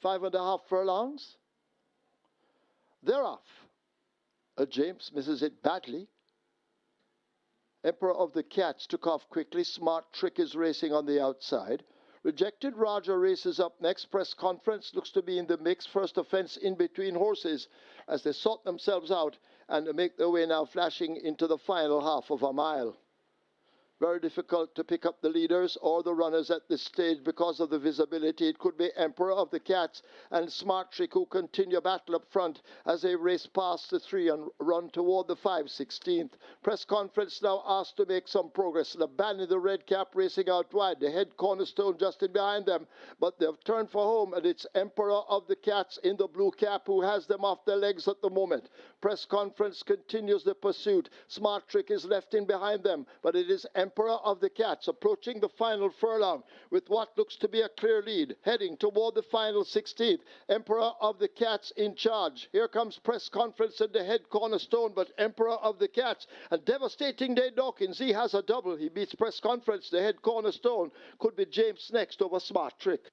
Five and a half furlongs. They're off. James misses it badly. Emperor of the Cats took off quickly. Smart Trick is racing on the outside. Rejected Roger races up next. Press Conference looks to be in the mix. First offense in between horses as they sort themselves out and make their way now flashing into the final half of a mile. Very difficult to pick up the leaders or the runners at this stage because of the visibility. It could be Emperor of the Cats and Smart Trick who continue battle up front as they race past the 3 and run toward the 5/16th. Press Conference now asked to make some progress. The band in the red cap racing out wide. The Head Cornerstone just in behind them, but they've turned for home, and it's Emperor of the Cats in the blue cap who has them off their legs at the moment. Press Conference continues the pursuit. Smart Trick is left in behind them, but it is Emperor of the Cats approaching the final furlong with what looks to be a clear lead, heading toward the final 16th. Emperor of the Cats in charge. Here comes Press Conference and the Head Cornerstone, but Emperor of the Cats and Devastating Dane Dawkins, he has a double. He beats Press Conference. The Head Cornerstone could be James next over Smart Trick.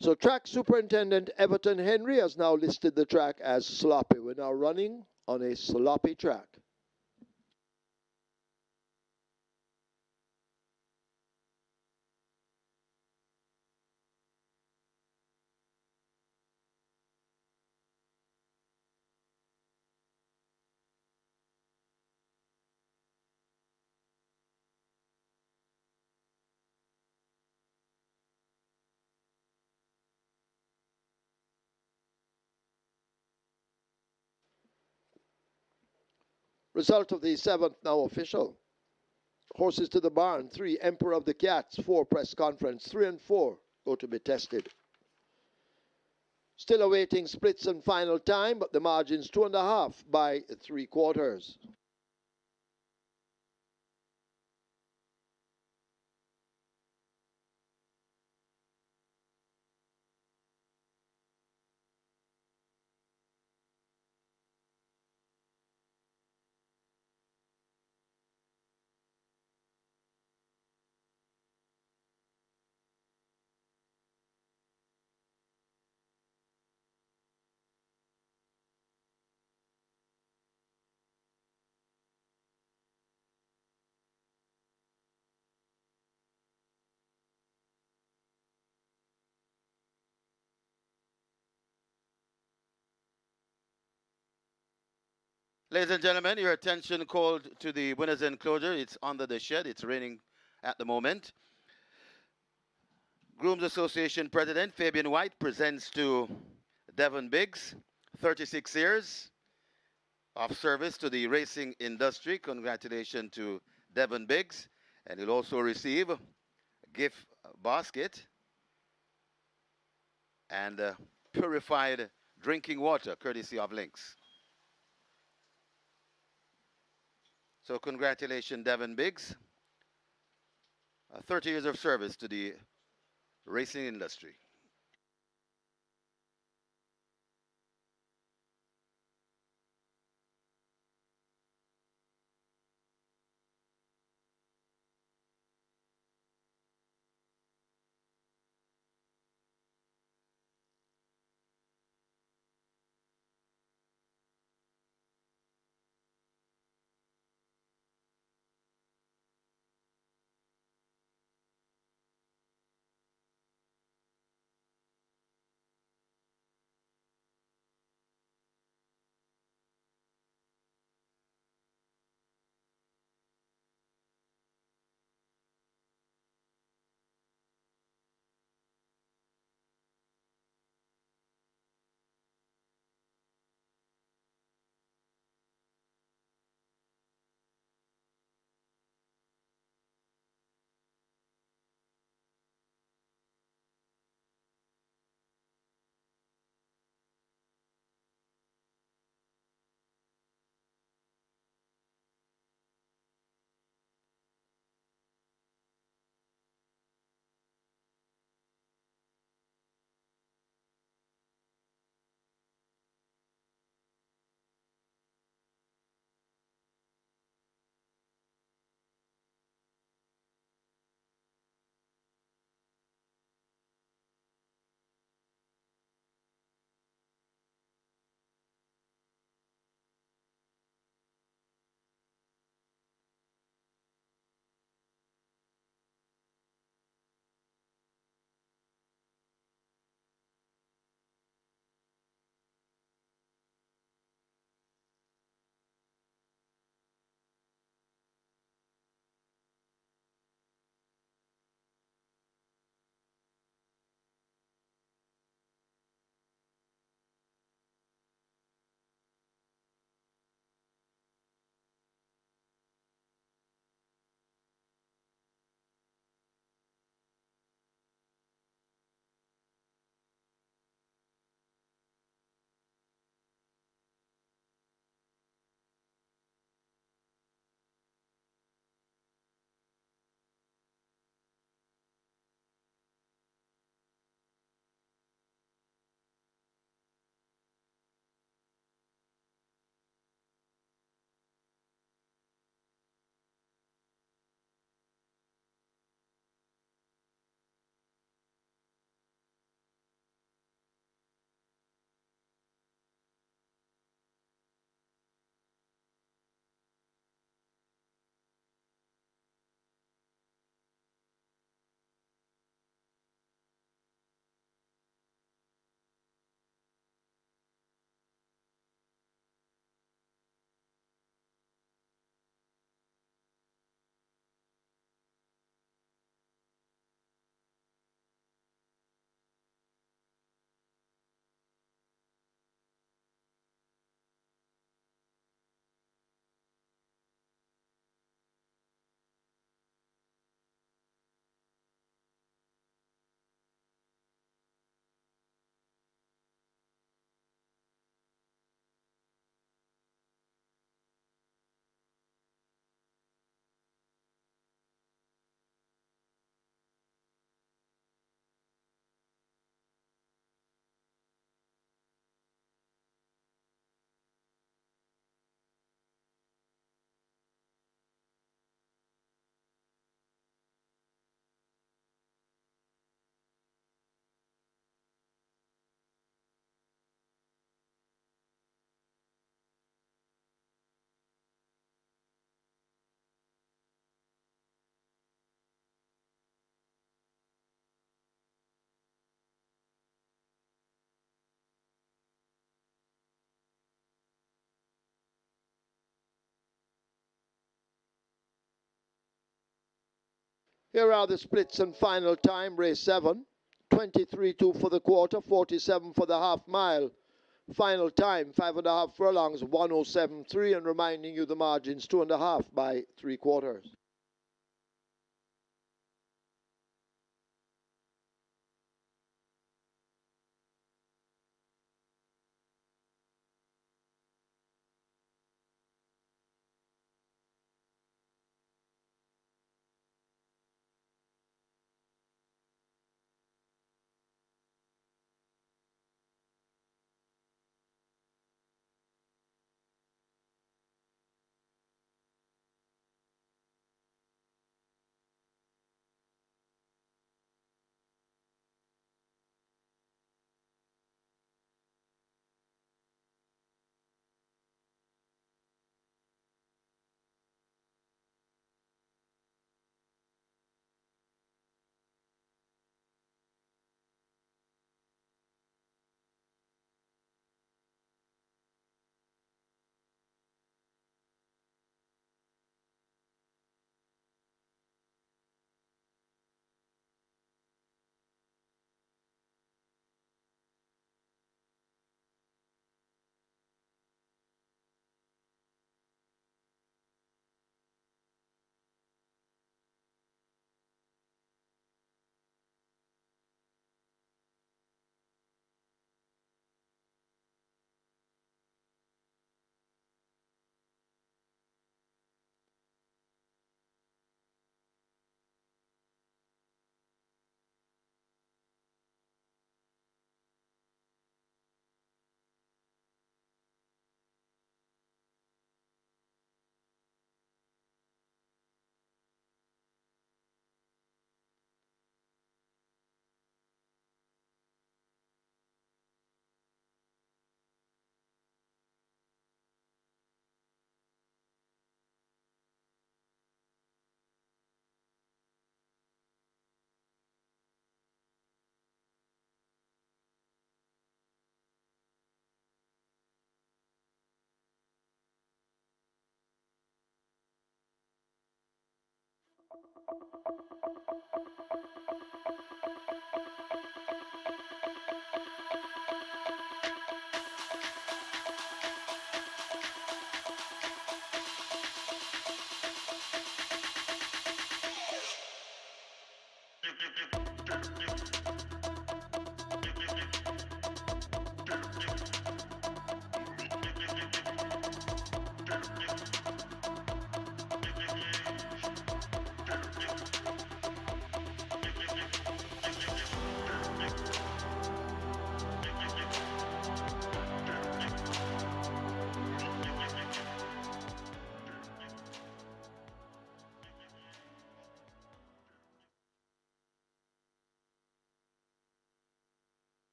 So track superintendent Everton Henry has now listed the track as sloppy. We're now running on a sloppy track. Result of the 7th now official. Horses to the barn. 3, Emperor of the Cats. 4, Press Conference. 3 and 4 go to be tested. Still awaiting splits and final time, but the margin's 2.5 by 3/4. Ladies and gentlemen, your attention called to the winner's enclosure. It's under the shed. It's raining at the moment. Grooms Association President Fabian White presents to Devon Biggs, 36 years of service to the racing industry. Congratulations to Devon Biggs. And he'll also receive a gift basket and purified drinking water, courtesy of Lynx. So congratulations, Devon Biggs. 30 years of service to the racing industry. Here are the splits and final time. Race 7, 23.2 for the quarter, 47 for the half mile. Final time, 5.5 furlongs, 107.3, and reminding you the margins, 2.5 by 3/4.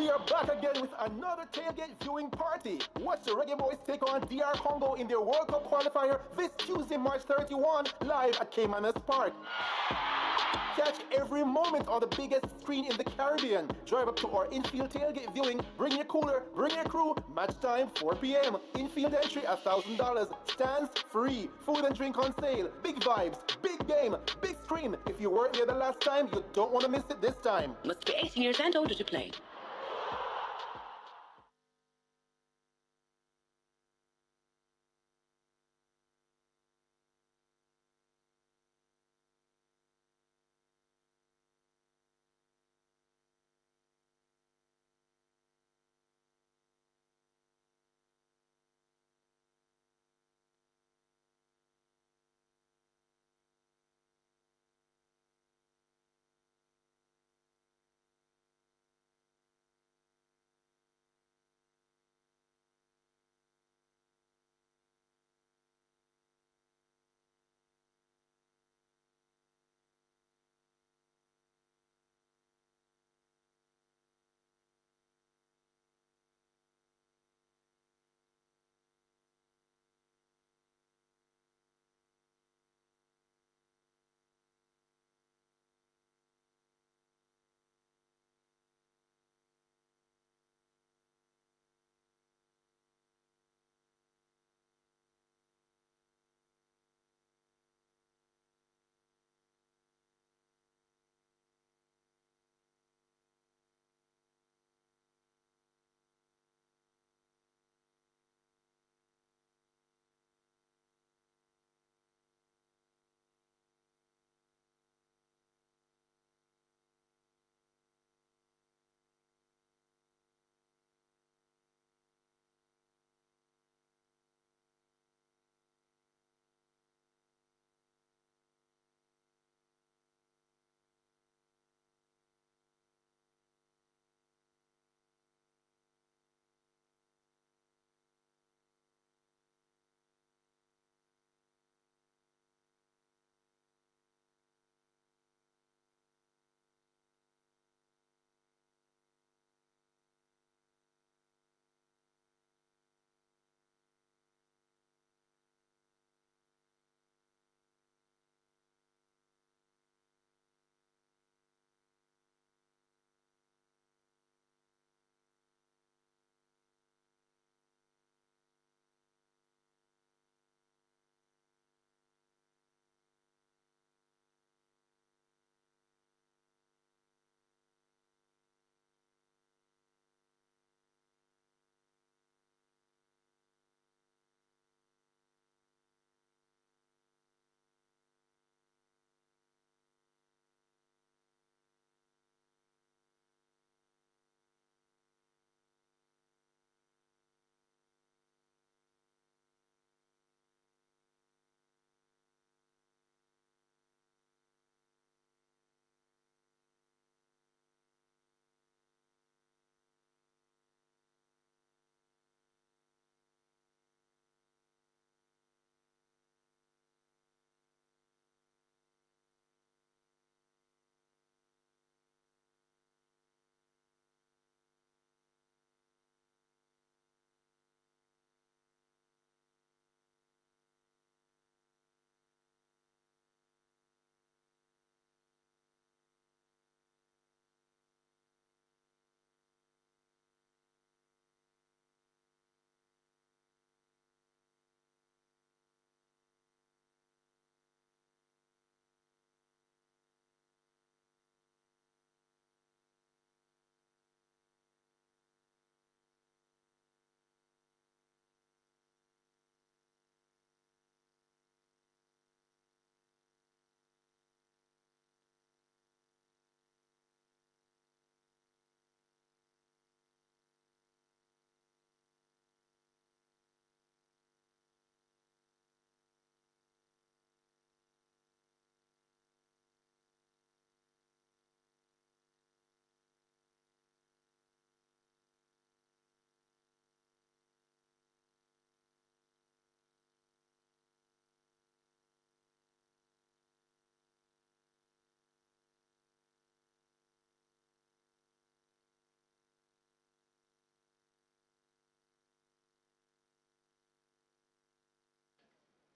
We are back again with another tailgate viewing party. Watch the Reggae Boys take on DR Congo in their World Cup qualifier this Tuesday, March 31, live at Caymanas Park. Catch every moment on the biggest screen in the Caribbean. Drive up to our infield tailgate viewing. Bring your cooler, bring your crew. Match time 4 p.m. Infield entry $1,000. Stands free. Food and drink on sale. Big vibes, big game, big screen. If you weren't here the last time, you don't want to miss it this time. Must be 18 years and older to play.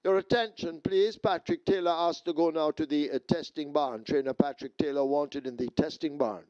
Your attention, please. Patrick Taylor asked to go now to the testing barn. Trainer Patrick Taylor wanted in the testing barn.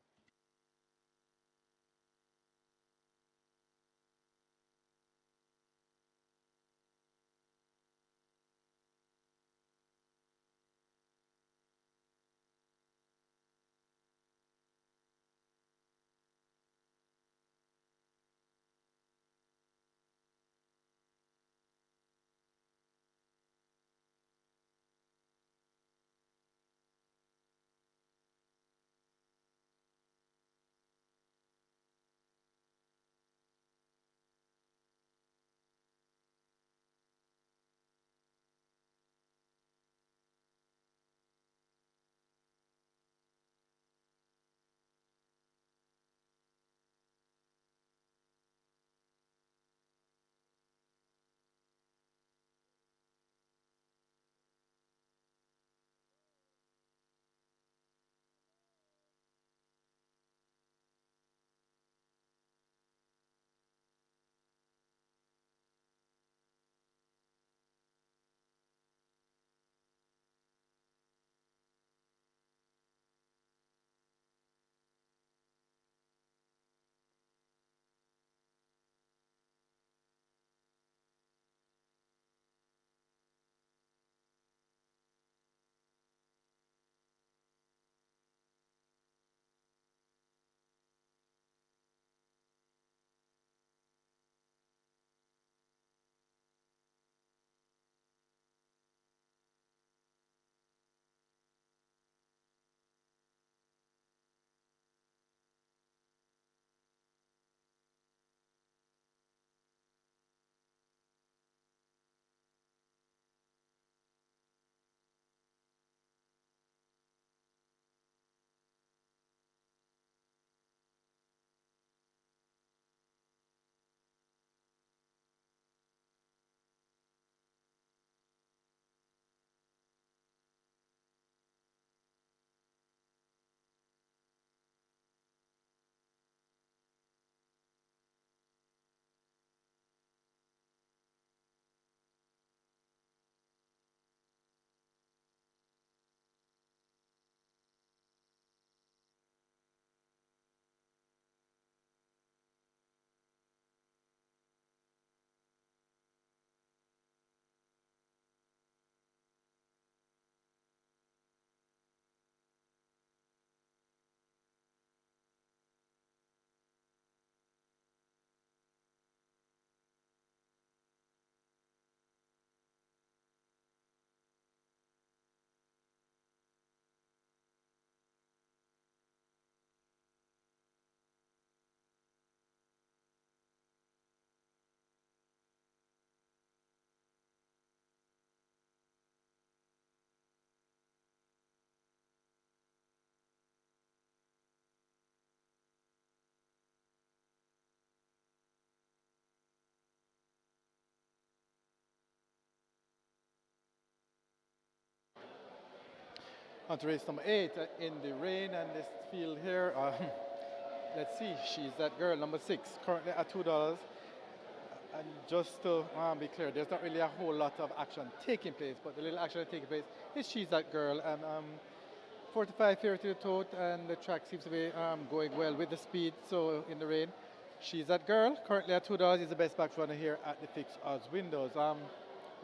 On to race number 8 in the rain and this field here. Let's see, she's that girl, number 6, currently at $2. And just to be clear, there's not really a whole lot of action taking place, but the little action taking place is she's that girl. And 45 here to the tote, and the track seems to be going well with the speed. So in the rain, she's that girl. Currently at $2 is the best back runner here at the fixed odds windows.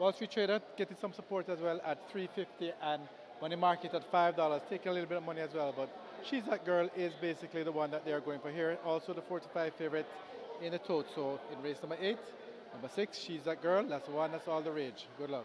Wall Street Trader getting some support as well at $3.50 and money market at $5, taking a little bit of money as well. But she's that girl is basically the one that they are going for here. Also the 45 favorite in the tote. So in race number 8, number 6, she's that girl. That's the one that's all the rage. Good luck.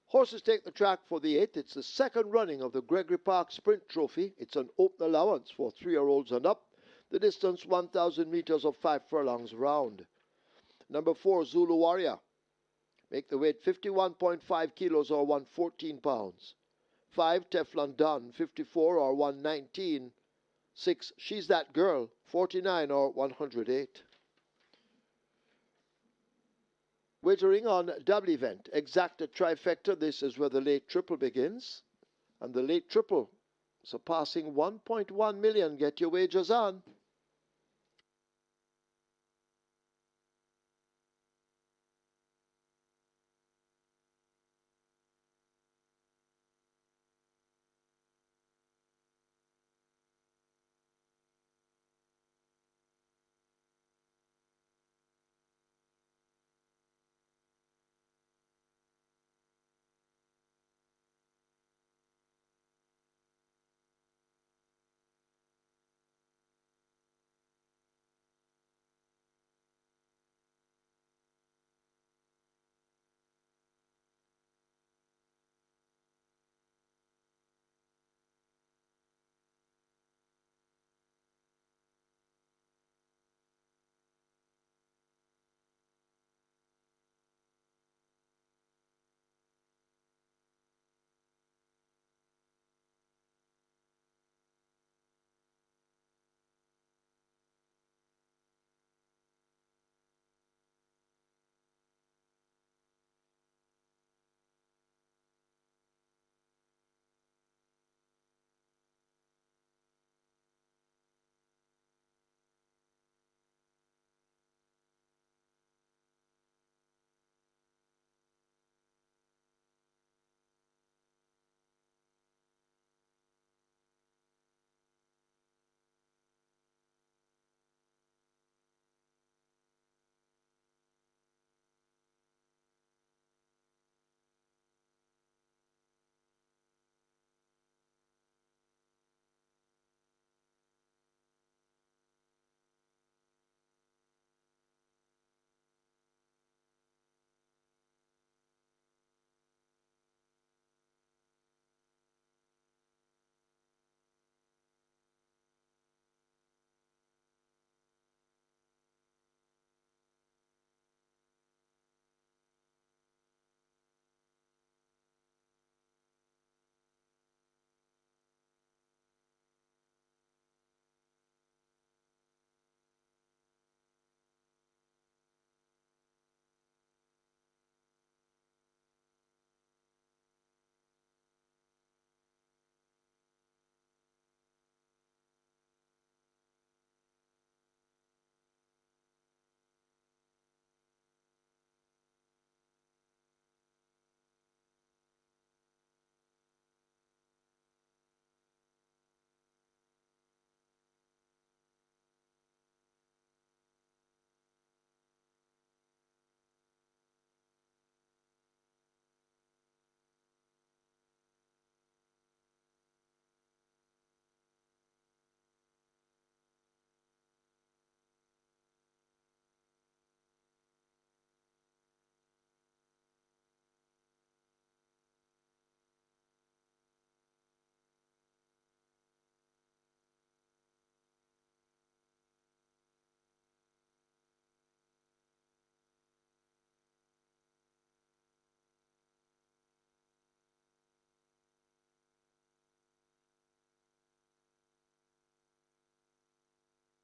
Horses take the track for the 8th. It's the second running of the Gregory Park Sprint Trophy. It's an open allowance for 3-year-olds and up. The distance 1,000 meters of 5 furlongs round. Number 4, Zulu Warrior. Make the weight 51.5 kilos or 114 pounds. 5, Teflon Don, 54 or 119. 6, She's That Girl, 49 or 108. Wagering on double event, exacta trifecta. This is where the late triple begins. And the late triple surpassing 1.1 million. Get your wagers on.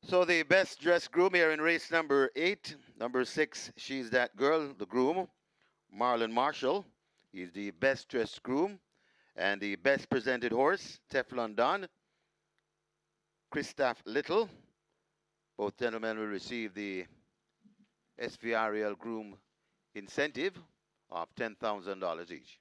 So the best dressed groom here in race number 8, number 6, She's That Girl, the groom, Marlon Marshall. He's the best dressed groom. And the best presented horse, Teflon Don, Christoph Little. Both gentlemen will receive the SVRL groom incentive of $10,000 each.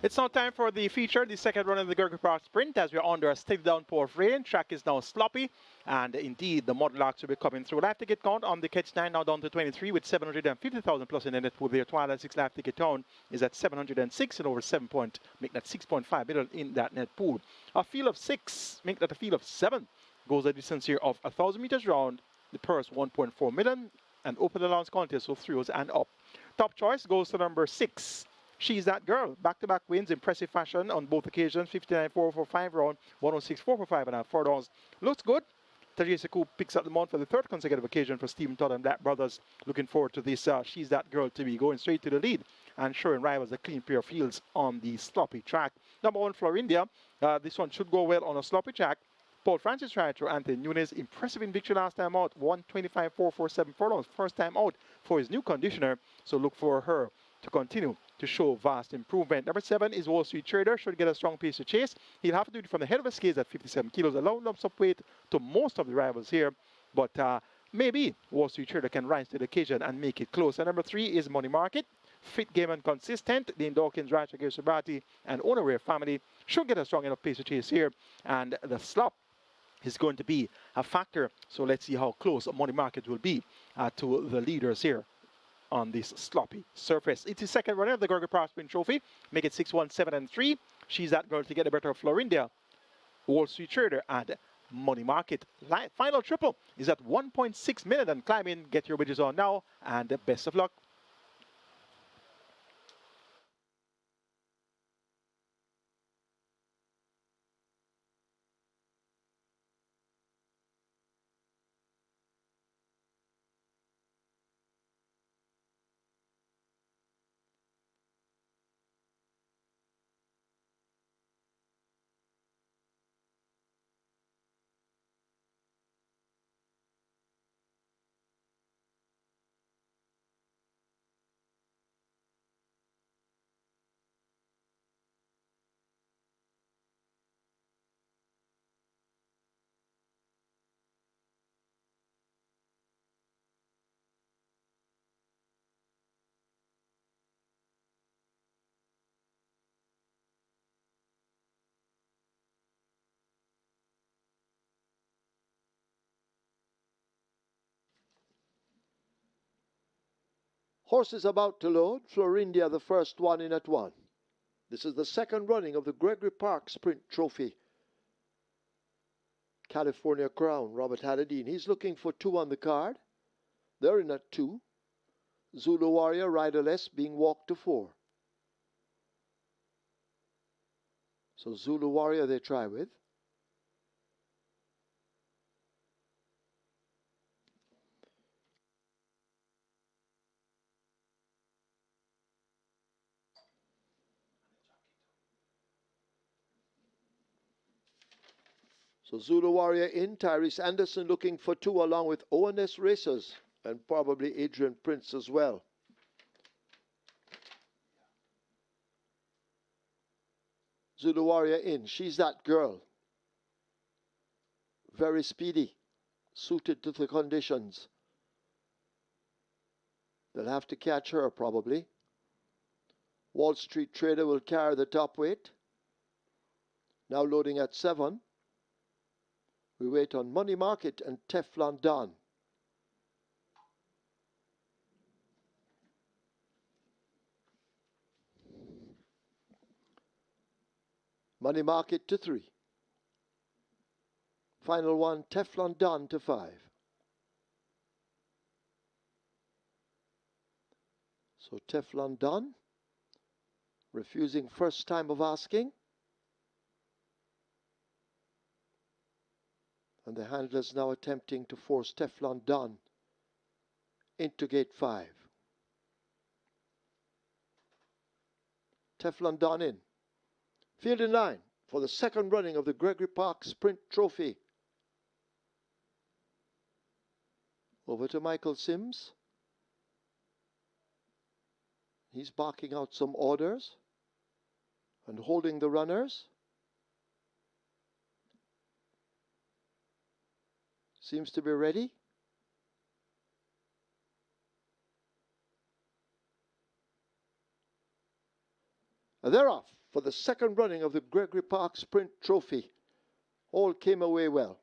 It's now time for the feature, the second run of the Gregory Park Sprint, as we're under a steady downpour of rain. Track is now sloppy, and indeed the mudlarks will be coming through. Live ticket count on the catch 9 now down to 23 with 750,000 plus in the net pool there. Twilight 6 live ticket count is at 706 and over 7 point, make that 6.5 million in that net pool. A field of 6, make that a field of 7, goes a distance here of 1,000 meters round. The purse 1.4 million, and open allowance contest, so 3 and up. Top choice goes to number 6. She's That Girl. Back-to-back wins, impressive fashion on both occasions. 59.445 round, 106.445 and a 4 downs. Looks good. Tajay Coupe picks up the mount for the third consecutive occasion for Stephen Todd and Black Brothers. Looking forward to this She's That Girl to be going straight to the lead and showing rivals a clean pair of heels on the sloppy track. Number 1, Florindia. This one should go well on a sloppy track. Paul Francis tried through Anthony Nunes. Impressive in victory last time out. 125.447 furlongs. First time out for his new conditioner. So look for her to continue to show vast improvement. Number 7 is Wall Street Trader. Should get a strong pace to chase. He'll have to do it from the head of the scales at 57 kilos. A low lumps of weight to most of the rivals here. But maybe Wall Street Trader can rise to the occasion and make it close. And number 3 is Money Market. Fit, game, and consistent. Dean Dawkins, Raja Sabati, and Ownerware family should get a strong enough pace to chase here. And the slop is going to be a factor. So let's see how close Money Market will be to the leaders here on this sloppy surface. It's the second runner of the Gregory Park Sprint Trophy. Make it 6-1, 7 and 3. She's That Girl to get the better of Florindia, Wall Street Trader, and Money Market. Final triple is at 1.6 million and climbing. Get your wages on now, and best of luck. Horses about to load. Florindia, the first one in at 1. This is the second running of the Gregory Park Sprint Trophy. California Crown, Robert Halladine. He's looking for 2 on the card. They're in at 2. Zulu Warrior, riderless, being walked to 4. So Zulu Warrior they try with. So Zulu Warrior in. Tyrese Anderson looking for 2 along with ONS Racers and probably Adrian Prince as well. Zulu Warrior in. She's That Girl. Very speedy. Suited to the conditions. They'll have to catch her probably. Wall Street Trader will carry the top weight. Now loading at 7. We wait on Money Market and Teflon Don. Money Market to 3. Final one, Teflon Don to 5. So Teflon Don, refusing first time of asking. And the handlers now attempting to force Teflon Don into gate 5. Teflon Don in. Field in line for the second running of the Gregory Park Sprint Trophy. Over to Michael Sims. He's barking out some orders and holding the runners. Seems to be ready. And they're off. for the second running of the Gregory Park Sprint Trophy. All came away well.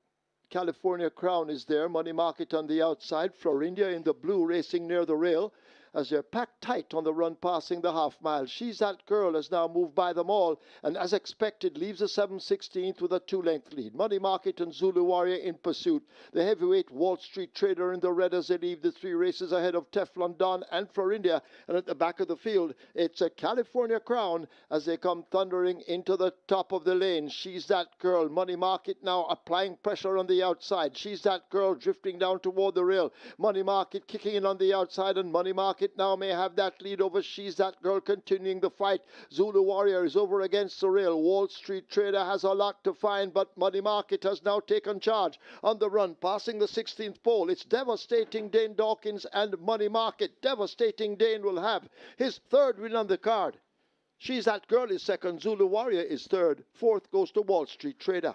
California Crown is there, Money Market on the outside, Florindia in the blue racing near the rail as they're packed tight on the run passing the half mile. She's That Girl has now moved by them all and as expected leaves the 7/16th with a 2-length lead. Money Market and Zulu Warrior in pursuit. The heavyweight Wall Street Trader in the red as they leave the 3 races ahead of Teflon Don and Florindia, and at the back of the field it's a California Crown as they come thundering into the top of the lane. She's That Girl. Money Market now applying pressure on the outside. She's That Girl drifting down toward the rail. Money Market kicking in on the outside, and Money Market now may have that lead over She's That Girl, continuing the fight. Zulu Warrior is over against the rail. Wall Street Trader has a lot to find, but Money Market has now taken charge on the run, passing the 16th pole. It's Devastating Dane Dawkins and Money Market. Devastating Dane will have his 3rd win on the card. She's That Girl is 2nd. Zulu Warrior is 3rd. 4th goes to Wall Street Trader.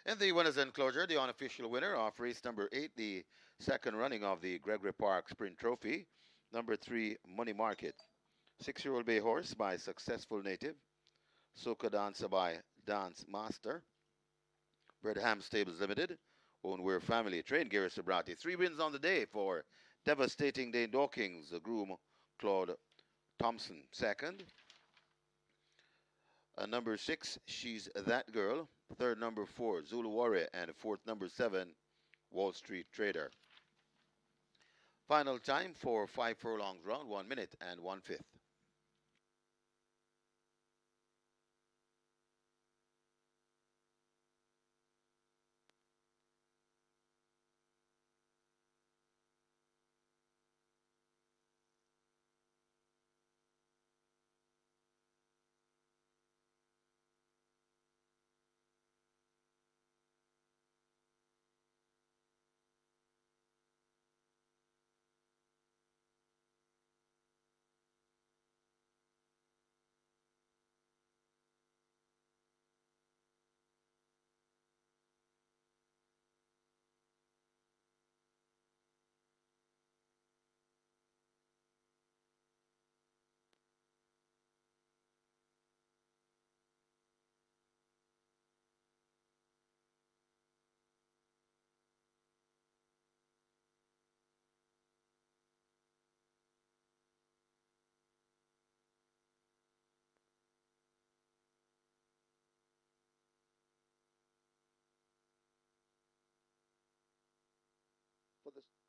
In the winners enclosure, the unofficial winner of race number 8, the second running of the Gregory Park Sprint Trophy, number 3, Money Market. 6-year-old bay horse by Successful Native. Soca Dancer by Dance Master. Birdham Stables Limited. Owned Weir Family. Trained Gary Sobrati. 3 wins on the day for Devastating Dane Dawkins. The groom Claude Thompson. Second. Number 6, She's That Girl. Third, number 4, Zulu Warrior. And fourth, number 7, Wall Street Trader. Final time for 5 furlongs round, 1 minute and 1/5.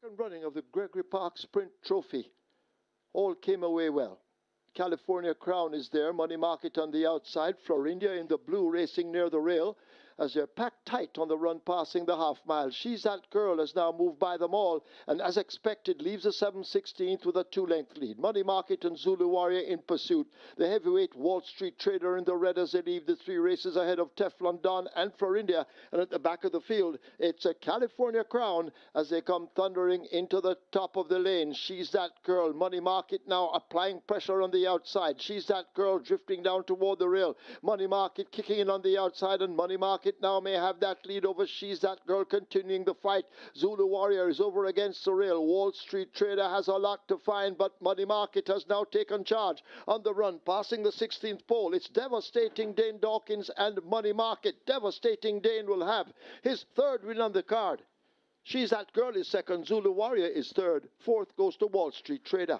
Second running of the Gregory Park Sprint Trophy. All came away well. California Crown is there, Money Market on the outside, Florindia in the blue racing near the rail as they're packed tight on the run passing the half mile. She's That Girl has now moved by them all and as expected leaves the 7/16th with a 2-length lead. Money Market and Zulu Warrior in pursuit. The heavyweight Wall Street Trader in the red as they leave the 3 races ahead of Teflon Don and Florindia, and at the back of the field it's a California Crown as they come thundering into the top of the lane. She's That Girl. Money Market now applying pressure on the outside. She's That Girl drifting down toward the rail. Money Market kicking in on the outside, and Money Market now may have that lead over She's That Girl, continuing the fight. Zulu Warrior is over against the rail. Wall Street Trader has a lot to find, but Money Market has now taken charge on the run, passing the 16th pole. It's Devastating Dane Dawkins and Money Market. Devastating Dane will have his 3rd win on the card. She's That Girl is 2nd. Zulu Warrior is 3rd. 4th goes to Wall Street Trader.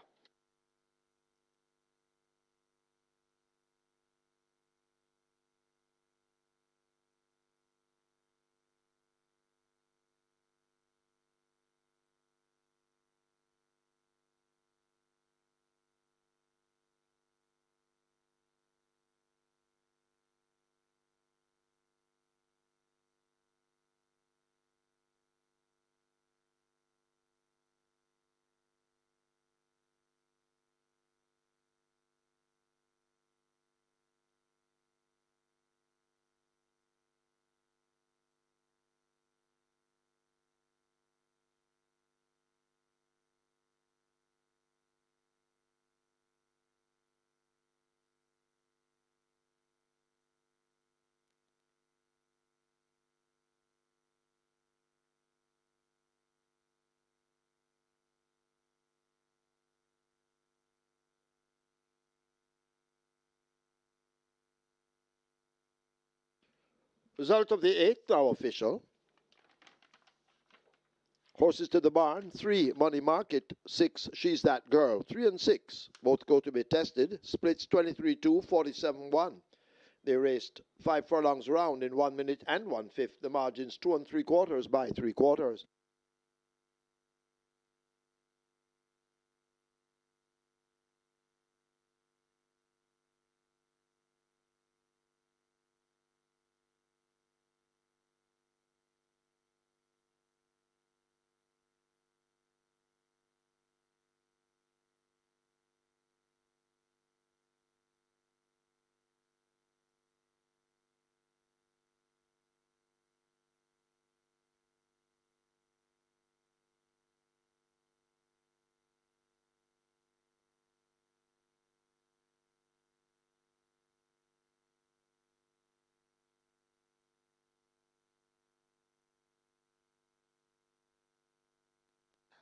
Result of the 8th now official. Horses to the barn. 3, Money Market. 6, She's That Girl. 3 and 6. Both go to be tested. Splits 23-2, 47-1. They raced 5 furlongs round in 1 minute and 1/5. The margins 2 3/4 by 3/4.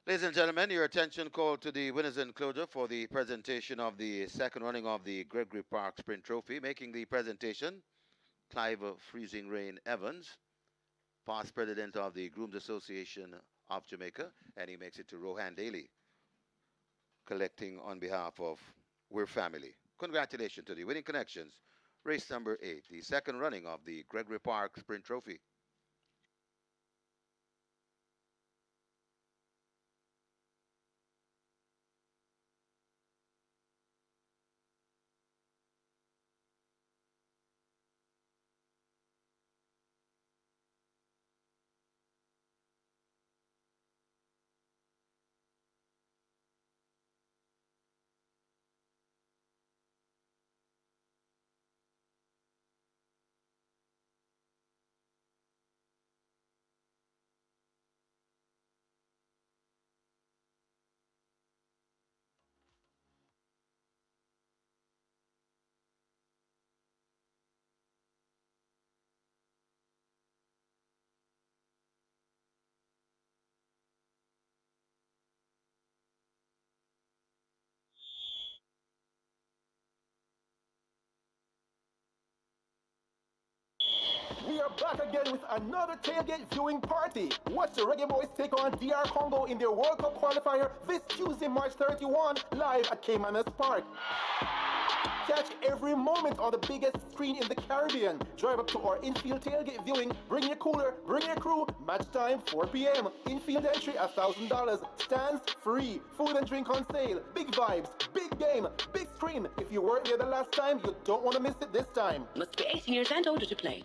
Ladies and gentlemen, your attention called to the winners enclosure for the presentation of the 2nd running of the Gregory Park Sprint Trophy. Making the presentation, Clive Freezing Rain Evans, past president of the Groom's Association of Jamaica, and he makes it to Rohan Daly, collecting on behalf of We're Family. Congratulations to the winning connections. Race number 8, the 2nd running of the Gregory Park Sprint Trophy. We are back again with another tailgate viewing party. Watch the Reggae Boys take on DR Congo in their World Cup qualifier this Tuesday, March 31, live at Caymanas Park. Catch every moment on the biggest screen in the Caribbean. Drive up to our infield tailgate viewing. Bring your cooler, bring your crew. Match time 4 p.m. Infield entry $1,000. Stands free. Food and drink on sale. Big vibes, big game, big screen. If you weren't here the last time, you don't want to miss it this time. Must be 18 years and older to play.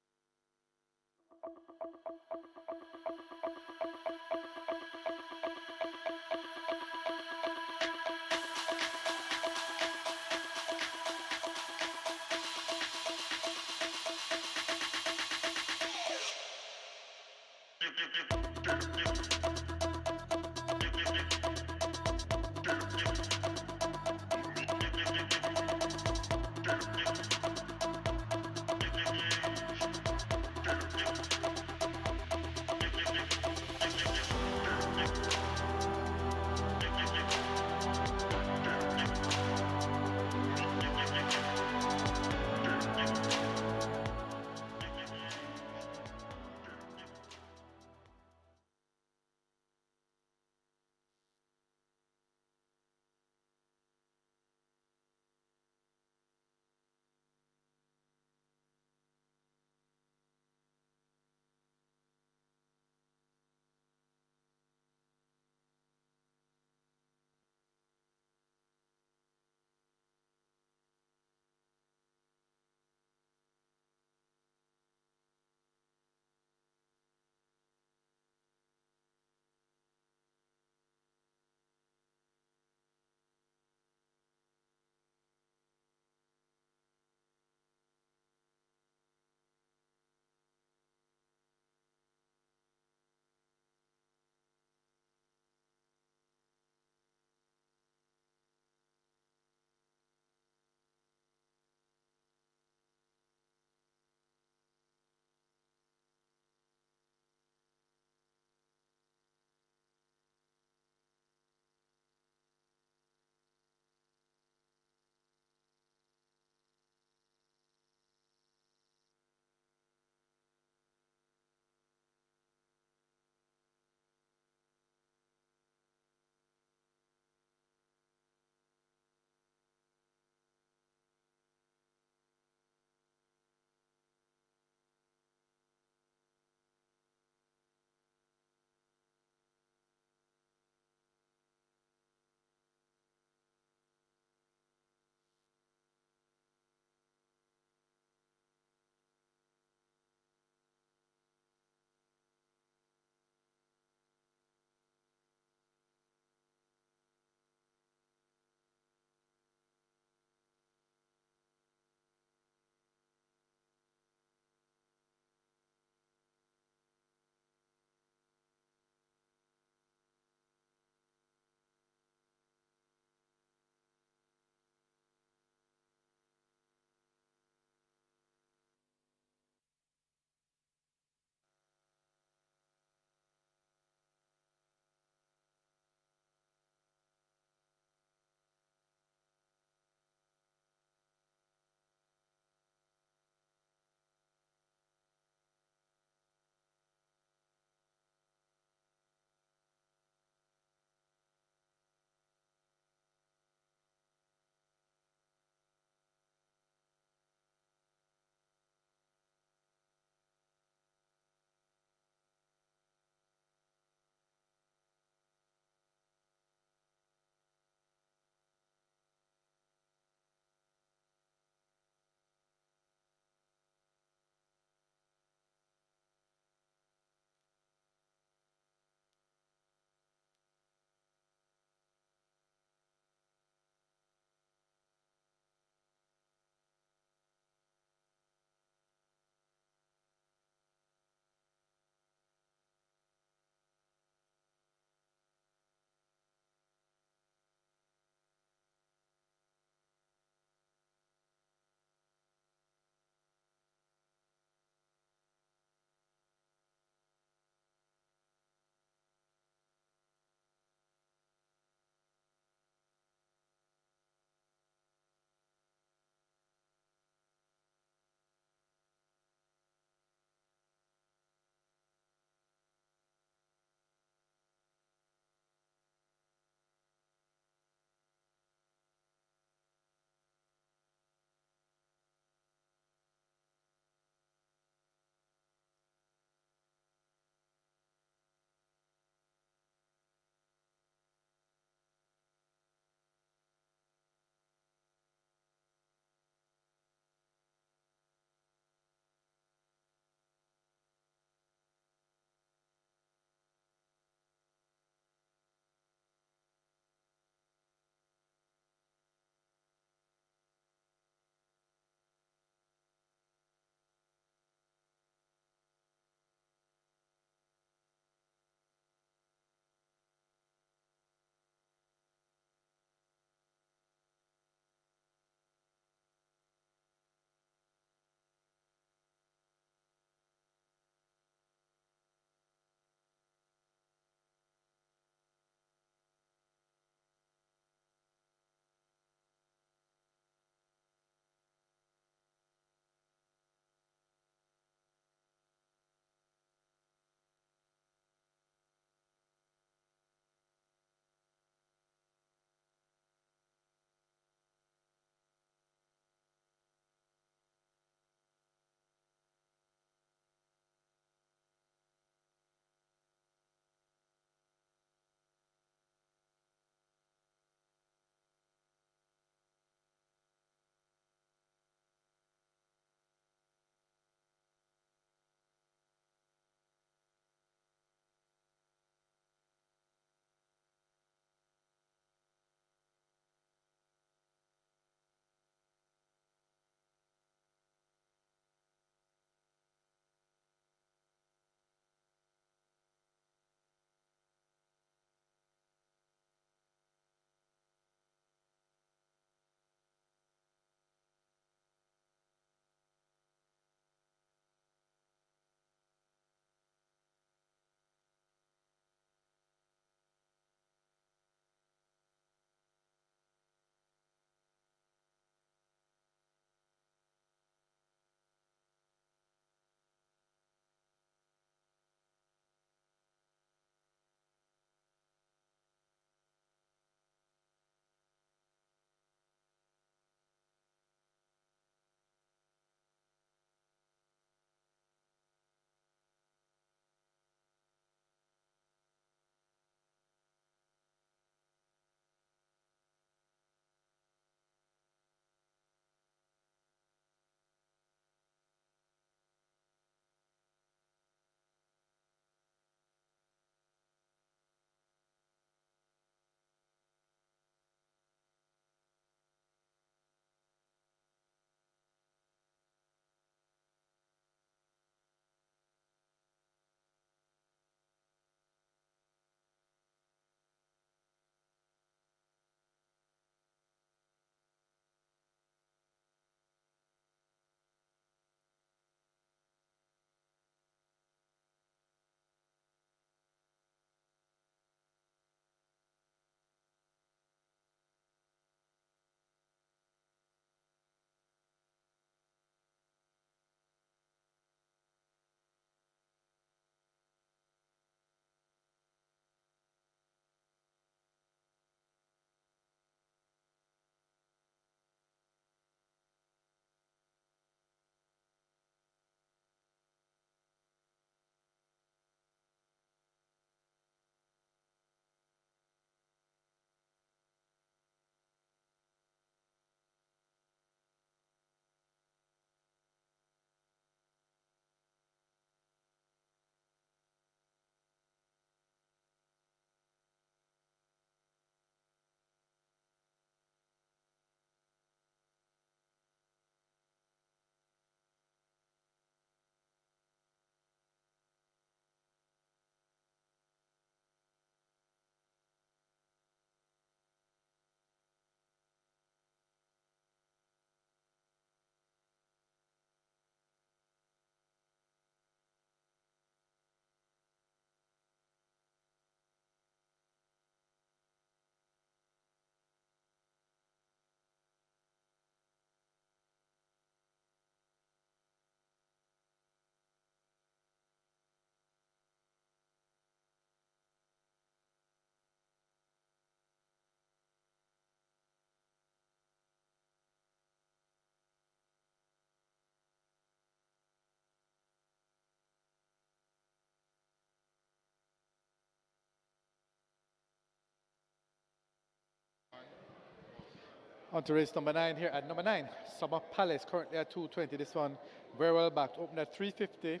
On to race number 9 here at number 9. Summer Palace currently at 220. This one very well backed. Opened at 350.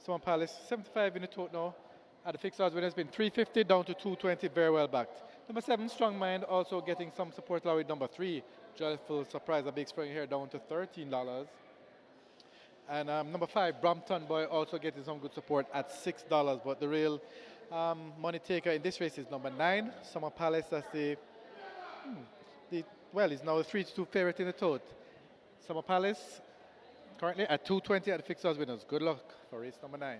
Summer Palace 75 in the total now. At the fixed odds winner has been 350 down to 220. Very well backed. Number 7 Strong Mind also getting some support along with number 3. Joyful Surprise, a big spring here down to $13. And number 5 Brompton Boy also getting some good support at $6. But the real money taker in this race is number 9 Summer Palace. That's the well, he's now a 3-2 favorite in the tote. Summer Palace currently at 220 at the fixed odds winners. Good luck for race number 9.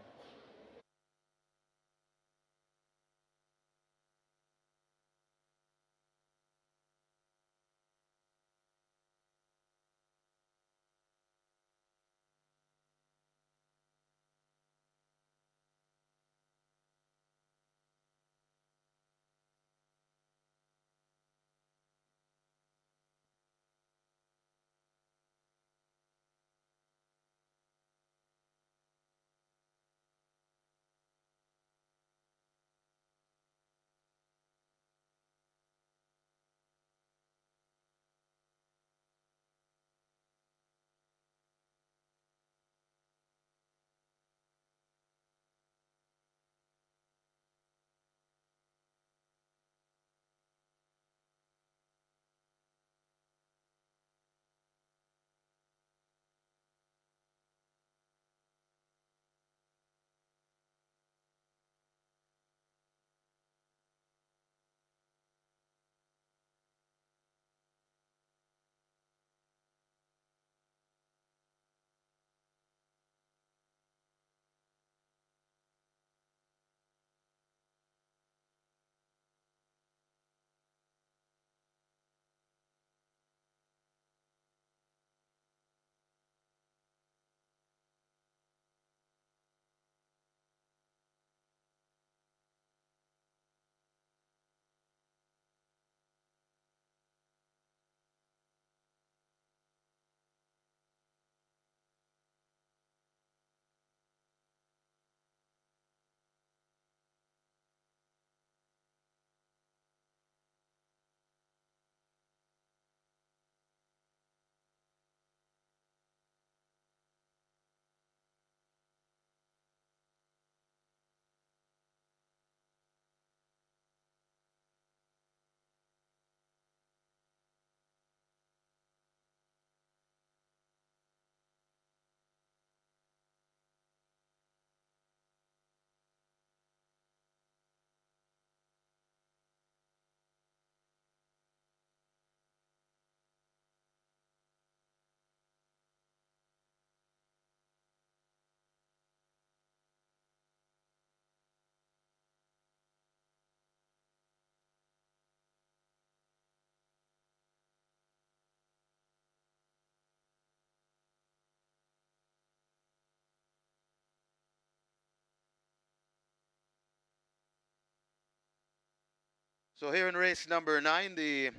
So here in race number 9, the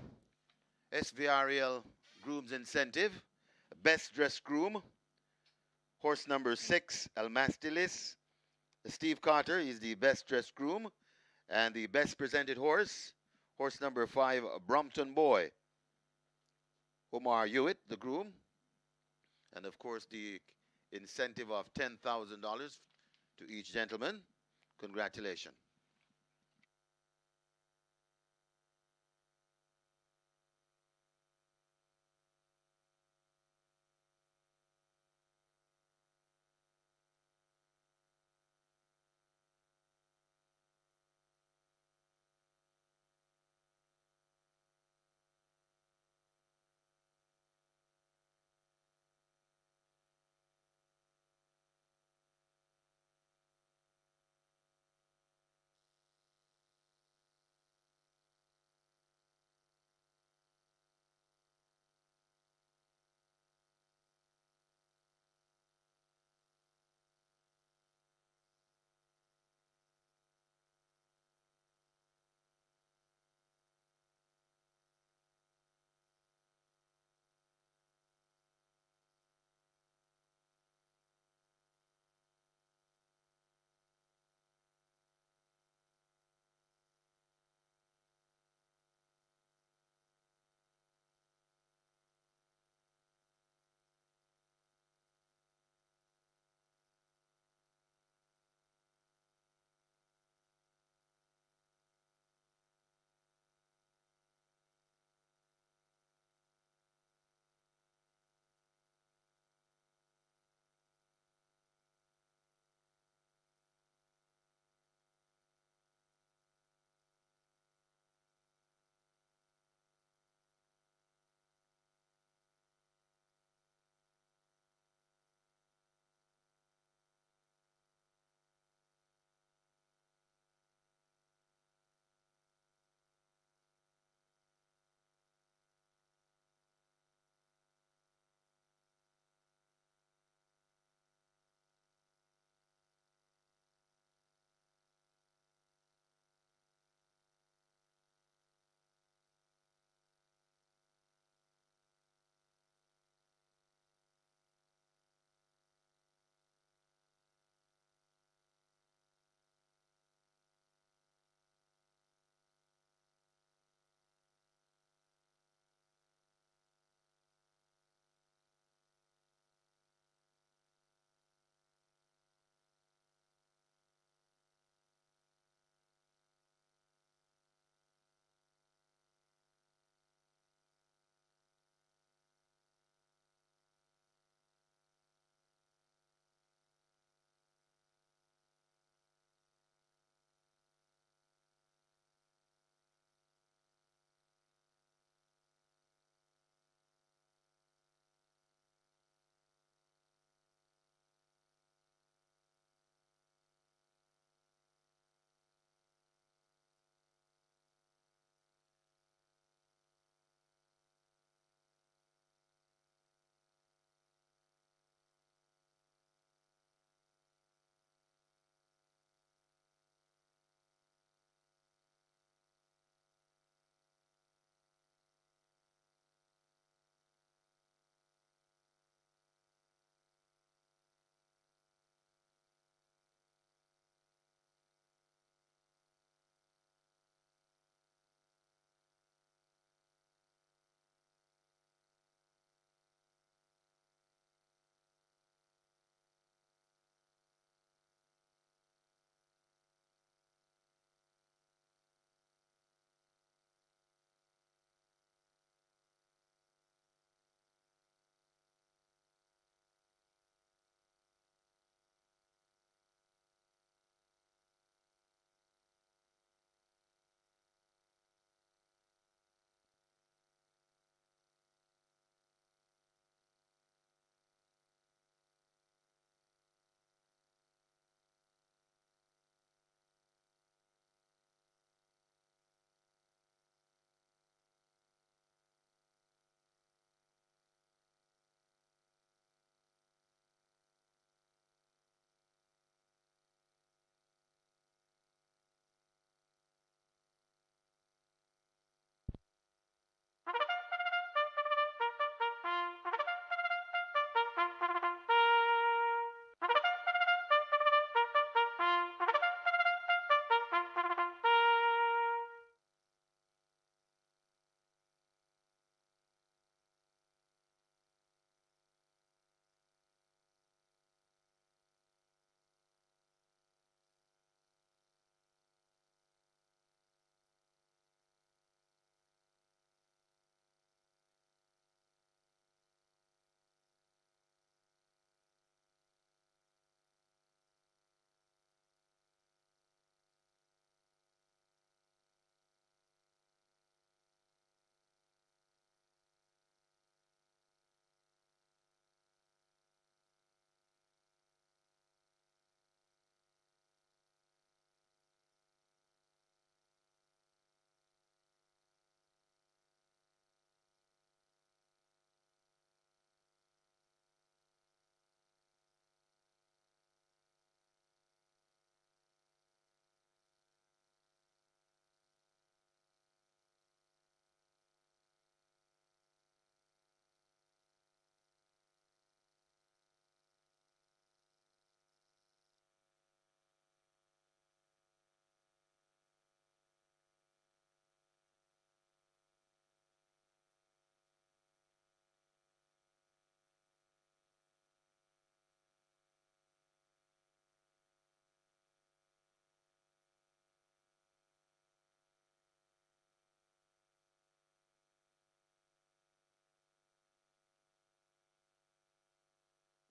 SVRL Groom's Incentive, Best Dressed Groom, horse number 6, El Mastilis. Steve Carter is the Best Dressed Groom, and the Best Presented Horse, horse number 5, Brompton Boy. Omar Hewitt, the groom, and of course the incentive of $10,000 to each gentleman. Congratulations.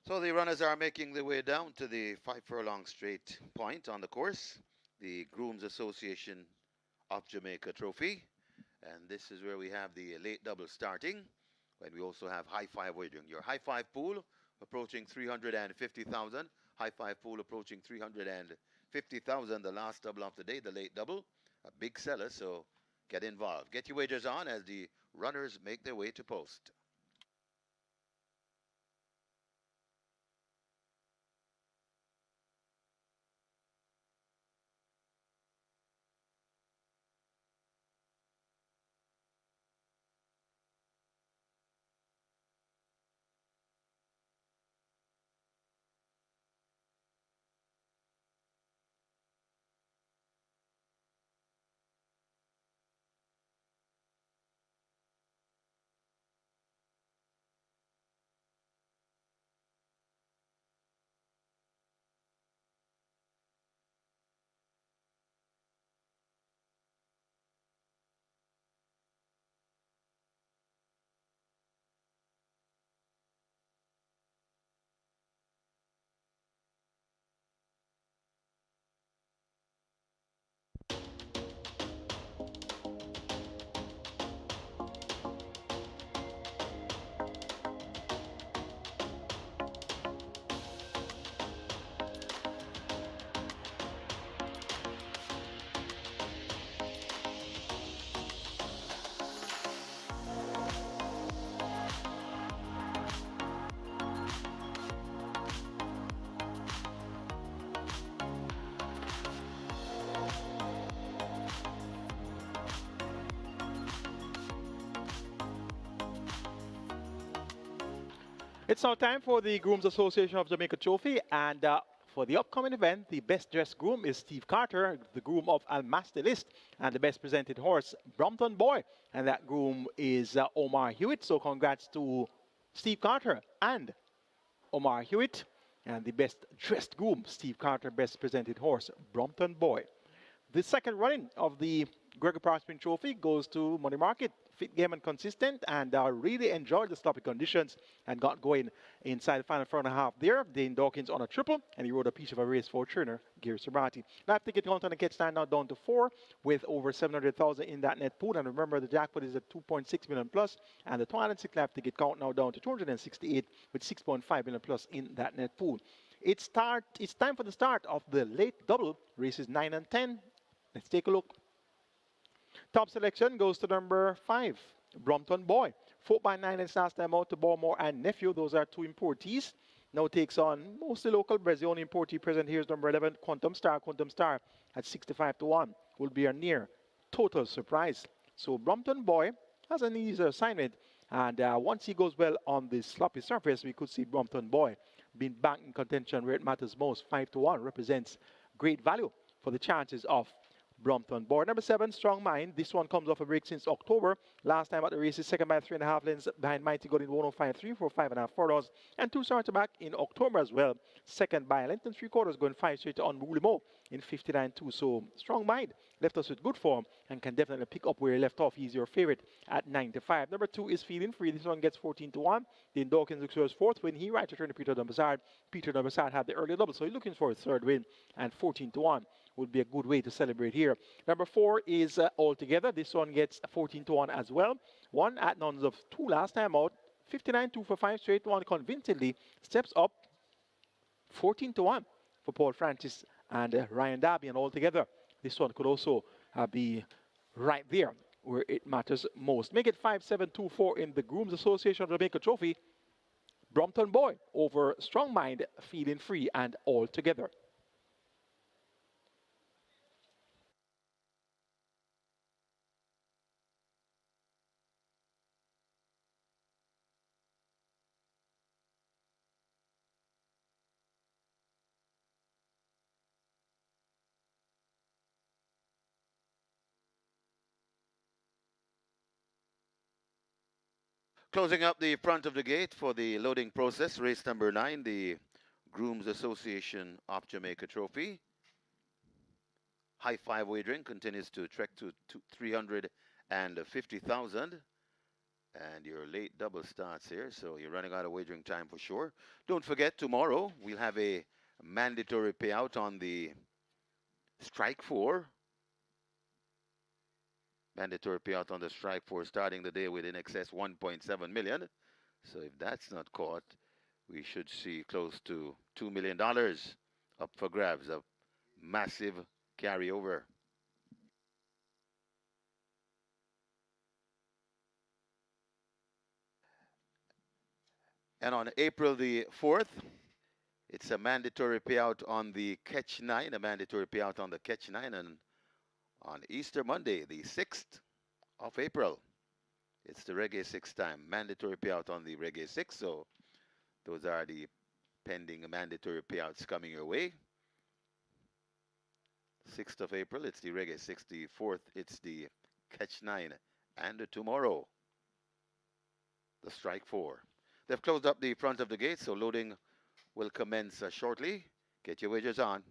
So the runners are making their way down to the 5 furlong straight point on the course, the Grooms Association of Jamaica Trophy. And this is where we have the late double starting, when we also have high five wagering. Your high five pool approaching 350,000. High five pool approaching 350,000. The last double of the day, the late double, a big seller. So get involved. Get your wagers on as the runners make their way to post. It's now time for the Grooms Association of Jamaica Trophy, and for the upcoming event, the best dressed groom is Steve Carter, the groom of Al Mastelist, and the best presented horse, Brompton Boy, and that groom is Omar Hewitt. So congrats to Steve Carter and Omar Hewitt, and the best dressed groom, Steve Carter, best presented horse, Brompton Boy. The second running of the Gregory Prospering Trophy goes to Money Market. Fit game and consistent, and really enjoyed the sloppy conditions and got going inside the final 4.5 there. Dane Dawkins on a triple, and he rode a piece of a race for trainer Gary Sabrati. Live ticket count on the catch stand now down to 4 with over 700,000 in that net pool. And remember, the jackpot is at 2.6 million plus, and the 206 live ticket count now down to 268 with 6.5 million plus in that net pool. It's time for the start of the late double, races 9 and 10. Let's take a look. Top selection goes to number 5, Brompton Boy. 4x9 is last time out to Balmore and Nephew. Those are two importees. Now takes on mostly local breeds. The only importee present here is number 11, Quantum Star. Quantum Star at 65 to 1 will be a near total surprise. So Brompton Boy has an easy assignment. And once he goes well on the sloppy surface, we could see Brompton Boy being back in contention where it matters most. 5 to 1 represents great value for the chances of Brompton Boy. Number 7, Strong Mind. This one comes off a break since October. Last time at the races, second by 3.5 lengths behind Mighty Gold in 105.3 for 5.5 furlongs. And 2 starts back in October as well. Second by a length and 3/4 going 5 straight on Unruly Mo in 59.2. So Strong Mind left us with good form and can definitely pick up where he left off. He's your favorite at 9 to 5. Number 2 is Feeling Free. This one gets 14 to 1. Then Dawkins looks for his fourth win. He right returned to Peter Dumbasard. Peter Dumbasard had the early double, so he's looking for his third win. And 14 to 1 would be a good way to celebrate here. Number 4 is Altogether. This one gets 14 to 1 as well. One at nuns of 2 last time out. 59.2 for 5 straight. One convincingly steps up 14 to 1 for Paul Francis and Ryan Darby. And Altogether, this one could also be right there where it matters most. Make it 5-7-2-4 in the Grooms Association of Jamaica Trophy. Brompton Boy over Strong Mind, Feeling Free, and Altogether. Closing up the front of the gate for the loading process, race number 9, the Grooms Association of Jamaica Trophy. High five wagering continues to trek to 350,000. And your late double starts here, so you're running out of wagering time for sure. Don't forget, tomorrow we'll have a mandatory payout on the strike four. Mandatory payout on the strike four, starting the day with in excess 1.7 million. So if that's not caught, we should see close to $2 million up for grabs, a massive carryover. And on April the 4th, it's a mandatory payout on the catch nine, a mandatory payout on the catch nine. And on Easter Monday, the 6th of April, it's the Reggae 6 time, mandatory payout on the Reggae 6. So those are the pending mandatory payouts coming your way. 6th of April, it's the Reggae 6. The 4th, it's the catch nine. And tomorrow, the strike four. They've closed up the front of the gate, so loading will commence shortly. Get your wagers on.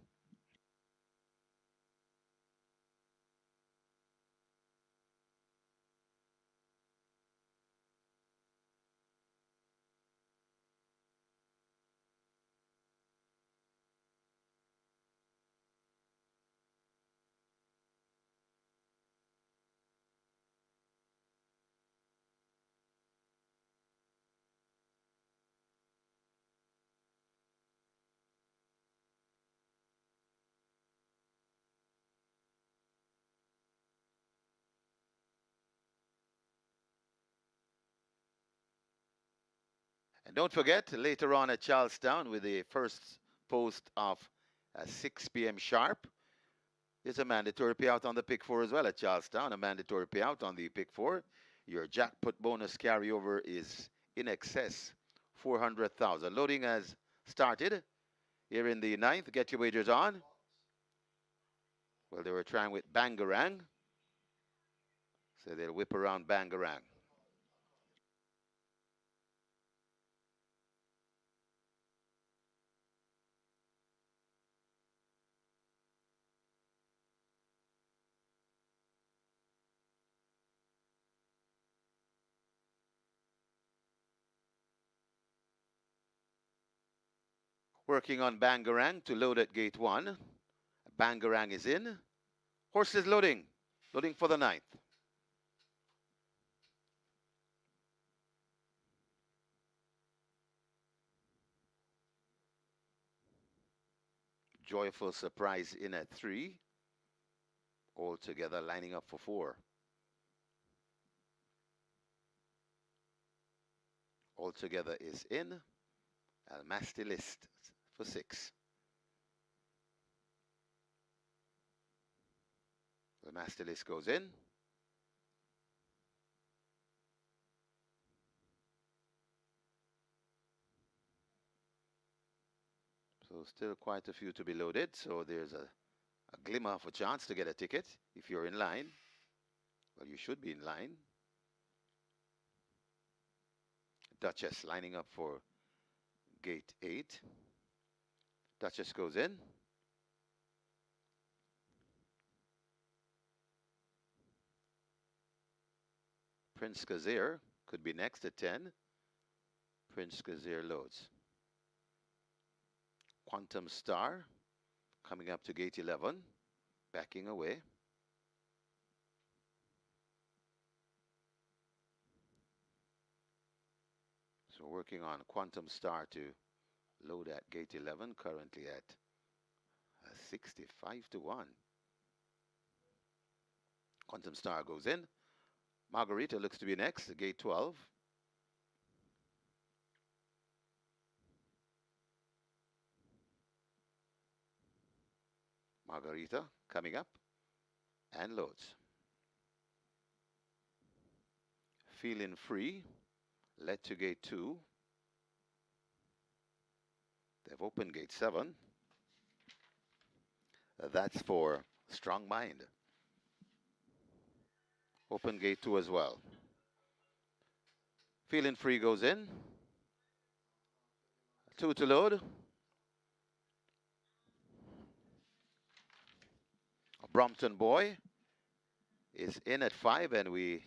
And don't forget, later on at Charlestown, with the first post of 6 p.m. sharp, there's a mandatory payout on the pick four as well at Charlestown, a mandatory payout on the pick four. Your jackpot bonus carryover is in excess 400,000. Loading has started here in the ninth. Get your wagers on. Well, they were trying with Bangarang, so they'll whip around Bangarang. Working on Bangarang to load at gate one. Bangarang is in. Horses loading. Loading for the ninth. Joyful Surprise in at 3. All together lining up for 4. All together is in. Almastilist for 6. Almastilist goes in. So still quite a few to be loaded. So there's a glimmer of a chance to get a ticket if you're in line. Well, you should be in line. Duchess lining up for gate 8. Duchess goes in. Prince Kazir could be next at 10. Prince Kazir loads. Quantum Star coming up to gate 11, backing away. So working on Quantum Star to load at gate 11, currently at 65 to 1. Quantum Star goes in. Margarita looks to be next, gate 12. Margarita coming up and loads. Feeling Free, led to gate 2. They've opened gate 7. That's for Strong Mind. Open gate 2 as well. Feeling Free goes in. 2 to load. Brompton Boy is in at 5, and we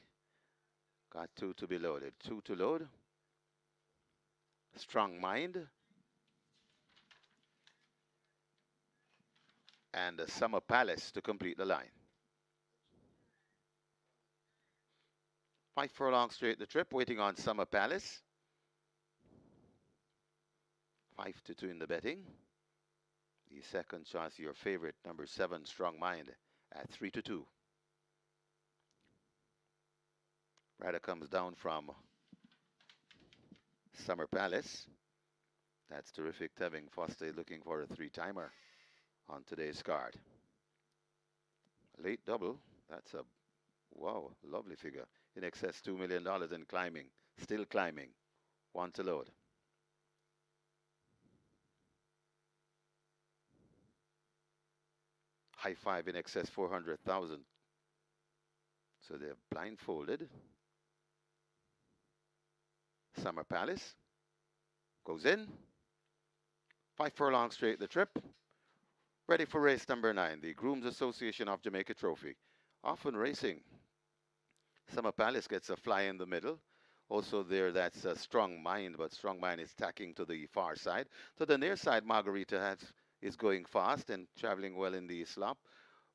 Got 2 to be loaded. 2 to load. Strong Mind. And the Summer Palace to complete the line. 5 furlongs straight the trip, waiting on Summer Palace. 5 to 2 in the betting. The second choice, your favorite, number 7, Strong Mind, at 3 to 2. Rider comes down from Summer Palace. That's terrific. Tevin Foster looking for a 3-timer on today's card. Late double. That's a, wow, lovely figure. In excess $2 million and climbing. Still climbing. 1 to load. High 5 in excess 400,000. So they're blindfolded. Summer Palace goes in. 5 furlongs straight the trip. Ready for race number 9, the Groom's Association of Jamaica Trophy. Often racing. Summer Palace gets a fly in the middle. Also there, that's a Strong Mind, but Strong Mind is tacking to the far side. To the near side, Margarita is going fast and traveling well in the slop.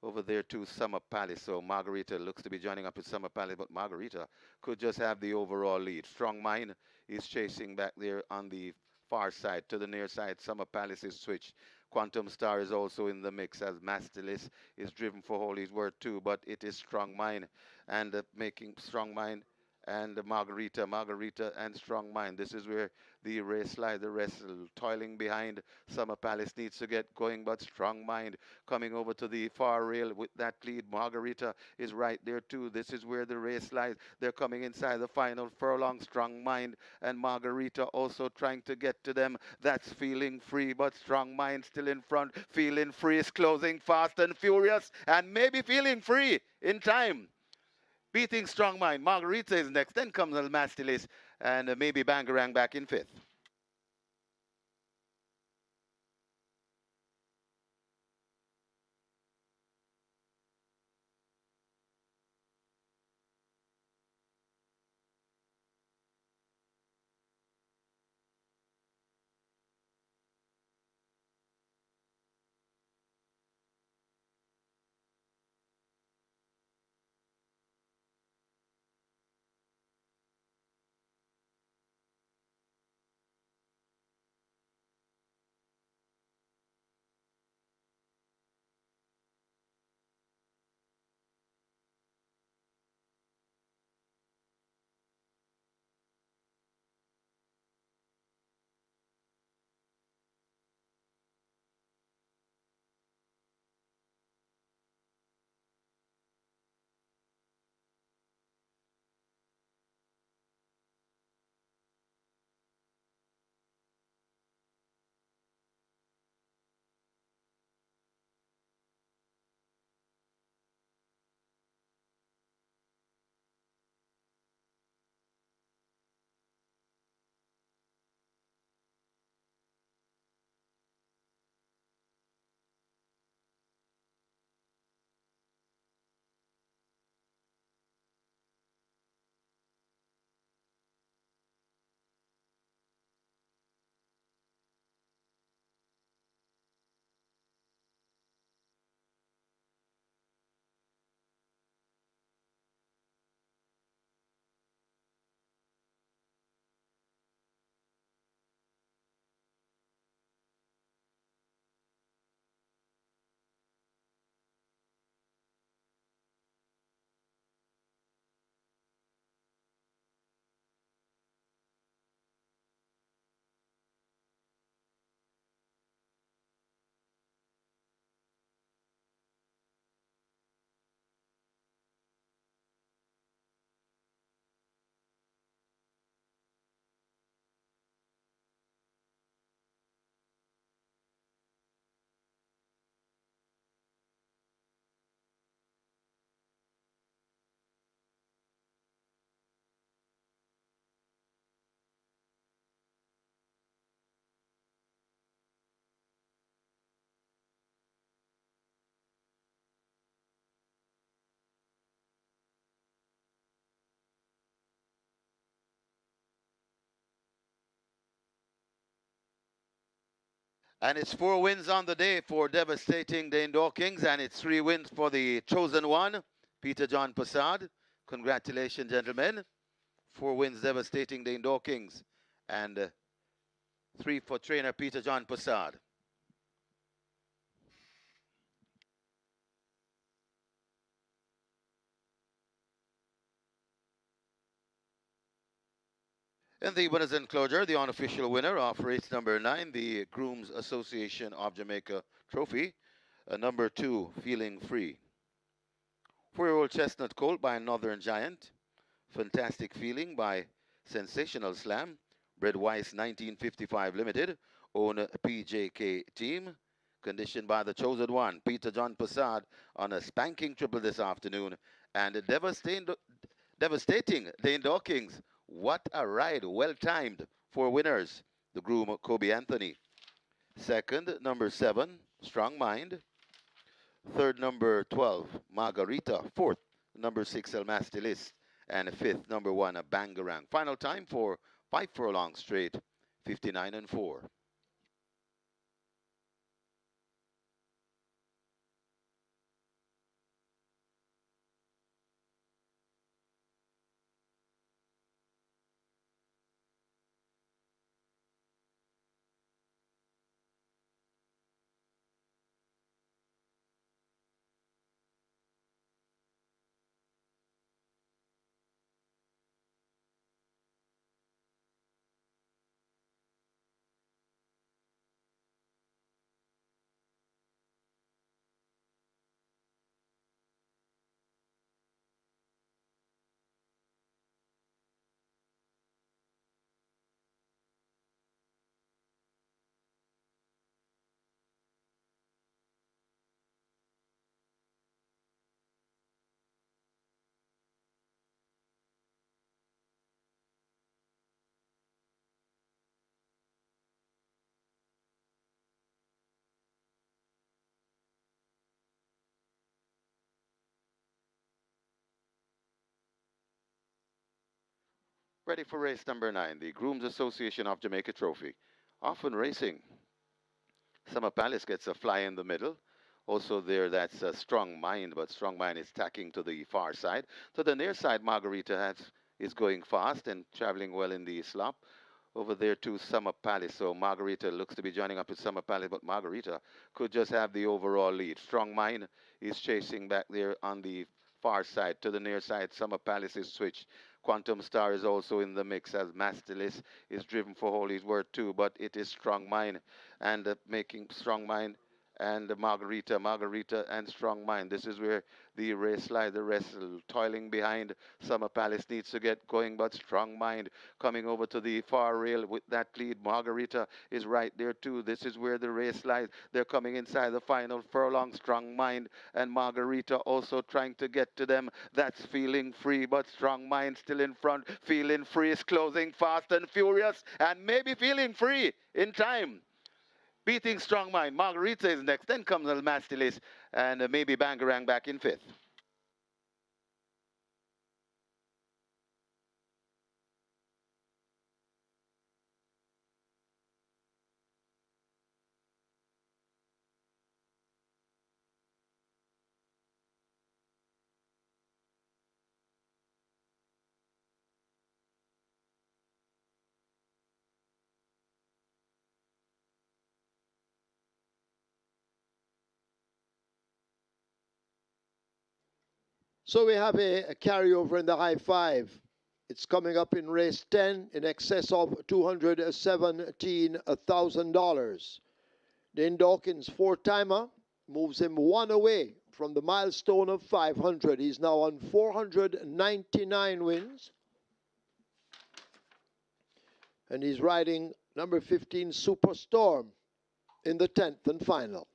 Over there to Summer Palace, so Margarita looks to be joining up with Summer Palace, but Margarita could just have the overall lead. Strong Mind is chasing back there on the far side. To the near side, Summer Palace is switched. Quantum Star is also in the mix as Mastilis is driven for all he's worth too, but it is Strong Mind and making Strong Mind and Margarita and Strong Mind. This is where the race lies. The rest toiling behind. Summer Palace needs to get going, but Strong Mind coming over to the far rail with that lead. Margarita is right there too. This is where the race lies. They're coming inside the final furlong. Strong Mind and Margarita also trying to get to them. That's Feeling Free, but Strong Mind still in front. Feeling Free is closing fast and furious, and maybe Feeling Free in time. Beating Strong Mind. Margarita is next. Then comes El Mastilis and maybe Bangarang back in 5th. And it's 4 wins on the day for devastating the Indoor Kings, and it's 3 wins for the chosen one, Peter John Passad. Congratulations, gentlemen. 4 wins devastating the Indoor Kings, and 3 for trainer Peter John Passad. In the winners' enclosure, the unofficial winner of race number 9, the GROOM'S Association of Jamaica Trophy, number 2, Feeling Free. 4-year-old Chestnut Colt by Northern Giant. Fantastic Feeling by Sensational Slam. Bred Weiss 1955 Limited. Own PJK team. Conditioned by the chosen one, Peter John Passad, on a spanking triple this afternoon. And devastating the Indoor Kings. What a ride, well timed. 4 winners. The groom, Kobe Anthony. Second, number 7, Strong Mind. Third, number 12, Margarita. Fourth, number 6, El Mastilis. And fifth, number 1, a Bangarang. Final time for 5 furlong straight, 59 and 4. Ready for race number 9, the Groom's Association of Jamaica Trophy. Often racing. Summer Palace gets a fly in the middle. Also there, that's a Strong Mind, but Strong Mind is tacking to the far side. To the near side, Margarita is going fast and traveling well in the slop. Over there to Summer Palace, so Margarita looks to be joining up with Summer Palace, but Margarita could just have the overall lead. Strong Mind is chasing back there on the far side. To the near side, Summer Palace is switched. Quantum Star is also in the mix, as Mastilis is driven for all his worth too, but it is Strong Mind and making Strong Mind and Margarita and Strong Mind. This is where the race lies. The rest toiling behind. Summer Palace needs to get going, but Strong Mind coming over to the far rail with that lead. Margarita is right there too. This is where the race lies. They're coming inside the final furlong. Strong Mind and Margarita also trying to get to them. That's Feeling Free, but Strong Mind still in front. Feeling Free is closing fast and furious, and maybe Feeling Free in time. Beating Strong Mind. Margarita is next. Then comes El Mastilis and maybe Bangarang back in 5th. So we have a carryover in the high 5. It's coming up in race 10 in excess of $217,000. Dane Dawkins, 4-timer, moves him 1 away from the milestone of 500. He's now on 499 wins. And he's riding number 15, Superstorm, in the 10th and final.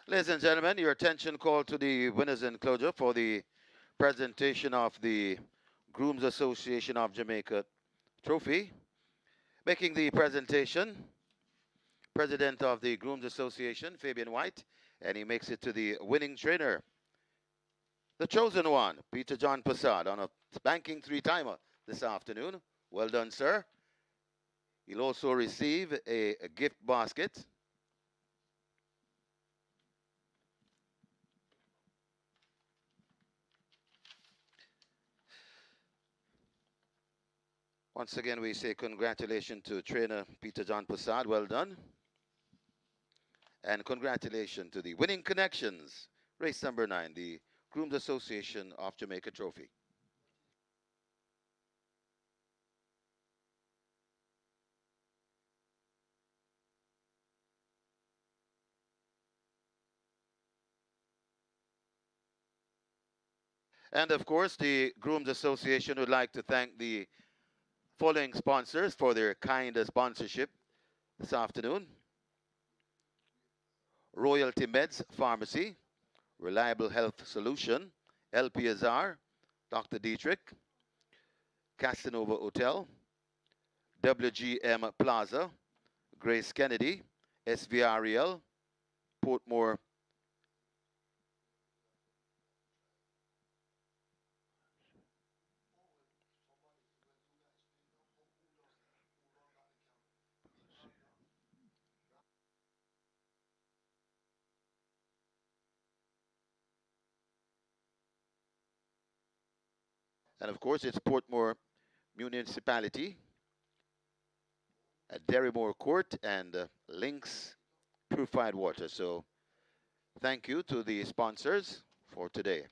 Ladies and gentlemen, your attention called to the winners enclosure for the presentation of the Grooms Association of Jamaica trophy. Making the presentation, President of the Grooms Association, Fabian White, and he makes it to the winning trainer, the chosen one, Peter John Passad, on a spanking three-timer this afternoon. Well done, sir. He'll also receive a gift basket. Once again, we say congratulations to trainer Peter John Passad. Well done. And congratulations to the winning connections, race number 9, the Grooms Association of Jamaica trophy. And of course, the Grooms Association would like to thank the following sponsors for their kind sponsorship this afternoon. Royalty Meds Pharmacy, Reliable Health Solution, LPSR, Dr. Dietrich, Casanova Hotel, WGM Plaza, Grace Kennedy, SVREL, Portmore, and of course it's Portmore Municipality, at Derrymore Court, and Lynx Purified Water. So thank you to the sponsors for today.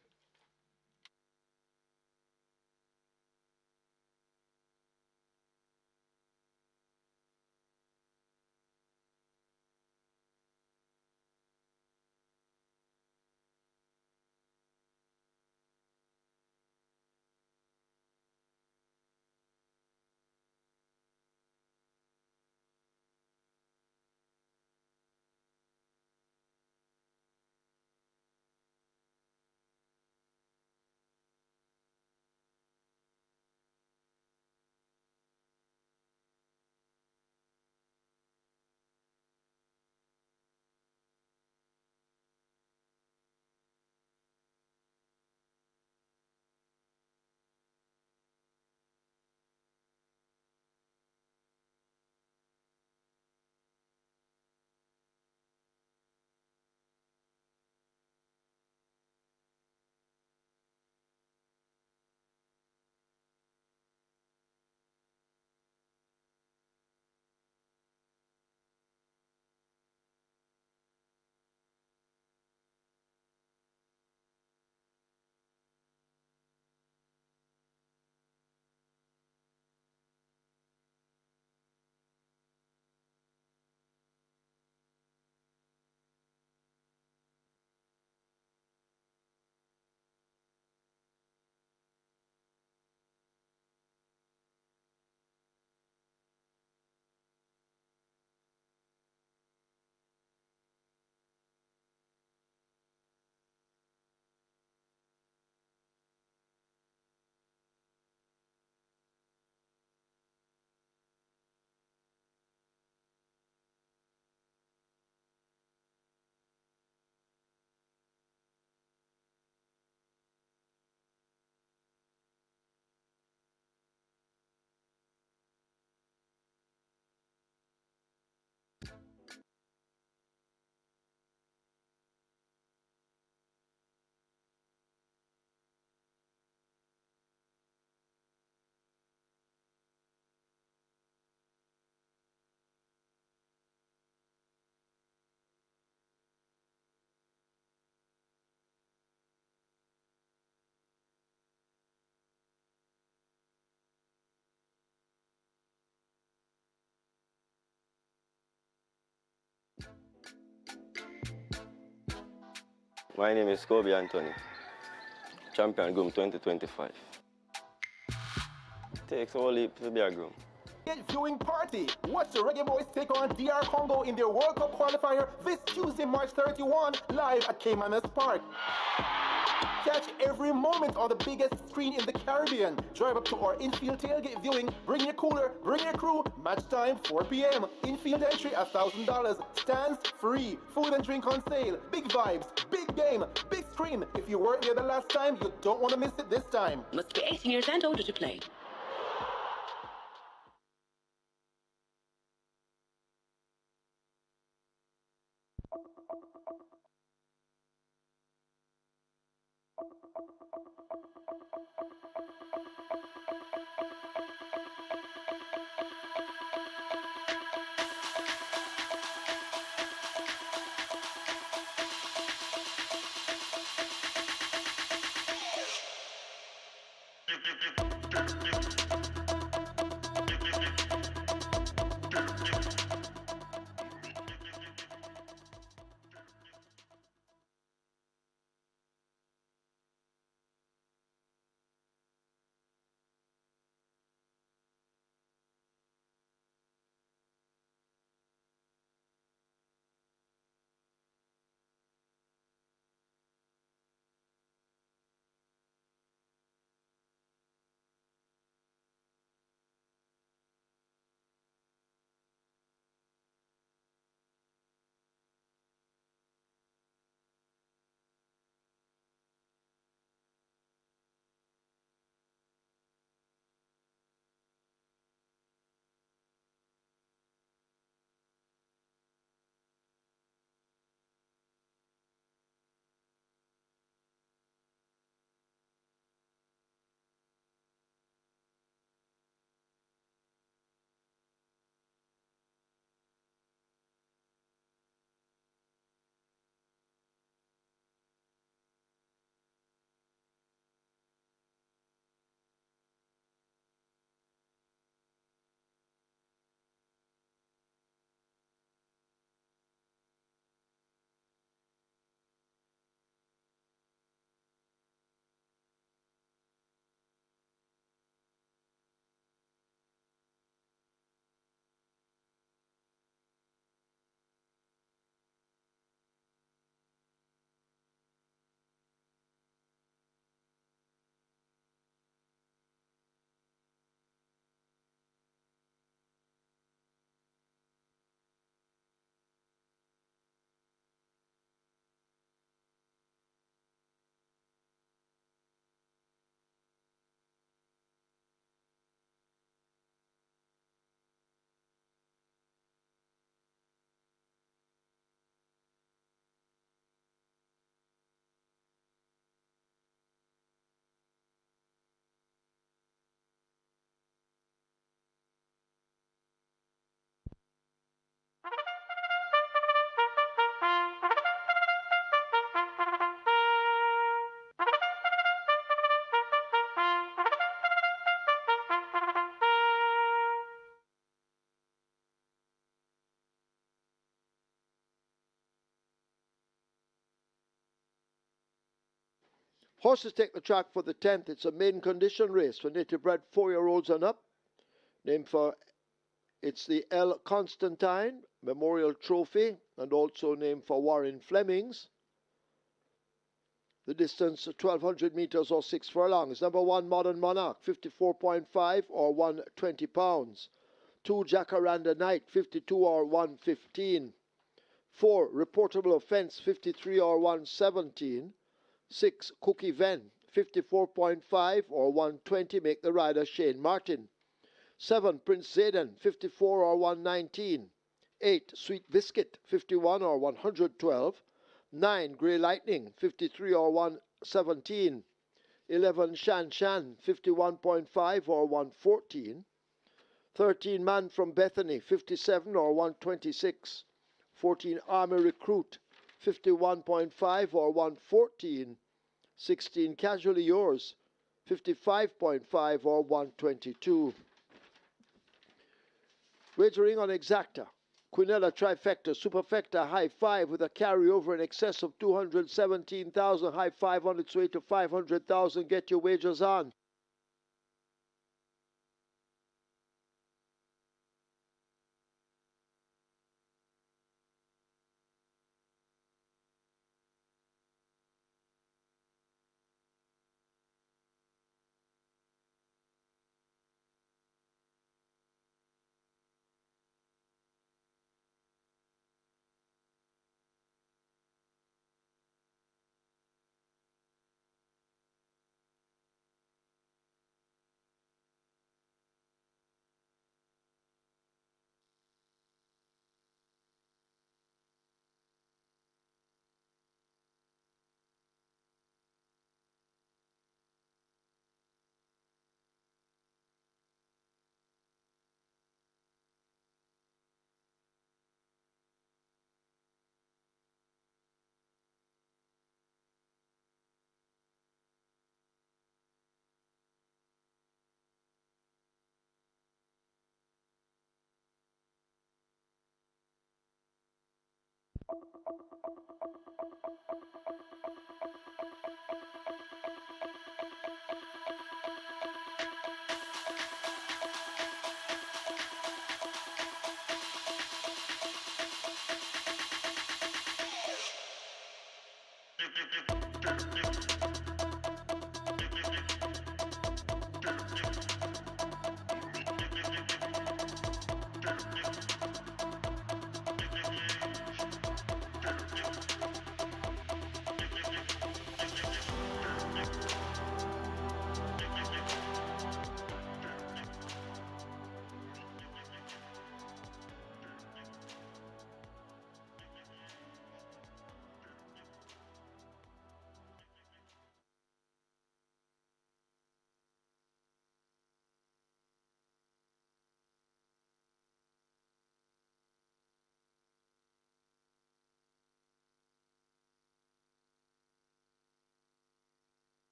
My name is Kobe Anthony, champion groom 2025. Takes a whole heap to be a groom. Viewing party. Watch the Reggae Boys take on DR Congo in their World Cup qualifier this Tuesday, March 31, live at Caymanas Park. Catch every moment on the biggest screen in the Caribbean. Drive up to our infield tailgate viewing. Bring your cooler, bring your crew. Match time 4 p.m. Infield entry $1,000. Stands free. Food and drink on sale. Big vibes, big game, big screen. If you weren't there the last time, you don't want to miss it this time. Must be 18 years and older to play. Horses take the track for the 10th. It's a maiden condition race for native bred 4-year-olds and up. It's the L. Constantine Memorial Trophy and also named for Warren Flemings. The distance 1,200 meters or 6 furlongs. Number 1 Modern Monarch 54.5 or 120 pounds. 2 Jacaranda Knight 52 or 115. 4 Reportable Offense 53 or 117. 6 Cookie Ven 54.5 or 120, make the rider Shane Martin. 7 Prince Zayden 54 or 119. 8 Sweet Biscuit 51 or 112. 9 Grey Lightning 53 or 117. 11 Shan Shan 51.5 or 114. 13 Man from Bethany 57 or 126. 14 Army Recruit 51.5 or 114. 16 Casually Yours 55.5 or 122. Wagering on Exacta. Quinella Trifecta Superfecta High 5 with a carryover in excess of 217,000. High 5 on its way to 500,000. Get your wagers on.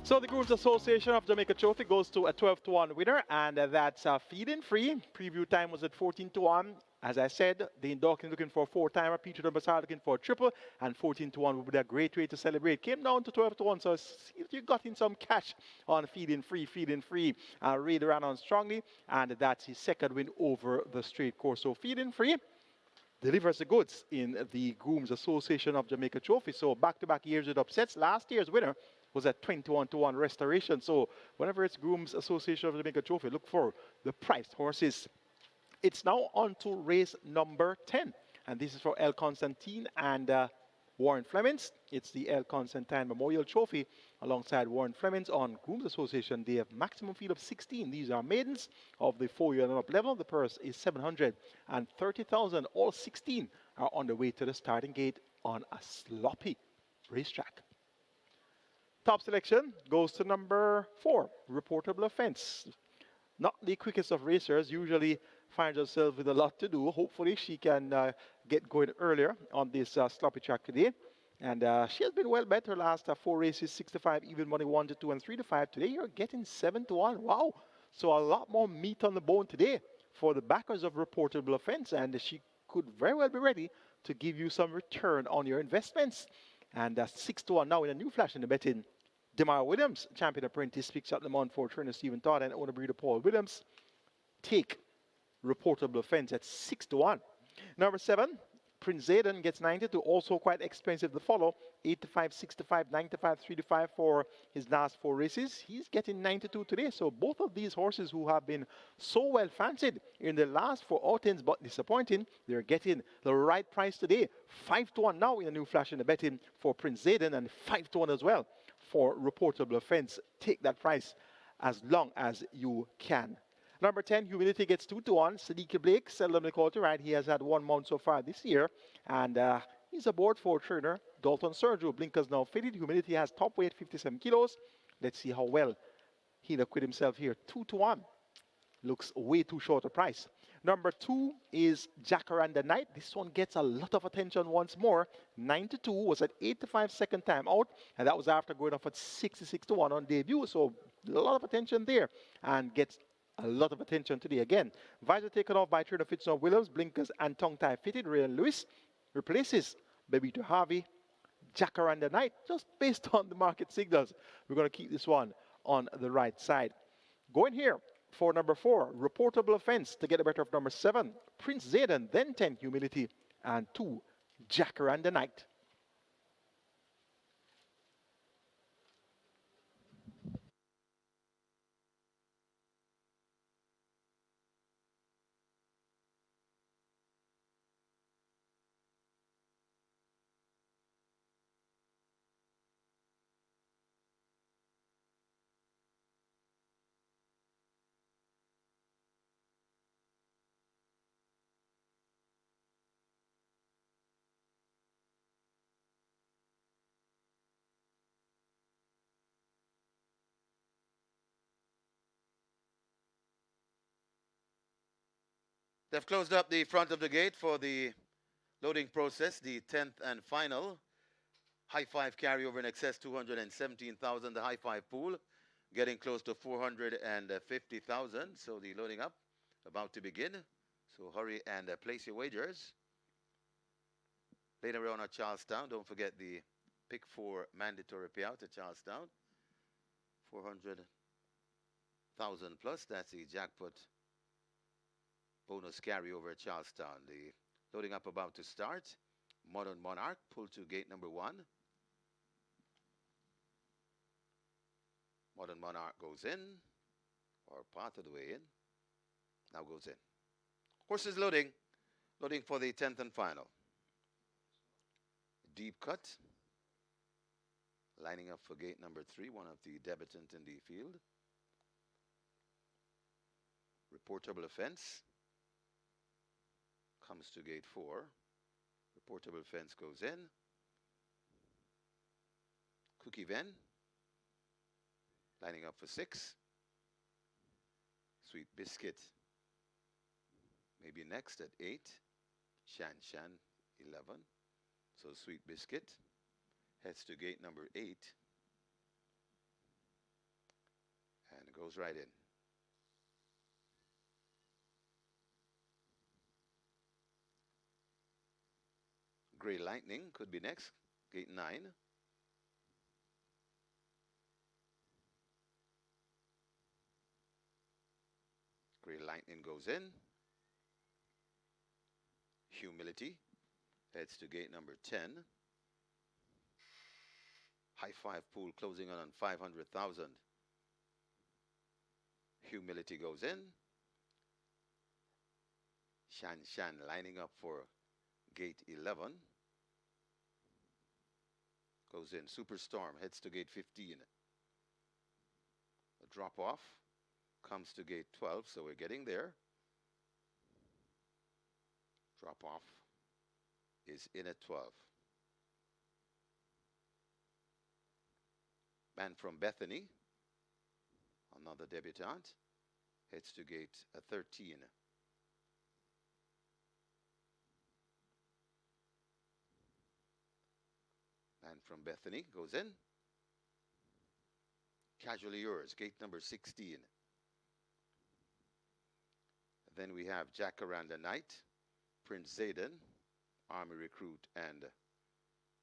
So the Grooms Association of Jamaica Trophy goes to a 12-1 winner, and that's feed-in free. Preview time was at 14-1. As I said, Dane Dawkins looking for a four-timer, Peter Dumbasar looking for a triple, and 14-1 would be a great way to celebrate. Came down to 12-1, so see if you got in some cash on feed-in free. Ray ran on strongly, and that's his second win over the straight course. So feed-in free delivers the goods in the Grooms Association of Jamaica Trophy. So back-to-back years with upsets. Last year's winner was at 21-1 restoration. So whenever it's Grooms Association of Jamaica Trophy, look for the priced horses. It's now on to race number 10. And this is for El Constantine and Warren Flemings. It's the El Constantine Memorial Trophy alongside Warren Flemings on Grooms Association. They have maximum field of 16. These are maidens of the 4-year and up level. The purse is 730,000. All 16 are on the way to the starting gate on a sloppy racetrack. Top selection goes to number 4, Reportable Offense. Not the quickest of racers, usually finds herself with a lot to do. Hopefully she can get going earlier on this sloppy track today. And she has been well bet her last 4 races, 6-5, even money 1-2 and 3-5. Today you're getting 7-1. Wow. So a lot more meat on the bone today for the backers of Reportable Offense. And she could very well be ready to give you some return on your investments. And 6-1 now in a new flash in the betting. Demar Williams, champion apprentice, picks up the mount for trainer Stephen Todd and owner breeder Paul Williams. Take Reportable Offense at 6-1. Number 7, Prince Zayden gets 92, also quite expensive to follow. 8-5, 6-5, 9-5, 3-5 for his last 4 races. He's getting 92 today. So both of these horses who have been so well fancied in the last 4 outings but disappointing, they're getting the right price today. 5-1 now in a new flash in the betting for Prince Zayden and 5-1 as well for Reportable Offense. Take that price as long as you can. Number 10, Humility gets 2-1. Sadiq Blake, seldom called to ride. He has had 1 mount so far this year. And he's aboard for trainer Dalton Sergio. Blinkers now fitted. Humility has top weight, 57 kilos. Let's see how well He'll acquit himself here 2-1. Looks way too short a price. Number 2 is Jacaranda Knight. This one gets a lot of attention once more. 9-2 was at 8-5 second time out, and that was after going off at 66-1 on debut. So a lot of attention there, and gets a lot of attention today again. Visor taken off by trainer Fitzgerald Williams, blinkers and tongue tie fitted. Ray Lewis replaces Bebito Harvey. Jacaranda Knight, just based on the market signals. We're going to keep this one on the right side. Going here for number 4, reportable offense to get the better of number 7, Prince Zayden, then 10, humility, and 2, Jacaranda Knight. They've closed up the front of the gate for the loading process, the 10th and final. High five carryover in excess 217,000. The high five pool getting close to 450,000. So the loading up about to begin. So hurry and place your wagers. Later on at Charlestown, don't forget the pick 4 mandatory payout at Charlestown. 400,000 plus. That's the jackpot bonus carryover at Charlestown. The loading up about to start. Modern Monarch pull to gate number 1. Modern Monarch goes in, or part of the way in. Now goes in. Horses loading. Loading for the 10th and final. Deep cut. Lining up for gate number 3, one of the debutants in the field. Reportable offense. Comes to gate 4. Reportable offense goes in. Cookie Ven. Lining up for 6. Sweet Biscuit. Maybe next at 8. Shan Shan 11. So Sweet Biscuit heads to gate number 8. And goes right in. Gray Lightning could be next. Gate 9. Gray Lightning goes in. Humility heads to gate number 10. High five pool closing on 500,000. Humility goes in. Shan Shan lining up for gate 11. Goes in. Superstorm heads to gate 15. A drop off comes to gate 12, so we're getting there. Drop off is in at 12. Man from Bethany, another debutante, heads to gate 13. Man from Bethany goes in. Casually Yours, gate number 16. Then we have Jacaranda Knight, Prince Zayden, Army Recruit, and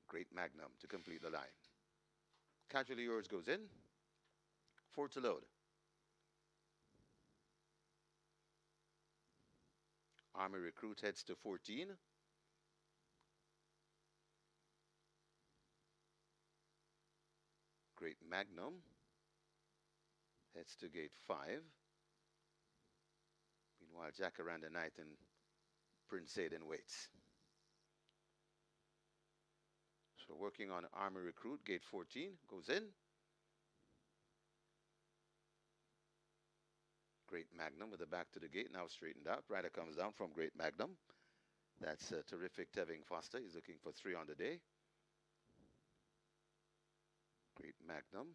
Great Magnum to complete the line. Casually Yours goes in. 4 to load. Army Recruit heads to 14. Great Magnum heads to gate 5. Meanwhile, Jacaranda Knight and Prince Zayden waits. So working on Army Recruit, gate 14, goes in. Great Magnum with the back to the gate, now straightened out. Rider comes down from Great Magnum. That's terrific Tevin Foster. He's looking for 3 on the day. Great Magnum.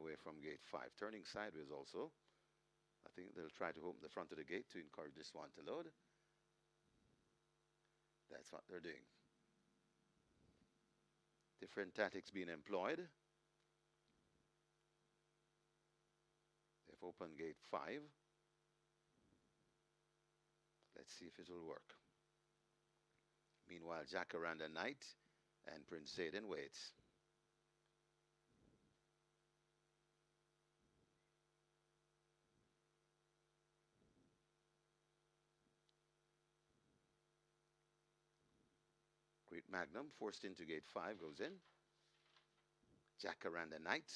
away from gate 5. Turning sideways also. I think they'll try to open the front of the gate to encourage this one to load. That's what they're doing. Different tactics being employed. They've opened gate 5. Let's see if it will work. Meanwhile, Jacaranda Knight and Prince Zayden waits. Great Magnum forced into gate 5 goes in. Jacaranda Knight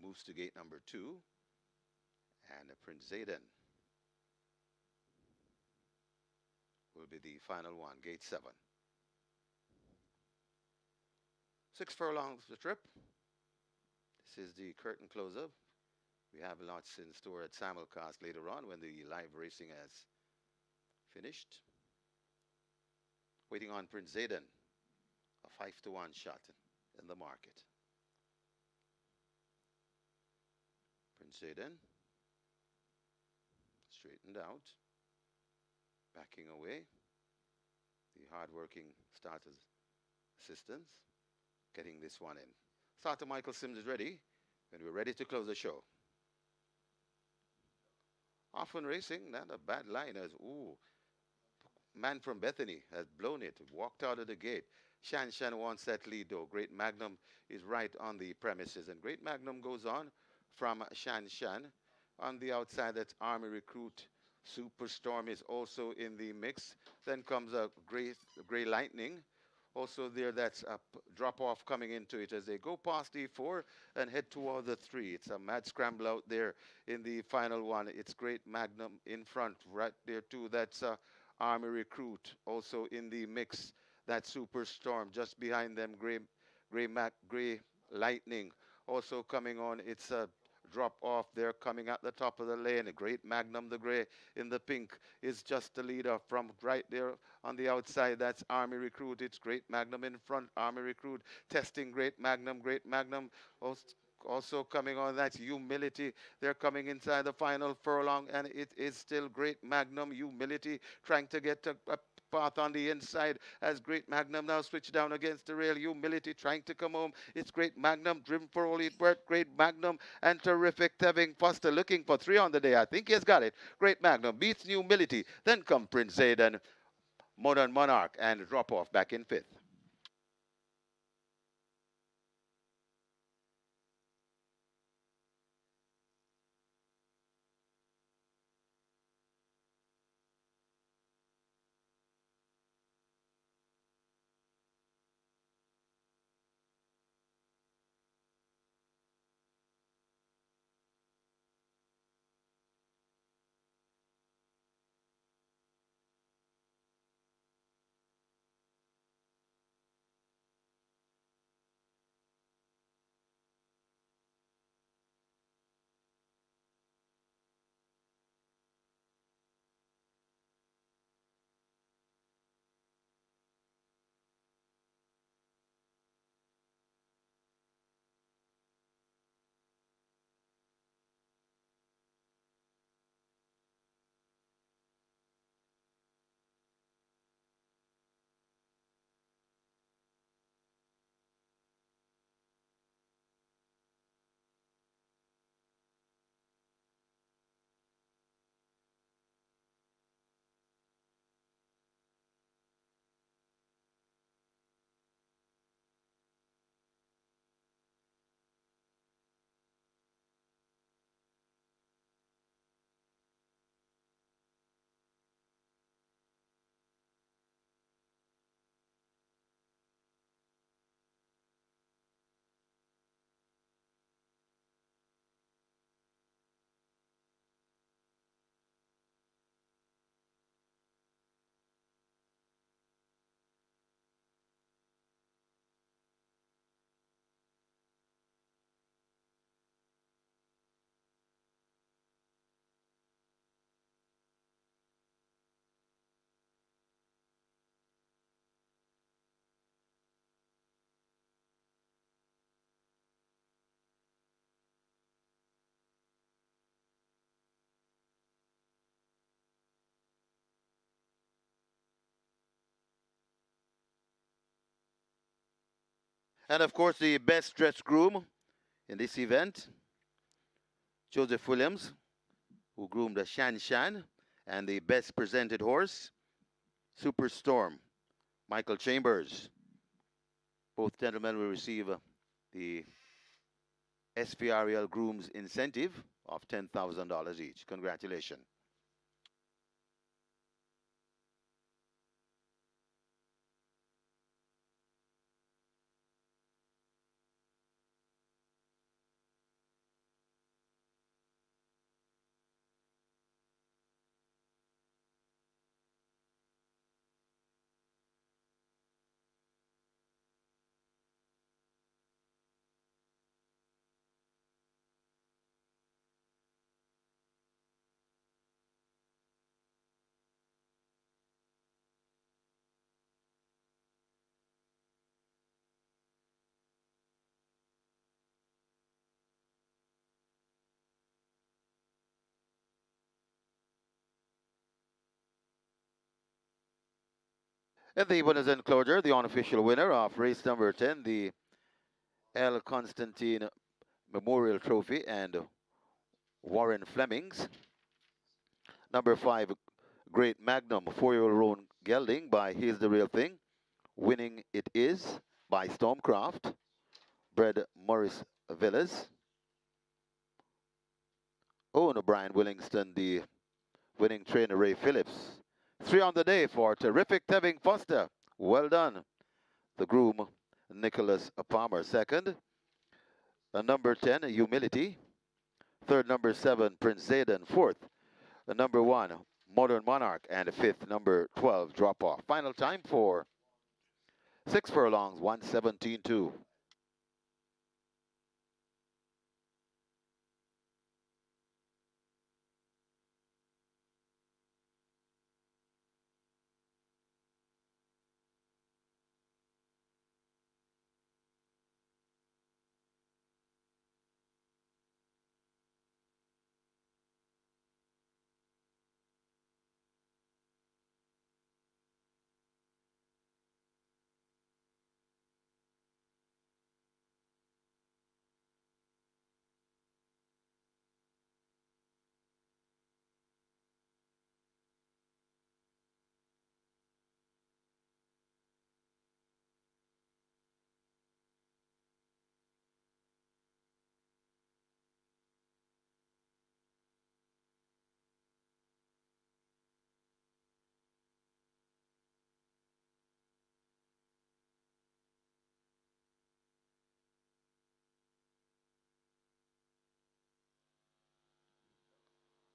moves to gate number 2. And Prince Zayden will be the final one, gate 7. 6 furlongs the trip. This is the curtain close-up. We have lots in store at simulcast later on when the live racing has finished. Waiting on Prince Zayden, a 5-to-1 shot in the market. Prince Zayden, straightened out, backing away. The hard-working starter's assistants getting this one in. Starter Michael Sims is ready, and we're ready to close the show. Often racing, not a bad line as, ooh, man from Bethany has blown it, walked out of the gate. Shan Shan wants that lead though. Great Magnum is right on the premises, and Great Magnum goes on from Shan Shan. On the outside, that's Army Recruit. Superstorm is also in the mix. Then comes a Gray Lightning. Also there, that's a drop-off coming into it as they go past the 4 and head toward the 3. It's a mad scramble out there in the final one. It's Great Magnum in front right there too. That's Army Recruit also in the mix. That's Superstorm just behind them. Gray Lightning also coming on. It's a drop off there coming at the top of the lane. A Great Magnum, the gray in the pink, is just the leader from right there on the outside. That's Army Recruit. It's Great Magnum in front. Army Recruit testing Great Magnum. Great Magnum also coming on. That's Humility. They're coming inside the final furlong, and it is still Great Magnum. Humility trying to get a path on the inside as Great Magnum now switch down against the rail. Humility trying to come home. It's Great Magnum driven for all it worth. Great Magnum and Terrific Tevin Foster looking for 3 on the day. I think he has got it. Great Magnum beats Humility. Then come Prince Zayden, Modern Monarch, and drop off back in 5th. And of course, the best dressed groom in this event, Joseph Williams, who groomed the Shan Shan, and the best presented horse, Superstorm, Michael Chambers. Both gentlemen will receive the SPRL Groom's incentive of $10,000 each. Congratulations. And the winners enclosure, the unofficial winner of race number 10, the L. Constantine Memorial Trophy and Warren Flemings. Number 5, Great Magnum, 4-year-old Roan Gelding by Here's the Real Thing. Winning It Is by Stormcraft. Bred Morris Villas. Owned Brian Willingston, the winning trainer Ray Phillips. 3 on the day for Terrific Tevin Foster. Well done. The groom, Nicholas Palmer, second. Number 10, Humility. Third, number 7, Prince Zayden. Fourth, number 1, Modern Monarch. And fifth, number 12, Drop Off. Final time for 6 furlongs, 1:17.2.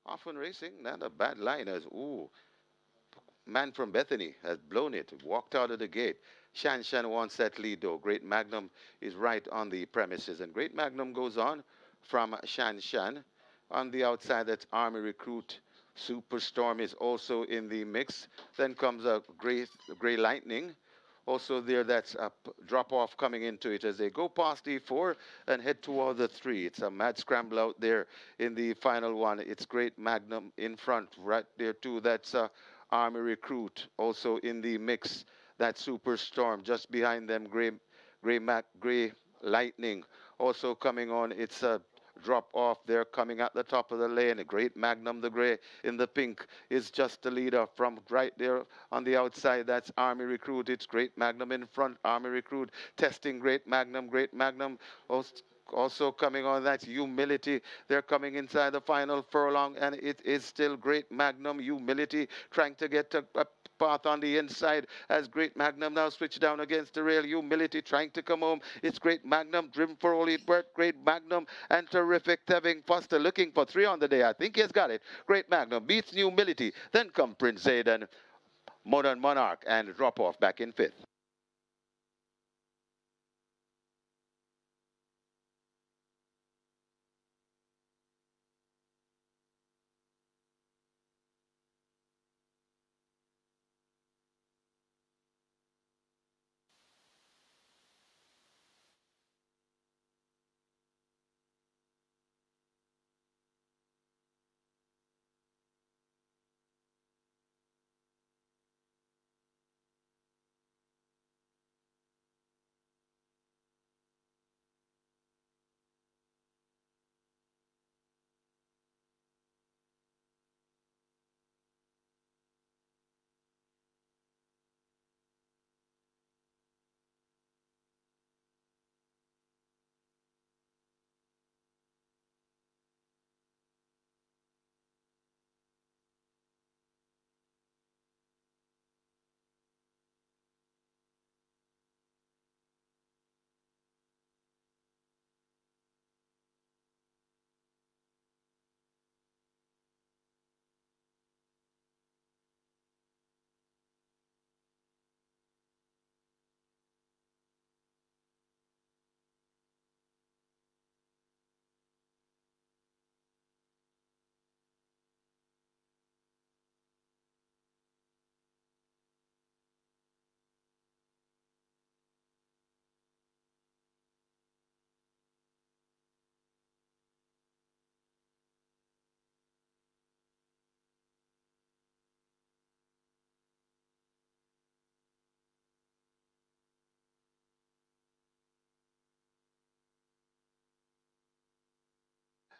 Often Racing, not a bad line as, ooh, man from Bethany has blown it, walked out of the gate. Shan Shan wants that lead though. Great Magnum is right on the premises. And Great Magnum goes on from Shan Shan. On the outside, that's Army Recruit. Superstorm is also in the mix. Then comes a Gray Lightning. Also there, that's a drop off coming into it as they go past E4 and head toward the 3. It's a mad scramble out there in the final one. It's Great Magnum in front right there too. That's Army Recruit also in the mix. That Superstorm just behind them. Gray Lightning also coming on. It's a drop off there coming at the top of the lane. A Great Magnum, the gray in the pink, is just the leader from right there on the outside. That's Army Recruit. It's Great Magnum in front. Army Recruit testing Great Magnum. Great Magnum also coming on. That's Humility. They're coming inside the final furlong, and it is still Great Magnum. Humility trying to get a path on the inside as Great Magnum now switch down against the rail. Humility trying to come home. It's Great Magnum driven for all it worth. Great Magnum and Terrific Tevin Foster looking for 3 on the day. I think he's got it. Great Magnum beats Humility. Then come Prince Zayden, Modern Monarch, and drop off back in 5th.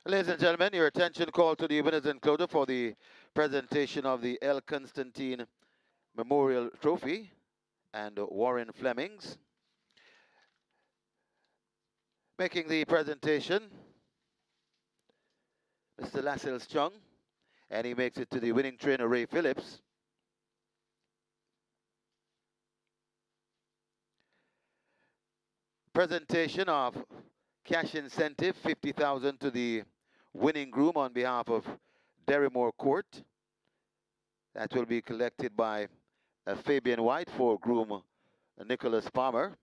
Ladies and gentlemen, your attention call to the winners enclosure for the presentation of the L. Constantine Memorial Trophy and Warren Flemings. Making the presentation, Mr. Lascelles Chung, and he makes it to the winning trainer, Ray Phillips. Presentation of cash incentive, $50,000 to the winning groom on behalf of Derrymore Court. That will be collected by Fabian White for groom Nicholas Palmer.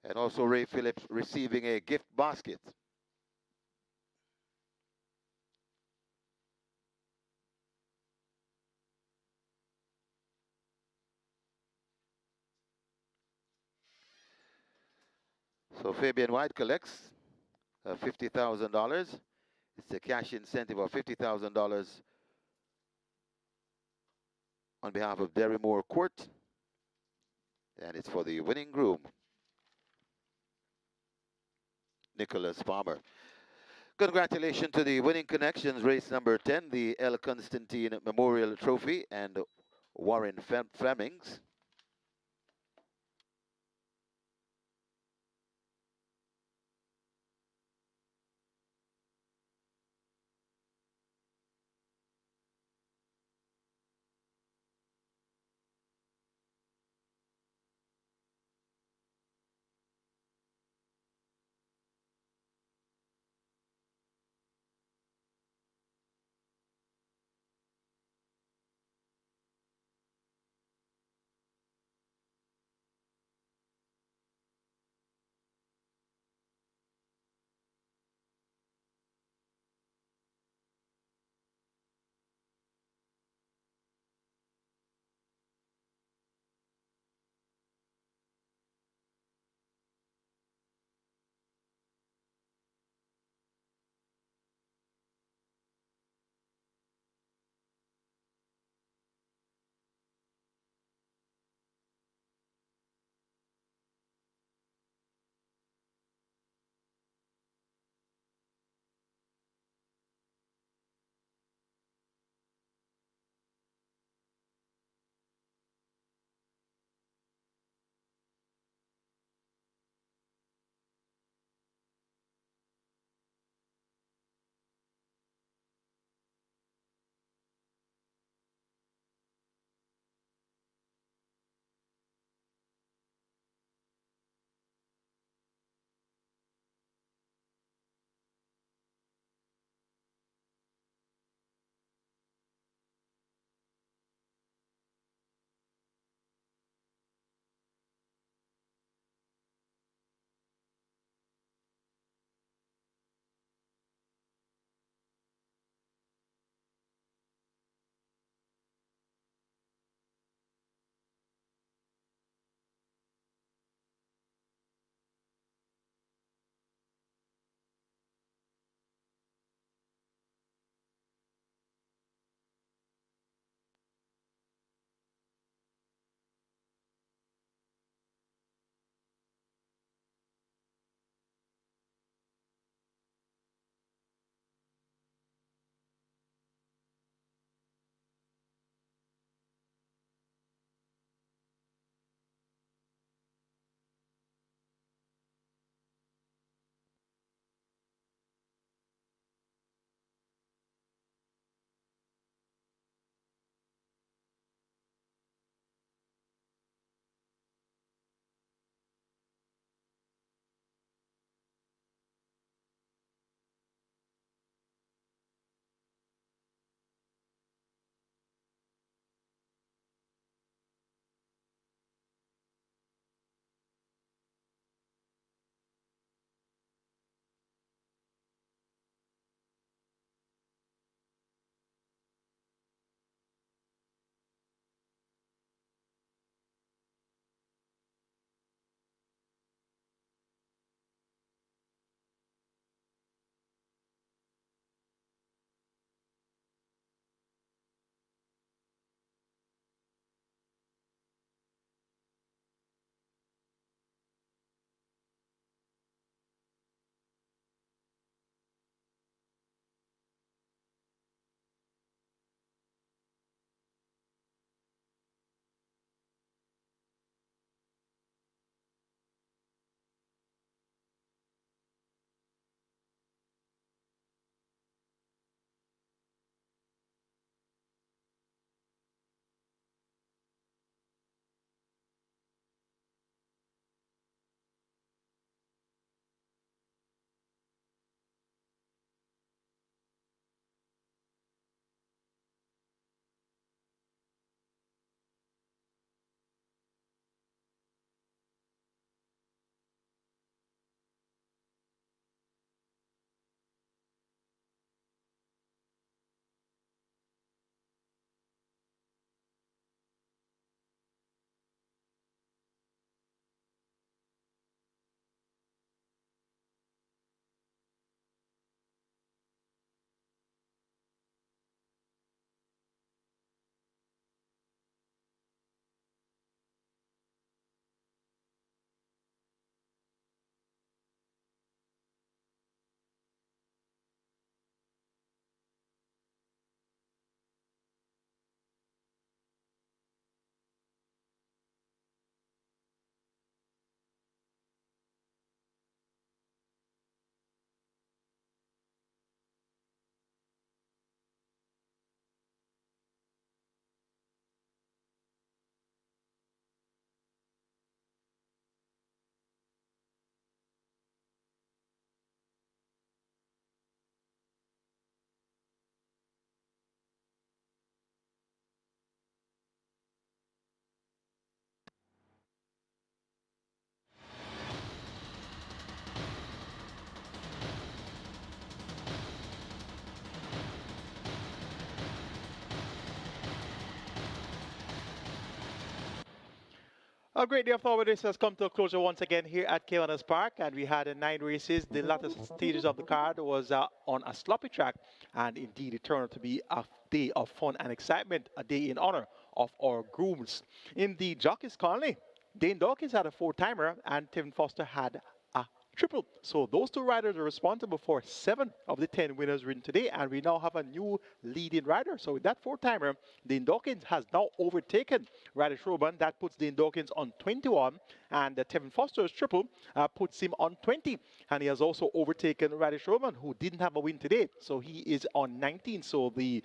And also Ray Phillips receiving a gift basket. So Fabian White collects $50,000. It's a cash incentive of $50,000 on behalf of Derrymore Court. And it's for the winning groom, Nicholas Palmer. Congratulations to the winning connections, race number 10, the L. Constantine Memorial Trophy, and Warren Flemings. A great day of Thought race has come to a closure once again here at Caymanas Park, and we had 9 races. The latter stages of the card was on a sloppy track, and indeed it turned out to be a day of fun and excitement, a day in honor of our grooms. In the Jockeys Colony, Dane Dawkins had a 4-timer, and Tevin Foster had a triple. So those 2 riders are responsible for 7 of the 10 winners ridden today, and we now have a new leading rider. So with that 4-timer, Dane Dawkins has now overtaken Radish Roban. That puts Dane Dawkins on 21, and Tevin Foster's triple puts him on 20. And he has also overtaken Radish Roban, who didn't have a win today. So he is on 19. So the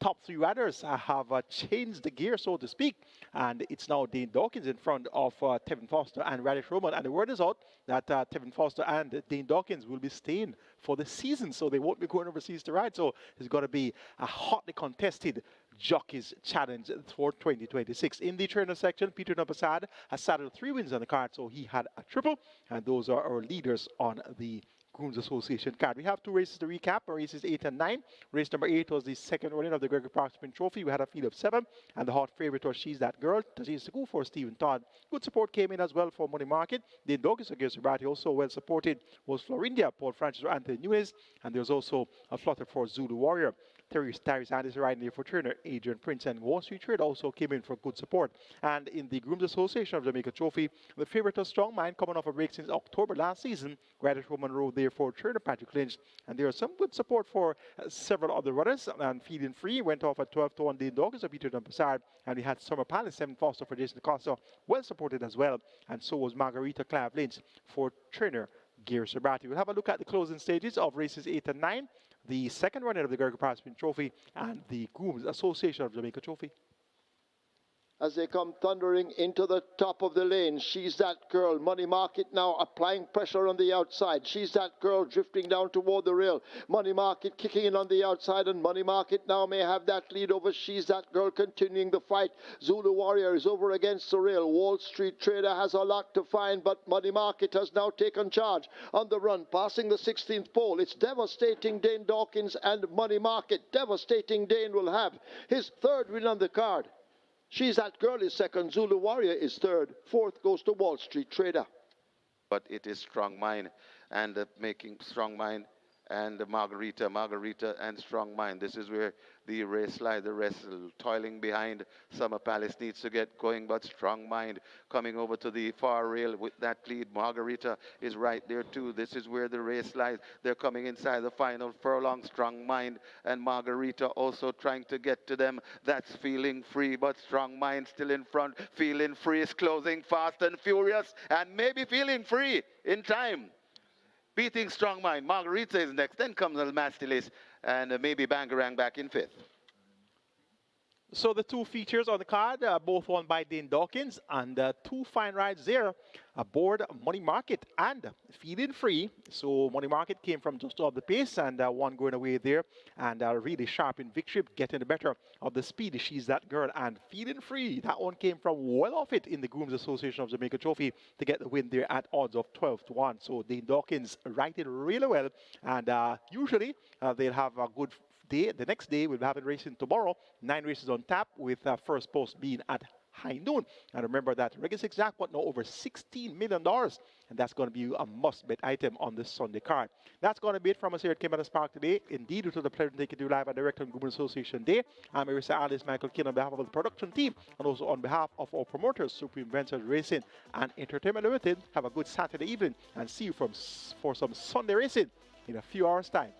top 3 riders have changed the gear, so to speak, and it's now Dane Dawkins in front of Tevin Foster and Radish Roman. And the word is out that Tevin Foster and Dane Dawkins will be staying for the season, so they won't be going overseas to ride. So it's going to be a hotly contested Jockeys Challenge for 2026. In the trainer section, Peter Nabasad has saddled 3 wins on the card, so he had a triple, and those are our leaders on the Grooms Association card. We have 2 races to recap, races 8 and 9. Race number 8 was the second running of the Gregory Park Sprint Trophy. We had a field of 7, and the hot favorite was She's That Girl. Taziz to go for Stephen Todd. Good support came in as well for Money Market. Dane Dawkins against Sabrati. Also well supported was Florindia, Paul Francis, or Anthony Nunes, and there's also a flutter for Zulu Warrior. Terry Sanders riding there for Turner, Adrian Prince, and Wall Street Trade also came in for good support. And in the Grooms Association of Jamaica Trophy, the favorite was Strong Mind, coming off a break since October last season. Radish Roman rode there for Turner, Patrick Lynch, and there was some good support for several other runners. And Feeding Free went off at 12-1 Dane Dawkins of Peter Dumpassard, and we had Summer Palace 7 Foster for Jason Costa, well supported as well, and so was Margarita Clav Lynch for Turner, Gear Sabrati. We'll have a look at the closing stages of races 8 and 9. The second running of the Gregory Park Sprint Trophy and the Grooms Association of Jamaica Trophy. As they come thundering into the top of the lane, She's That Girl. Money Market now applying pressure on the outside. She's That Girl drifting down toward the rail. Money Market kicking in on the outside, and Money Market now may have that lead over She's That Girl, continuing the fight. Zulu Warrior is over against the rail. Wall Street Trader has a lot to find, but Money Market has now taken charge on the run, passing the 16th pole. It's devastating Dane Dawkins and Money Market. Devastating Dane will have his 3rd win on the card. She's That Girl is 2nd, Zulu Warrior is 3rd, 4th goes to Wall Street Trader. But it is Strong Mind, and making Strong Mind and Margarita and Strong Mind. This is where the race lies. The rest toiling behind. Summer Palace needs to get going, but Strong Mind coming over to the far rail with that lead. Margarita is right there too. This is where the race lies. They're coming inside the final furlong. Strong Mind and Margarita also trying to get to them. That's Feeling Free, but Strong Mind still in front. Feeling Free is closing fast and furious, and maybe Feeling Free in time. Beating Strong Mind. Margarita is next. Then comes El Mastilis, and maybe Bangarang back in 5th. So the 2 features on the card, both won by Dane Dawkins, and 2 fine rides there aboard Money Market and Feeding Free. So Money Market came from just off the pace, and one going away there, and really sharp in victory, getting the better of the speed. She's That Girl and Feeding Free. That one came from well off it in the Grooms Association of Jamaica Trophy to get the win there at odds of 12-1. So Dane Dawkins righted really well, and usually they'll have a good day. The next day we'll have it racing tomorrow. 9 races on tap, with first post being at high noon. And remember that Reggae 6 jackpot now over $16 million, and that's going to be a must-bet item on this Sunday card. That's going to be it from us here at Caymanas Park today. Indeed, it was a pleasure to take you live and direct on Grooms Association Day. I'm Marissa Alice Michael King on behalf of the production team, and also on behalf of our promoters, Supreme Ventures Racing and Entertainment Limited. Have a good Saturday evening, and see you for some Sunday racing in a few hours' time.